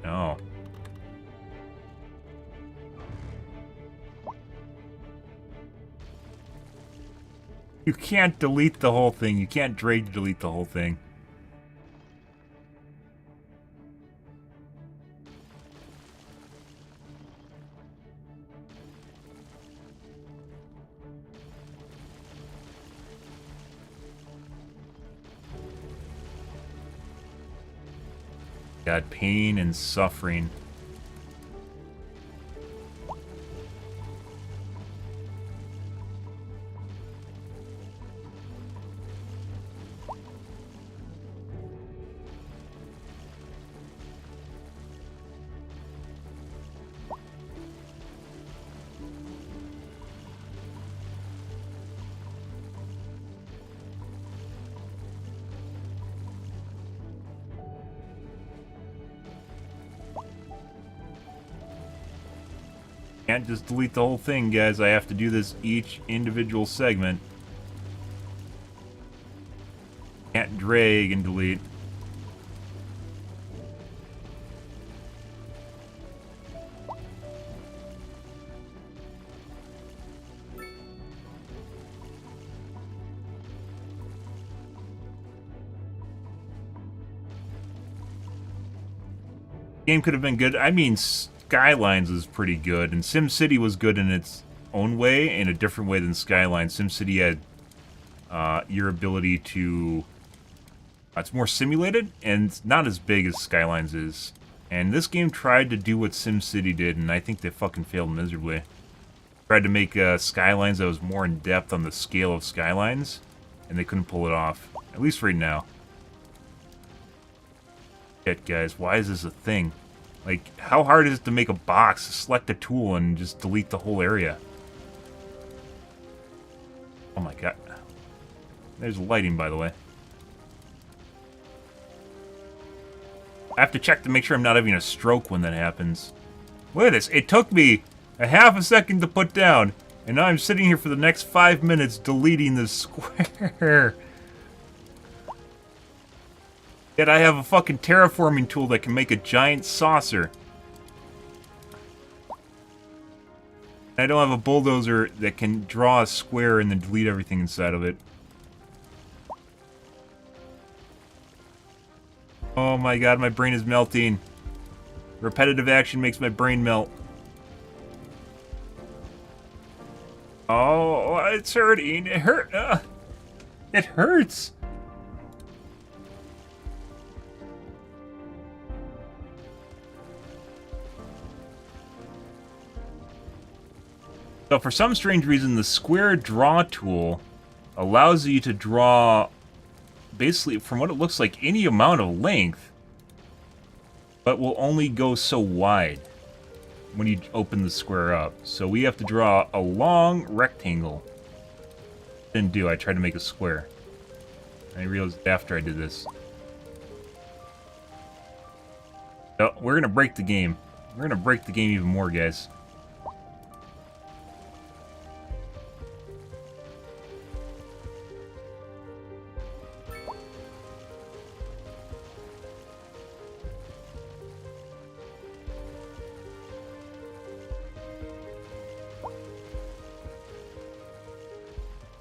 Speaker 1: Oh. You can't delete the whole thing. You can't drag to delete the whole thing. God, pain and suffering. Can't just delete the whole thing, guys. I have to do this each individual segment. Can't drag and delete. Game could have been good. I mean, Skylines was pretty good, and SimCity was good in its own way, in a different way than Skylines. SimCity had your ability to... it's more simulated, and it's not as big as Skylines is. And this game tried to do what SimCity did, and I think they fucking failed miserably. Tried to make Skylines that was more in-depth on the scale of Skylines, and they couldn't pull it off. At least right now. Shit, guys, why is this a thing? Like, how hard is it to make a box, select a tool, and just delete the whole area? Oh my god. There's lighting, by the way. I have to check to make sure I'm not having a stroke when that happens. Look at this. It took me a half a second to put down, and now I'm sitting here for the next 5 minutes deleting this square. Yet I have a fucking terraforming tool that can make a giant saucer. I don't have a bulldozer that can draw a square and then delete everything inside of it. Oh my god, my brain is melting. Repetitive action makes my brain melt. Oh, it's hurting. It hurt. It hurts. So for some strange reason, the square draw tool allows you to draw, basically, from what it looks like, any amount of length, but will only go so wide when you open the square up. So we have to draw a long rectangle. Didn't do. I tried to make a square. I realized after I did this. So we're going to break the game. We're going to break the game even more, guys.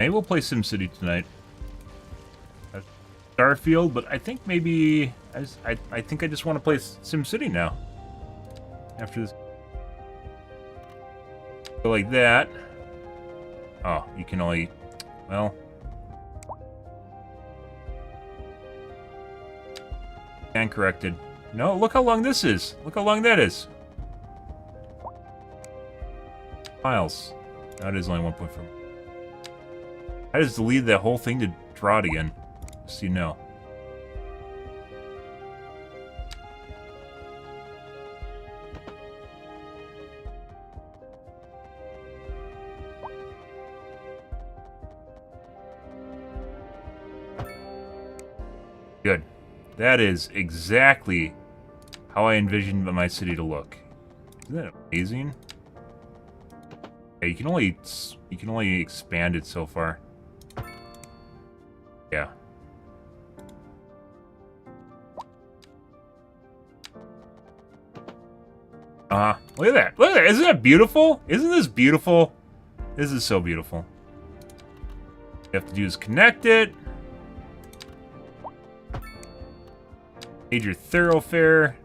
Speaker 1: Maybe we'll play SimCity tonight. Starfield, but I think maybe... I think I just want to play SimCity now. After this. Go like that. Oh, you can only... Well... And corrected. No, look how long this is. Look how long that is. Miles. That is only 1.4. I just deleted that whole thing to draw it again. Just so you know. Good. That is exactly how I envisioned my city to look. Isn't that amazing? Yeah, you can only expand it so far. Yeah. Look at that. Look at that. Isn't that beautiful? Isn't this beautiful? This is so beautiful. All you have to do is connect it. Major thoroughfare.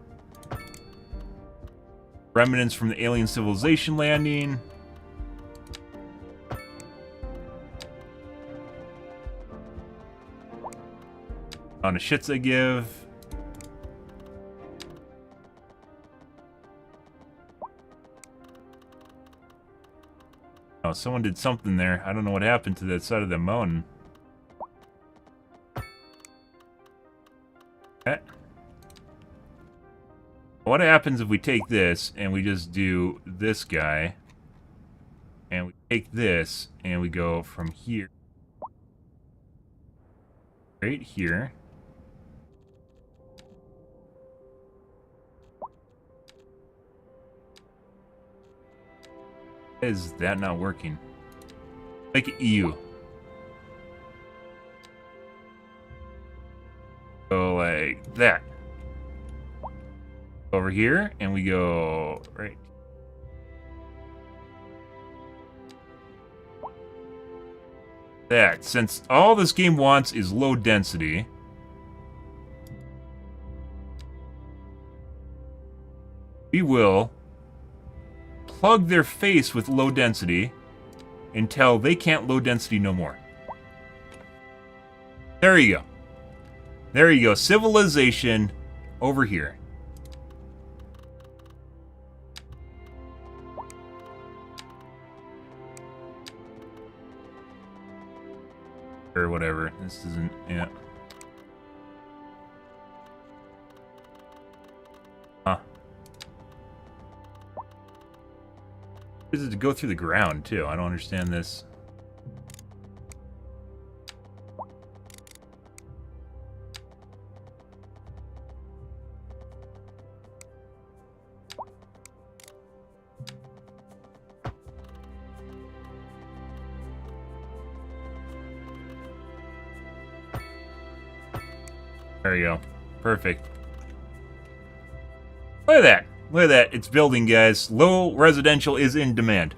Speaker 1: Remnants from the alien civilization landing. On the shits they give. Oh, someone did something there. I don't know what happened to that side of the mountain. Okay. What happens if we take this and we just do this guy, and we take this and we go from here right here. Is that not working? Make it EU. Go like that. Over here, and we go right. That, since all this game wants is low density, we will plug their face with low density until they can't low density no more. There you go. There you go. Civilization over here. Or whatever. This isn't... Yeah. Huh. Is it to go through the ground, too? I don't understand this. There you go. Perfect. Look at that. Look at that. It's building, guys. Low residential is in demand.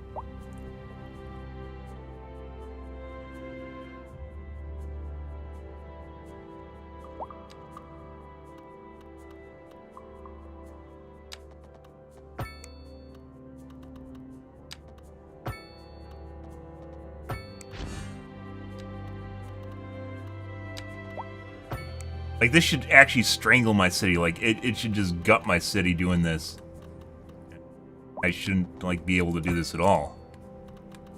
Speaker 1: Like, this should actually strangle my city. Like, it should just gut my city doing this. I shouldn't, like, be able to do this at all.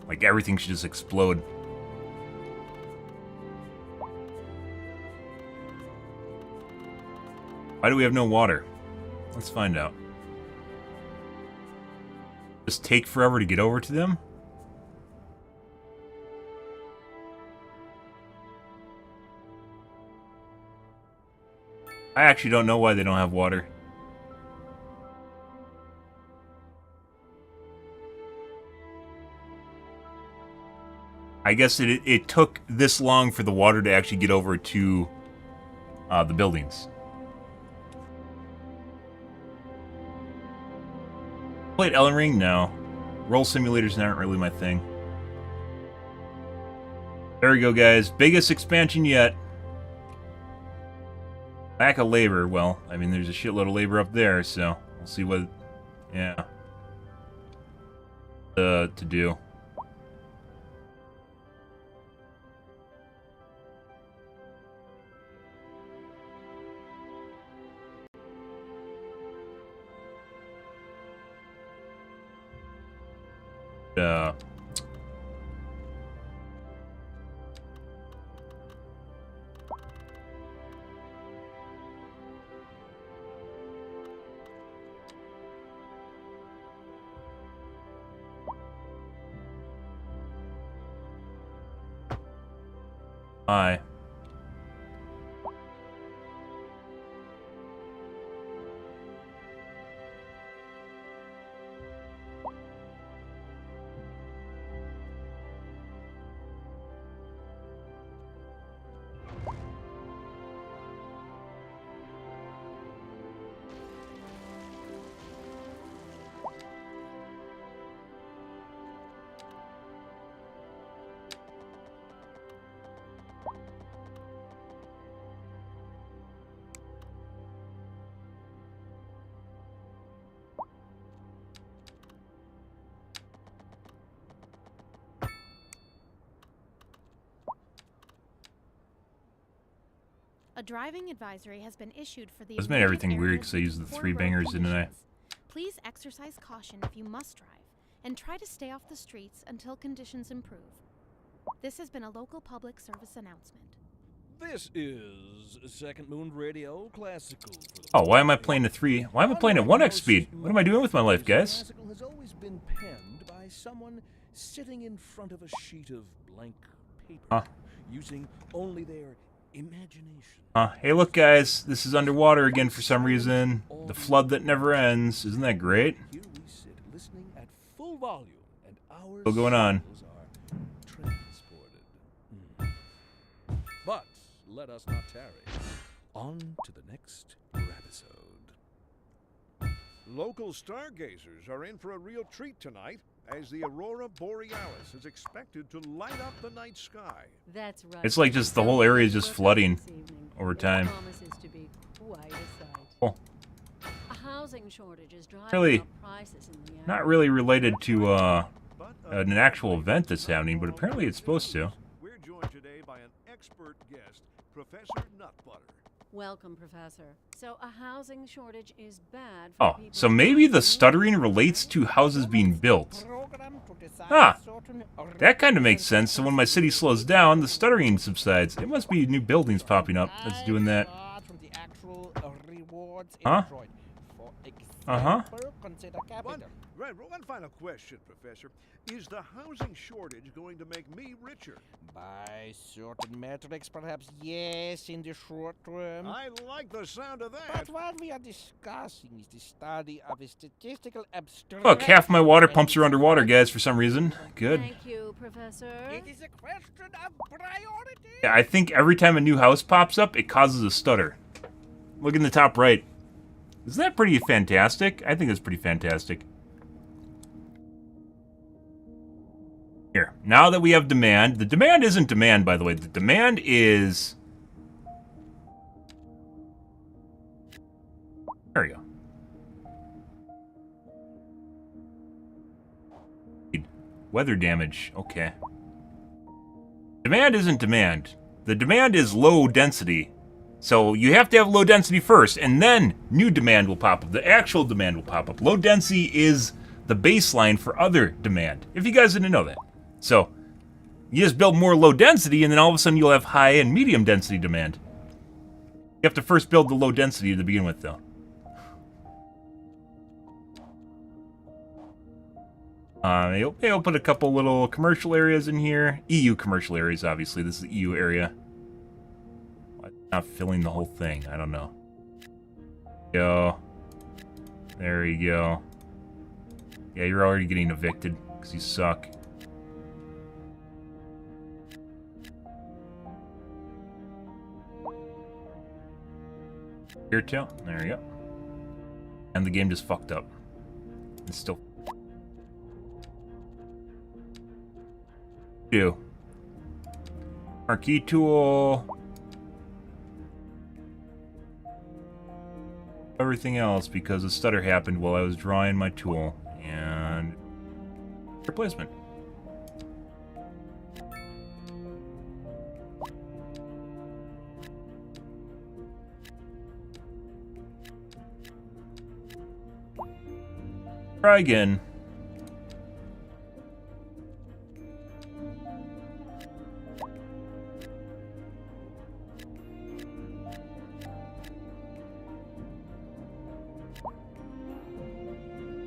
Speaker 1: Like, everything should just explode. Why do we have no water? Let's find out. Just take forever to get over to them? I actually don't know why they don't have water. I guess it took this long for the water to actually get over to the buildings. Played Elden Ring? No. Roll simulators aren't really my thing. There we go, guys. Biggest expansion yet. Lack of labor. Well, I mean, there's a shitload of labor up there, so we'll see what... Yeah. to do. Hi.
Speaker 6: A driving advisory has been issued for the
Speaker 1: This made
Speaker 6: immediate
Speaker 1: everything weird
Speaker 6: areas
Speaker 1: because I used the
Speaker 6: with
Speaker 1: 3
Speaker 6: poor
Speaker 1: bangers,
Speaker 6: road
Speaker 1: didn't I?
Speaker 6: conditions. Please exercise caution if you must drive, and try to stay off the streets until conditions improve. This has been a local public service announcement.
Speaker 5: This is Second Moon Radio Classical. For the
Speaker 1: Oh, why am I playing at 3? Why am I playing at 1x speed? What am I doing with my life, guys?
Speaker 5: Classical has always been penned by someone sitting in front of a sheet of blank paper, using only their imagination.
Speaker 1: Hey look guys, this is underwater again for some reason. The flood that never ends. Isn't that great?
Speaker 5: Here we sit listening at full volume, and our
Speaker 1: What's going on?
Speaker 5: souls are transported. But let us not tarry. On to the next episode.
Speaker 9: Local stargazers are in for a real treat tonight, as the aurora borealis is expected to light up the night sky.
Speaker 8: That's right.
Speaker 1: It's like just the whole area is just flooding over time.
Speaker 8: Promises to be quite a sight.
Speaker 1: Oh.
Speaker 8: A housing shortage is driving
Speaker 1: Really,
Speaker 8: up prices in the area.
Speaker 1: not really related to an actual event that's happening, but apparently it's supposed to.
Speaker 9: We're joined today by an expert guest, Professor Nutbutter.
Speaker 8: Welcome, Professor. So a housing shortage is bad for
Speaker 1: Oh,
Speaker 8: people
Speaker 1: so
Speaker 8: who
Speaker 1: maybe
Speaker 8: can't
Speaker 1: the
Speaker 8: move?
Speaker 1: stuttering relates to houses being built. Ah, that kind of makes sense. So when my city slows down, the stuttering subsides. It must be new buildings popping up that's doing that. Huh? Uh-huh.
Speaker 9: One final question, Professor. Is the housing shortage going to make me richer?
Speaker 2: By certain metrics, perhaps yes, in the short term.
Speaker 9: I like the sound of that.
Speaker 2: But what we are discussing is the study of a statistical abstraction.
Speaker 1: Look, half my water pumps are underwater, guys, for some reason. Good.
Speaker 8: Thank you, Professor.
Speaker 2: It is a question of priority.
Speaker 1: Yeah, I think every time a new house pops up, it causes a stutter. Look in the top right. Isn't that pretty fantastic? I think that's pretty fantastic. Here, now that we have demand, the demand isn't demand, by the way. The demand is... There we go. Weather damage, okay. Demand isn't demand. The demand is low density. So you have to have low density first, and then new demand will pop up. The actual demand will pop up. Low density is the baseline for other demand, if you guys didn't know that. So you just build more low density, and then all of a sudden you'll have high and medium density demand. You have to first build the low density to begin with, though. They'll put a couple little commercial areas in here. EU commercial areas, obviously. This is the EU area. Not filling the whole thing. I don't know. Go. There you go. Yeah, you're already getting evicted because you suck. Here, tail. There you go. And the game just fucked up. It's still. Do. Marquee tool. Everything else because a stutter happened while I was drawing my tool. And replacement. Try again.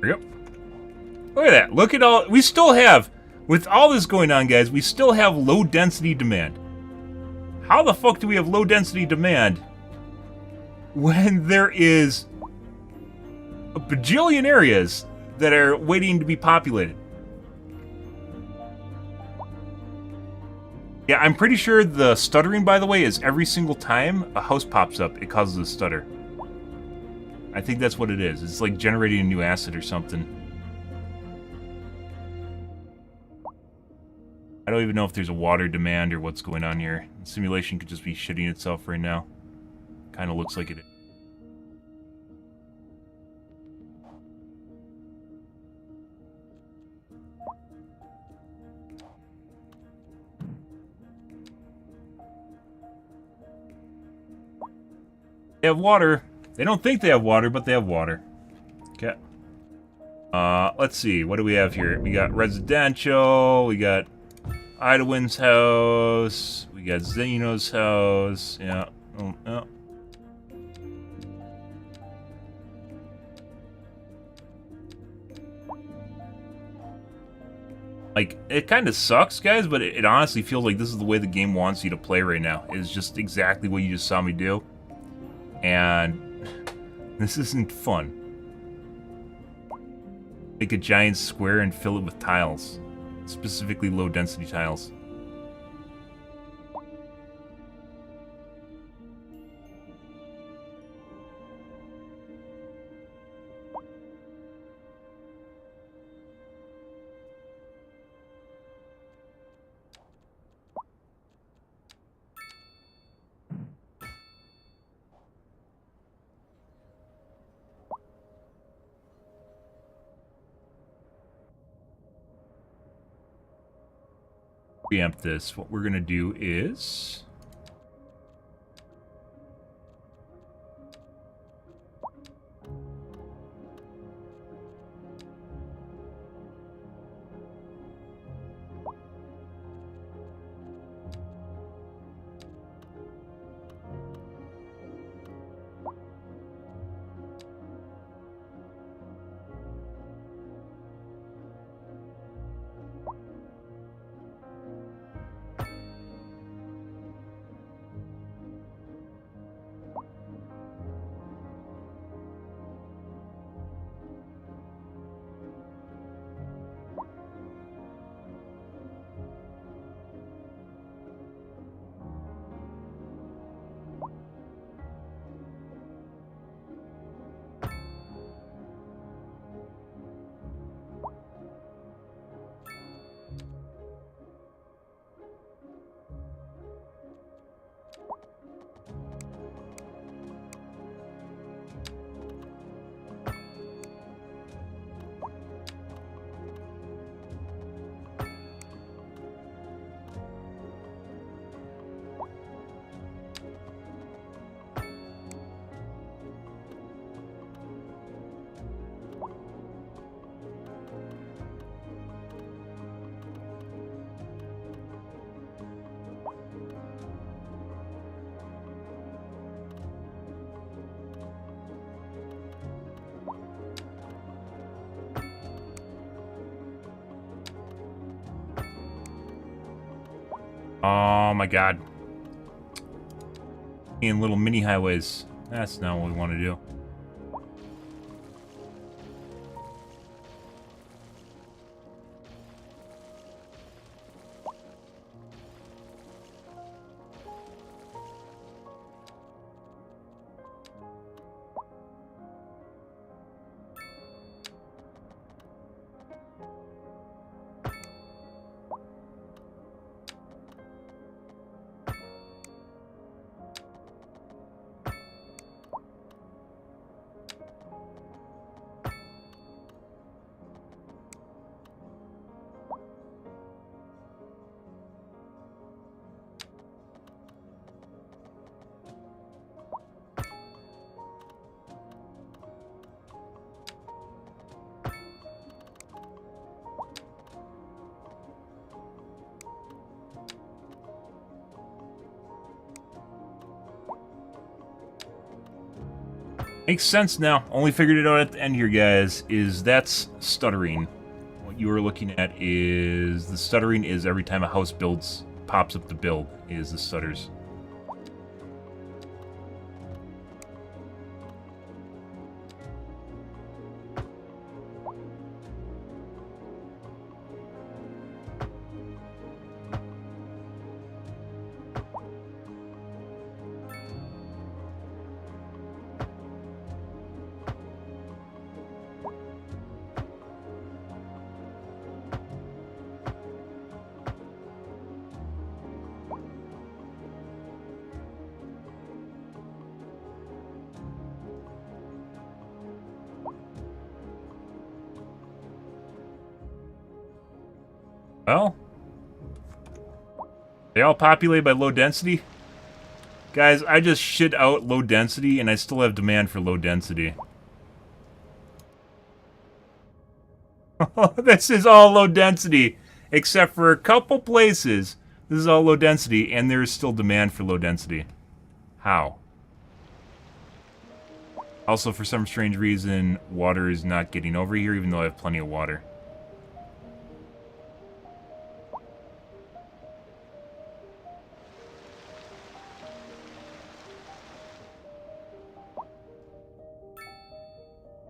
Speaker 1: There we go. Look at that. Look at all. We still have, with all this going on, guys, we still have low density demand. How the fuck do we have low density demand when there is a bajillion areas that are waiting to be populated? Yeah, I'm pretty sure the stuttering, by the way, is every single time a house pops up, it causes a stutter. I think that's what it is. It's like generating a new asset or something. I don't even know if there's a water demand or what's going on here. The simulation could just be shitting itself right now. Kind of looks like it is. They have water. They don't think they have water, but they have water. Okay. Let's see. What do we have here? We got residential. We got Idawin's house. We got Zeno's house. Yeah. Oh, yeah. Like, it kind of sucks, guys, but it honestly feels like this is the way the game wants you to play right now. It's just exactly what you just saw me do. And this isn't fun. Make a giant square and fill it with tiles. Specifically low-density tiles. Preempt this. What we're gonna do is oh my god. In little mini highways. That's not what we want to do. Makes sense now. Only figured it out at the end here, guys, is that's stuttering. What you were looking at is the stuttering is every time a house pops up to build is the stutters. Well, they all populated by low density? Guys, I just shit out low density and I still have demand for low density. This is all low density, except for a couple places. This is all low density and there is still demand for low density. How? Also, for some strange reason, water is not getting over here even though I have plenty of water.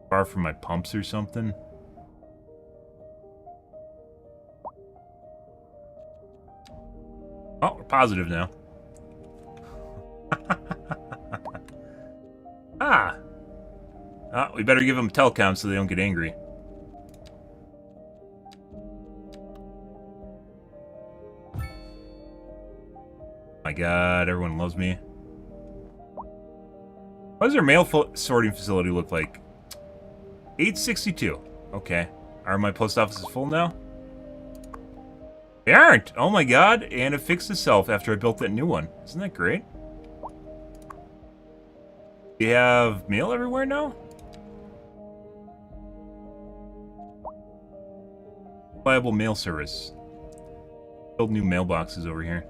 Speaker 1: Far from my pumps or something. Oh, we're positive now. Ah! We better give them a telecom so they don't get angry. My god, everyone loves me. What does their mail sorting facility look like? 862. Okay. Are my post offices full now? They aren't! Oh my god, and it fixed itself after I built that new one. Isn't that great? We have mail everywhere now? Viable mail service. Build new mailboxes over here.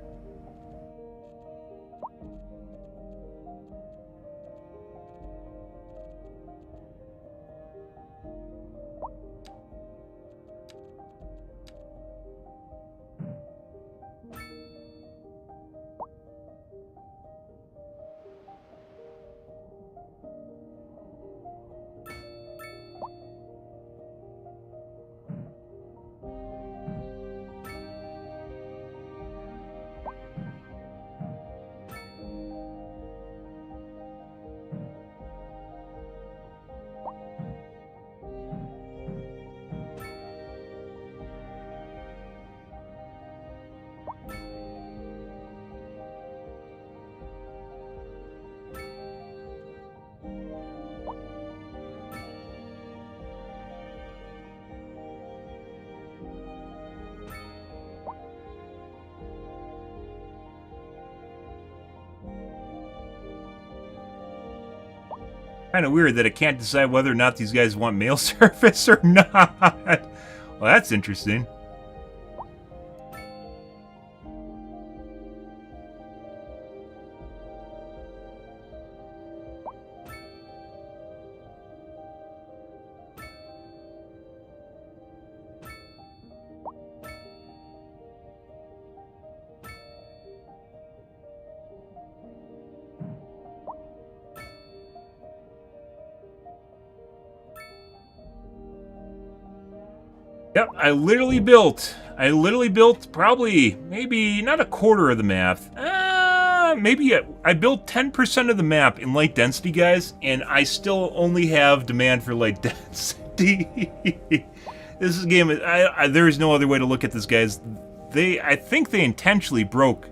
Speaker 1: Kind of weird that I can't decide whether or not these guys want mail service or not. Well, that's interesting. Yep, I literally built probably, maybe not a quarter of the map. I built 10% of the map in light density, guys, and I still only have demand for light density. This is a game, there is no other way to look at this, guys. I think they intentionally broke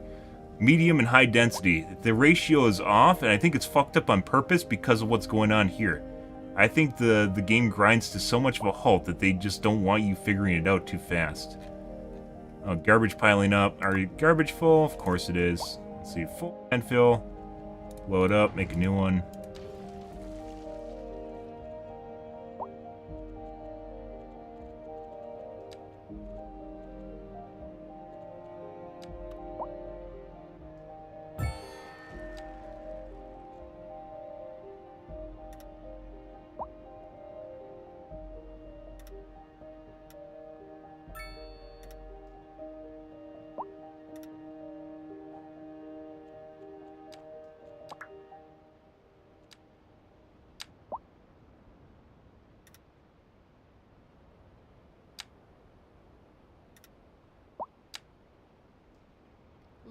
Speaker 1: medium and high density. The ratio is off, and I think it's fucked up on purpose because of what's going on here. I think the game grinds to so much of a halt that they just don't want you figuring it out too fast. Oh, garbage piling up. Are you garbage full? Of course it is. Let's see, full landfill. Load up, make a new one.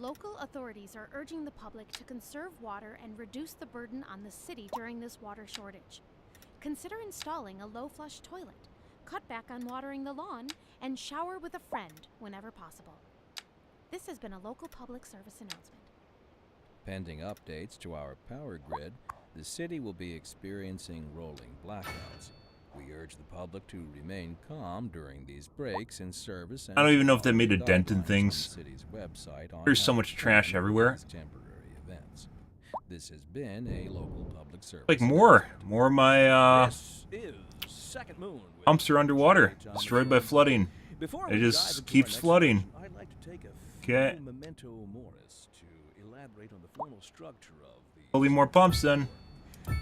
Speaker 6: Local authorities are urging the public to conserve water and reduce the burden on the city during this water shortage. Consider installing a low-flush toilet, cut back on watering the lawn, and shower with a friend whenever possible. This has been a local public service announcement.
Speaker 4: Pending updates to our power grid, the city will be experiencing rolling blackouts. We urge the public to remain calm during these breaks in service. And
Speaker 1: I don't even know if that made a dent in
Speaker 4: guidelines on
Speaker 1: things.
Speaker 4: the city's website on
Speaker 1: There's so
Speaker 4: how
Speaker 1: much
Speaker 4: to
Speaker 1: trash
Speaker 4: plan for
Speaker 1: everywhere.
Speaker 4: these temporary events. This has been a local public service.
Speaker 1: Like more of my
Speaker 5: This is Second Moon with
Speaker 1: pumps are underwater,
Speaker 5: John
Speaker 1: destroyed by
Speaker 5: Machine.
Speaker 1: flooding.
Speaker 5: Before
Speaker 1: It
Speaker 5: we
Speaker 1: just
Speaker 5: dive into
Speaker 1: keeps
Speaker 5: our next
Speaker 1: flooding.
Speaker 5: section, I'd like to take a few
Speaker 1: Okay.
Speaker 5: memento moris to elaborate on the formal structure of the
Speaker 1: Only more pumps then.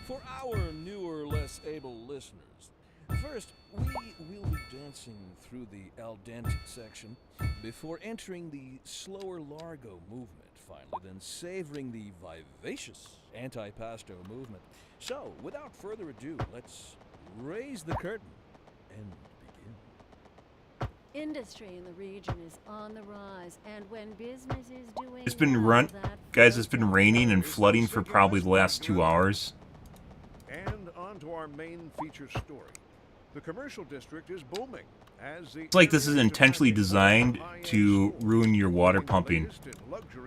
Speaker 5: For our newer, less able listeners, first, we will be dancing through the al dente section before entering the slower largo movement, finally, then savoring the vivacious antipasto movement. So, without further ado, let's raise the curtain and begin.
Speaker 8: Industry in the region is on the rise, and when business is doing
Speaker 1: It's been
Speaker 8: well, that
Speaker 1: guys, it's been
Speaker 8: first
Speaker 1: raining and
Speaker 8: dollar
Speaker 1: flooding for probably the last 2 hours.
Speaker 9: And on to our main feature story. The commercial district is booming.
Speaker 1: It's like this is intentionally designed to ruin your water pumping.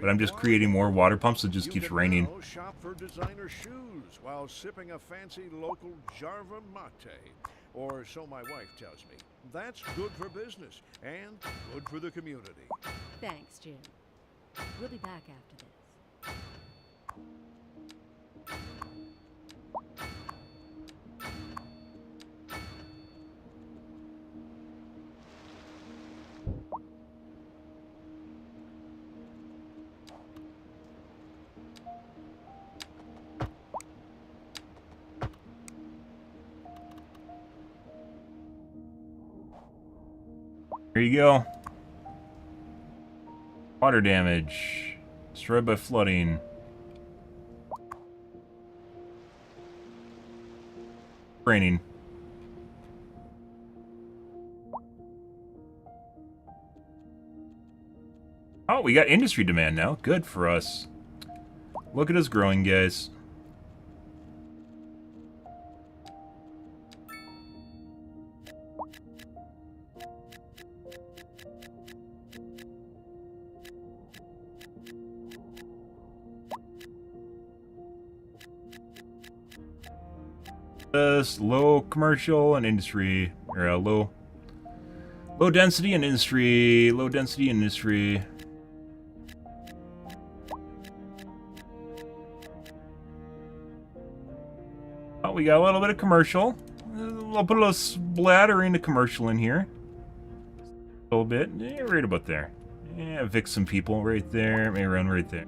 Speaker 1: But I'm just creating more water pumps, so it just keeps raining.
Speaker 9: Shop for designer shoes while sipping a fancy local Jarva mate. Or so my wife tells me. That's good for business and good for the community.
Speaker 8: Thanks, Jim. We'll be back after this.
Speaker 1: Here you go. Water damage. Destroyed by flooding. Raining. Oh, we got industry demand now. Good for us. Look at us growing, guys. Low commercial and industry, or low density and industry, low density and industry. Oh, we got a little bit of commercial. I'll put a little splattering of commercial in here. A little bit, yeah, right about there. Yeah, evict some people right there. May run right there.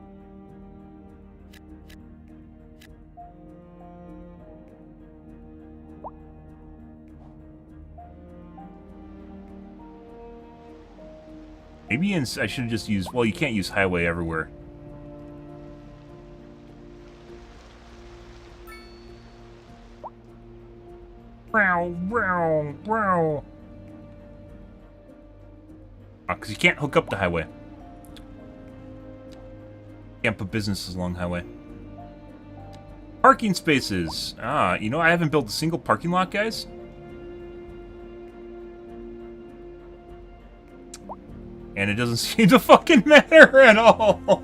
Speaker 1: Maybe I should have just used... Well, you can't use highway everywhere. Because you can't hook up the highway. Can't put businesses along highway. Parking spaces. You know, I haven't built a single parking lot, guys. And it doesn't seem to fucking matter at all.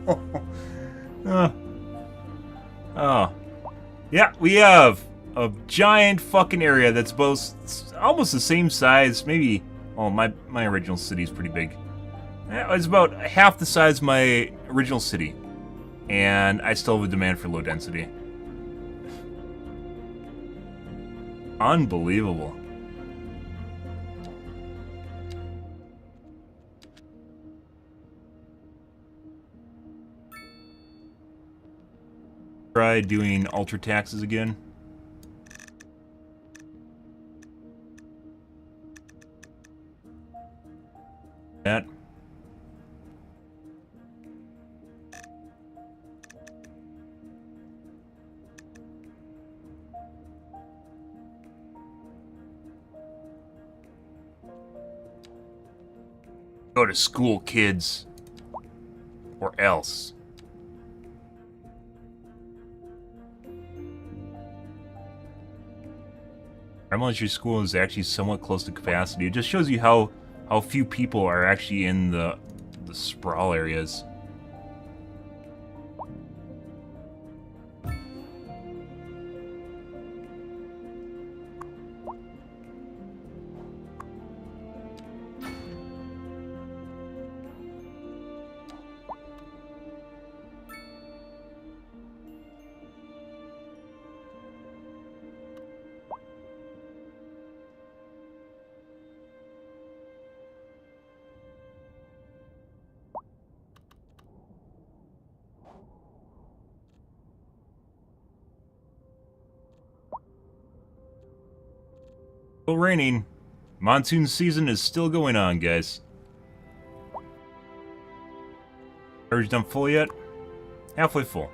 Speaker 1: Yeah, we have a giant fucking area that's both almost the same size. Maybe, oh, my original city is pretty big. It's about half the size of my original city. And I still have a demand for low density. Unbelievable. Try doing ultra taxes again. That. Go to school, kids. Or else. Elementary school is actually somewhat close to capacity. It just shows you how few people are actually in the sprawl areas. Still raining. Monsoon season is still going on, guys. Storage done full yet? Halfway full.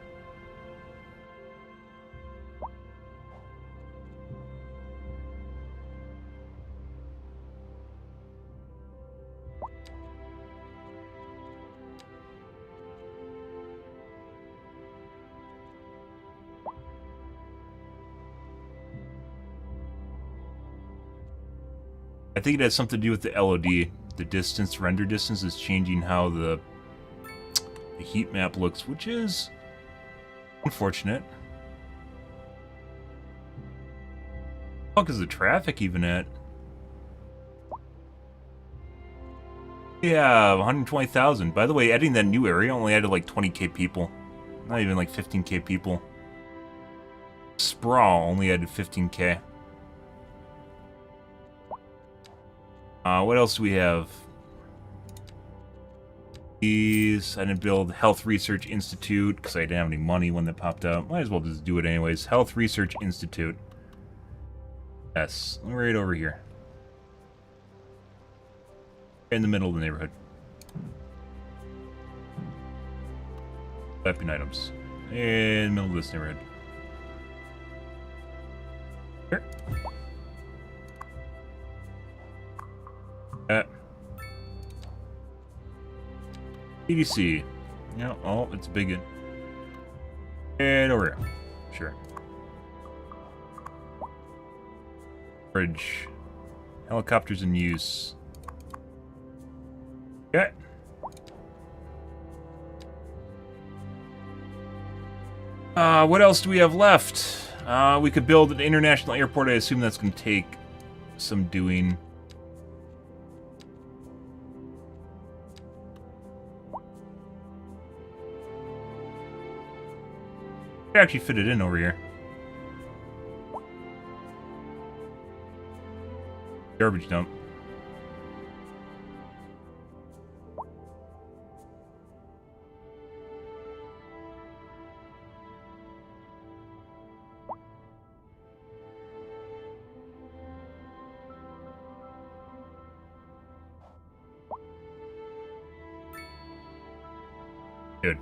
Speaker 1: I think it has something to do with the LOD. The distance, render distance, is changing how the heat map looks, which is unfortunate. How fuck is the traffic even at? Yeah, 120,000. By the way, adding that new area only added like 20k people. Not even like 15k people. Sprawl only added 15k. What else do we have? These, I didn't build Health Research Institute because I didn't have any money when that popped up. Might as well just do it anyways. Health Research Institute. Yes, right over here. In the middle of the neighborhood. Weapon items. In the middle of this neighborhood. Here. EDC. Yeah, oh, it's big. And over here. Sure. Bridge. Helicopters in use. Okay. What else do we have left? We could build an international airport. I assume that's going to take some doing. Actually fit it in over here. Garbage dump. Good.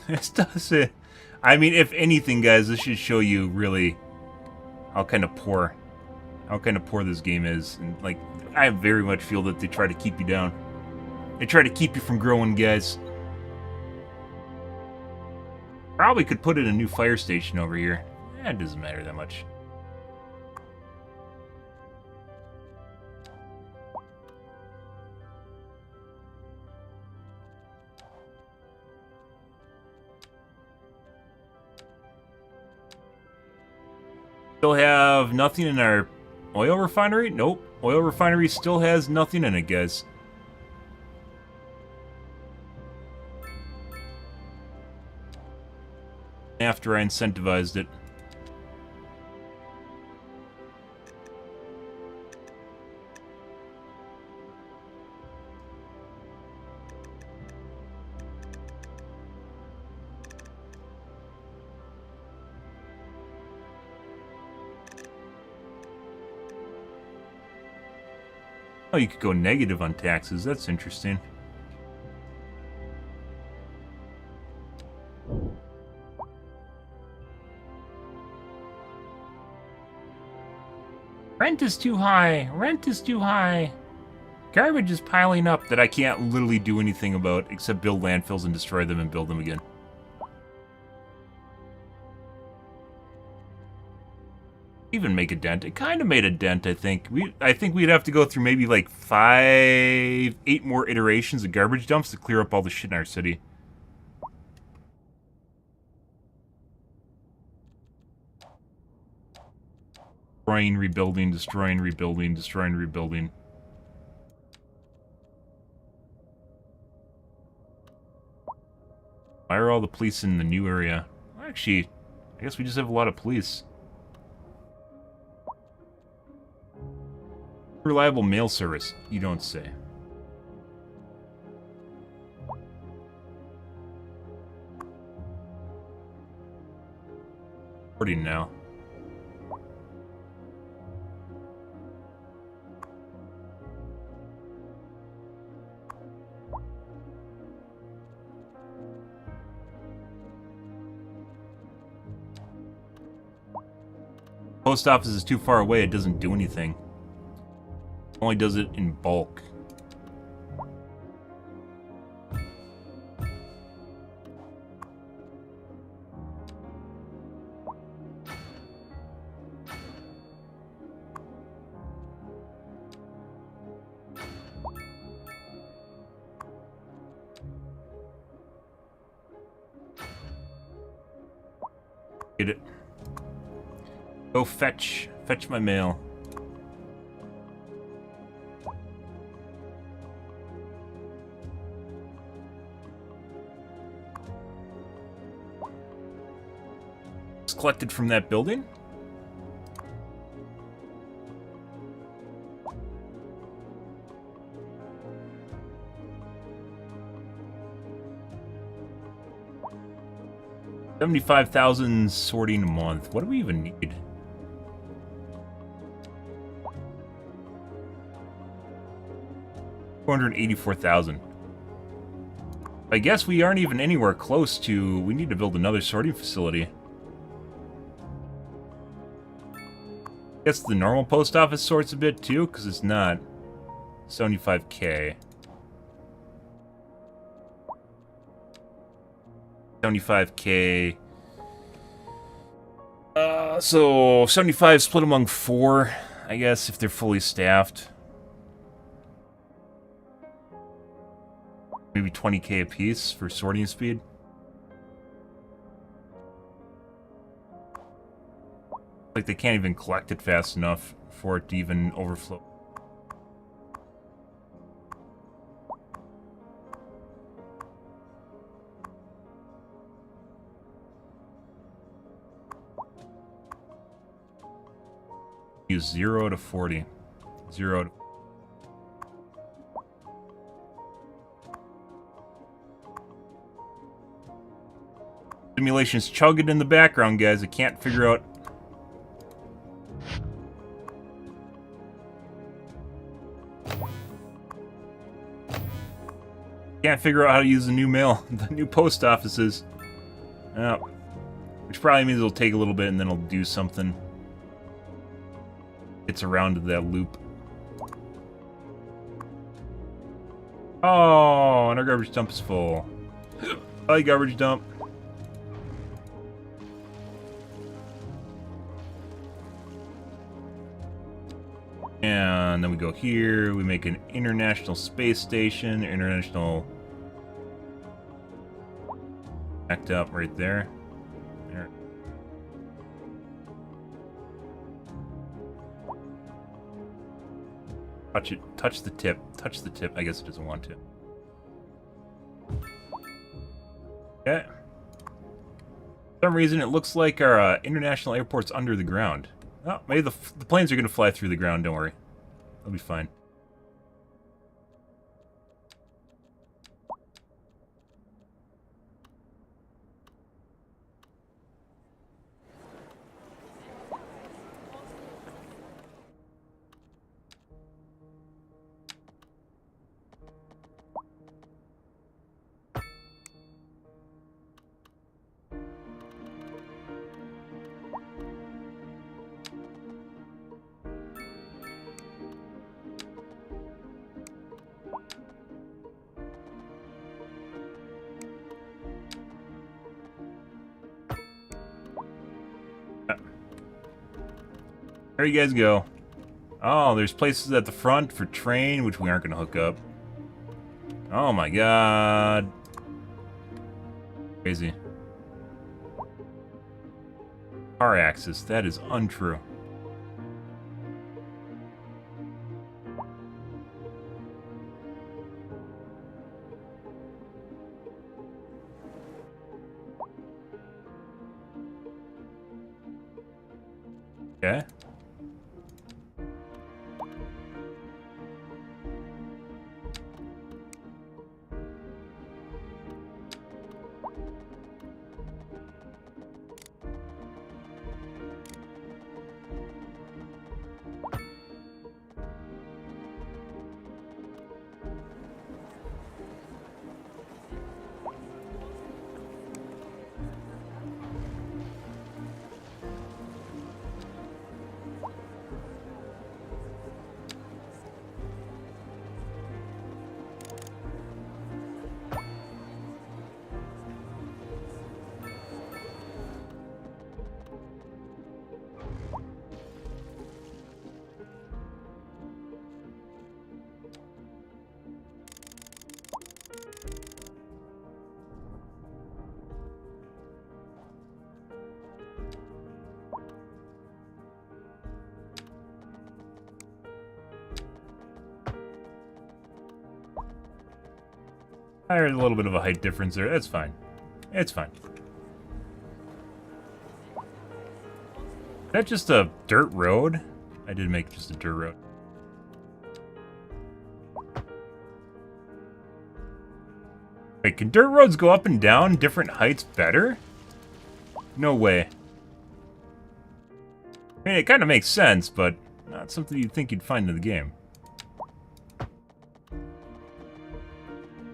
Speaker 1: This does it. I mean, if anything, guys, this should show you really how kind of poor this game is. And like, I very much feel that they try to keep you down. They try to keep you from growing, guys. Probably could put in a new fire station over here. It doesn't matter that much. Still have nothing in our oil refinery? Nope. Oil refinery still has nothing in it, guys. After I incentivized it. Oh, you could go negative on taxes. That's interesting. Rent is too high. Rent is too high. Garbage is piling up that I can't literally do anything about except build landfills and destroy them and build them again. Even make a dent. It kind of made a dent, I think. I think we'd have to go through maybe like 8 more iterations of garbage dumps to clear up all the shit in our city. Destroying, rebuilding, destroying, rebuilding, destroying, rebuilding. Why are all the police in the new area? Actually, I guess we just have a lot of police. Reliable mail service, you don't say. Recording now. Post office is too far away, it doesn't do anything. It only does it in bulk. Get it. Go fetch my mail. It's collected from that building? $75,000 sorting a month. What do we even need? $484,000. I guess we aren't even anywhere close to... We need to build another sorting facility. I guess the normal post office sorts a bit too, because it's not 75K. 75K. So 75 split among 4, I guess, if they're fully staffed. Maybe 20K a piece for sorting speed. Like they can't even collect it fast enough for it to even overflow. Use 0 to 40. 0 to... Simulation's chugging in the background, guys. I can't figure out... Can't figure out how to use the new mail, the new post offices. Oh. Which probably means it'll take a little bit and then it'll do something. It's around to that loop. Oh, and our garbage dump is full. Bye, garbage dump. And then we go here, we make an international space station, international... Act up right there. There. Touch it, touch the tip, I guess it doesn't want to. Okay. For some reason it looks like our international airport's under the ground. Oh, maybe the planes are going to fly through the ground, don't worry. They'll be fine. There you guys go. Oh, there's places at the front for train, which we aren't going to hook up. Oh my god. Crazy. Car axis, that is untrue. Okay. There's a little bit of a height difference there. That's fine. It's fine. Is that just a dirt road? I did make just a dirt road. Wait, can dirt roads go up and down different heights better? No way. I mean, it kind of makes sense, but not something you'd think you'd find in the game.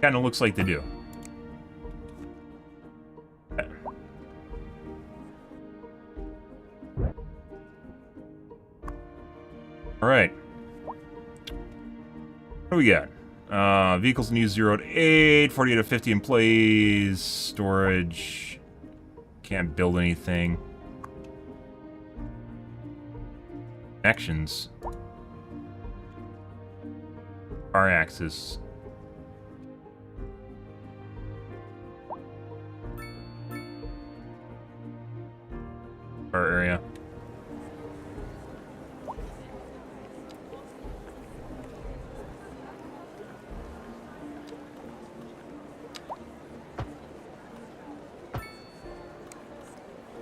Speaker 1: Kind of looks like they do. Alright. What do we got? Vehicles in use 0 to 8, 48 to 50 employees, storage. Can't build anything. Actions. Car axis. Car area.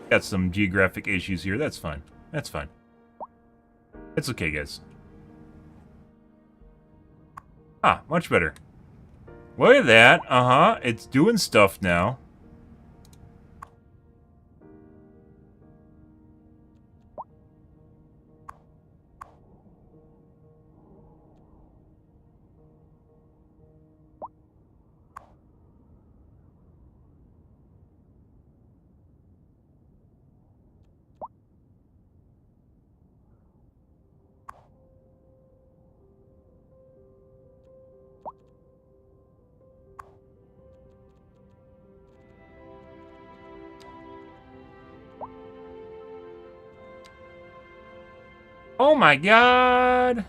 Speaker 1: Got some geographic issues here. That's fine. That's fine. It's okay, guys. Ah, much better. Look at that. Uh-huh. It's doing stuff now. Oh my god!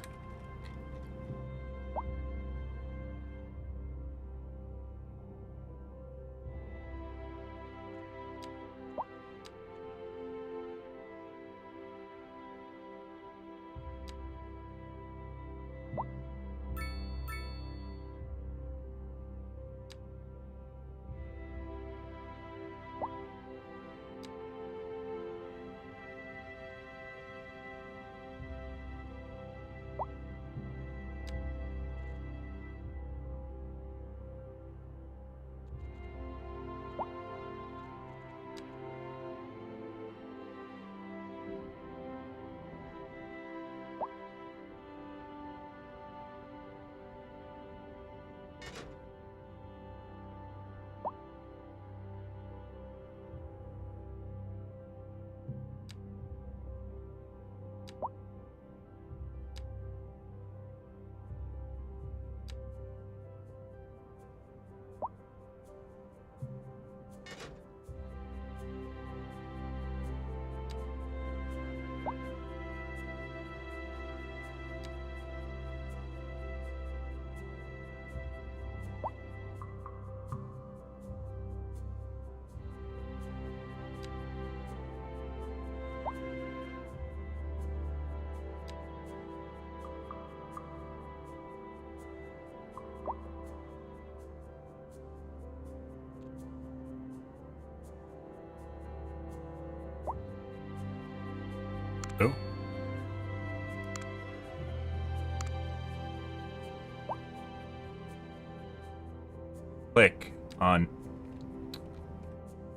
Speaker 1: click on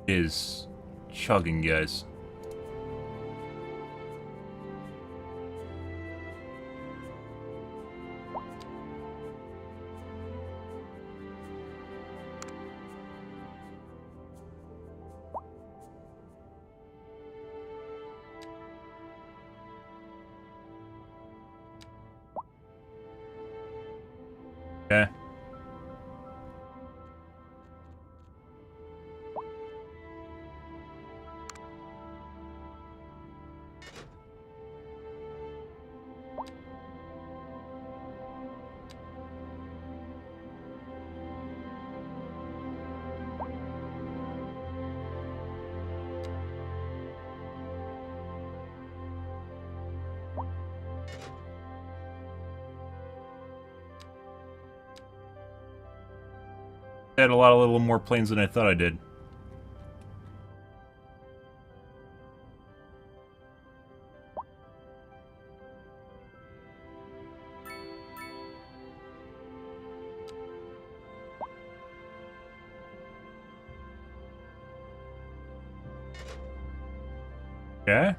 Speaker 1: is chugging, guys. Okay. I had a lot of little more planes than I thought I did. Okay.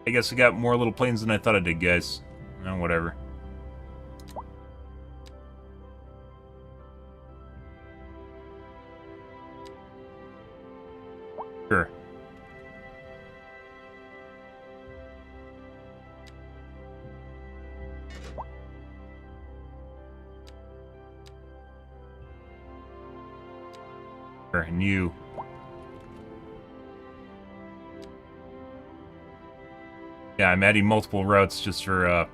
Speaker 1: I guess I got more little planes than I thought I did, guys. Oh, whatever. Sure. Sure, and you. Yeah, I'm adding multiple routes just for,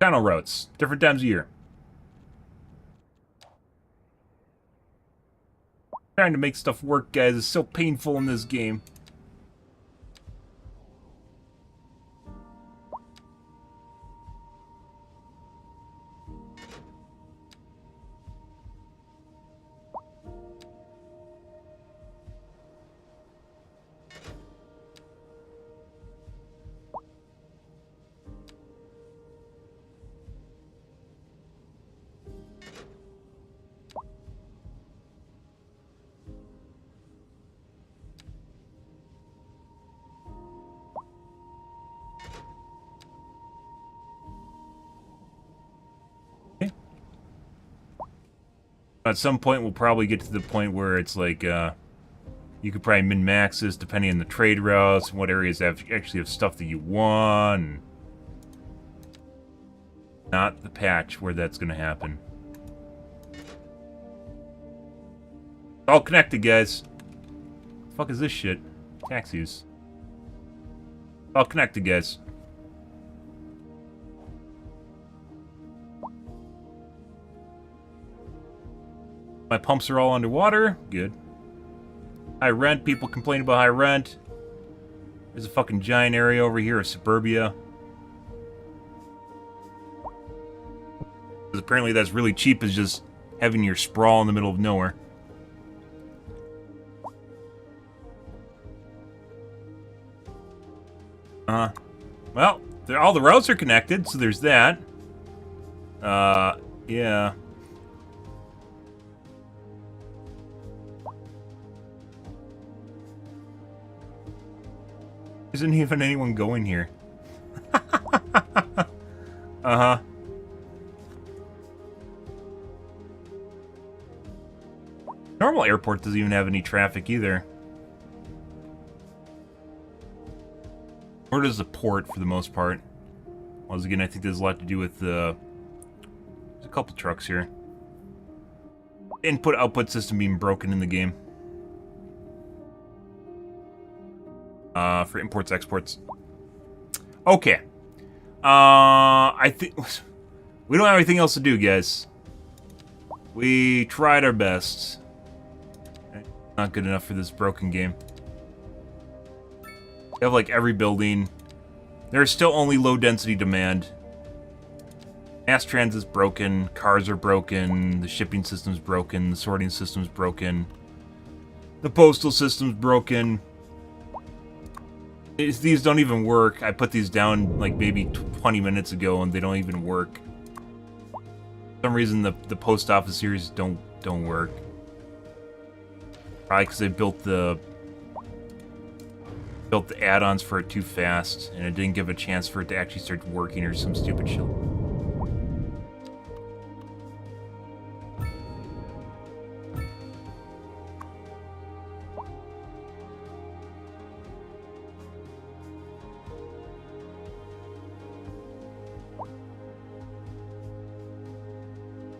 Speaker 1: channel routes, different times of year. Trying to make stuff work, guys, is so painful in this game. At some point, we'll probably get to the point where it's like, you could probably min-max this depending on the trade routes and what areas actually have stuff that you want. And not the patch where that's going to happen. All connected, guys. The fuck is this shit? Taxis. All connected, guys. My pumps are all underwater. Good. High rent. People complain about high rent. There's a fucking giant area over here of suburbia. Because apparently that's really cheap, is just having your sprawl in the middle of nowhere. Well, all the routes are connected, so there's that. Yeah. Isn't even anyone going here? Uh-huh. Normal airport doesn't even have any traffic either. Or does the port, for the most part. Once again, I think there's a lot to do with the... There's a couple trucks here. Input-output system being broken in the game. For imports, exports. Okay. I think... We don't have anything else to do, guys. We tried our best. Not good enough for this broken game. They have like every building. There's still only low density demand. Mass transit's broken, cars are broken, the shipping system's broken, the sorting system's broken, the postal system's broken. These don't even work. I put these down like maybe 20 minutes ago and they don't even work. For some reason the post office series don't work. Probably because they built the add-ons for it too fast and it didn't give a chance for it to actually start working or some stupid shit.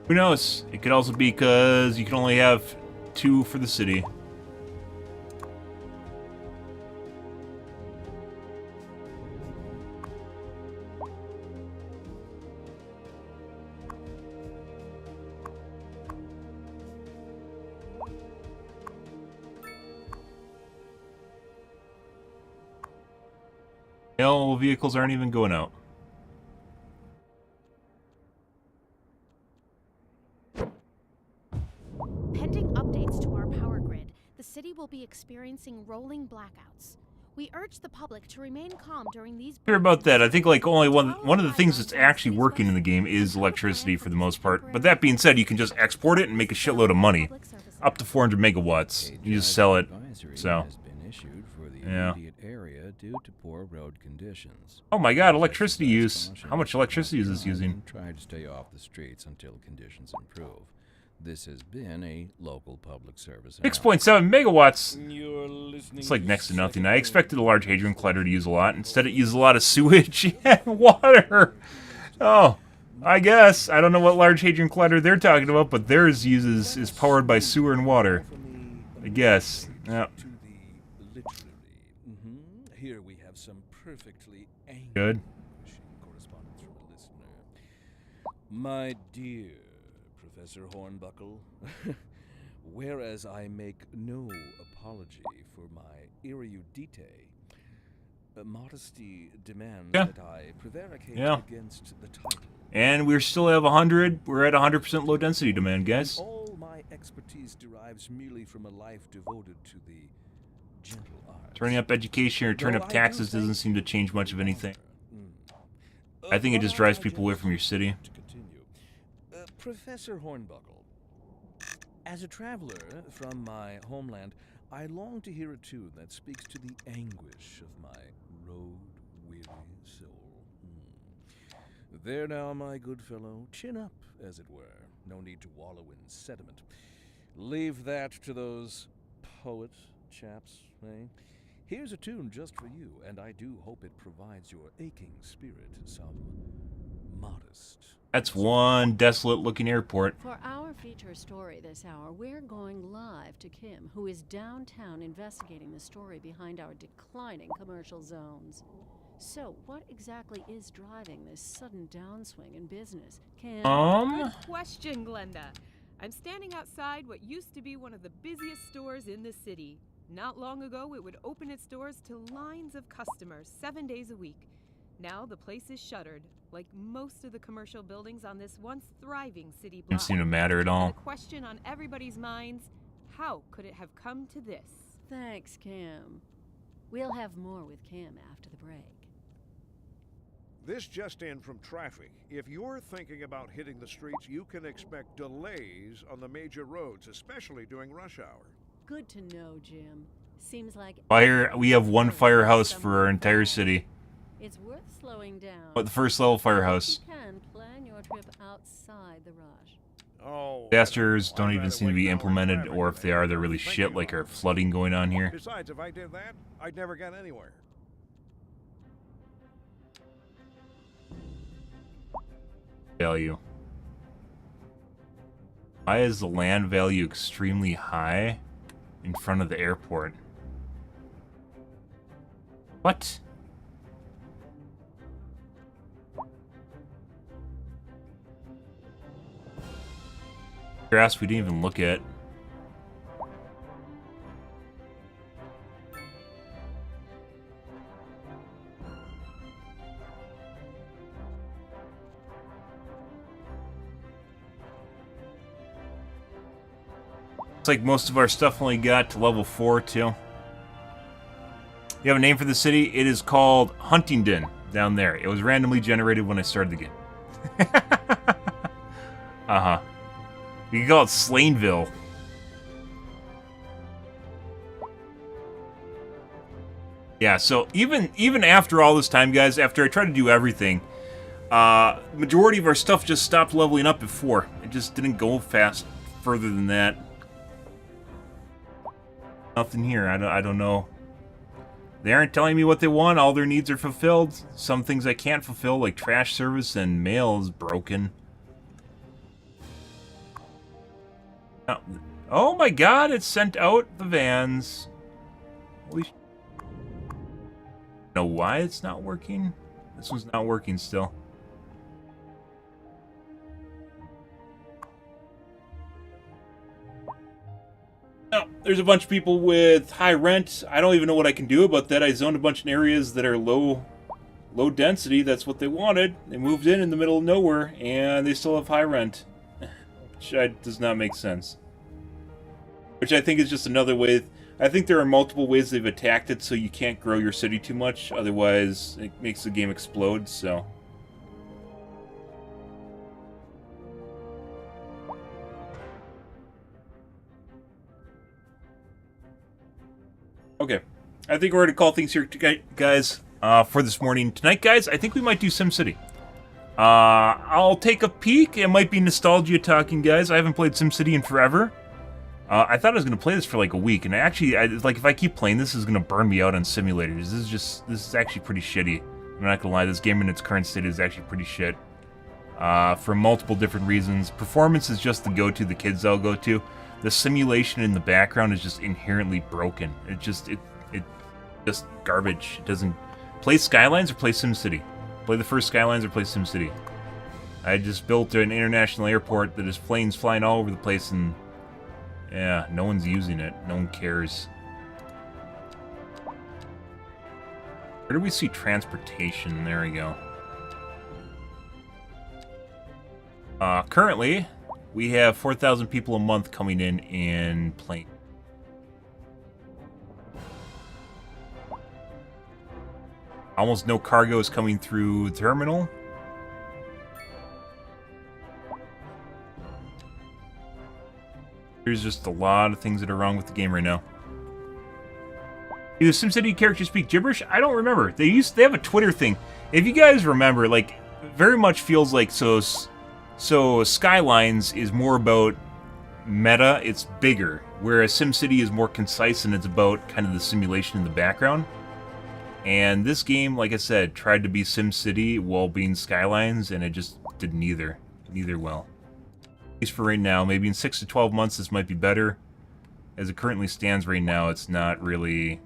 Speaker 1: Who knows? It could also be because you can only have 2 for the city. Mail vehicles aren't even going out.
Speaker 6: Pending updates to our power grid, the city will be experiencing rolling blackouts. We urge the public to remain calm during these.
Speaker 1: Hear about that? I think like only one of the things that's actually working in the game is electricity for the most part. But that being said, you can just export it and make a shitload of money, up to 400 megawatts. You just sell it. So, yeah.
Speaker 4: Area due to poor road conditions.
Speaker 1: Oh my God, electricity use. How much electricity is this using?
Speaker 4: Try to stay off the streets until conditions improve. This has been a local public service.
Speaker 1: 6.7 megawatts. It's like next to nothing. I expected a large hadron collider to use a lot. Instead, it uses a lot of sewage and water. Oh, I guess. I don't know what large hadron collider they're talking about, but theirs is powered by sewer and water. I guess. Yeah.
Speaker 5: Here we have some perfectly
Speaker 1: good
Speaker 5: correspondence from a listener. My dear Professor Hornbuckle, whereas I make no apology for my erudite, modesty demands that I prevaricate against the title.
Speaker 1: And we still have 100. We're at 100% low density demand, guys.
Speaker 5: All my expertise derives merely from a life devoted to the gentle arts.
Speaker 1: Turning up education or turning up taxes doesn't seem to change much of anything. I think it just drives people away from your city.
Speaker 5: Professor Hornbuckle, as a traveler from my homeland, I long to hear a tune that speaks to the anguish of my road-weary soul. There now, my good fellow, chin up, as it were. No need to wallow in sediment. Leave that to those poet chaps, eh? Here's a tune just for you, and I do hope it provides your aching spirit some modest.
Speaker 1: That's one desolate-looking airport.
Speaker 8: For our feature story this hour, we're going live to Kim, who is downtown investigating the story behind our declining commercial zones. So, what exactly is driving this sudden downswing in business? Kim?
Speaker 7: Good question, Glenda. I'm standing outside what used to be one of the busiest stores in the city. Not long ago, it would open its doors to lines of customers 7 days a week. Now the place is shuttered, like most of the commercial buildings on this once thriving city block.
Speaker 1: Doesn't seem to matter at all.
Speaker 7: And the question on everybody's minds, how could it have come to this?
Speaker 8: Thanks, Kim. We'll have more with Kim after the break.
Speaker 9: This just in from traffic. If you're thinking about hitting the streets, you can expect delays on the major roads, especially during rush hour.
Speaker 8: Good to know, Jim. Seems like
Speaker 1: we have one firehouse for our entire city.
Speaker 8: It's worth slowing down.
Speaker 1: What, the first level firehouse?
Speaker 8: You can plan your trip outside the rush.
Speaker 9: Oh,
Speaker 1: disasters don't even seem to be implemented, or if they are, they're really shit, like our flooding going on here.
Speaker 9: Besides, if I did that, I'd never get anywhere.
Speaker 1: Value. Why is the land value extremely high in front of the airport? What? Grass we didn't even look at. Looks like most of our stuff only got to level 4, too. You have a name for the city? It is called Huntingdon, down there. It was randomly generated when I started the game. Uh-huh. You can call it Slainville. Yeah, so even after all this time, guys, after I tried to do everything, majority of our stuff just stopped leveling up at 4. It just didn't go fast further than that. Nothing here. I don't know. They aren't telling me what they want. All their needs are fulfilled. Some things I can't fulfill, like trash service and mail, is broken. Oh my god, it sent out the vans. Holy sh... Know why it's not working? This one's not working still. Oh, there's a bunch of people with high rent. I don't even know what I can do about that. I zoned a bunch of areas that are low density. That's what they wanted. They moved in the middle of nowhere, and they still have high rent. Which does not make sense. Which I think is just another way. I think there are multiple ways they've attacked it, so you can't grow your city too much. Otherwise, it makes the game explode, so... Okay, I think we're going to call things here, guys, for this morning. Tonight, guys, I think we might do SimCity. I'll take a peek. It might be nostalgia talking, guys. I haven't played SimCity in forever. I thought I was going to play this for like a week, and like, if I keep playing this, is going to burn me out on simulators. This is actually pretty shitty. I'm not going to lie, this game in its current state is actually pretty shit. For multiple different reasons. Performance is just the go-to the kids all go to. The simulation in the background is just inherently broken. It just garbage. It doesn't... Play Skylines or play SimCity? Play the first Skylines or play SimCity? I just built an international airport that has planes flying all over the place, and... yeah, no one's using it. No one cares. Where do we see transportation? There we go. Currently... we have 4,000 people a month coming in plane. Almost no cargo is coming through the terminal. There's just a lot of things that are wrong with the game right now. Do the SimCity characters speak gibberish? I don't remember. They have a Twitter thing. If you guys remember, like, very much feels like so Skylines is more about meta, it's bigger, whereas SimCity is more concise and it's about kind of the simulation in the background. And this game, like I said, tried to be SimCity while being Skylines, and it just did neither well. At least for right now. Maybe in 6 to 12 months this might be better. As it currently stands right now, it's not really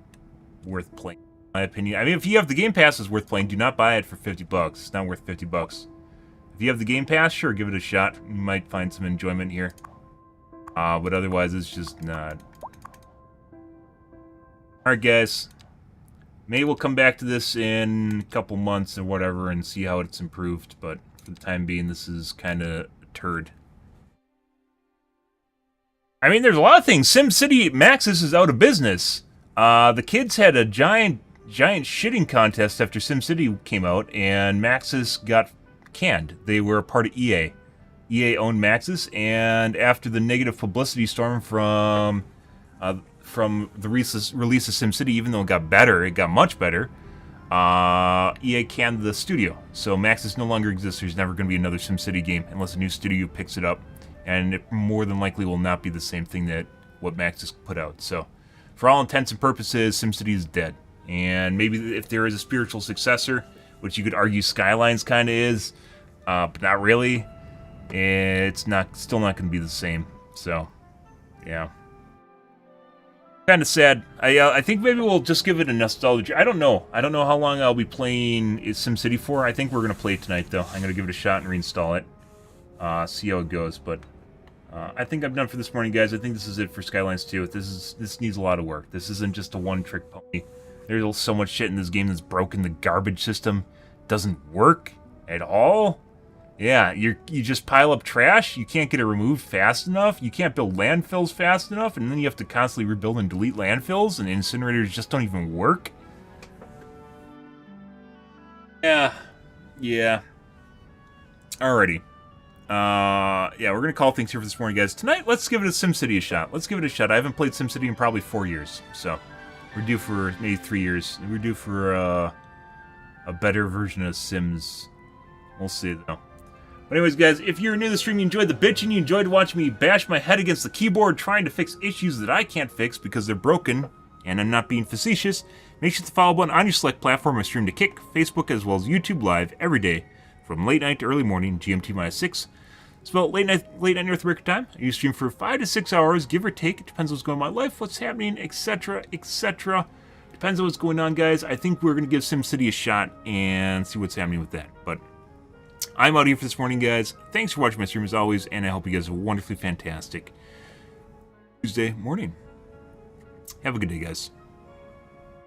Speaker 1: worth playing, in my opinion. I mean, if you have the Game Pass, it's worth playing. Do not buy it for $50. It's not worth $50. If you have the Game Pass, sure, give it a shot. You might find some enjoyment here. But otherwise, it's just not. Alright, guys. Maybe we'll come back to this in a couple months or whatever and see how it's improved. But for the time being, this is kind of a turd. I mean, there's a lot of things. SimCity Maxis is out of business. The kids had a giant shitting contest after SimCity came out, and Maxis got canned. They were a part of EA. EA owned Maxis, and after the negative publicity storm from the release of SimCity, even though it got better, it got much better, EA canned the studio. So Maxis no longer exists. There's never going to be another SimCity game unless a new studio picks it up, and it more than likely will not be the same thing that what Maxis put out. So for all intents and purposes, SimCity is dead. And maybe if there is a spiritual successor, which you could argue Skylines kind of is, but not really, it's still not going to be the same. So, yeah. Kind of sad. I think maybe we'll just give it a nostalgia. I don't know. I don't know how long I'll be playing SimCity for. I think we're going to play it tonight, though. I'm going to give it a shot and reinstall it. See how it goes. But I think I'm done for this morning, guys. I think this is it for Skylines2. This needs a lot of work. This isn't just a one-trick pony. There's so much shit in this game that's broken. The garbage system doesn't work at all. Yeah, you just pile up trash, you can't get it removed fast enough, you can't build landfills fast enough, and then you have to constantly rebuild and delete landfills, and incinerators just don't even work. Yeah. Alrighty. Yeah, we're gonna call things here for this morning, guys. Tonight, let's give it a SimCity a shot. Let's give it a shot. I haven't played SimCity in probably 4 years, so we're due for maybe 3 years. We're due for a better version of Sims. We'll see, though. But anyways, guys, if you're new to the stream, you enjoyed the bitching, you enjoyed watching me bash my head against the keyboard trying to fix issues that I can't fix because they're broken, and I'm not being facetious, make sure to hit the follow button on your select platform. I stream to Kick, Facebook, as well as YouTube live every day from late night to early morning, GMT-6. It's about late night North American time. I usually stream for 5 to 6 hours, give or take. It depends on what's going on in my life, what's happening, etc., etc. Depends on what's going on, guys. I think we're going to give SimCity a shot and see what's happening with that. But I'm out here for this morning, guys. Thanks for watching my stream as always, and I hope you guys have a wonderfully fantastic Tuesday morning. Have a good day, guys.